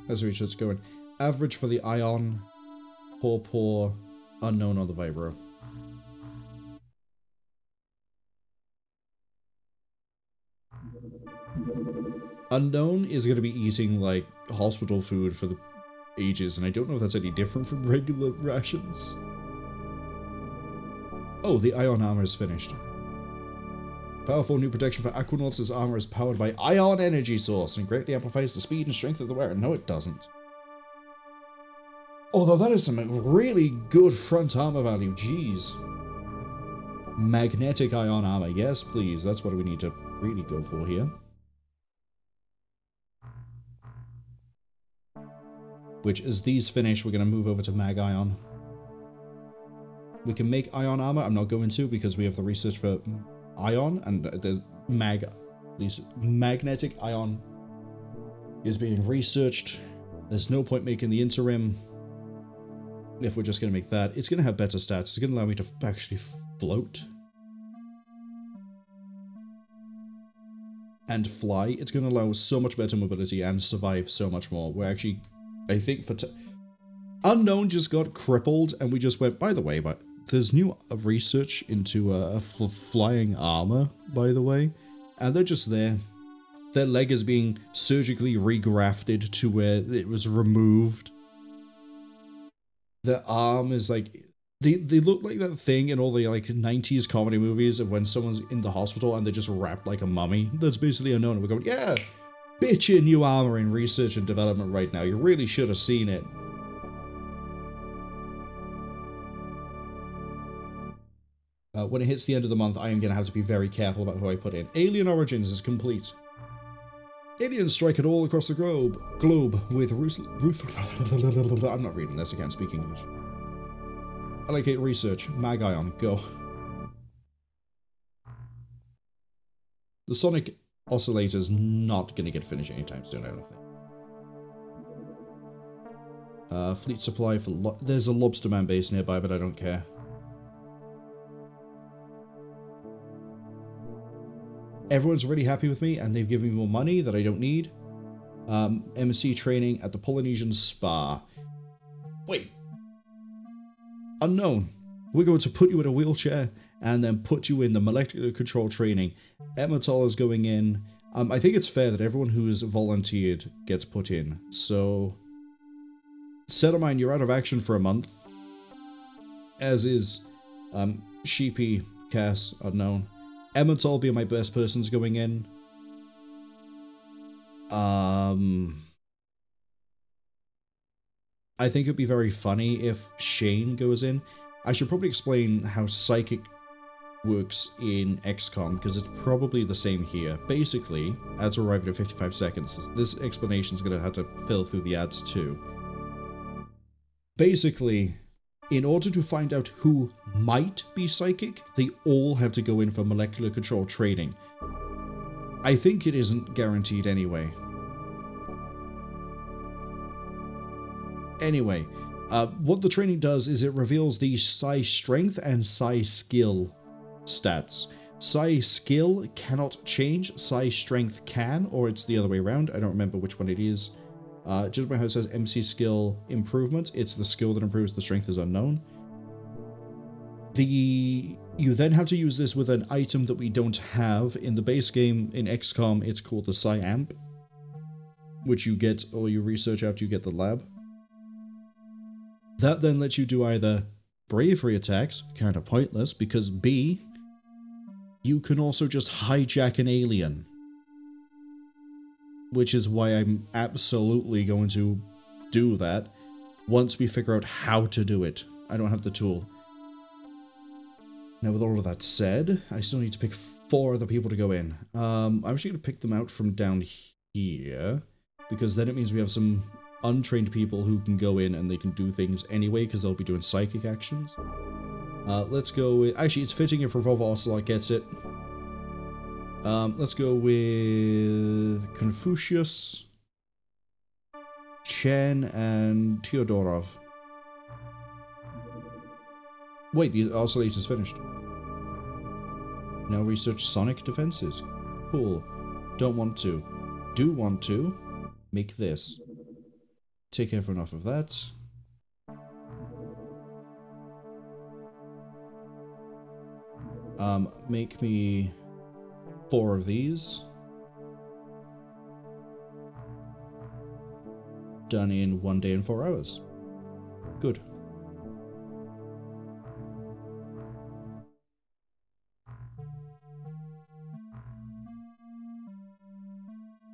That's where we should go in. Average for the Ion, poor, unknown on the Vibro. Unknown is going to be eating, like, hospital food for the ages, and I don't know if that's any different from regular rations. Oh, the Ion armor is finished. Powerful new protection for Aquanauts' armor is powered by Ion energy source and greatly amplifies the speed and strength of the wearer. No, it doesn't. Although that is some really good front armor value, jeez. Magnetic Ion armor, yes please, that's what we need to really go for here. Which, as these finish, we're going to move over to Mag Ion. We can make Ion armor. I'm not going to because we have the research for Ion, and the Magnetic Ion is being researched. There's no point making the interim. if we're just going to make that. It's going to have better stats. It's going to allow me to actually float. And fly. It's going to allow so much better mobility and survive so much more. We're actually, I think for... Unknown just got crippled and we just went, by the way, but there's new research into flying armor, by the way. And they're just there. Their leg is being surgically regrafted to where it was removed. Their arm is like... They look like that thing in all the like 90s comedy movies of when someone's in the hospital and they're just wrapped like a mummy. That's basically Unknown. We're going, yeah, bitchin' new armor in research and development right now. You really should have seen it. When it hits the end of the month, I am going to have to be very careful about who I put in. Alien Origins is complete. Aliens strike it all across the globe with I'm not reading this, I can't speak English. Allocate research. Mag-Ion, go. The Sonic Oscillator's not going to get finished anytime soon, I don't think. Fleet supply for... There's a Lobsterman base nearby, but I don't care. Everyone's really happy with me, and they've given me more money that I don't need. MSc training at the Polynesian Spa. Wait. Unknown. We're going to put you in a wheelchair and then put you in the molecular control training. Emetol is going in. I think it's fair that everyone who is volunteered gets put in. So, Settlemine, you're out of action for a month. As is Sheepy, Cass, Unknown. Emetol being my best person's going in. I think it'd be very funny if Shane goes in. I should probably explain how Psychic works in XCOM, because it's probably the same here. Basically, ads arrived at 55 seconds. This explanation is going to have to fill through the ads too. Basically, in order to find out who might be Psychic, they all have to go in for molecular control training. I think it isn't guaranteed anyway. Anyway, what the training does is it reveals the Psi Strength and Psi Skill stats. Psi Skill cannot change, Psi Strength can, or it's the other way around. I don't remember which one it is. Just by how it says MC Skill Improvement, it's the skill that improves the strength is unknown. You then have to use this with an item that we don't have. In the base game, in XCOM, it's called the Psi Amp, which you get, or you research after you get the lab. That then lets you do either bravery attacks, kind of pointless, because B, you can also just hijack an alien. Which is why I'm absolutely going to do that once we figure out how to do it. I don't have the tool. Now, with all of that said, I still need to pick 4 other people to go in. I'm actually going to pick them out from down here, because then it means we have some untrained people who can go in and they can do things anyway, because they'll be doing psychic actions. Let's go with... Actually, it's fitting if Revolver Ocelot gets it. Let's go with Confucius, Chen, and Teodorov. Wait, the oscillator's finished. Now research sonic defenses. Cool. Don't want to. Do want to. Make this. Take everyone off of that. Make me 4 of these. Done in 1 day and 4 hours. Good.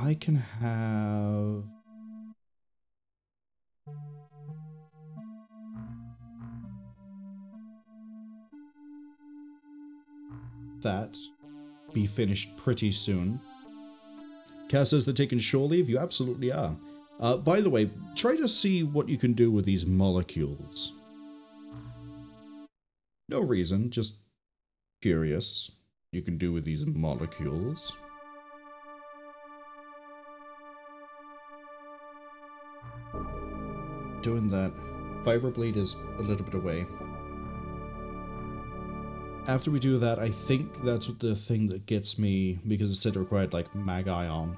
I can have... that be finished pretty soon. Cass says they're taking shore leave. You absolutely are. By the way, try to see what you can do with these molecules. No reason, just curious. You can do with these molecules. Doing that. Vibroblade is a little bit away. After we do that, I think that's the thing that gets me, because it said it required, like, Mag Ion.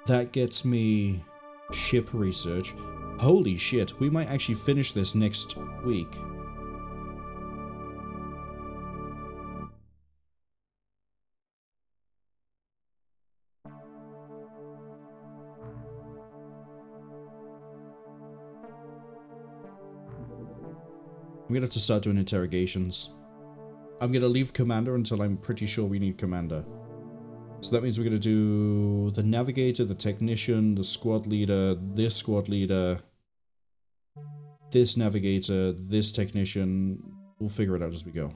That gets me ship research. Holy shit, we might actually finish this next week. I'm gonna have to start doing interrogations. I'm gonna leave Commander until I'm pretty sure we need Commander. So that means we're gonna do the Navigator, the Technician, the Squad Leader, this Navigator, this Technician. We'll figure it out as we go.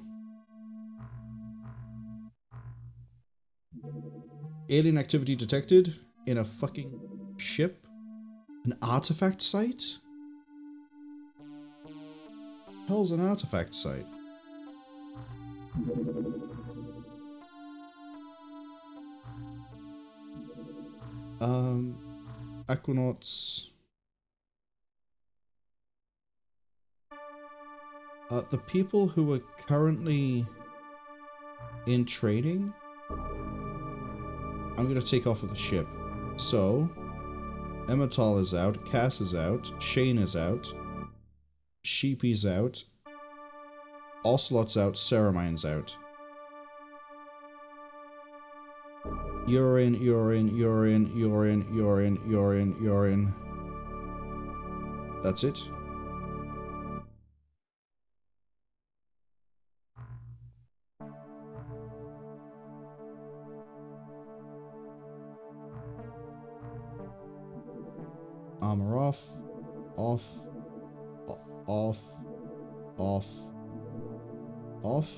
Alien activity detected in a fucking ship? An artifact site? Hell's an artifact site? Aquanauts. The people who are currently in training, I'm gonna take off of the ship. So, Emmental is out, Cass is out, Shane is out, Sheepy's out, Ocelot's out, Ceramine's out. You're in. That's it. Armor off, off, off, off, off,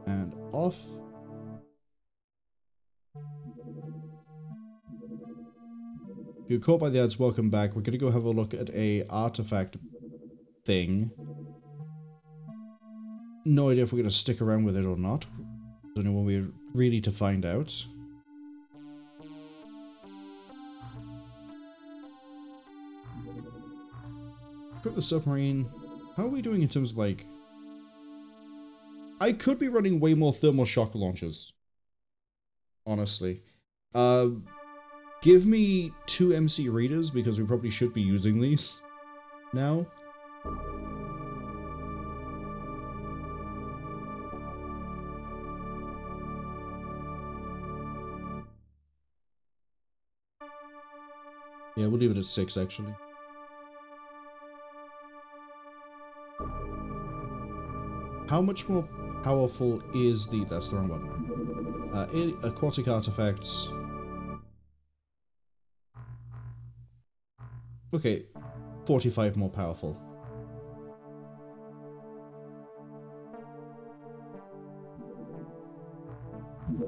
and off. If you're caught by the ads, welcome back. We're gonna go have a look at a artifact thing. No idea if we're gonna stick around with it or not. Don't know when we're really to find out. Equip the submarine. How are we doing in terms of, like... I could be running way more thermal shock launchers. Honestly. Give me 2 MC readers, because we probably should be using these now. Yeah, we'll leave it at 6, actually. How much more powerful is the... That's the wrong button. Aquatic artifacts... Okay, 45 more powerful.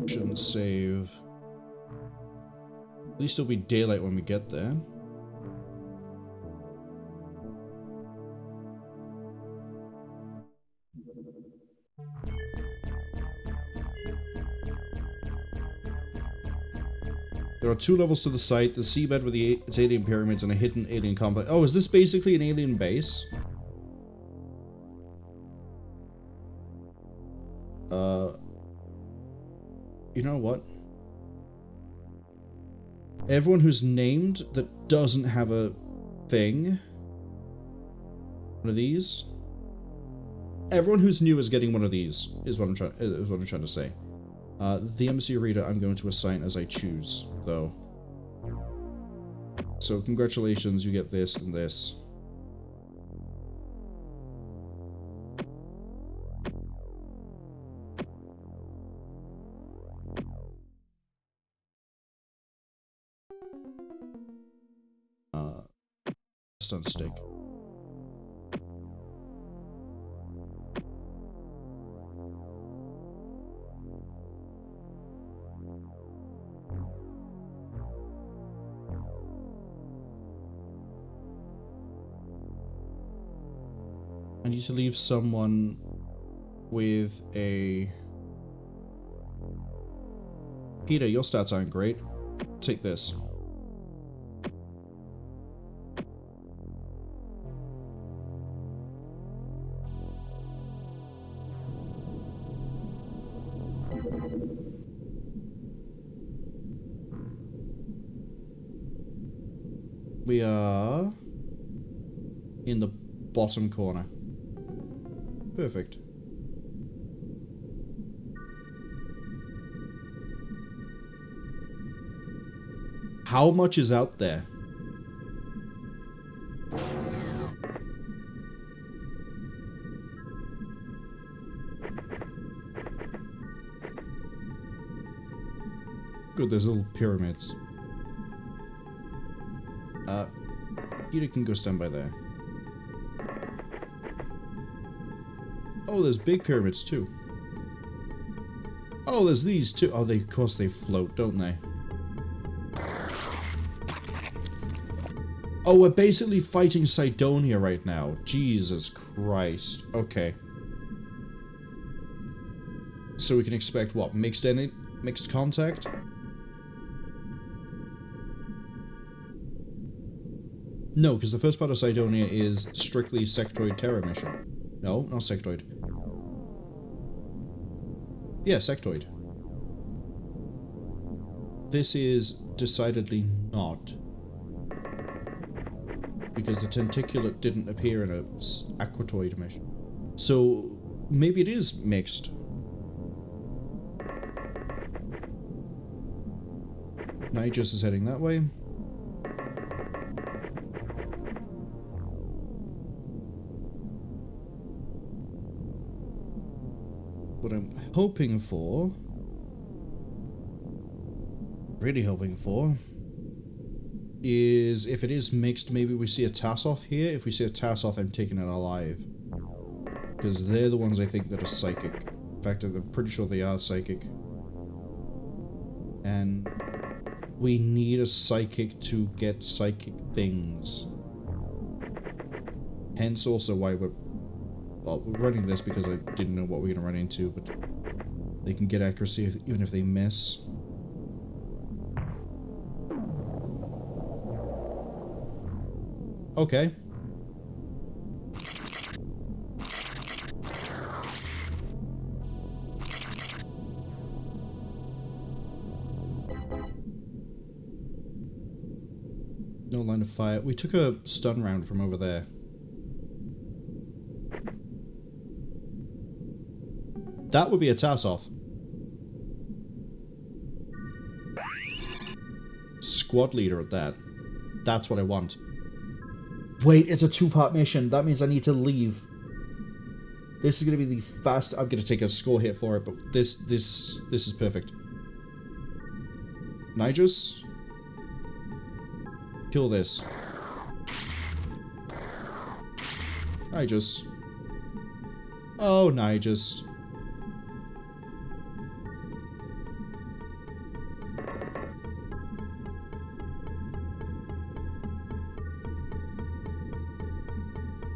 Shouldn't save. At least it'll be daylight when we get there. There are 2 levels to the site, the seabed with its alien pyramids and a hidden alien complex. Oh, is this basically an alien base? You know what? Everyone who's named that doesn't have a thing. One of these. Everyone who's new is getting one of these, is what I'm trying to say. The MC reader I'm going to assign as I choose, though. So congratulations, you get this and this. Stun stick. I need to leave someone with a... Peter, your stats aren't great. Take this. We are in the bottom corner. Perfect. How much is out there? Good, there's little pyramids. Peter can go stand by there. Oh, there's big pyramids too. Oh, there's these too. Oh, of course they float, don't they? Oh, we're basically fighting Cydonia right now. Jesus Christ. Okay. So we can expect what? Mixed contact? No, because the first part of Cydonia is strictly sectoid terror mission. No, not sectoid. Yeah, sectoid. This is decidedly not. Because the tentaculate didn't appear in a aquatoid mission. So, maybe it is mixed. Nigis is heading that way. What I'm hoping for, really hoping for, is if it is mixed, maybe we see a Tasoth here. If we see a Tasoth, I'm taking it alive. Because they're the ones I think that are psychic. In fact, I'm pretty sure they are psychic. And we need a psychic to get psychic things. Hence also why we're running this, because I didn't know what we were going to run into, but they can get accuracy even if they miss. Okay. No line of fire. We took a stun round from over there. That would be a Tasoth. Squad leader at that. That's what I want. Wait, it's a two-part mission. That means I need to leave. This is going to be the fast... I'm going to take a score hit for it, but this is perfect. Nigis? Kill this. Nigis. Oh, Nigis.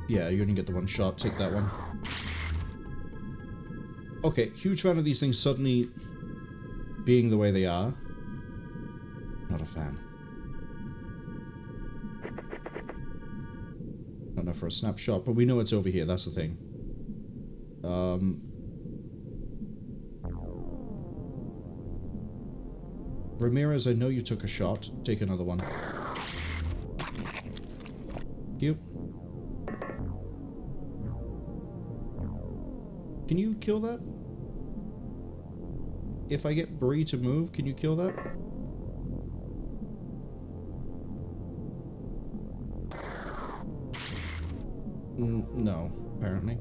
Yeah, you're gonna get the one shot. Take that one. Okay, huge fan of these things suddenly being the way they are. Not a fan. Not enough for a snapshot, but we know it's over here. That's the thing. Ramirez, I know you took a shot. Take another one. Thank you. Can you kill that? If I get Bree to move, can you kill that? No, apparently.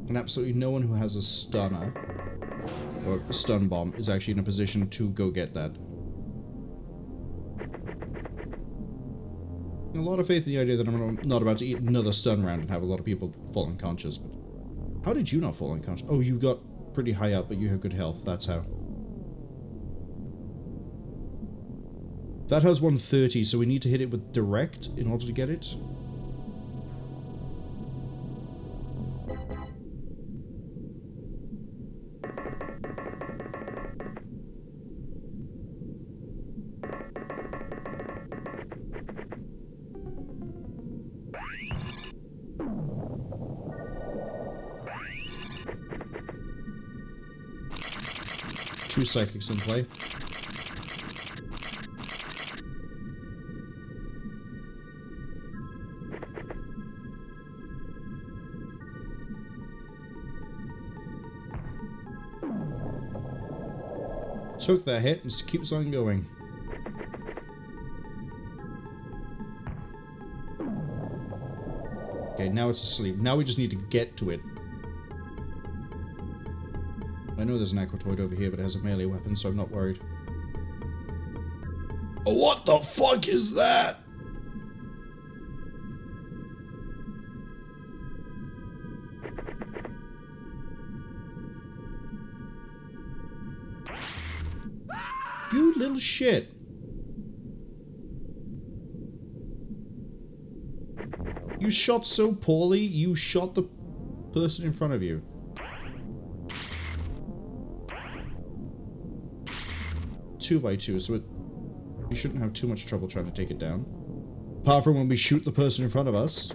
And absolutely no one who has a stunner or a stun bomb is actually in a position to go get that. A lot of faith in the idea that I'm not about to eat another stun round and have a lot of people fall unconscious, but how did you not fall unconscious? Oh, you got pretty high up, but you have good health, that's how. That has 130, so we need to hit it with direct in order to get it. Two psychics in play. Took that hit and just keeps on going. Okay, now it's asleep. Now we just need to get to it. I know there's an aquatoid over here, but it has a melee weapon, so I'm not worried. Oh, what the fuck is that? You little shit. You shot so poorly, you shot the person in front of you. Two by two, so we shouldn't have too much trouble trying to take it down. Apart from when we shoot the person in front of us.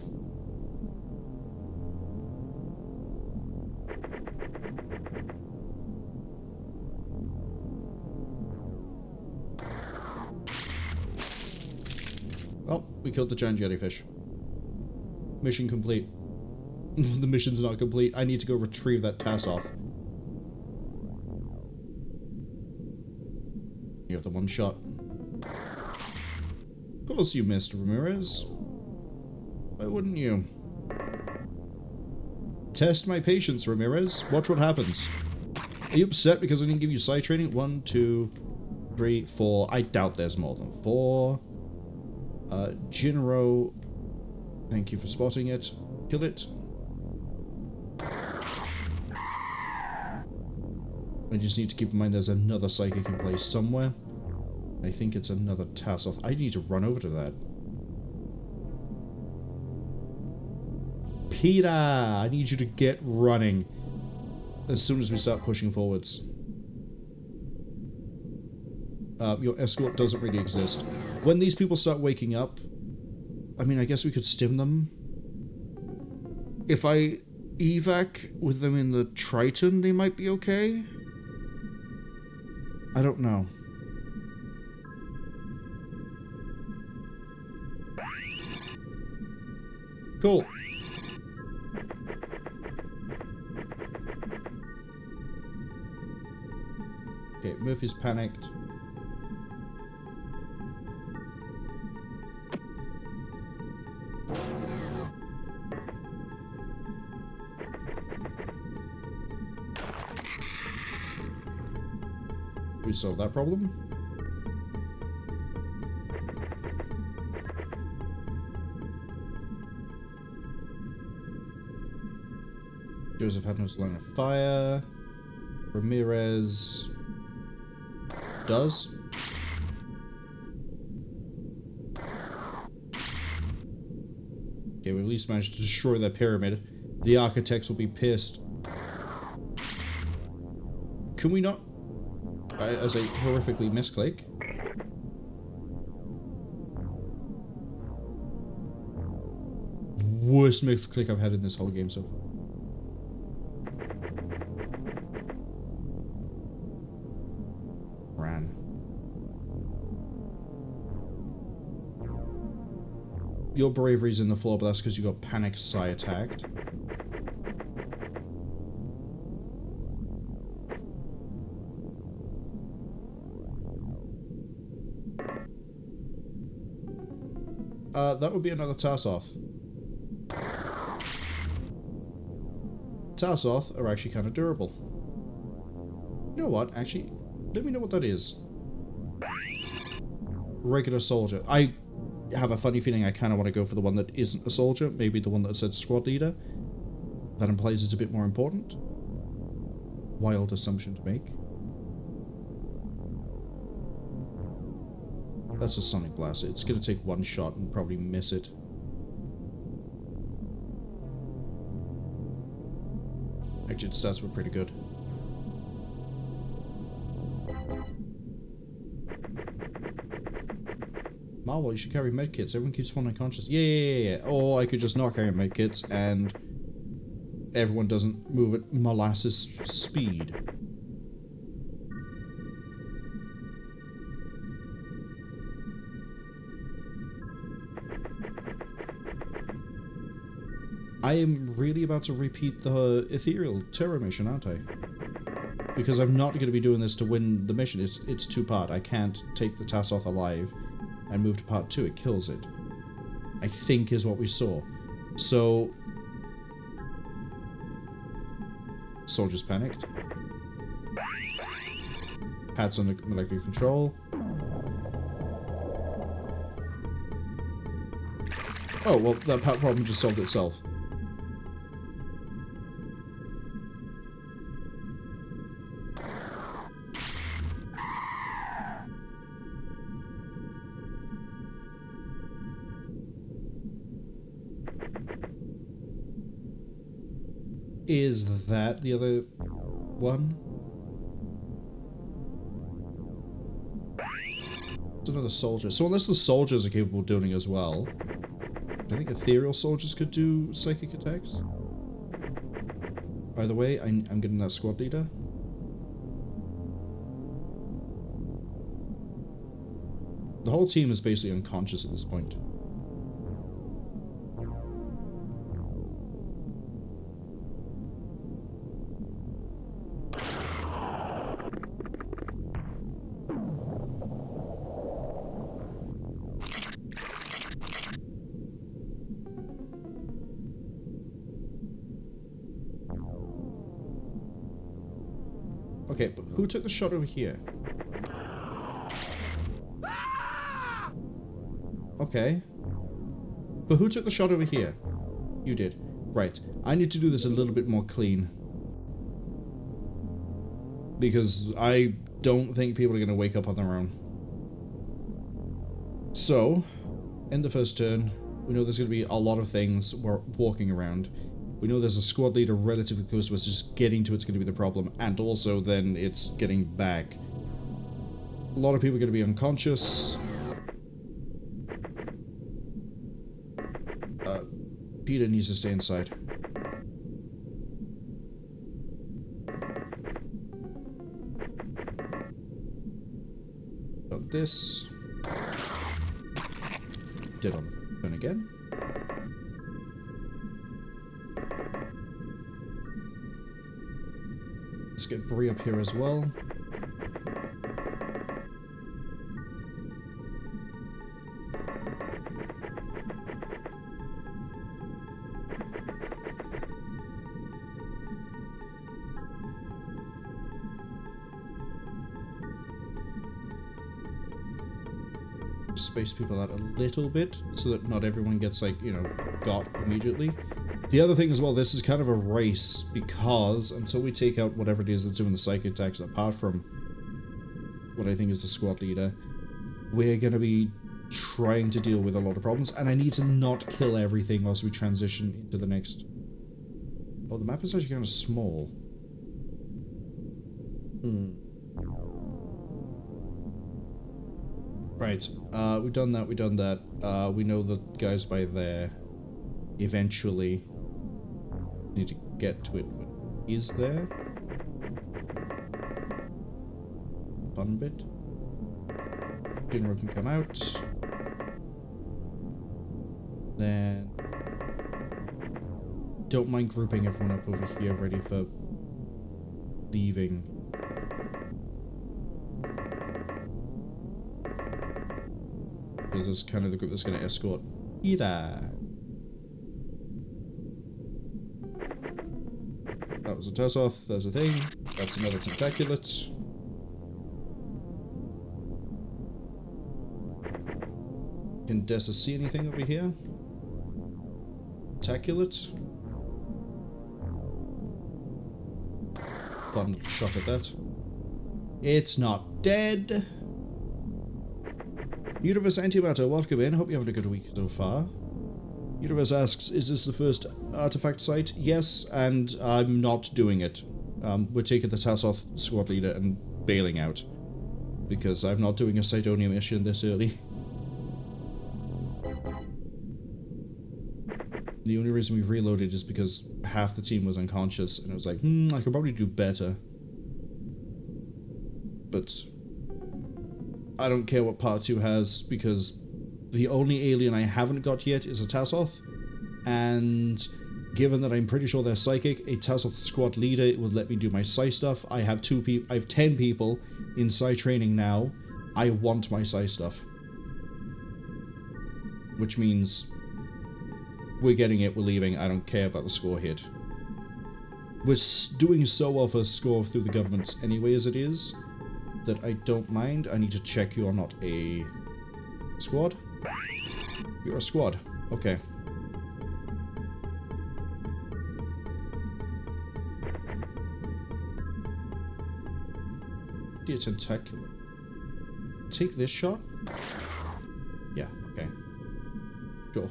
Well, we killed the giant jellyfish. Mission complete. The mission's not complete. I need to go retrieve that Tasoth. You have the one shot. Of course you missed, Ramirez. Why wouldn't you? Test my patience, Ramirez. Watch what happens. Are you upset because I didn't give you side training? 1, 2, 3, 4. I doubt there's more than 4. Jinro. Thank you for spotting it. Kill it. I just need to keep in mind there's another psychic in place somewhere. I think it's another Tasoth. I need to run over to that. Peter! I need you to get running as soon as we start pushing forwards. Your escort doesn't really exist. When these people start waking up, I mean, I guess we could stim them. If I evac with them in the Triton, they might be okay. I don't know. Cool. Okay, Murphy's panicked. We solved that problem. Joseph had no line of fire. Ramirez does. Okay, we at least managed to destroy that pyramid. The architects will be pissed. Can we not? As a horrifically misclick. Worst misclick I've had in this whole game so far. Ran. Your bravery's in the floor, but that's because you got panic psi attacked. That would be another Tasoth. Tasoth are actually kind of durable. You know what? Actually, let me know what that is. Regular soldier. I have a funny feeling I kind of want to go for the one that isn't a soldier. Maybe the one that said squad leader. That implies it's a bit more important. Wild assumption to make. That's a sonic blast. It's gonna take one shot and probably miss it. Actually, its stats were pretty good. Marwol, you should carry medkits. Everyone keeps falling unconscious. Yeah. Or I could just not carry medkits and everyone doesn't move at molasses speed. I am really about to repeat the Ethereal Terror mission, aren't I? Because I'm not going to be doing this to win the mission. It's two-part. I can't take the Tasoth alive and move to part 2. It kills it. I think is what we saw. So... Soldiers panicked. Hats under molecular control. Oh, well, that problem just solved itself. Is that the other one? It's another soldier. So unless the soldiers are capable of doing it as well, I think ethereal soldiers could do psychic attacks. Either way, I'm getting that squad leader. The whole team is basically unconscious at this point. Okay, but who took the shot over here? Okay. But who took the shot over here? You did. Right. I need to do this a little bit more clean. Because I don't think people are going to wake up on their own. So, in the first turn, we know there's going to be a lot of things we're walking around. We know there's a squad leader relatively close to us, just getting to it's going to be the problem, and also then it's getting back. A lot of people are going to be unconscious. Peter needs to stay inside. Got this. Dead on the phone again. Let's get Bree up here as well. Space people out a little bit so that not everyone gets, like, you know, got immediately. The other thing as well, this is kind of a race because until we take out whatever it is that's doing the psychic attacks, apart from what I think is the squad leader, we're going to be trying to deal with a lot of problems, and I need to not kill everything whilst we transition into the next... Oh, the map is actually kind of small. Right, we've done that, we know the guys by there. Eventually need to get to it when he's there. Fun bit. General can come out. Then don't mind grouping everyone up over here ready for leaving. Because this is kind of the group that's going to escort Ida. That was a Tasoth, there's a thing. That's another tentaculate. Can Dessa see anything over here? Tentaculate. Fun shot at that. It's not dead. Universe Antimatter, welcome in. Hope you're having a good week so far. Universe asks, is this the first artifact site? Yes, and I'm not doing it. We're taking the Tasoth squad leader and bailing out. Because I'm not doing a Cydonia mission this early. The only reason we've reloaded is because half the team was unconscious, and I was like, I could probably do better. But I don't care what part 2 has, because the only alien I haven't got yet is a Tasoth, and given that I'm pretty sure they're psychic, a Tasoth squad leader would let me do my Psi stuff. I have 10 people in Psi training now. I want my Psi stuff. Which means we're getting it, we're leaving, I don't care about the score hit. We're doing so well for score through the governments anyway as it is, that I don't mind. I need to check you are not a squad. You're a squad. Okay. Dear tentacular. Take this shot? Yeah, okay. Sure.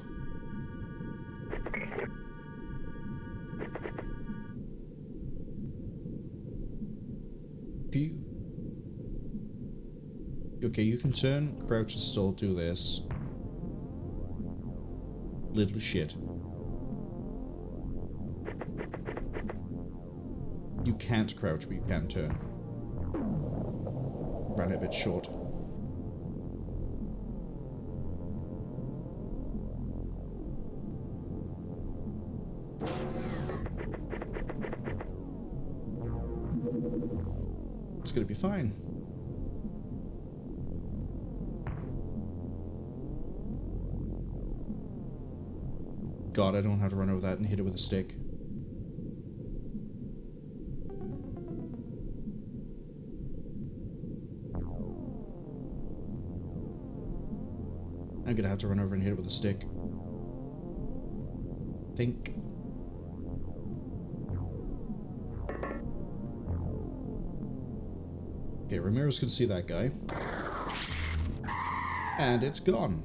Okay, you can turn, crouch, and still do this. Little shit. You can't crouch, but you can turn. Ran it a bit short. It's gonna be fine. God, I don't have to run over that and hit it with a stick. I'm gonna have to run over and hit it with a stick. Think. Okay, Ramirez can see that guy. And it's gone.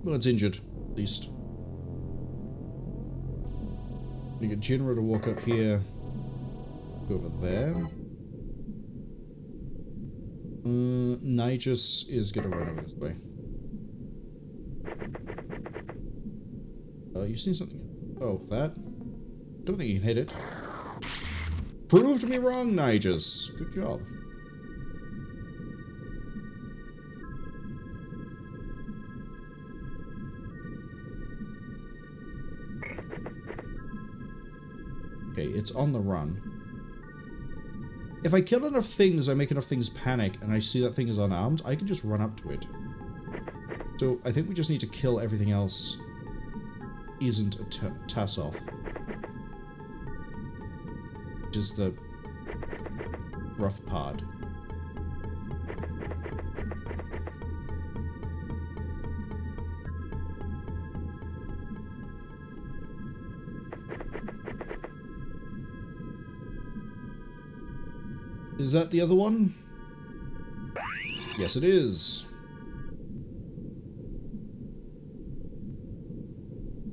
Well, it's injured, at least. You get Jinro to walk up here. Go over there. Nijus is gonna run over this way. You seen something? Oh, that? Don't think you can hit it. Proved me wrong, Nijus. Good job. Okay, it's on the run. If I kill enough things, I make enough things panic, and I see that thing is unarmed, I can just run up to it. So, I think we just need to kill everything else. Isn't a Tasoth. Which is the rough part. Is that the other one? Yes, it is.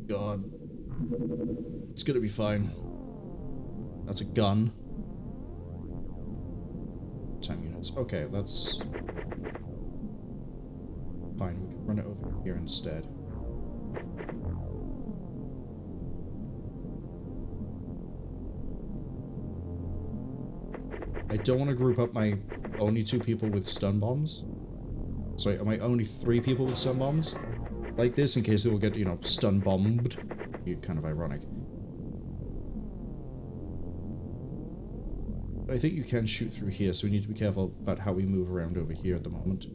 God. It's gonna be fine. That's a gun. Time units. Okay, that's fine. We can run it over here instead. I don't want to group up my only 2 people with stun bombs. Sorry, my only 3 people with stun bombs. Like this, in case they will get, you know, stun bombed. Kind of ironic. I think you can shoot through here, so we need to be careful about how we move around over here at the moment.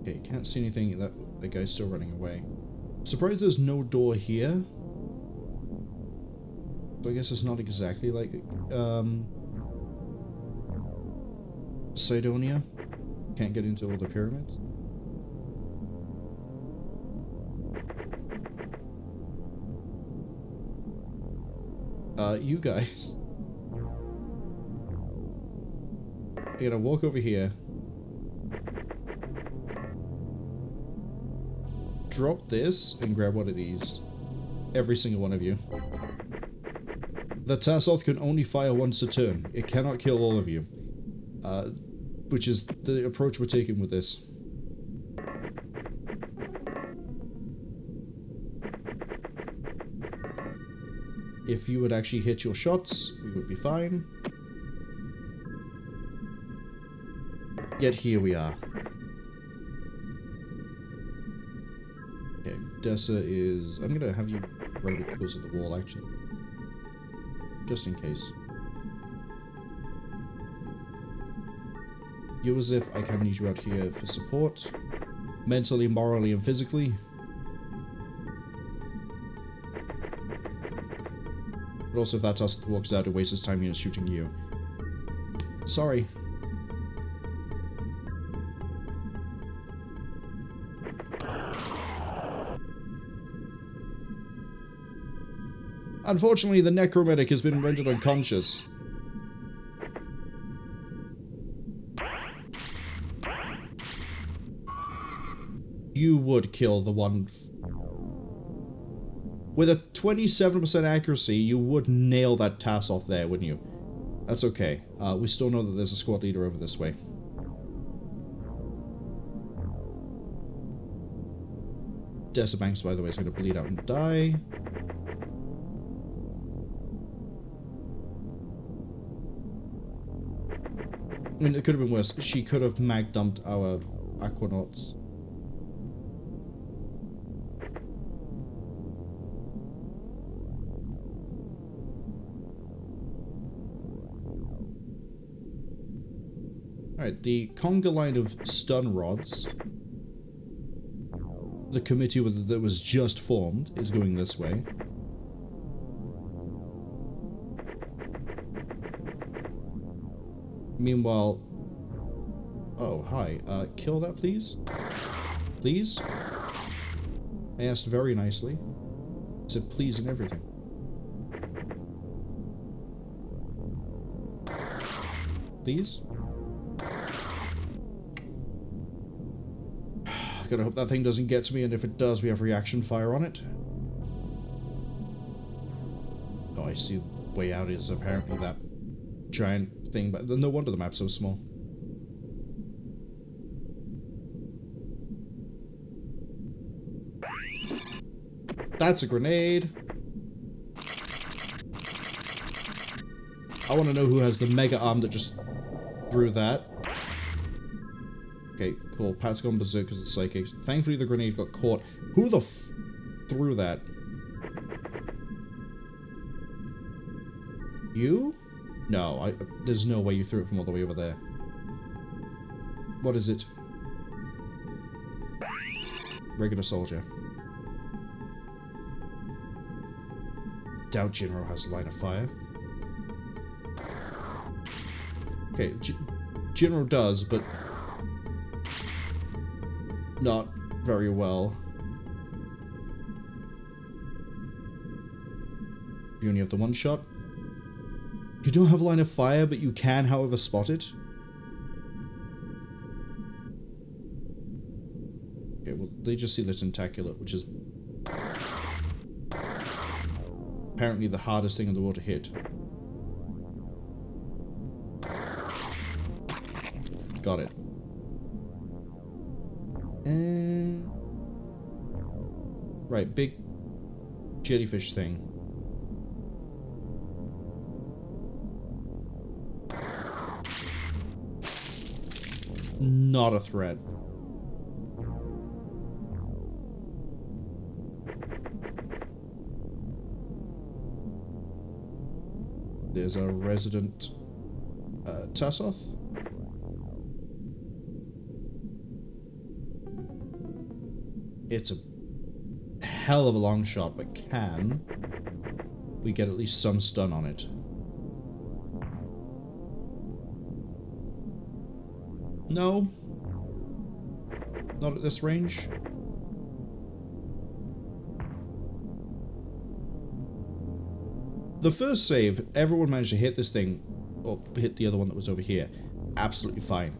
Okay, can't see anything. That the guy's still running away. Surprised there's no door here. So I guess it's not exactly like Cydonia. Can't get into all the pyramids. You guys. You're gonna walk over here. Drop this and grab one of these. Every single one of you. The Tasoth can only fire once a turn. It cannot kill all of you. Which is the approach we're taking with this. If you would actually hit your shots, we would be fine. Yet here we are. Okay, Dessa is... I'm gonna have you right a bit closer to the wall, actually. Just in case. Yosef, I can need you out here for support. Mentally, morally, and physically. But also if that Tasoth walks out, it wastes his time shooting you. Sorry. Unfortunately, the necromantic has been rendered unconscious. You would kill the one... With a 27% accuracy, you would nail that Tasoth there, wouldn't you? That's okay. We still know that there's a squad leader over this way. Decibanks, by the way, is going to bleed out and die. I mean, it could have been worse. She could have mag dumped our aquanauts. Alright, the conga line of stun rods, the committee that was just formed, is going this way. Meanwhile... Oh, hi. Kill that, please? Please? I asked very nicely. I said please and everything. Please? Gotta hope that thing doesn't get to me, and if it does, we have reaction fire on it. Oh, I see. Way out is apparently that giant thing, but no wonder the map's so small. That's a grenade. I want to know who has the mega arm that just threw that. Okay, cool. Pat's gone berserk because it's psychics. Thankfully, the grenade got caught. Who the f threw that? You? No, there's no way you threw it from all the way over there. What is it? Regular soldier. Doubt Jinro has line of fire. Okay, Jinro does, but not very well. You only have the one shot. You don't have line of fire, but you can, however, spot it. Okay, well, they just see the tentacular, which is apparently the hardest thing in the world to hit. Got it. And... right, big jellyfish thing. Not a threat. There's a resident Tasoth. It's a hell of a long shot, but can we get at least some stun on it? No? Not at this range. The first save, everyone managed to hit this thing, or hit the other one that was over here. Absolutely fine.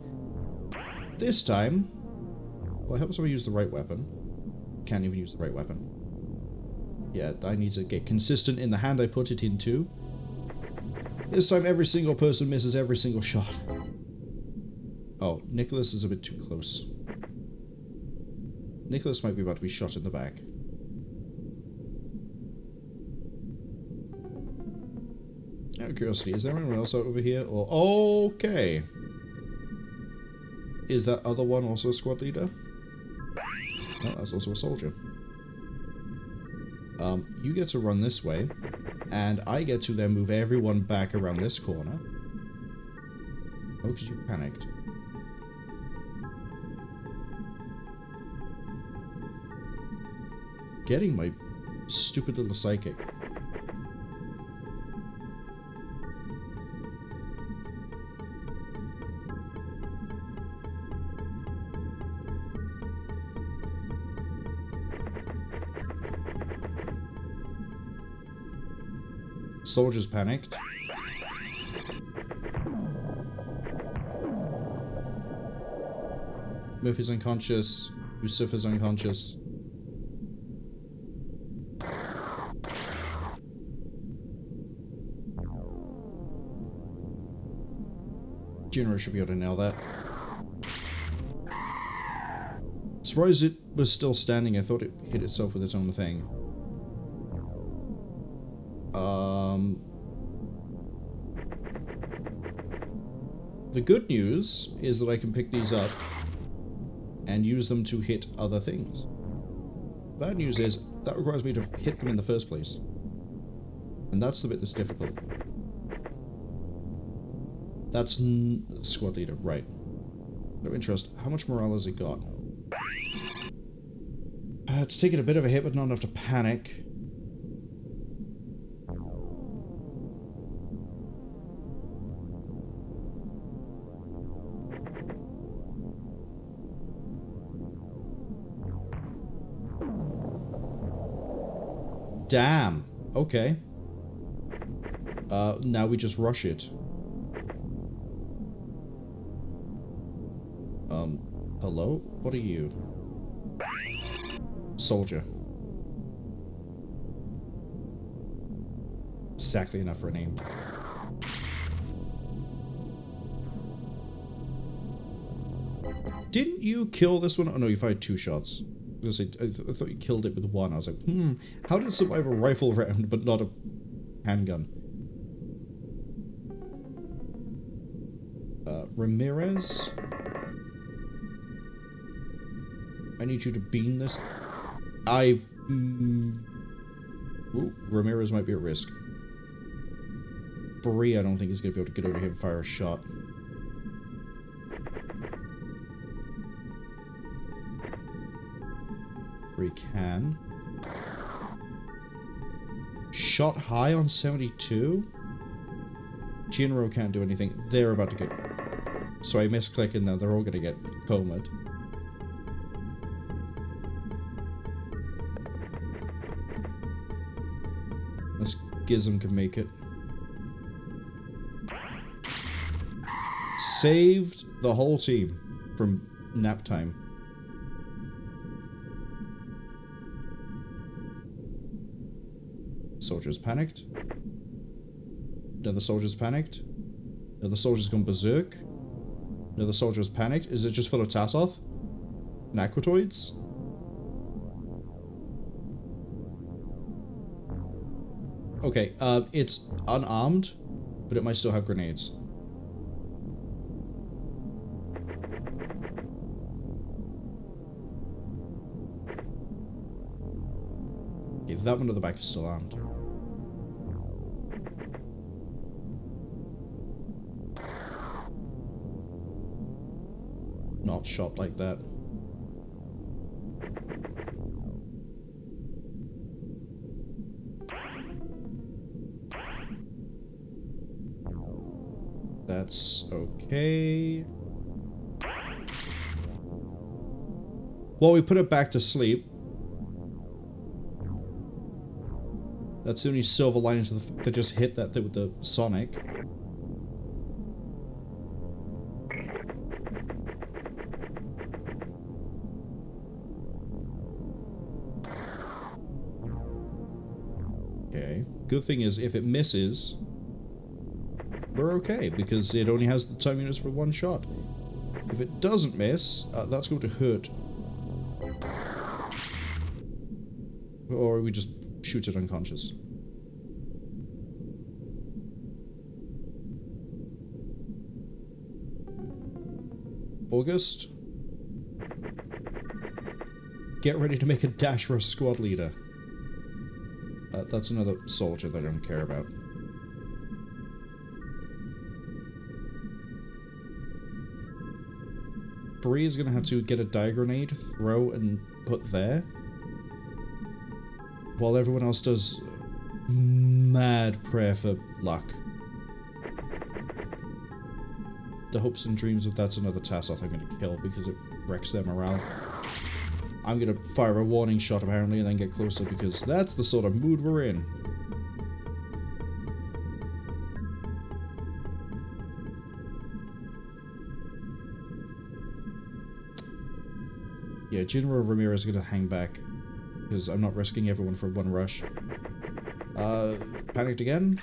This time, well, I hope somebody used the right weapon. Can't even use the right weapon. Yeah, I need to get consistent in the hand I put it into. This time every single person misses every single shot. Oh, Nicholas is a bit too close. Nicholas might be about to be shot in the back. Out of curiosity, is there anyone else out over here? Or okay. Is that other one also a squad leader? No, that's also a soldier. You get to run this way, and I get to then move everyone back around this corner. Oh, because you panicked. Getting my stupid little psychic. Soldiers panicked. Murphy's unconscious. Yusuf is unconscious. Jinro should be able to nail that. Surprised it was still standing. I thought it hit itself with its own thing. The good news is that I can pick these up and use them to hit other things. Bad news is that requires me to hit them in the first place. And that's the bit that's difficult. That's squad leader, right. No interest. How much morale has it got? It's taken a bit of a hit, but not enough to panic. Damn. Okay. Now we just rush it. Hello? What are you? Soldier. Exactly enough for a name. Didn't you kill this one? Oh no, you fired 2 shots. I thought you killed it with 1. I was like, how did it survive a rifle round but not a handgun? Ramirez? I need you to beam this. Ooh, Ramirez might be at risk. Bree, I don't think is going to be able to get over here and fire a shot. Bree can. Shot high on 72? Jinro can't do anything. They're about to get... So I misclick and now they're all going to get comaed. This Gizm can make it. Saved the whole team from nap time. Soldiers panicked. Another soldier's panicked. Another soldier's gone berserk. Another soldier's panicked. Is it just full of Tasoth? And Aquatoids? Okay, it's unarmed, but it might still have grenades. Okay, that one at the back is still armed. Not shot like that. That's okay. Well, we put it back to sleep. That's the only silver lining to the fact that just hit that thing with the Sonic. Okay. Good thing is, if it misses, we're okay, because it only has the time units for one shot. If it doesn't miss, that's going to hurt. Or we just shoot it unconscious. August? Get ready to make a dash for a squad leader. That's another soldier that I don't care about. Bree is going to have to get a die grenade, throw, and put there. While everyone else does mad prayer for luck. The hopes and dreams of that's another Tasoth I'm going to kill because it wrecks their morale. I'm going to fire a warning shot apparently and then get closer because that's the sort of mood we're in. Yeah, General Ramirez is going to hang back because I'm not risking everyone for one rush. Panicked again.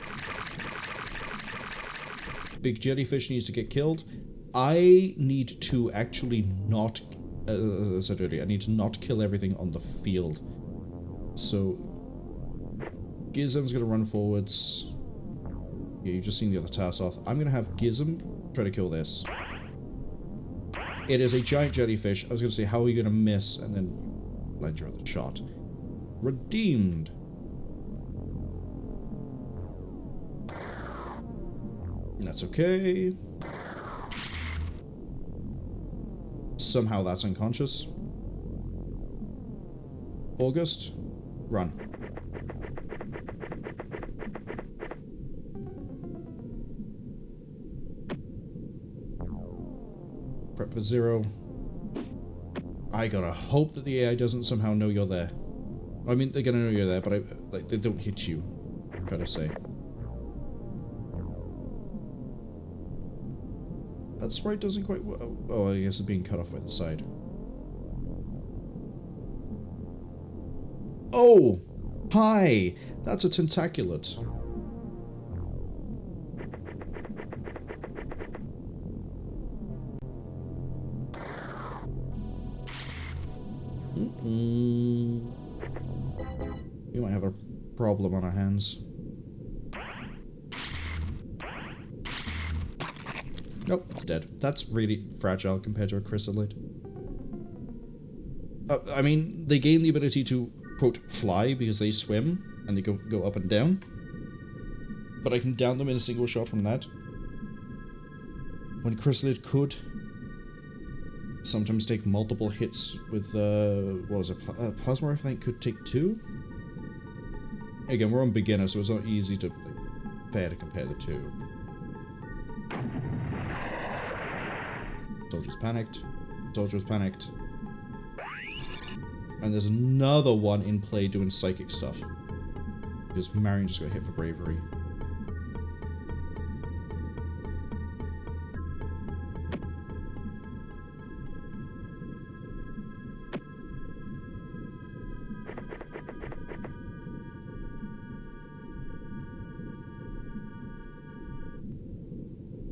Big jellyfish needs to get killed. I need to actually not, as I said earlier, I need to not kill everything on the field. So, Gizm's going to run forwards. Yeah, you've just seen the other Tasoth. I'm going to have Gizm try to kill this. It is a giant jellyfish. I was going to say, how are you going to miss? And then land your other shot. Redeemed. That's okay. Somehow that's unconscious. August, run. Prep for 0. I gotta hope that the AI doesn't somehow know you're there. I mean, they're gonna know you're there, but like, they don't hit you, I'm trying to say. That sprite doesn't quite... Oh, I guess it's being cut off by the side. Oh! Hi! That's a tentaculate. We might have a problem on our hands. Nope, it's dead. That's really fragile compared to a chrysalid. I mean, they gain the ability to, quote, fly because they swim and they go up and down. But I can down them in a single shot from that. When chrysalid could sometimes take multiple hits with, what was it, plasma rifle, I think could take 2? Again, we're on beginner, so it's not easy to, like, fair to compare the two. Soldiers panicked. Soldiers panicked. And there's another one in play doing psychic stuff. Because Marion just got hit for bravery.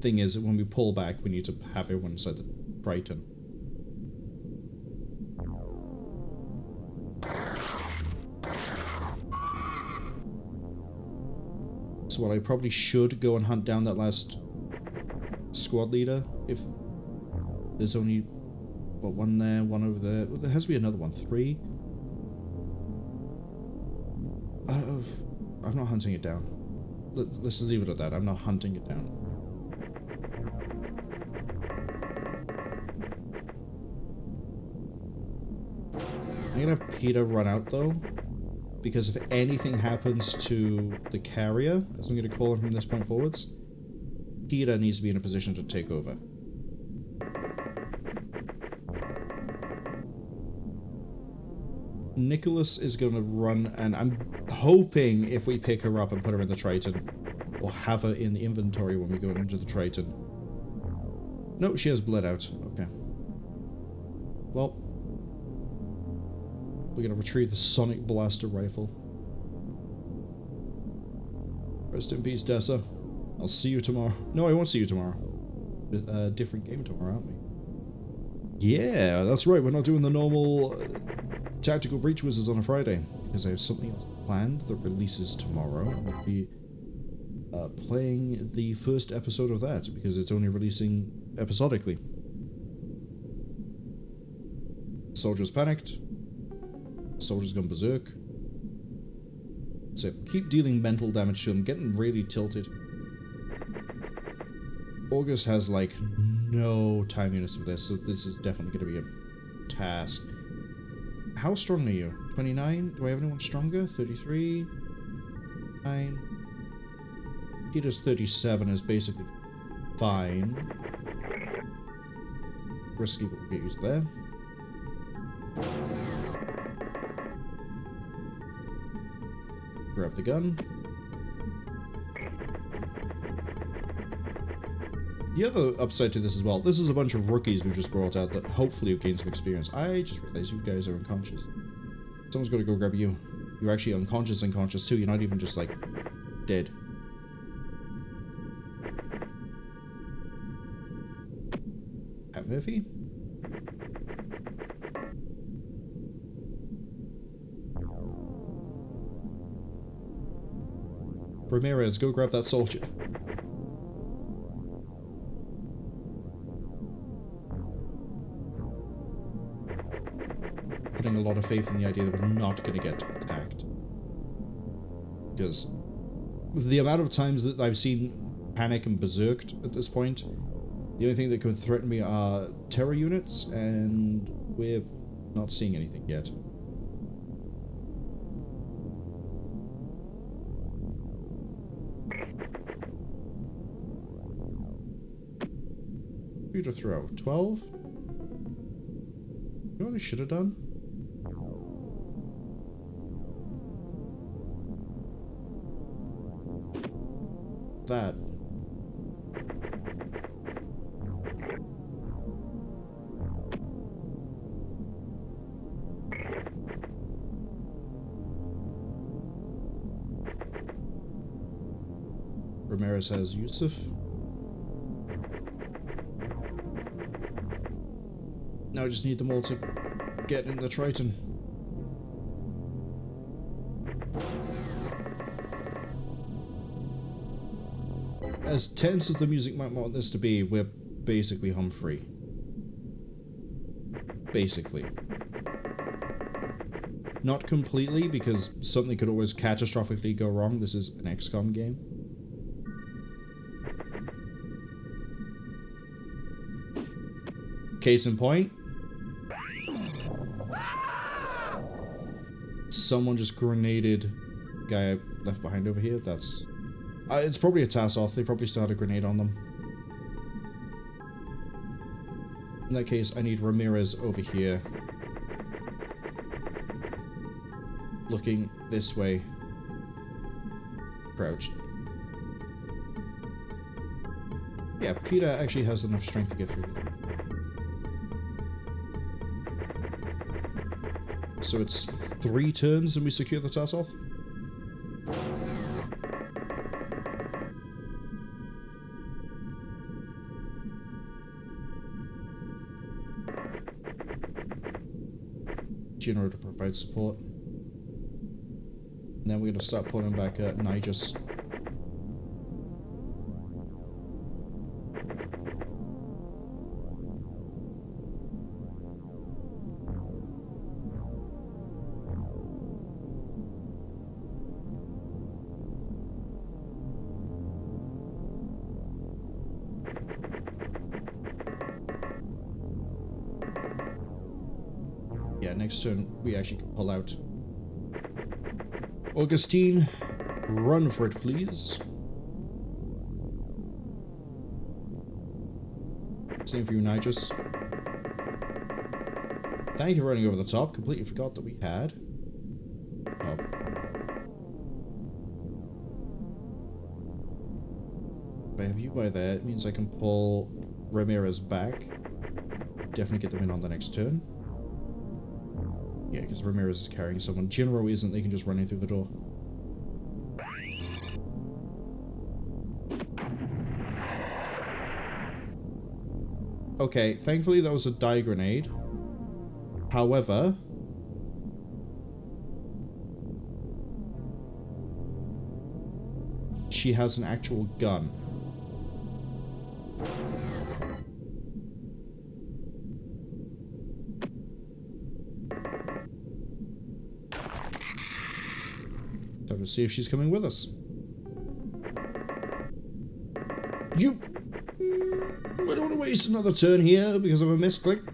Thing is that when we pull back, we need to have everyone inside the Triton. So what I probably should go and hunt down that last squad leader. If there's only, what, one there, one over there. Well, there has to be another one. 3. I'm not hunting it down. Let's leave it at that. I'm not hunting it down. I'm gonna have Peter run out though, because if anything happens to the carrier, as I'm gonna call him from this point forwards, Peter needs to be in a position to take over. Nicholas is going to run, and I'm hoping if we pick her up and put her in the Triton, or have her in the inventory when we go into the Triton. No, she has bled out. Okay. Well, we're going to retrieve the Sonic Blaster Rifle. Rest in peace, Dessa. I'll see you tomorrow. No, I won't see you tomorrow. Different game tomorrow, aren't we? Yeah, that's right. We're not doing the normal Tactical Breach Wizards on a Friday, because I have something else planned that releases tomorrow. We'll be playing the first episode of that, because it's only releasing episodically. Soldiers panicked. Soldiers gone berserk. So keep dealing mental damage to them, getting really tilted. August has like no time units for this, so this is definitely going to be a task. How strong are you? 29? Do I have anyone stronger? 33? 9? Peter's 37 is basically fine. Risky, but we'll get used there. Grab the gun. The other upside to this as well, this is a bunch of rookies we've just brought out that hopefully have gained some experience. I just realized you guys are unconscious. Someone's got to go grab you. You're actually unconscious too. You're not even just like dead. Pat Murphy? Ramirez, go grab that soldier. Putting a lot of faith in the idea that we're not going to get attacked. Because the amount of times that I've seen panic and berserked at this point, the only thing that could threaten me are terror units, and we're not seeing anything yet. To throw 12. You know what I should have done? That. Ramirez has Yusuf. Now I just need them all to get in the Triton. As tense as the music might want this to be, we're basically home free. Basically. Not completely, because something could always catastrophically go wrong. This is an XCOM game. Case in point. Someone just grenaded guy I left behind over here. That's... it's probably a Tasoth. They probably still had a grenade on them. In that case, I need Ramirez over here. Looking this way. Crouched. Yeah, Peter actually has enough strength to get through. So it's 3 turns and we secure the Tasoth? General to provide support. And then we're going to start pulling back at Nigus. Yeah, next turn we actually can pull out. Augustine, run for it, please. Same for you, Nigus. Thank you for running over the top. Completely forgot that we had. Oh. If I have you by there, it means I can pull Ramirez back. Definitely get them in on the next turn. Yeah, because Ramirez is carrying someone. Jinro isn't, they can just run in through the door. Okay, thankfully that was a die grenade. However... she has an actual gun. Time to see if she's coming with us. You... I don't want to waste another turn here because of a misclick.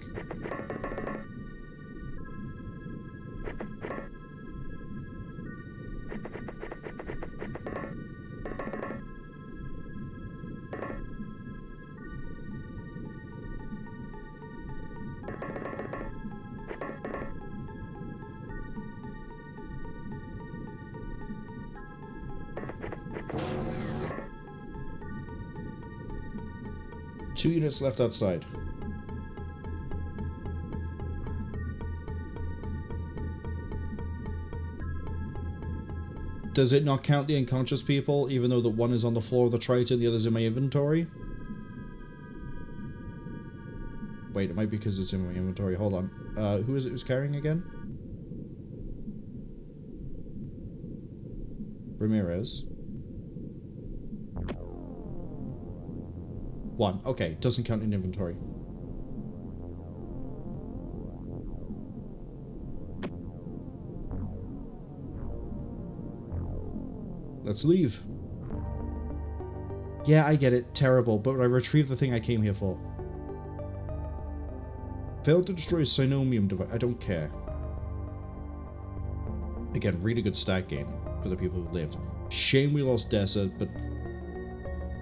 Two units left outside. Does it not count the unconscious people, even though the one is on the floor of the Triton, the other's in my inventory? Wait, it might be because it's in my inventory. Hold on. Who is it who's carrying again? Ramirez. One. Okay, doesn't count in inventory. Let's leave. Yeah, I get it. Terrible, but I retrieved the thing I came here for. Failed to destroy a Sinomium device. I don't care. Again, really good stat gain for the people who lived. Shame we lost Dessa, but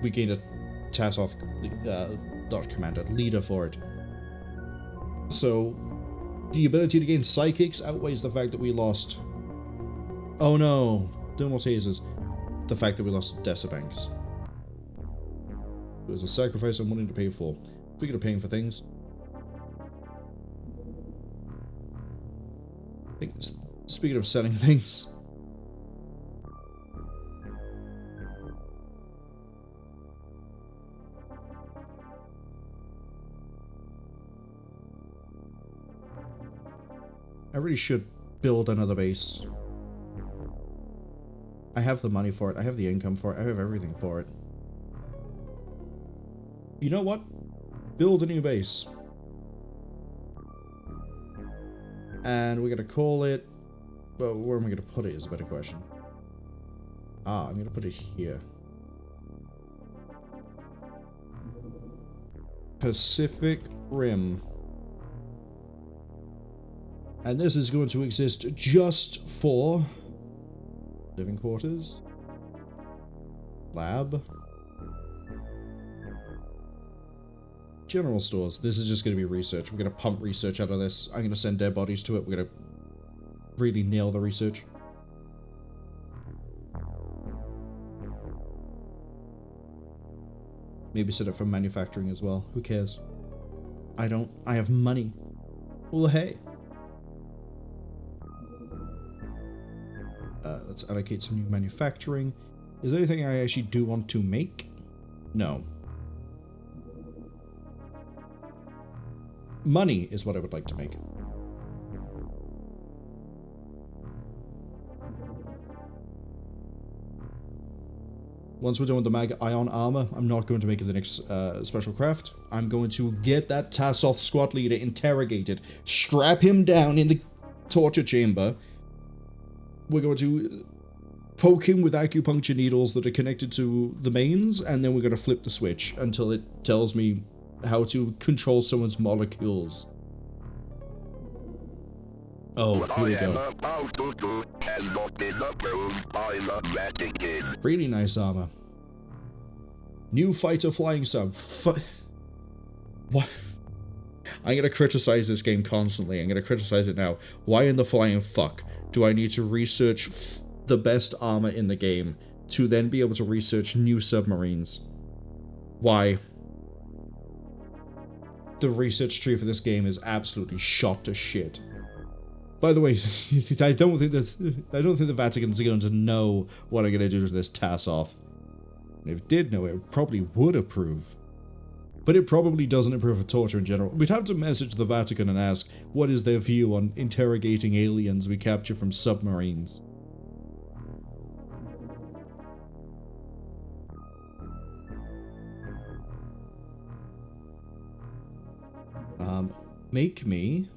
we gained a Tasoth not commander, leader for it. So, the ability to gain psychics outweighs the fact that we lost... Oh no! Thermal tasers. The fact that we lost Decibanks. It was a sacrifice I'm willing to pay for. Speaking of paying for things... Speaking of selling things... I really should build another base. I have the money for it, I have the income for it, I have everything for it. You know what? Build a new base. And we're gonna call it... Well, where am I gonna put it is a better question. Ah, I'm gonna put it here. Pacific Rim. And this is going to exist just for living quarters, lab, general stores. This is just going to be research. We're going to pump research out of this. I'm going to send dead bodies to it. We're going to really nail the research. Maybe set it for manufacturing as well. Who cares? I don't. I have money. Well, hey. Let's allocate some new manufacturing. Is there anything I actually do want to make? No. Money is what I would like to make. Once we're done with the Mag Ion armor, I'm not going to make it the next special craft. I'm going to get that Tasoth squad leader interrogated, strap him down in the torture chamber. We're going to poke him with acupuncture needles that are connected to the mains, and then we're going to flip the switch until it tells me how to control someone's molecules. Oh, here we go. Really nice armor. New fighter flying sub. What? I'm going to criticize this game constantly. I'm going to criticize it now. Why in the flying fuck do I need to research the best armor in the game to then be able to research new submarines? Why? The research tree for this game is absolutely shot to shit. By the way, I don't think the Vatican's going to know what I'm going to do to this Tasoth. And if it did know, it probably would approve. But it probably doesn't approve of torture in general. We'd have to message the Vatican and ask what is their view on interrogating aliens we capture from submarines. Make me...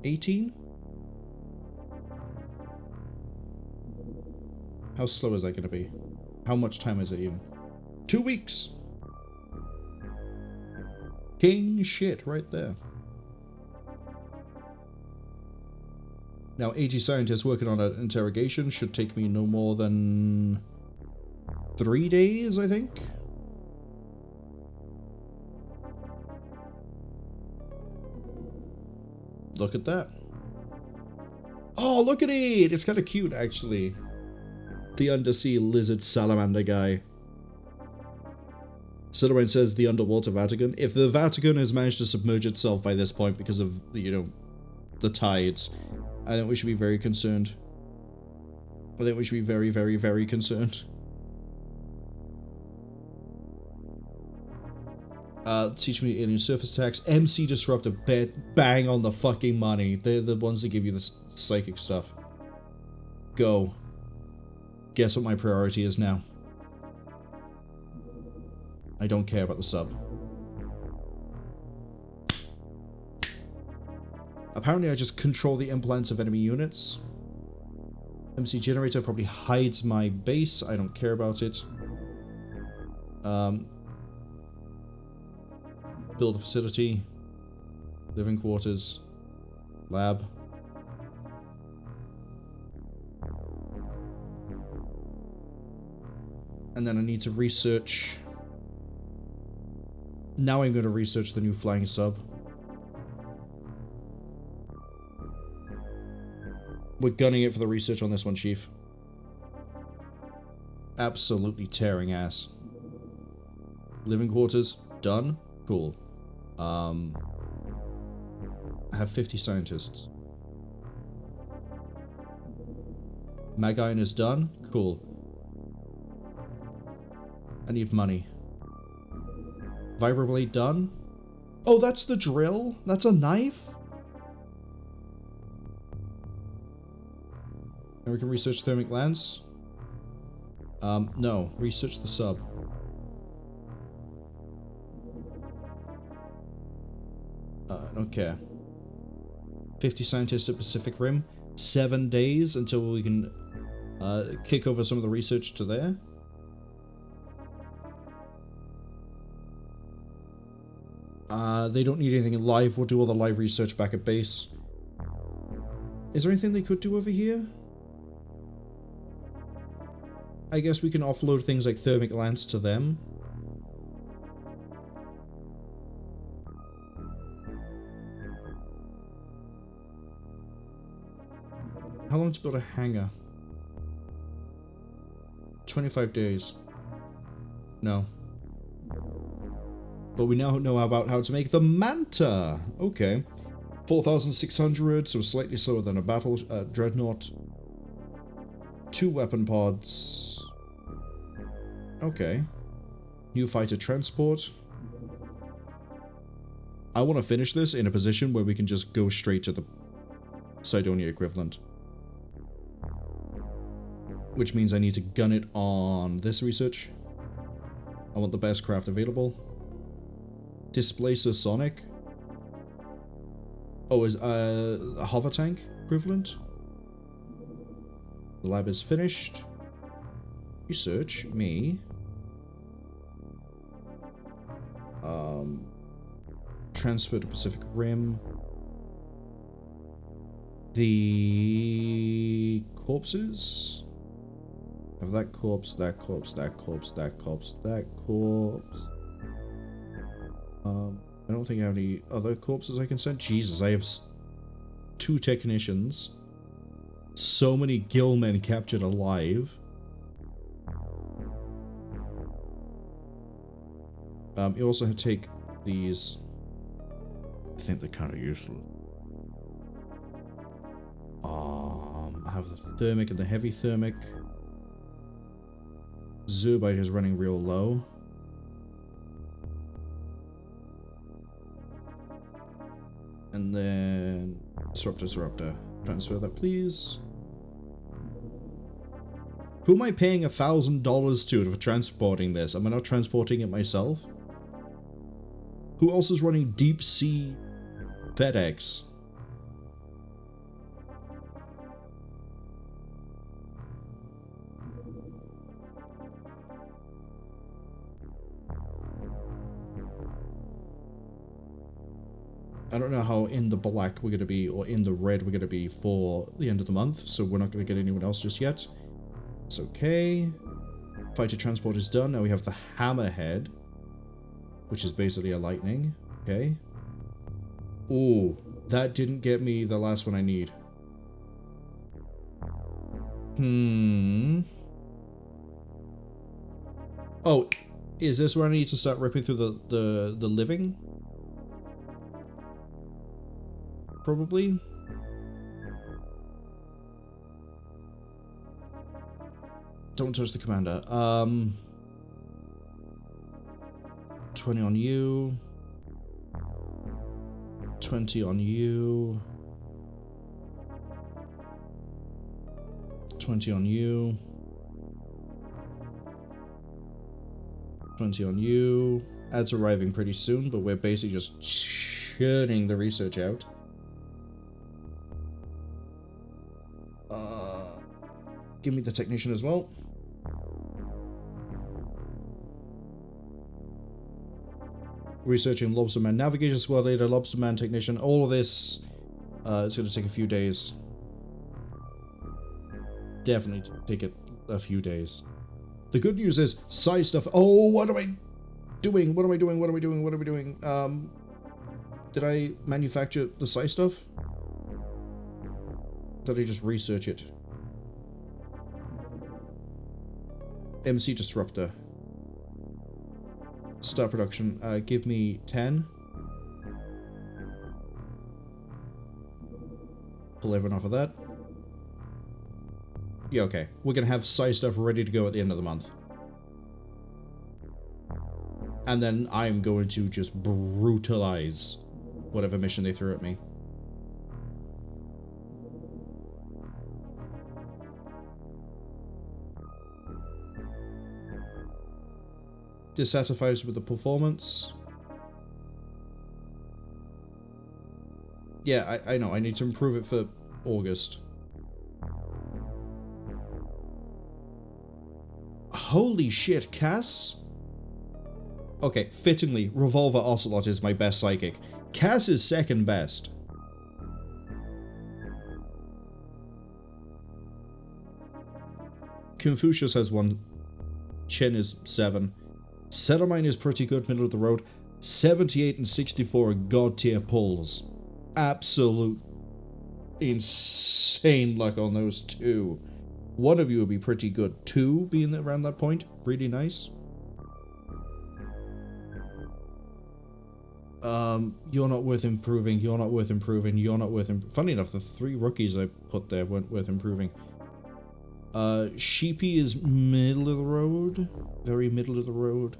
$18? How slow is that going to be? How much time is it even? 2 weeks! King shit right there. Now, 80 scientists working on an interrogation should take me no more than 3 days, I think. Look at that. Oh, look at it! It's kind of cute, actually. The undersea lizard salamander guy. Ciderwine says the underwater Vatican. If the Vatican has managed to submerge itself by this point because of, you know, the tides, I think we should be very concerned. I think we should be very, very, very concerned. Teach me alien surface attacks. MC Disruptor, bang on the fucking money. They're the ones that give you the psychic stuff. Go. Guess what my priority is now? I don't care about the sub. Apparently I just control the implants of enemy units. MC Generator probably hides my base. I don't care about it. Build a facility. Living quarters. Lab. And then I need to research... Now I'm going to research the new flying sub. We're gunning it for the research on this one, Chief. Absolutely tearing ass. Living quarters, done. Cool. I have 50 scientists. Mag-Iron is done. Cool. I need money. Vibroblade done. Oh, that's the drill? That's a knife? And we can research thermic lance. No. Research the sub. Okay. 50 scientists at Pacific Rim. 7 days until we can kick over some of the research to there. They don't need anything live. We'll do all the live research back at base. Is there anything they could do over here? I guess we can offload things like thermic lance to them. How long to build a hangar? 25 days. No. But we now know about how to make the Manta. Okay. 4,600, so slightly slower than a battle dreadnought. 2 weapon pods. Okay. New fighter transport. I want to finish this in a position where we can just go straight to the Cydonia equivalent. Which means I need to gun it on this research. I want the best craft available. Displacer Sonic. Oh, is a hover tank equivalent? The lab is finished. Research me. Transfer to Pacific Rim. The corpses. Have that corpse, that corpse, that corpse, that corpse, that corpse. I don't think I have any other corpses I can send. Jesus, I have 2 technicians. So many gillmen captured alive. You also have to take these. I think they're kind of useless. I have the thermic and the heavy thermic. Zerbite is running real low. And then disruptor. Transfer that, please. Who am I paying $1,000 to for transporting this? Am I not transporting it myself? Who else is running deep sea FedEx? I don't know how in the black we're going to be, or in the red we're going to be for the end of the month, so we're not going to get anyone else just yet. It's okay. Fighter transport is done. Now we have the hammerhead, which is basically a lightning. Okay. Ooh, that didn't get me the last one I need. Oh, is this where I need to start ripping through the living? Probably. Don't touch the commander. 20 on you. 20 on you. 20 on you. 20 on you. Ads arriving pretty soon, but we're basically just churning the research out. Give me the technician as well. Researching Lobsterman Navigator Squad Leader, Lobsterman Technician. All of this it's going to take a few days. Definitely take it a few days. The good news is side stuff. Oh, what am I doing? What am I doing? What am I doing? What am I doing? Did I manufacture the side stuff? Did I just research it? MC Disruptor. Start production. Give me 10. Pull everyone off of that. Yeah, okay. We're gonna have side stuff ready to go at the end of the month. And then I'm going to just brutalize whatever mission they threw at me. Dissatisfied with the performance. Yeah, I know. I need to improve it for August. Holy shit, Cass? Okay, fittingly, Revolver Ocelot is my best psychic. Cass is second best. Confucius has 1. Chen is 7. Ceramine is pretty good, middle of the road. 78 and 64 are god tier pulls. Absolute insane luck on those 2. One of you would be pretty good. 2 being around that point, really nice. You're not worth improving. You're not worth improving. You're not worth improving. Funny enough, the 3 rookies I put there weren't worth improving. Sheepy is middle of the road. Very middle of the road.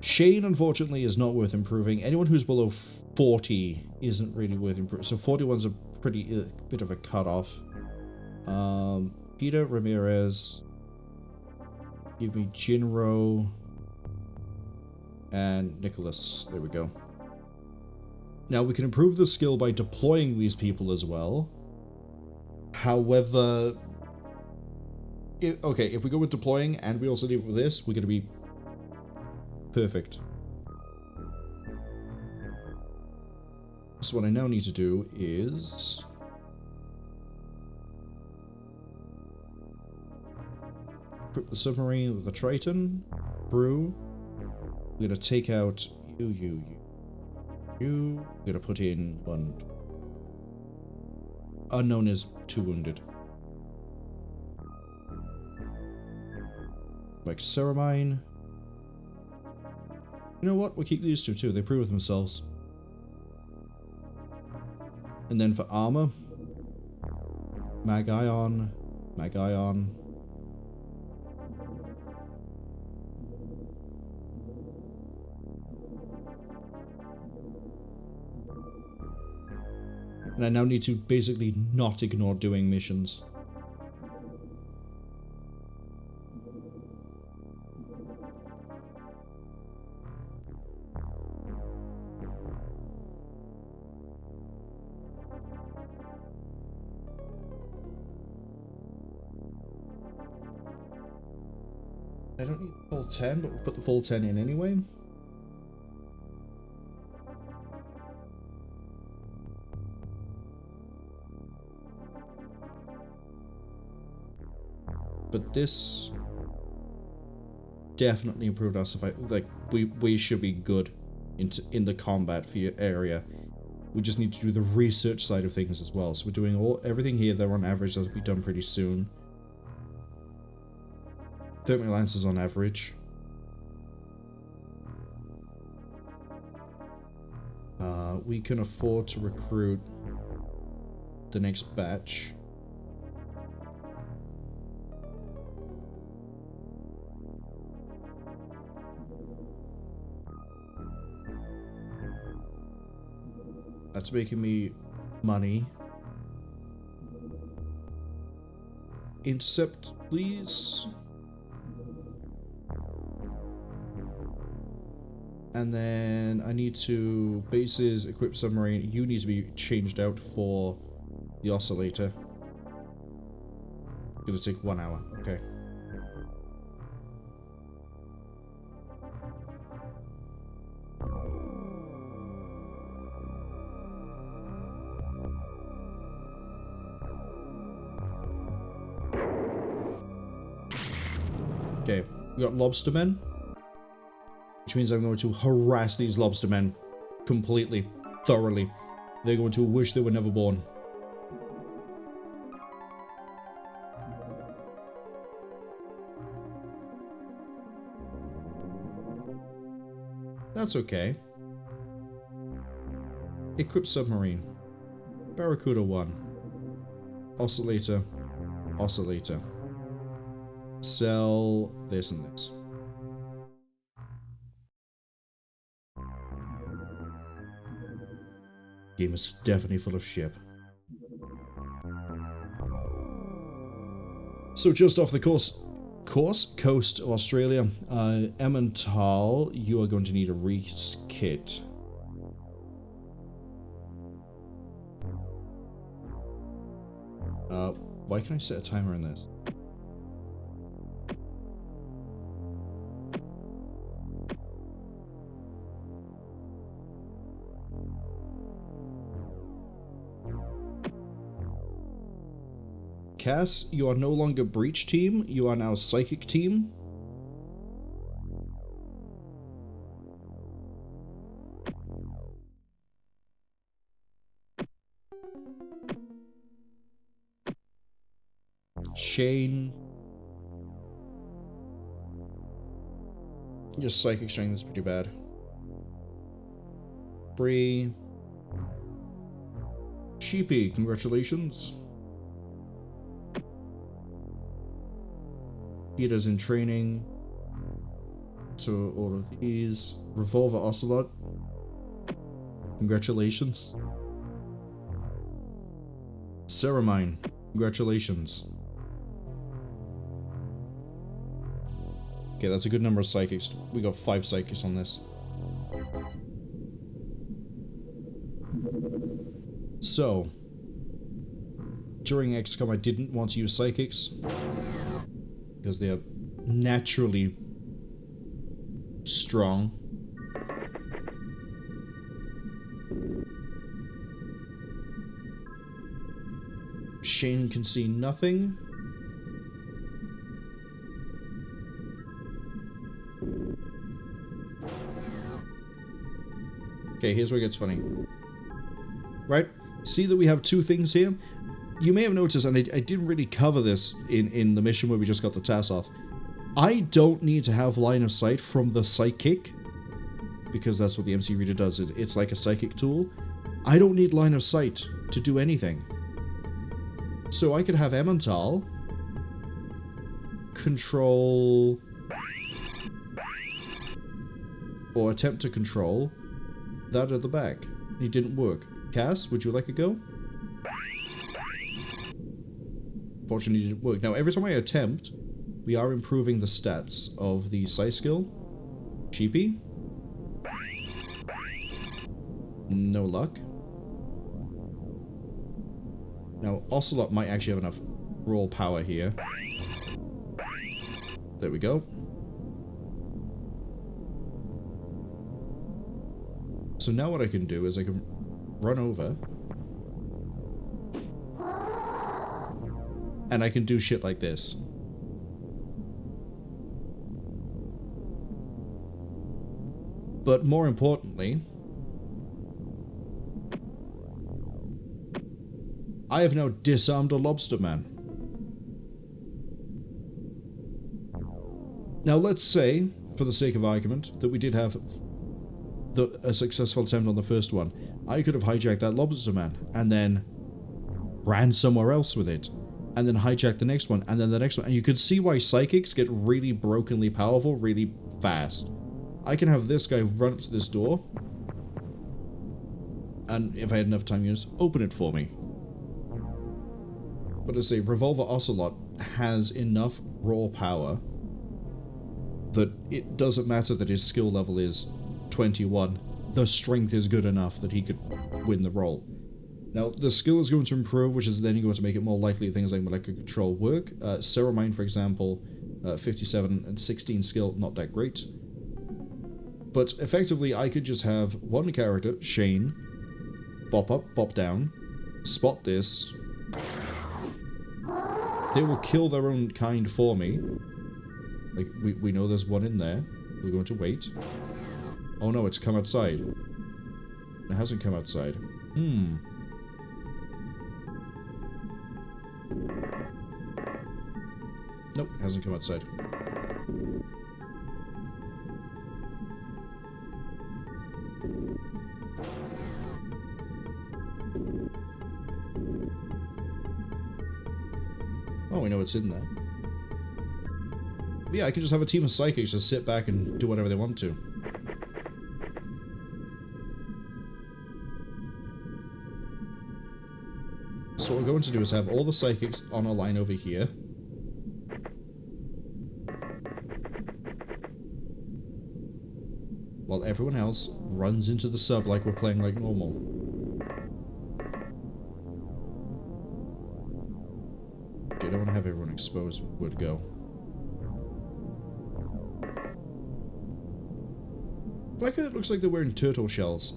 Shane, unfortunately, is not worth improving. Anyone who's below 40 isn't really worth improving. So 41's a pretty bit of a cutoff. Peter Ramirez. Give me Jinro. And Nicholas. There we go. Now, we can improve the skill by deploying these people as well. However, okay, if we go with deploying and we also deal with this, we're going to be perfect. So what I now need to do is Equip the submarine with the Triton. Crew. We're gonna take out you. We're gonna put in one. Unknown is 2 wounded. Like Ceramine. You know what? We'll keep these two too. They prove themselves. And then for armor, Mag-Ion. And I now need to basically not ignore doing missions. I don't need the full 10, but we'll put the full 10 in anyway. But this definitely improved our survival. Like, we should be good in the combat area. We just need to do the research side of things as well. So we're doing everything here that on average that'll be done pretty soon. Thermal lances on average. We can afford to recruit the next batch. That's making me money. Intercept, please. And then I need to bases, equip submarine. You need to be changed out for the oscillator. It's gonna take 1 hour. Okay. Okay, we got lobstermen. Which means I'm going to harass these lobstermen completely, thoroughly. They're going to wish they were never born. That's okay. Equip submarine. Barracuda 1. Oscillator. Oscillator. Sell this and this. Game is definitely full of shit. So just off the coast of Australia, Emmental, you are going to need a Reese kit. Why can I set a timer in this? Cass, you are no longer Breach Team, you are now Psychic Team. Shane. Your Psychic strength is pretty bad. Bree. Sheepy, congratulations. Peter's in training. So all of these. Revolver Ocelot. Congratulations. Ceramine. Congratulations. Okay, that's a good number of psychics. We got 5 psychics on this. So, during XCOM I didn't want to use psychics because they are naturally strong. Shane can see nothing. Okay, here's where it gets funny. Right? See that we have two things here? You may have noticed, and I didn't really cover this in the mission where we just got the Tasoth. I don't need to have line of sight from the psychic, because that's what the MC Reader does. It's like a psychic tool. I don't need line of sight to do anything. So I could have Emmental control, or attempt to control, that at the back. It didn't work. Cass, would you like a go? Fortunately, it didn't work. Now, every time I attempt, we are improving the stats of the Psi skill. Cheapy. No luck. Now, Ocelot might actually have enough raw power here. There we go. So now what I can do is I can run over. And I can do shit like this. But more importantly, I have now disarmed a lobster man. Now let's say, for the sake of argument, that we did have a successful attempt on the first one. I could have hijacked that lobster man, and then ran somewhere else with it. And then hijacked the next one, and then the next one. And you could see why psychics get really brokenly powerful really fast. I can have this guy run up to this door. And if I had enough time, you just open it for me. But as I say, Revolver Ocelot has enough raw power that it doesn't matter that his skill level is 21. The strength is good enough that he could win the role. Now, the skill is going to improve, which is then going to make it more likely things like molecular control work. Ceramine, for example, 57 and 16 skill, not that great. But effectively, I could just have one character, Shane, bop up, bop down, spot this. They will kill their own kind for me. Like, we know there's one in there. We're going to wait. Oh no, it's come outside. It hasn't come outside. Nope, hasn't come outside. Oh, we know it's in there. But yeah, I can just have a team of psychics just sit back and do whatever they want to. So what we're going to do is have all the psychics on a line over here. While everyone else runs into the sub like we're playing like normal. I don't want to have everyone exposed where to go. I like how it looks like they're wearing turtle shells.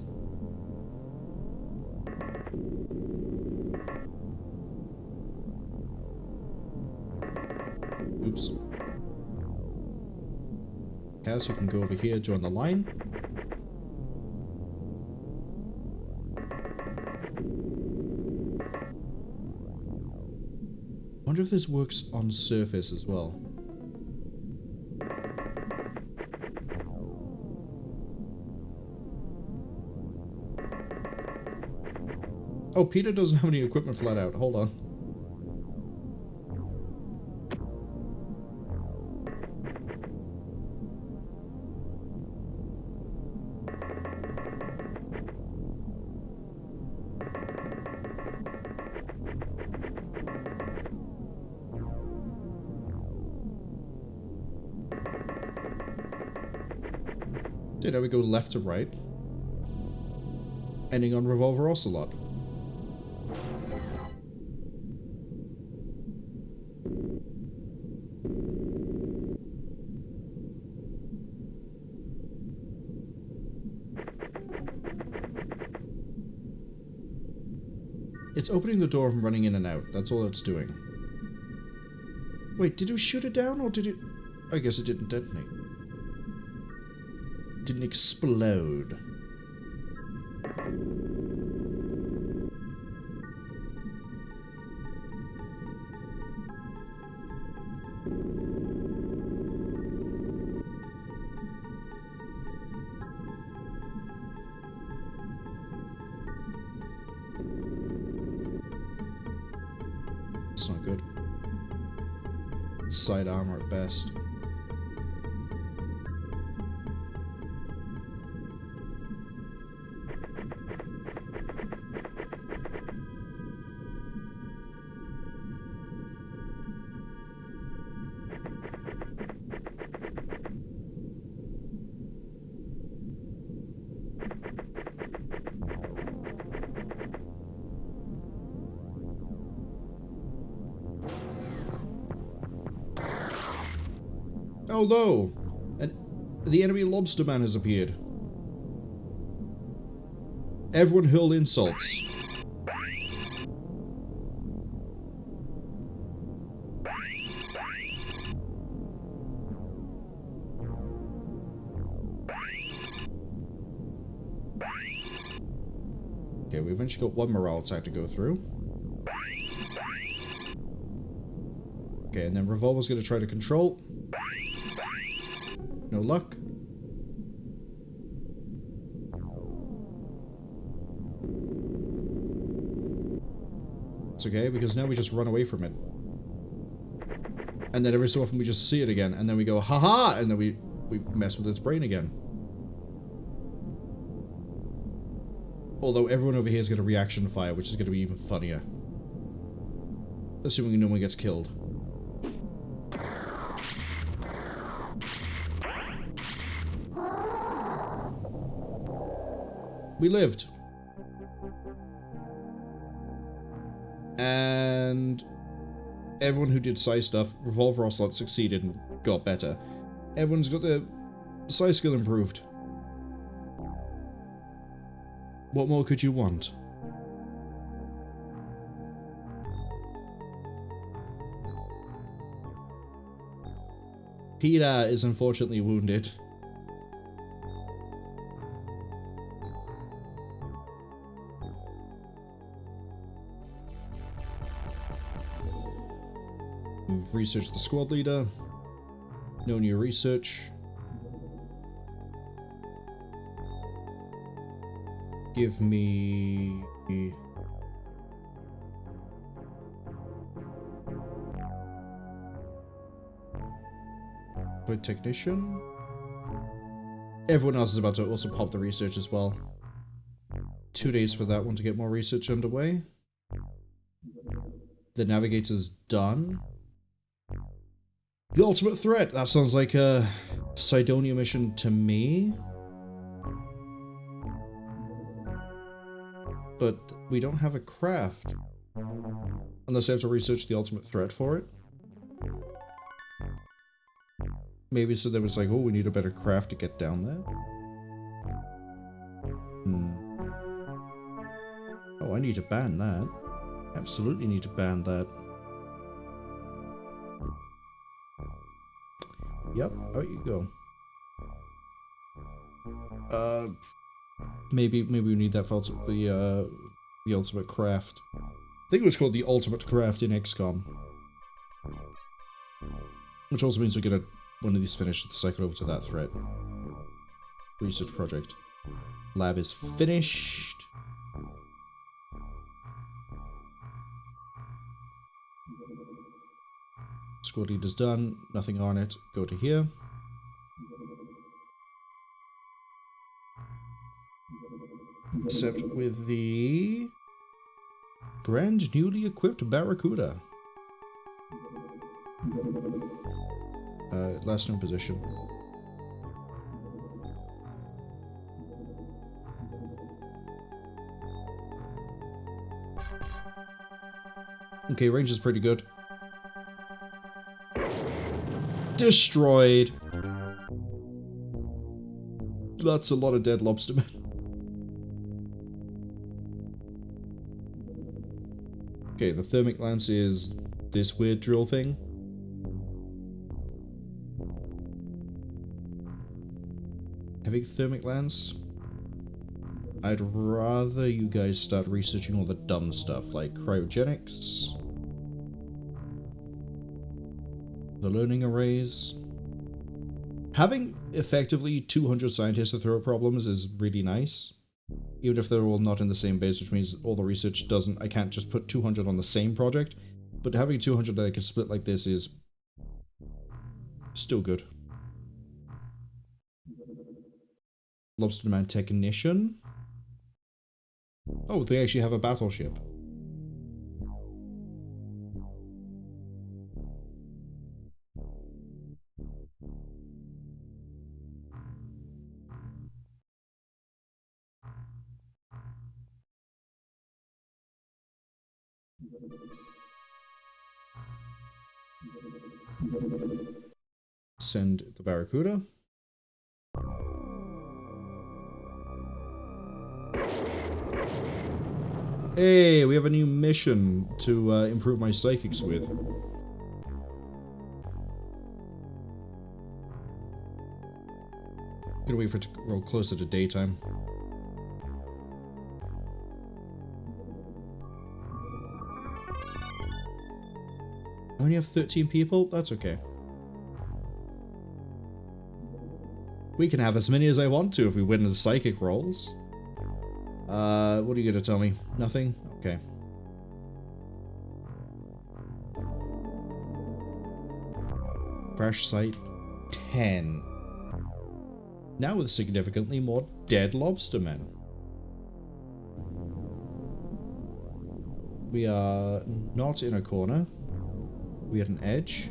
Oops. Kaz, you can go over here, join the line. Wonder if this works on surface as well. Oh, Peter doesn't have any equipment flat out. Hold on. So now we go left to right, ending on Revolver Ocelot. It's opening the door and running in and out. That's all it's doing. Wait, did we shoot it down or did it... I guess it didn't detonate. Didn't explode. that's not good. Side armor at best. Oh no! And the enemy lobster man has appeared. Everyone hurl insults. Okay, we've eventually got one morale attack to go through. Okay, and then Revolver's going to try to control. No luck. It's okay, because now we just run away from it. And then every so often we just see it again, and then we go, haha! And then we mess with its brain again. Although everyone over here is going to reaction fire, which is going to be even funnier. Assuming no one gets killed. We lived. And everyone who did psi stuff, Revolver Ocelot succeeded and got better. Everyone's got their psi skill improved. What more could you want? Peter is unfortunately wounded. We've researched the squad leader. No new research. Give me... Void technician. Everyone else is about to also pop the research as well. 2 days for that one to get more research underway. The navigator's done. The ultimate threat. That sounds like a Cydonia mission to me. But we don't have a craft. Unless I have to research the ultimate threat for it. Maybe so there was like, oh, we need a better craft to get down there. Oh, I need to ban that. Absolutely need to ban that. Yep, out you go. Maybe we need that for the ultimate craft. I think it was called the ultimate craft in XCOM. Which also means we're gonna, one of these finished, cycle over to that threat. Research project. Lab is finished. Squad leader's done. Nothing on it. Go to here. Except with the brand newly equipped Barracuda. Last known position. Okay, range is pretty good. Destroyed. That's a lot of dead lobstermen. Okay, the thermic lance is this weird drill thing. Heavy thermic lance. I'd rather you guys start researching all the dumb stuff like cryogenics, the learning arrays. Having effectively 200 scientists to throw at problems is really nice. Even if they're all not in the same base, which means all the research doesn't... I can't just put 200 on the same project. But having 200 that I can split like this is still good. Lobsterman Technician. Oh, they actually have a battleship. Send the Barracuda. Hey, we have a new mission to improve my psychics with. Gonna wait for it to roll closer to daytime. I only have 13 people? That's okay. We can have as many as I want to if we win the psychic rolls. What are you gonna tell me? Nothing? Okay. Crash site 10. Now with significantly more dead lobstermen. We are not in a corner. We at an edge.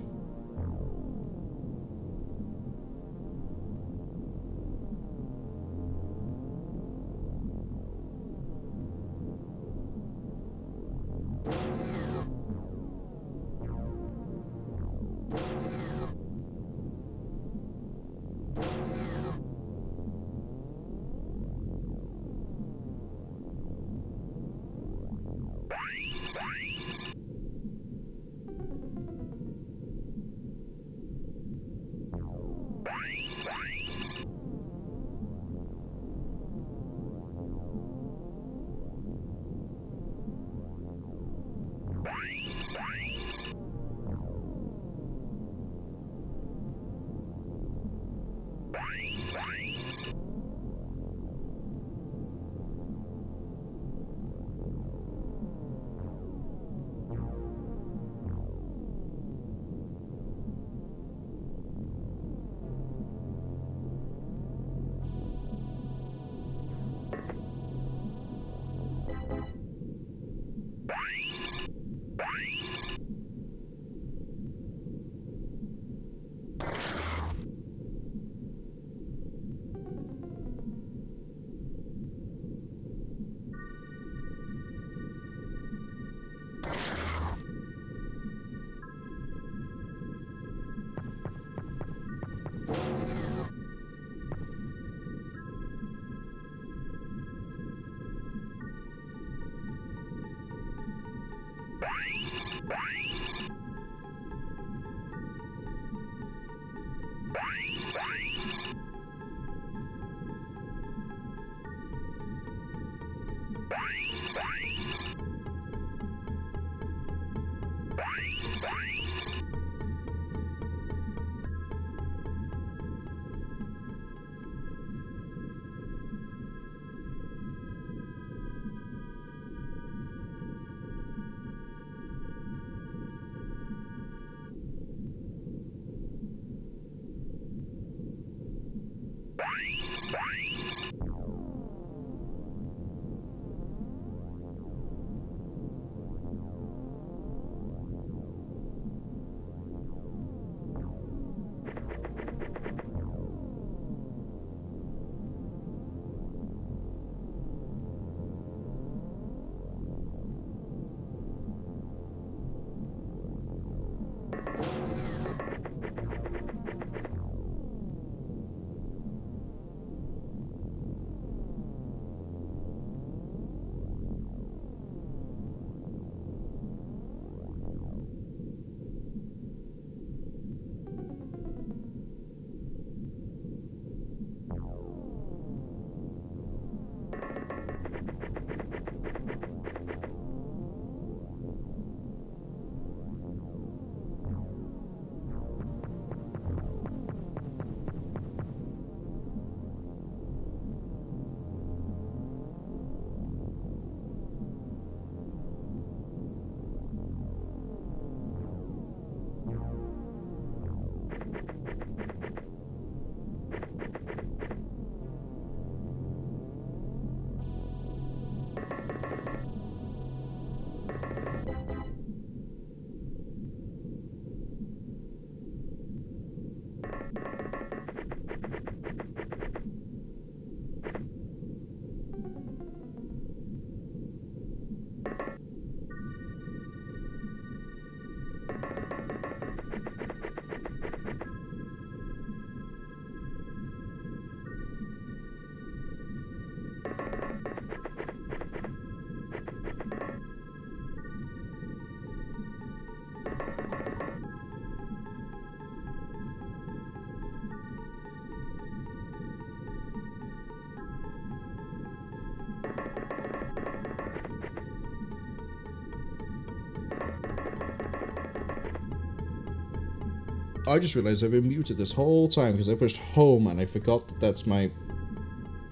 I just realized I've been muted this whole time because I pushed home and I forgot that that's my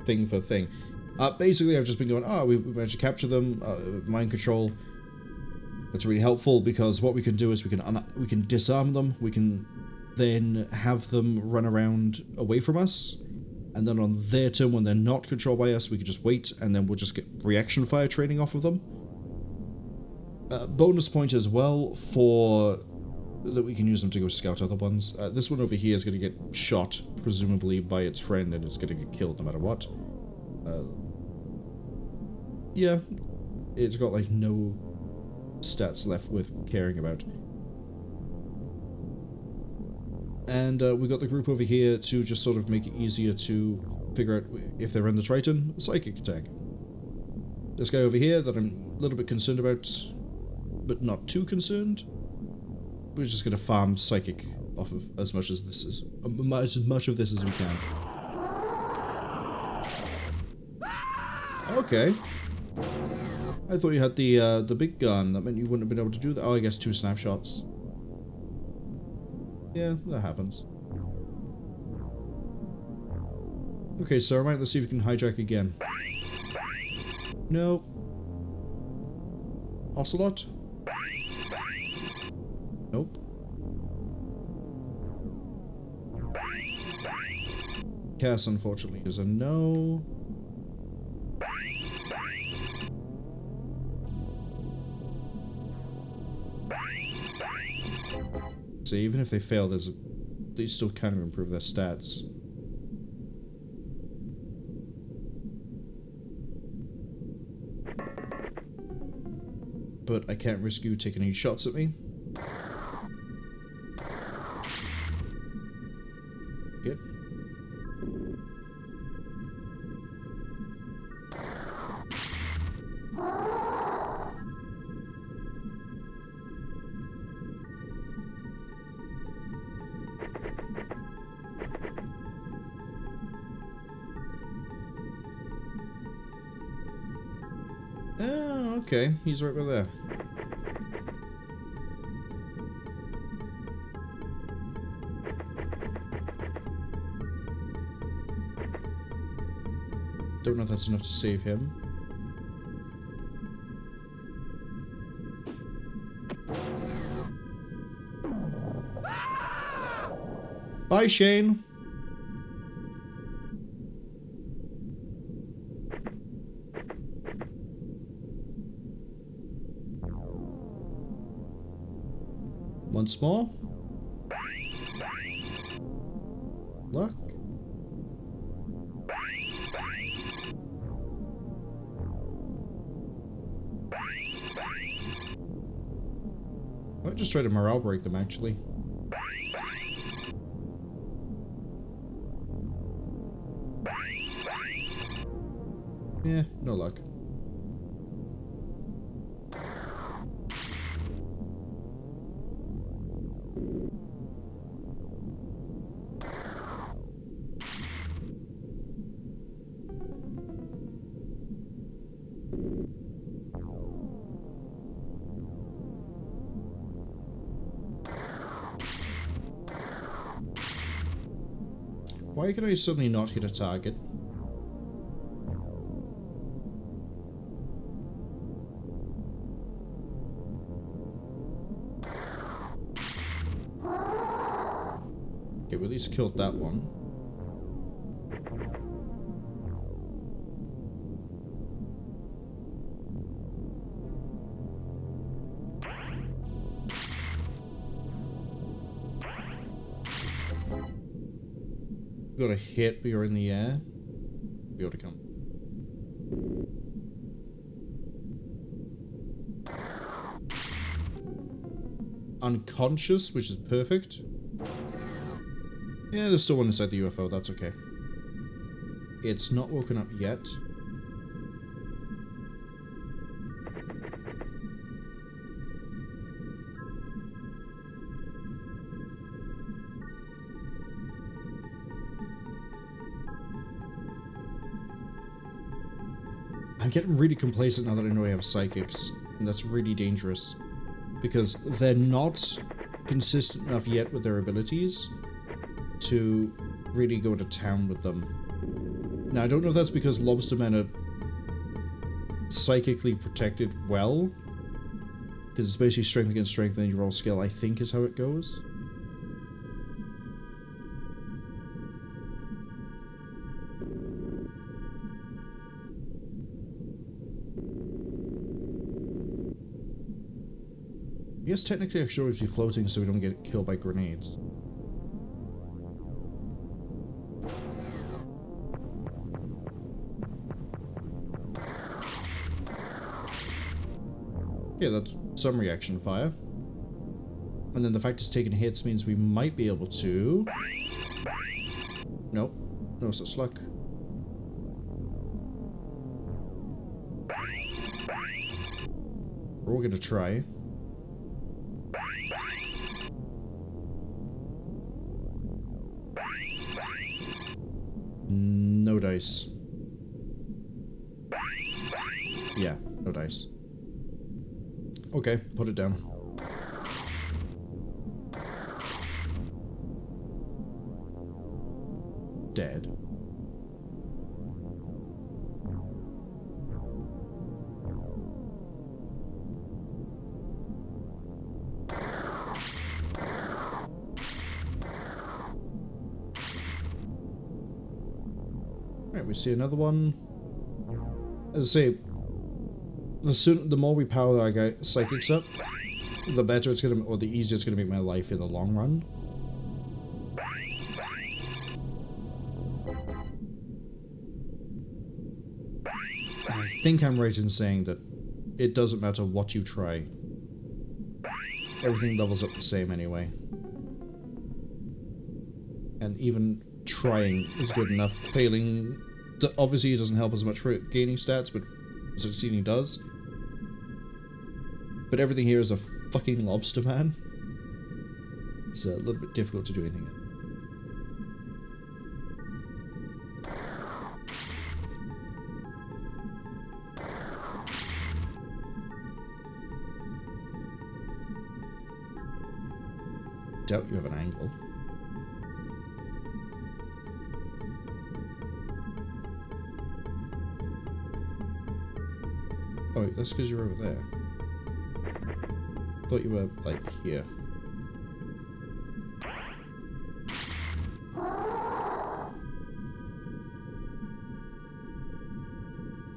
thing for thing. Basically, I've just been going, we managed to capture them, mind control. That's really helpful because what we can do is we can disarm them, we can then have them run around away from us, and then on their turn when they're not controlled by us, we can just wait and then we'll just get reaction fire training off of them. Bonus point as well for that we can use them to go scout other ones. This one over here is going to get shot, presumably by its friend, and it's going to get killed no matter what. Yeah, it's got like no stats left worth caring about. And we got the group over here to just sort of make it easier to figure out if they're in the Triton. Psychic attack. This guy over here that I'm a little bit concerned about, but not too concerned. We're just going to farm Psychic off of as much of this as we can. Okay. I thought you had the big gun. That meant you wouldn't have been able to do that. Oh, I guess 2 snapshots. Yeah, that happens. Okay, so alright, let's see if we can hijack again. No. Ocelot? Nope. Cass, unfortunately, is a no. So even if they fail, they still kind of improve their stats. But I can't risk you taking any shots at me. Good. Oh, okay. He's right over there. Don't know if that's enough to save him. Bye, Shane. Once more. Luck. I might just try to morale break them, actually. Yeah, no luck. Why can I suddenly not hit a target? Okay, we at least killed that one. Got a hit, but you're in the air. Be able to come. Unconscious, which is perfect. Yeah, there's still one inside the UFO, that's okay. It's not woken up yet. I'm getting really complacent now that I know I have psychics, and that's really dangerous. Because they're not consistent enough yet with their abilities to really go to town with them. Now, I don't know if that's because lobstermen are psychically protected well, because it's basically strength against strength and then you roll skill, I think is how it goes. I guess technically I should always be floating so we don't get killed by grenades. Okay, that's some reaction fire. And then the fact it's taking hits means we might be able to... Nope. No such luck. We're all gonna try. No dice. Yeah, no dice. Okay, put it down. Dead. Right, we see another one. As I say, the more we power our guy psychics up, the better it's gonna, or the easier it's gonna make my life in the long run. I think I'm right in saying that it doesn't matter what you try. Everything levels up the same anyway. And even trying is good enough. Failing, obviously it doesn't help as much for gaining stats, but succeeding does. But everything here is a fucking lobster man. It's a little bit difficult to do anything. Doubt you have an angle. Oh, that's because you're over there. Thought you were, like, here.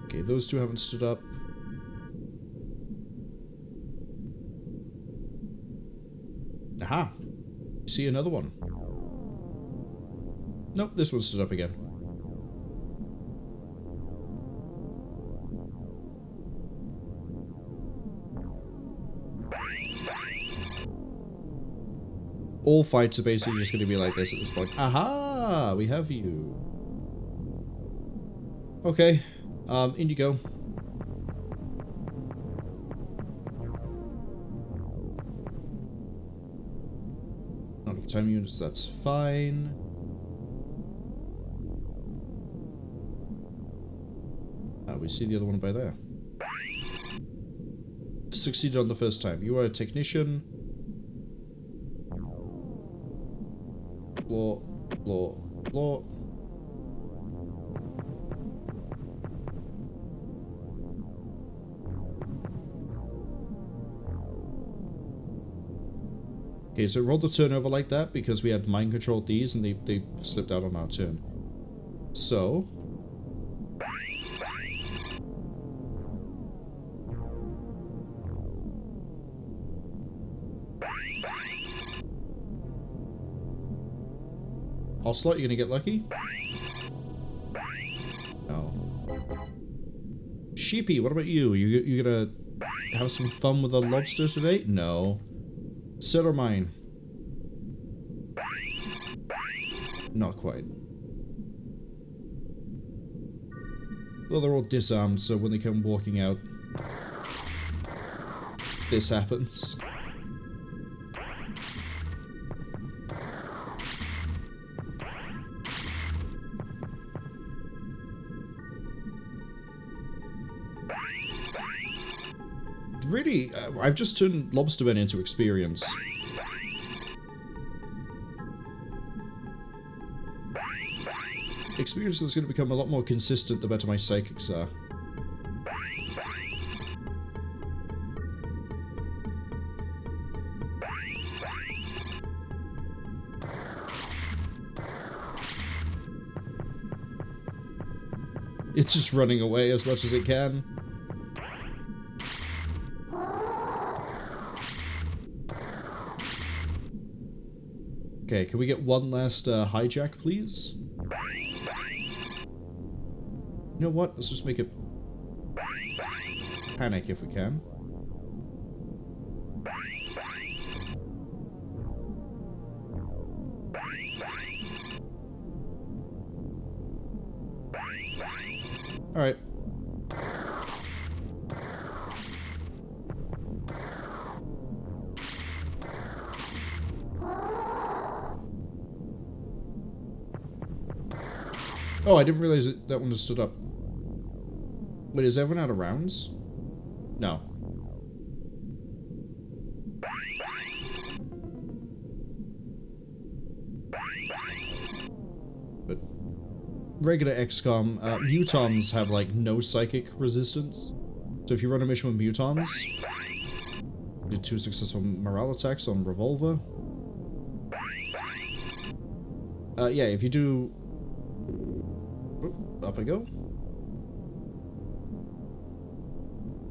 Okay, those two haven't stood up. Aha! You see another one. Nope, this one stood up again. All fights are basically just going to be like this at this point. Aha! We have you. Okay. In you go. Not enough time units, that's fine. We see the other one by there. Succeeded on the first time. You are a technician. Floor, floor, floor. Okay, so roll the turnover like that because we had mind controlled these and they slipped out on our turn. So Ocelot, you gonna get lucky? No. Sheepy, what about you? You gonna have some fun with a lobster today? No. Set or mine? Not quite. Well, they're all disarmed, so when they come walking out, this happens. Really, I've just turned Lobstermen into experience. experience that's going to become a lot more consistent the better my psychics are. It's just running away as much as it can. Okay, can we get one last hijack, please? You know what? Let's just make it panic if we can. Alright. Oh, I didn't realize that one just stood up. Wait, is everyone out of rounds? No. But regular XCOM, mutons have like no psychic resistance. So if you run a mission with mutons, did 2 successful morale attacks on Revolver. Yeah, if you do... Up I go.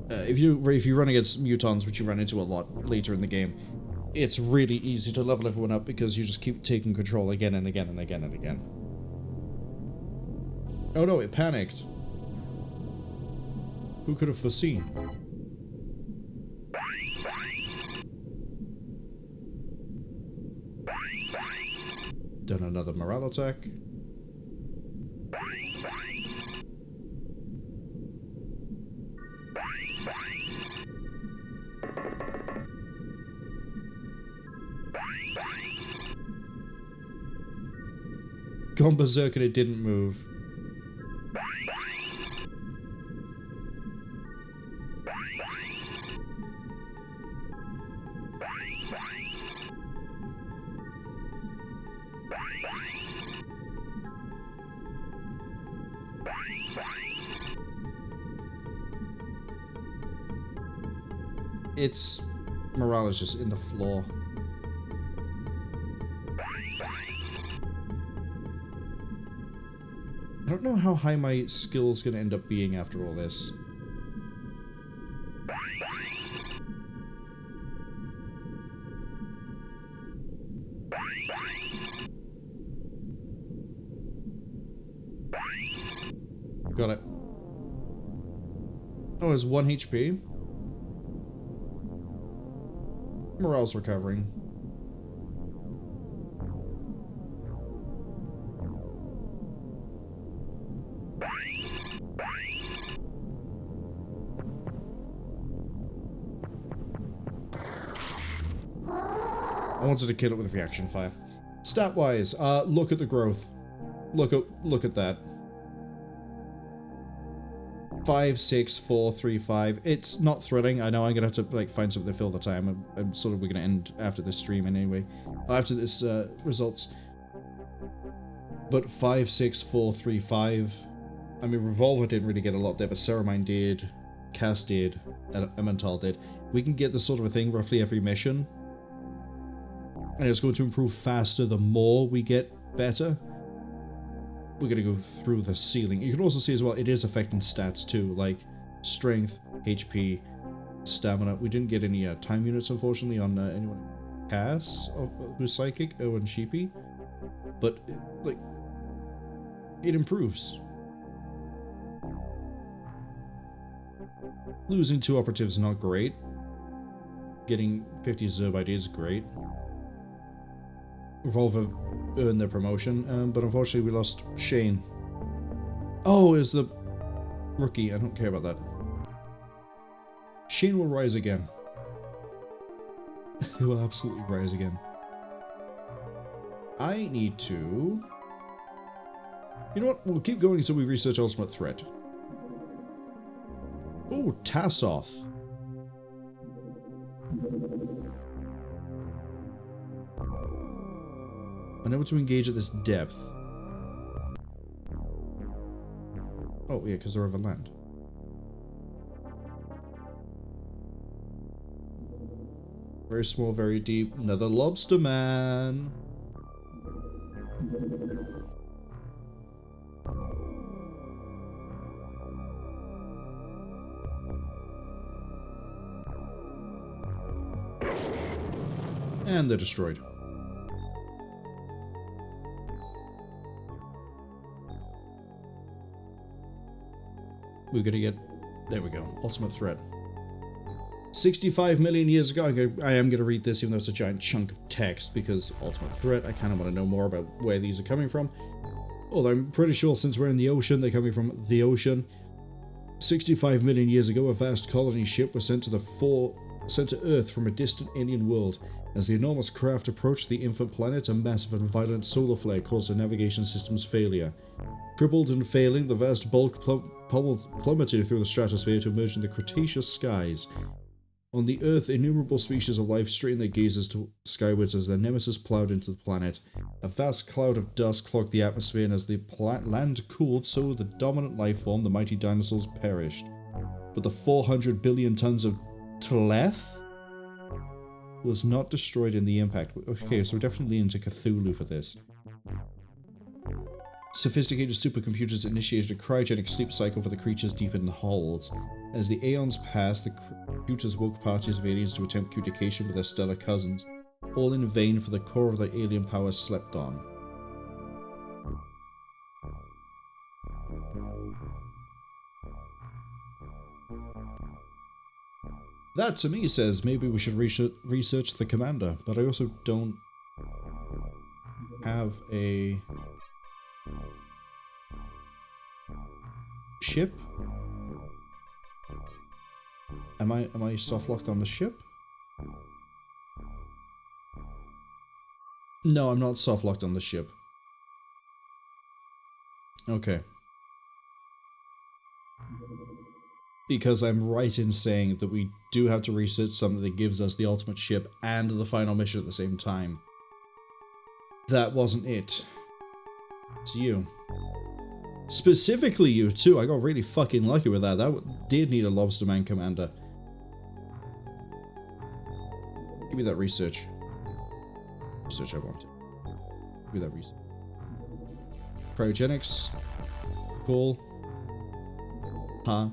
If you run against mutons, which you run into a lot later in the game, it's really easy to level everyone up because you just keep taking control again and again and again and again. Oh no, it panicked. Who could have foreseen? Done another morale attack. Gone berserk and it didn't move. Its morale is just in the floor. I don't know how high my skill's gonna end up being after all this. Got it. Oh, it's 1 HP. Morale's recovering. I wanted to kill it with reaction fire. Stat-wise, look at the growth. Look at that. 5, 6, 4, 3, 5. It's not thrilling. I know I'm gonna have to like find something to fill the time. I'm sort of we're gonna end after this stream anyway. After this results. But 5, 6, 4, 3, 5. I mean, Revolver didn't really get a lot there, but Ceramine did, Cass did, Emmental did. We can get this sort of a thing roughly every mission. And it's going to improve faster the more we get better. We're going to go through the ceiling. You can also see as well, it is affecting stats too, like strength, HP, stamina. We didn't get any time units, unfortunately, on anyone Cass, who's psychic, and Sheepy. But, like, it improves. Losing 2 operatives is not great. Getting 50 Zerbite is great. Revolver earned their promotion, but unfortunately we lost Shane. Oh, is the rookie. I don't care about that. Shane will rise again. He will absolutely rise again. I need to... You know what? We'll keep going until we research Ultimate Threat. Oh, Tasoth. Unable to engage at this depth. Oh, yeah, because they're over land. Very small, very deep. Another lobster man. And they're destroyed. We're gonna get... There we go. Ultimate threat. 65 million years ago, I am going to read this even though it's a giant chunk of text, because ultimate threat, I kind of want to know more about where these are coming from. Although I'm pretty sure since we're in the ocean, they're coming from the ocean. 65 million years ago, a vast colony ship was sent to Earth from a distant alien world. As the enormous craft approached the infant planet, a massive and violent solar flare caused the navigation system's failure. Crippled and failing, the vast bulk plummeted through the stratosphere to emerge in the Cretaceous skies. On the Earth, innumerable species of life strained their gazes skywards as their nemesis ploughed into the planet. A vast cloud of dust clogged the atmosphere, and as the land cooled, so the dominant life form, the mighty dinosaurs, perished. But the 400 billion tons of Tleth was not destroyed in the impact. Okay, so we're definitely into Cthulhu for this. Sophisticated supercomputers initiated a cryogenic sleep cycle for the creatures deep in the holds. As the aeons passed, the computers woke parties of aliens to attempt communication with their stellar cousins, all in vain, for the core of their alien power slept on. That to me says maybe we should research the commander, but I also don't have a ship. Am I soft locked on the ship? No, I'm not soft locked on the ship. Okay. Because I'm right in saying that we do have to research something that gives us the ultimate ship and the final mission at the same time. That wasn't it. It's you. Specifically you too. I got really fucking lucky with that. That did need a Lobsterman commander. Give me that research. Research I want. Give me that research. Cryogenics. Cool. Huh.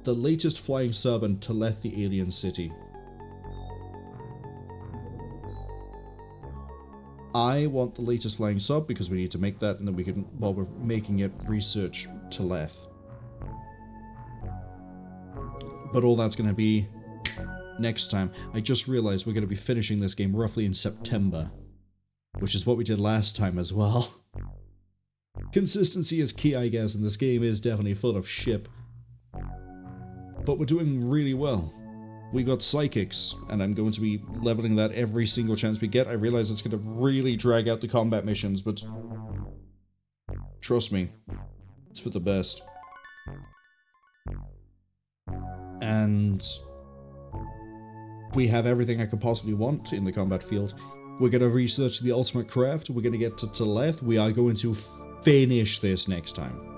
The latest flying sub and Tleth, the alien city. I want the latest flying sub because we need to make that, and then we can, while we're making it, research Tleth. But all that's going to be next time. I just realized we're going to be finishing this game roughly in September, which is what we did last time as well. Consistency is key, I guess, and this game is definitely full of shit. But we're doing really well. We got psychics, and I'm going to be leveling that every single chance we get. I realize it's going to really drag out the combat missions, but trust me, it's for the best. And we have everything I could possibly want in the combat field. We're going to research the ultimate craft. We're going to get to Tleth. We are going to finish this next time.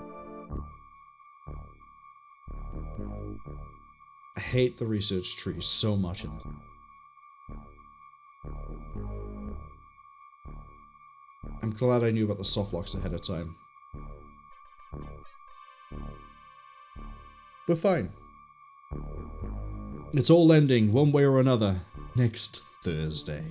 I hate the research tree so much in this. I'm glad I knew about the softlocks ahead of time. We're fine. It's all ending, one way or another, next Thursday.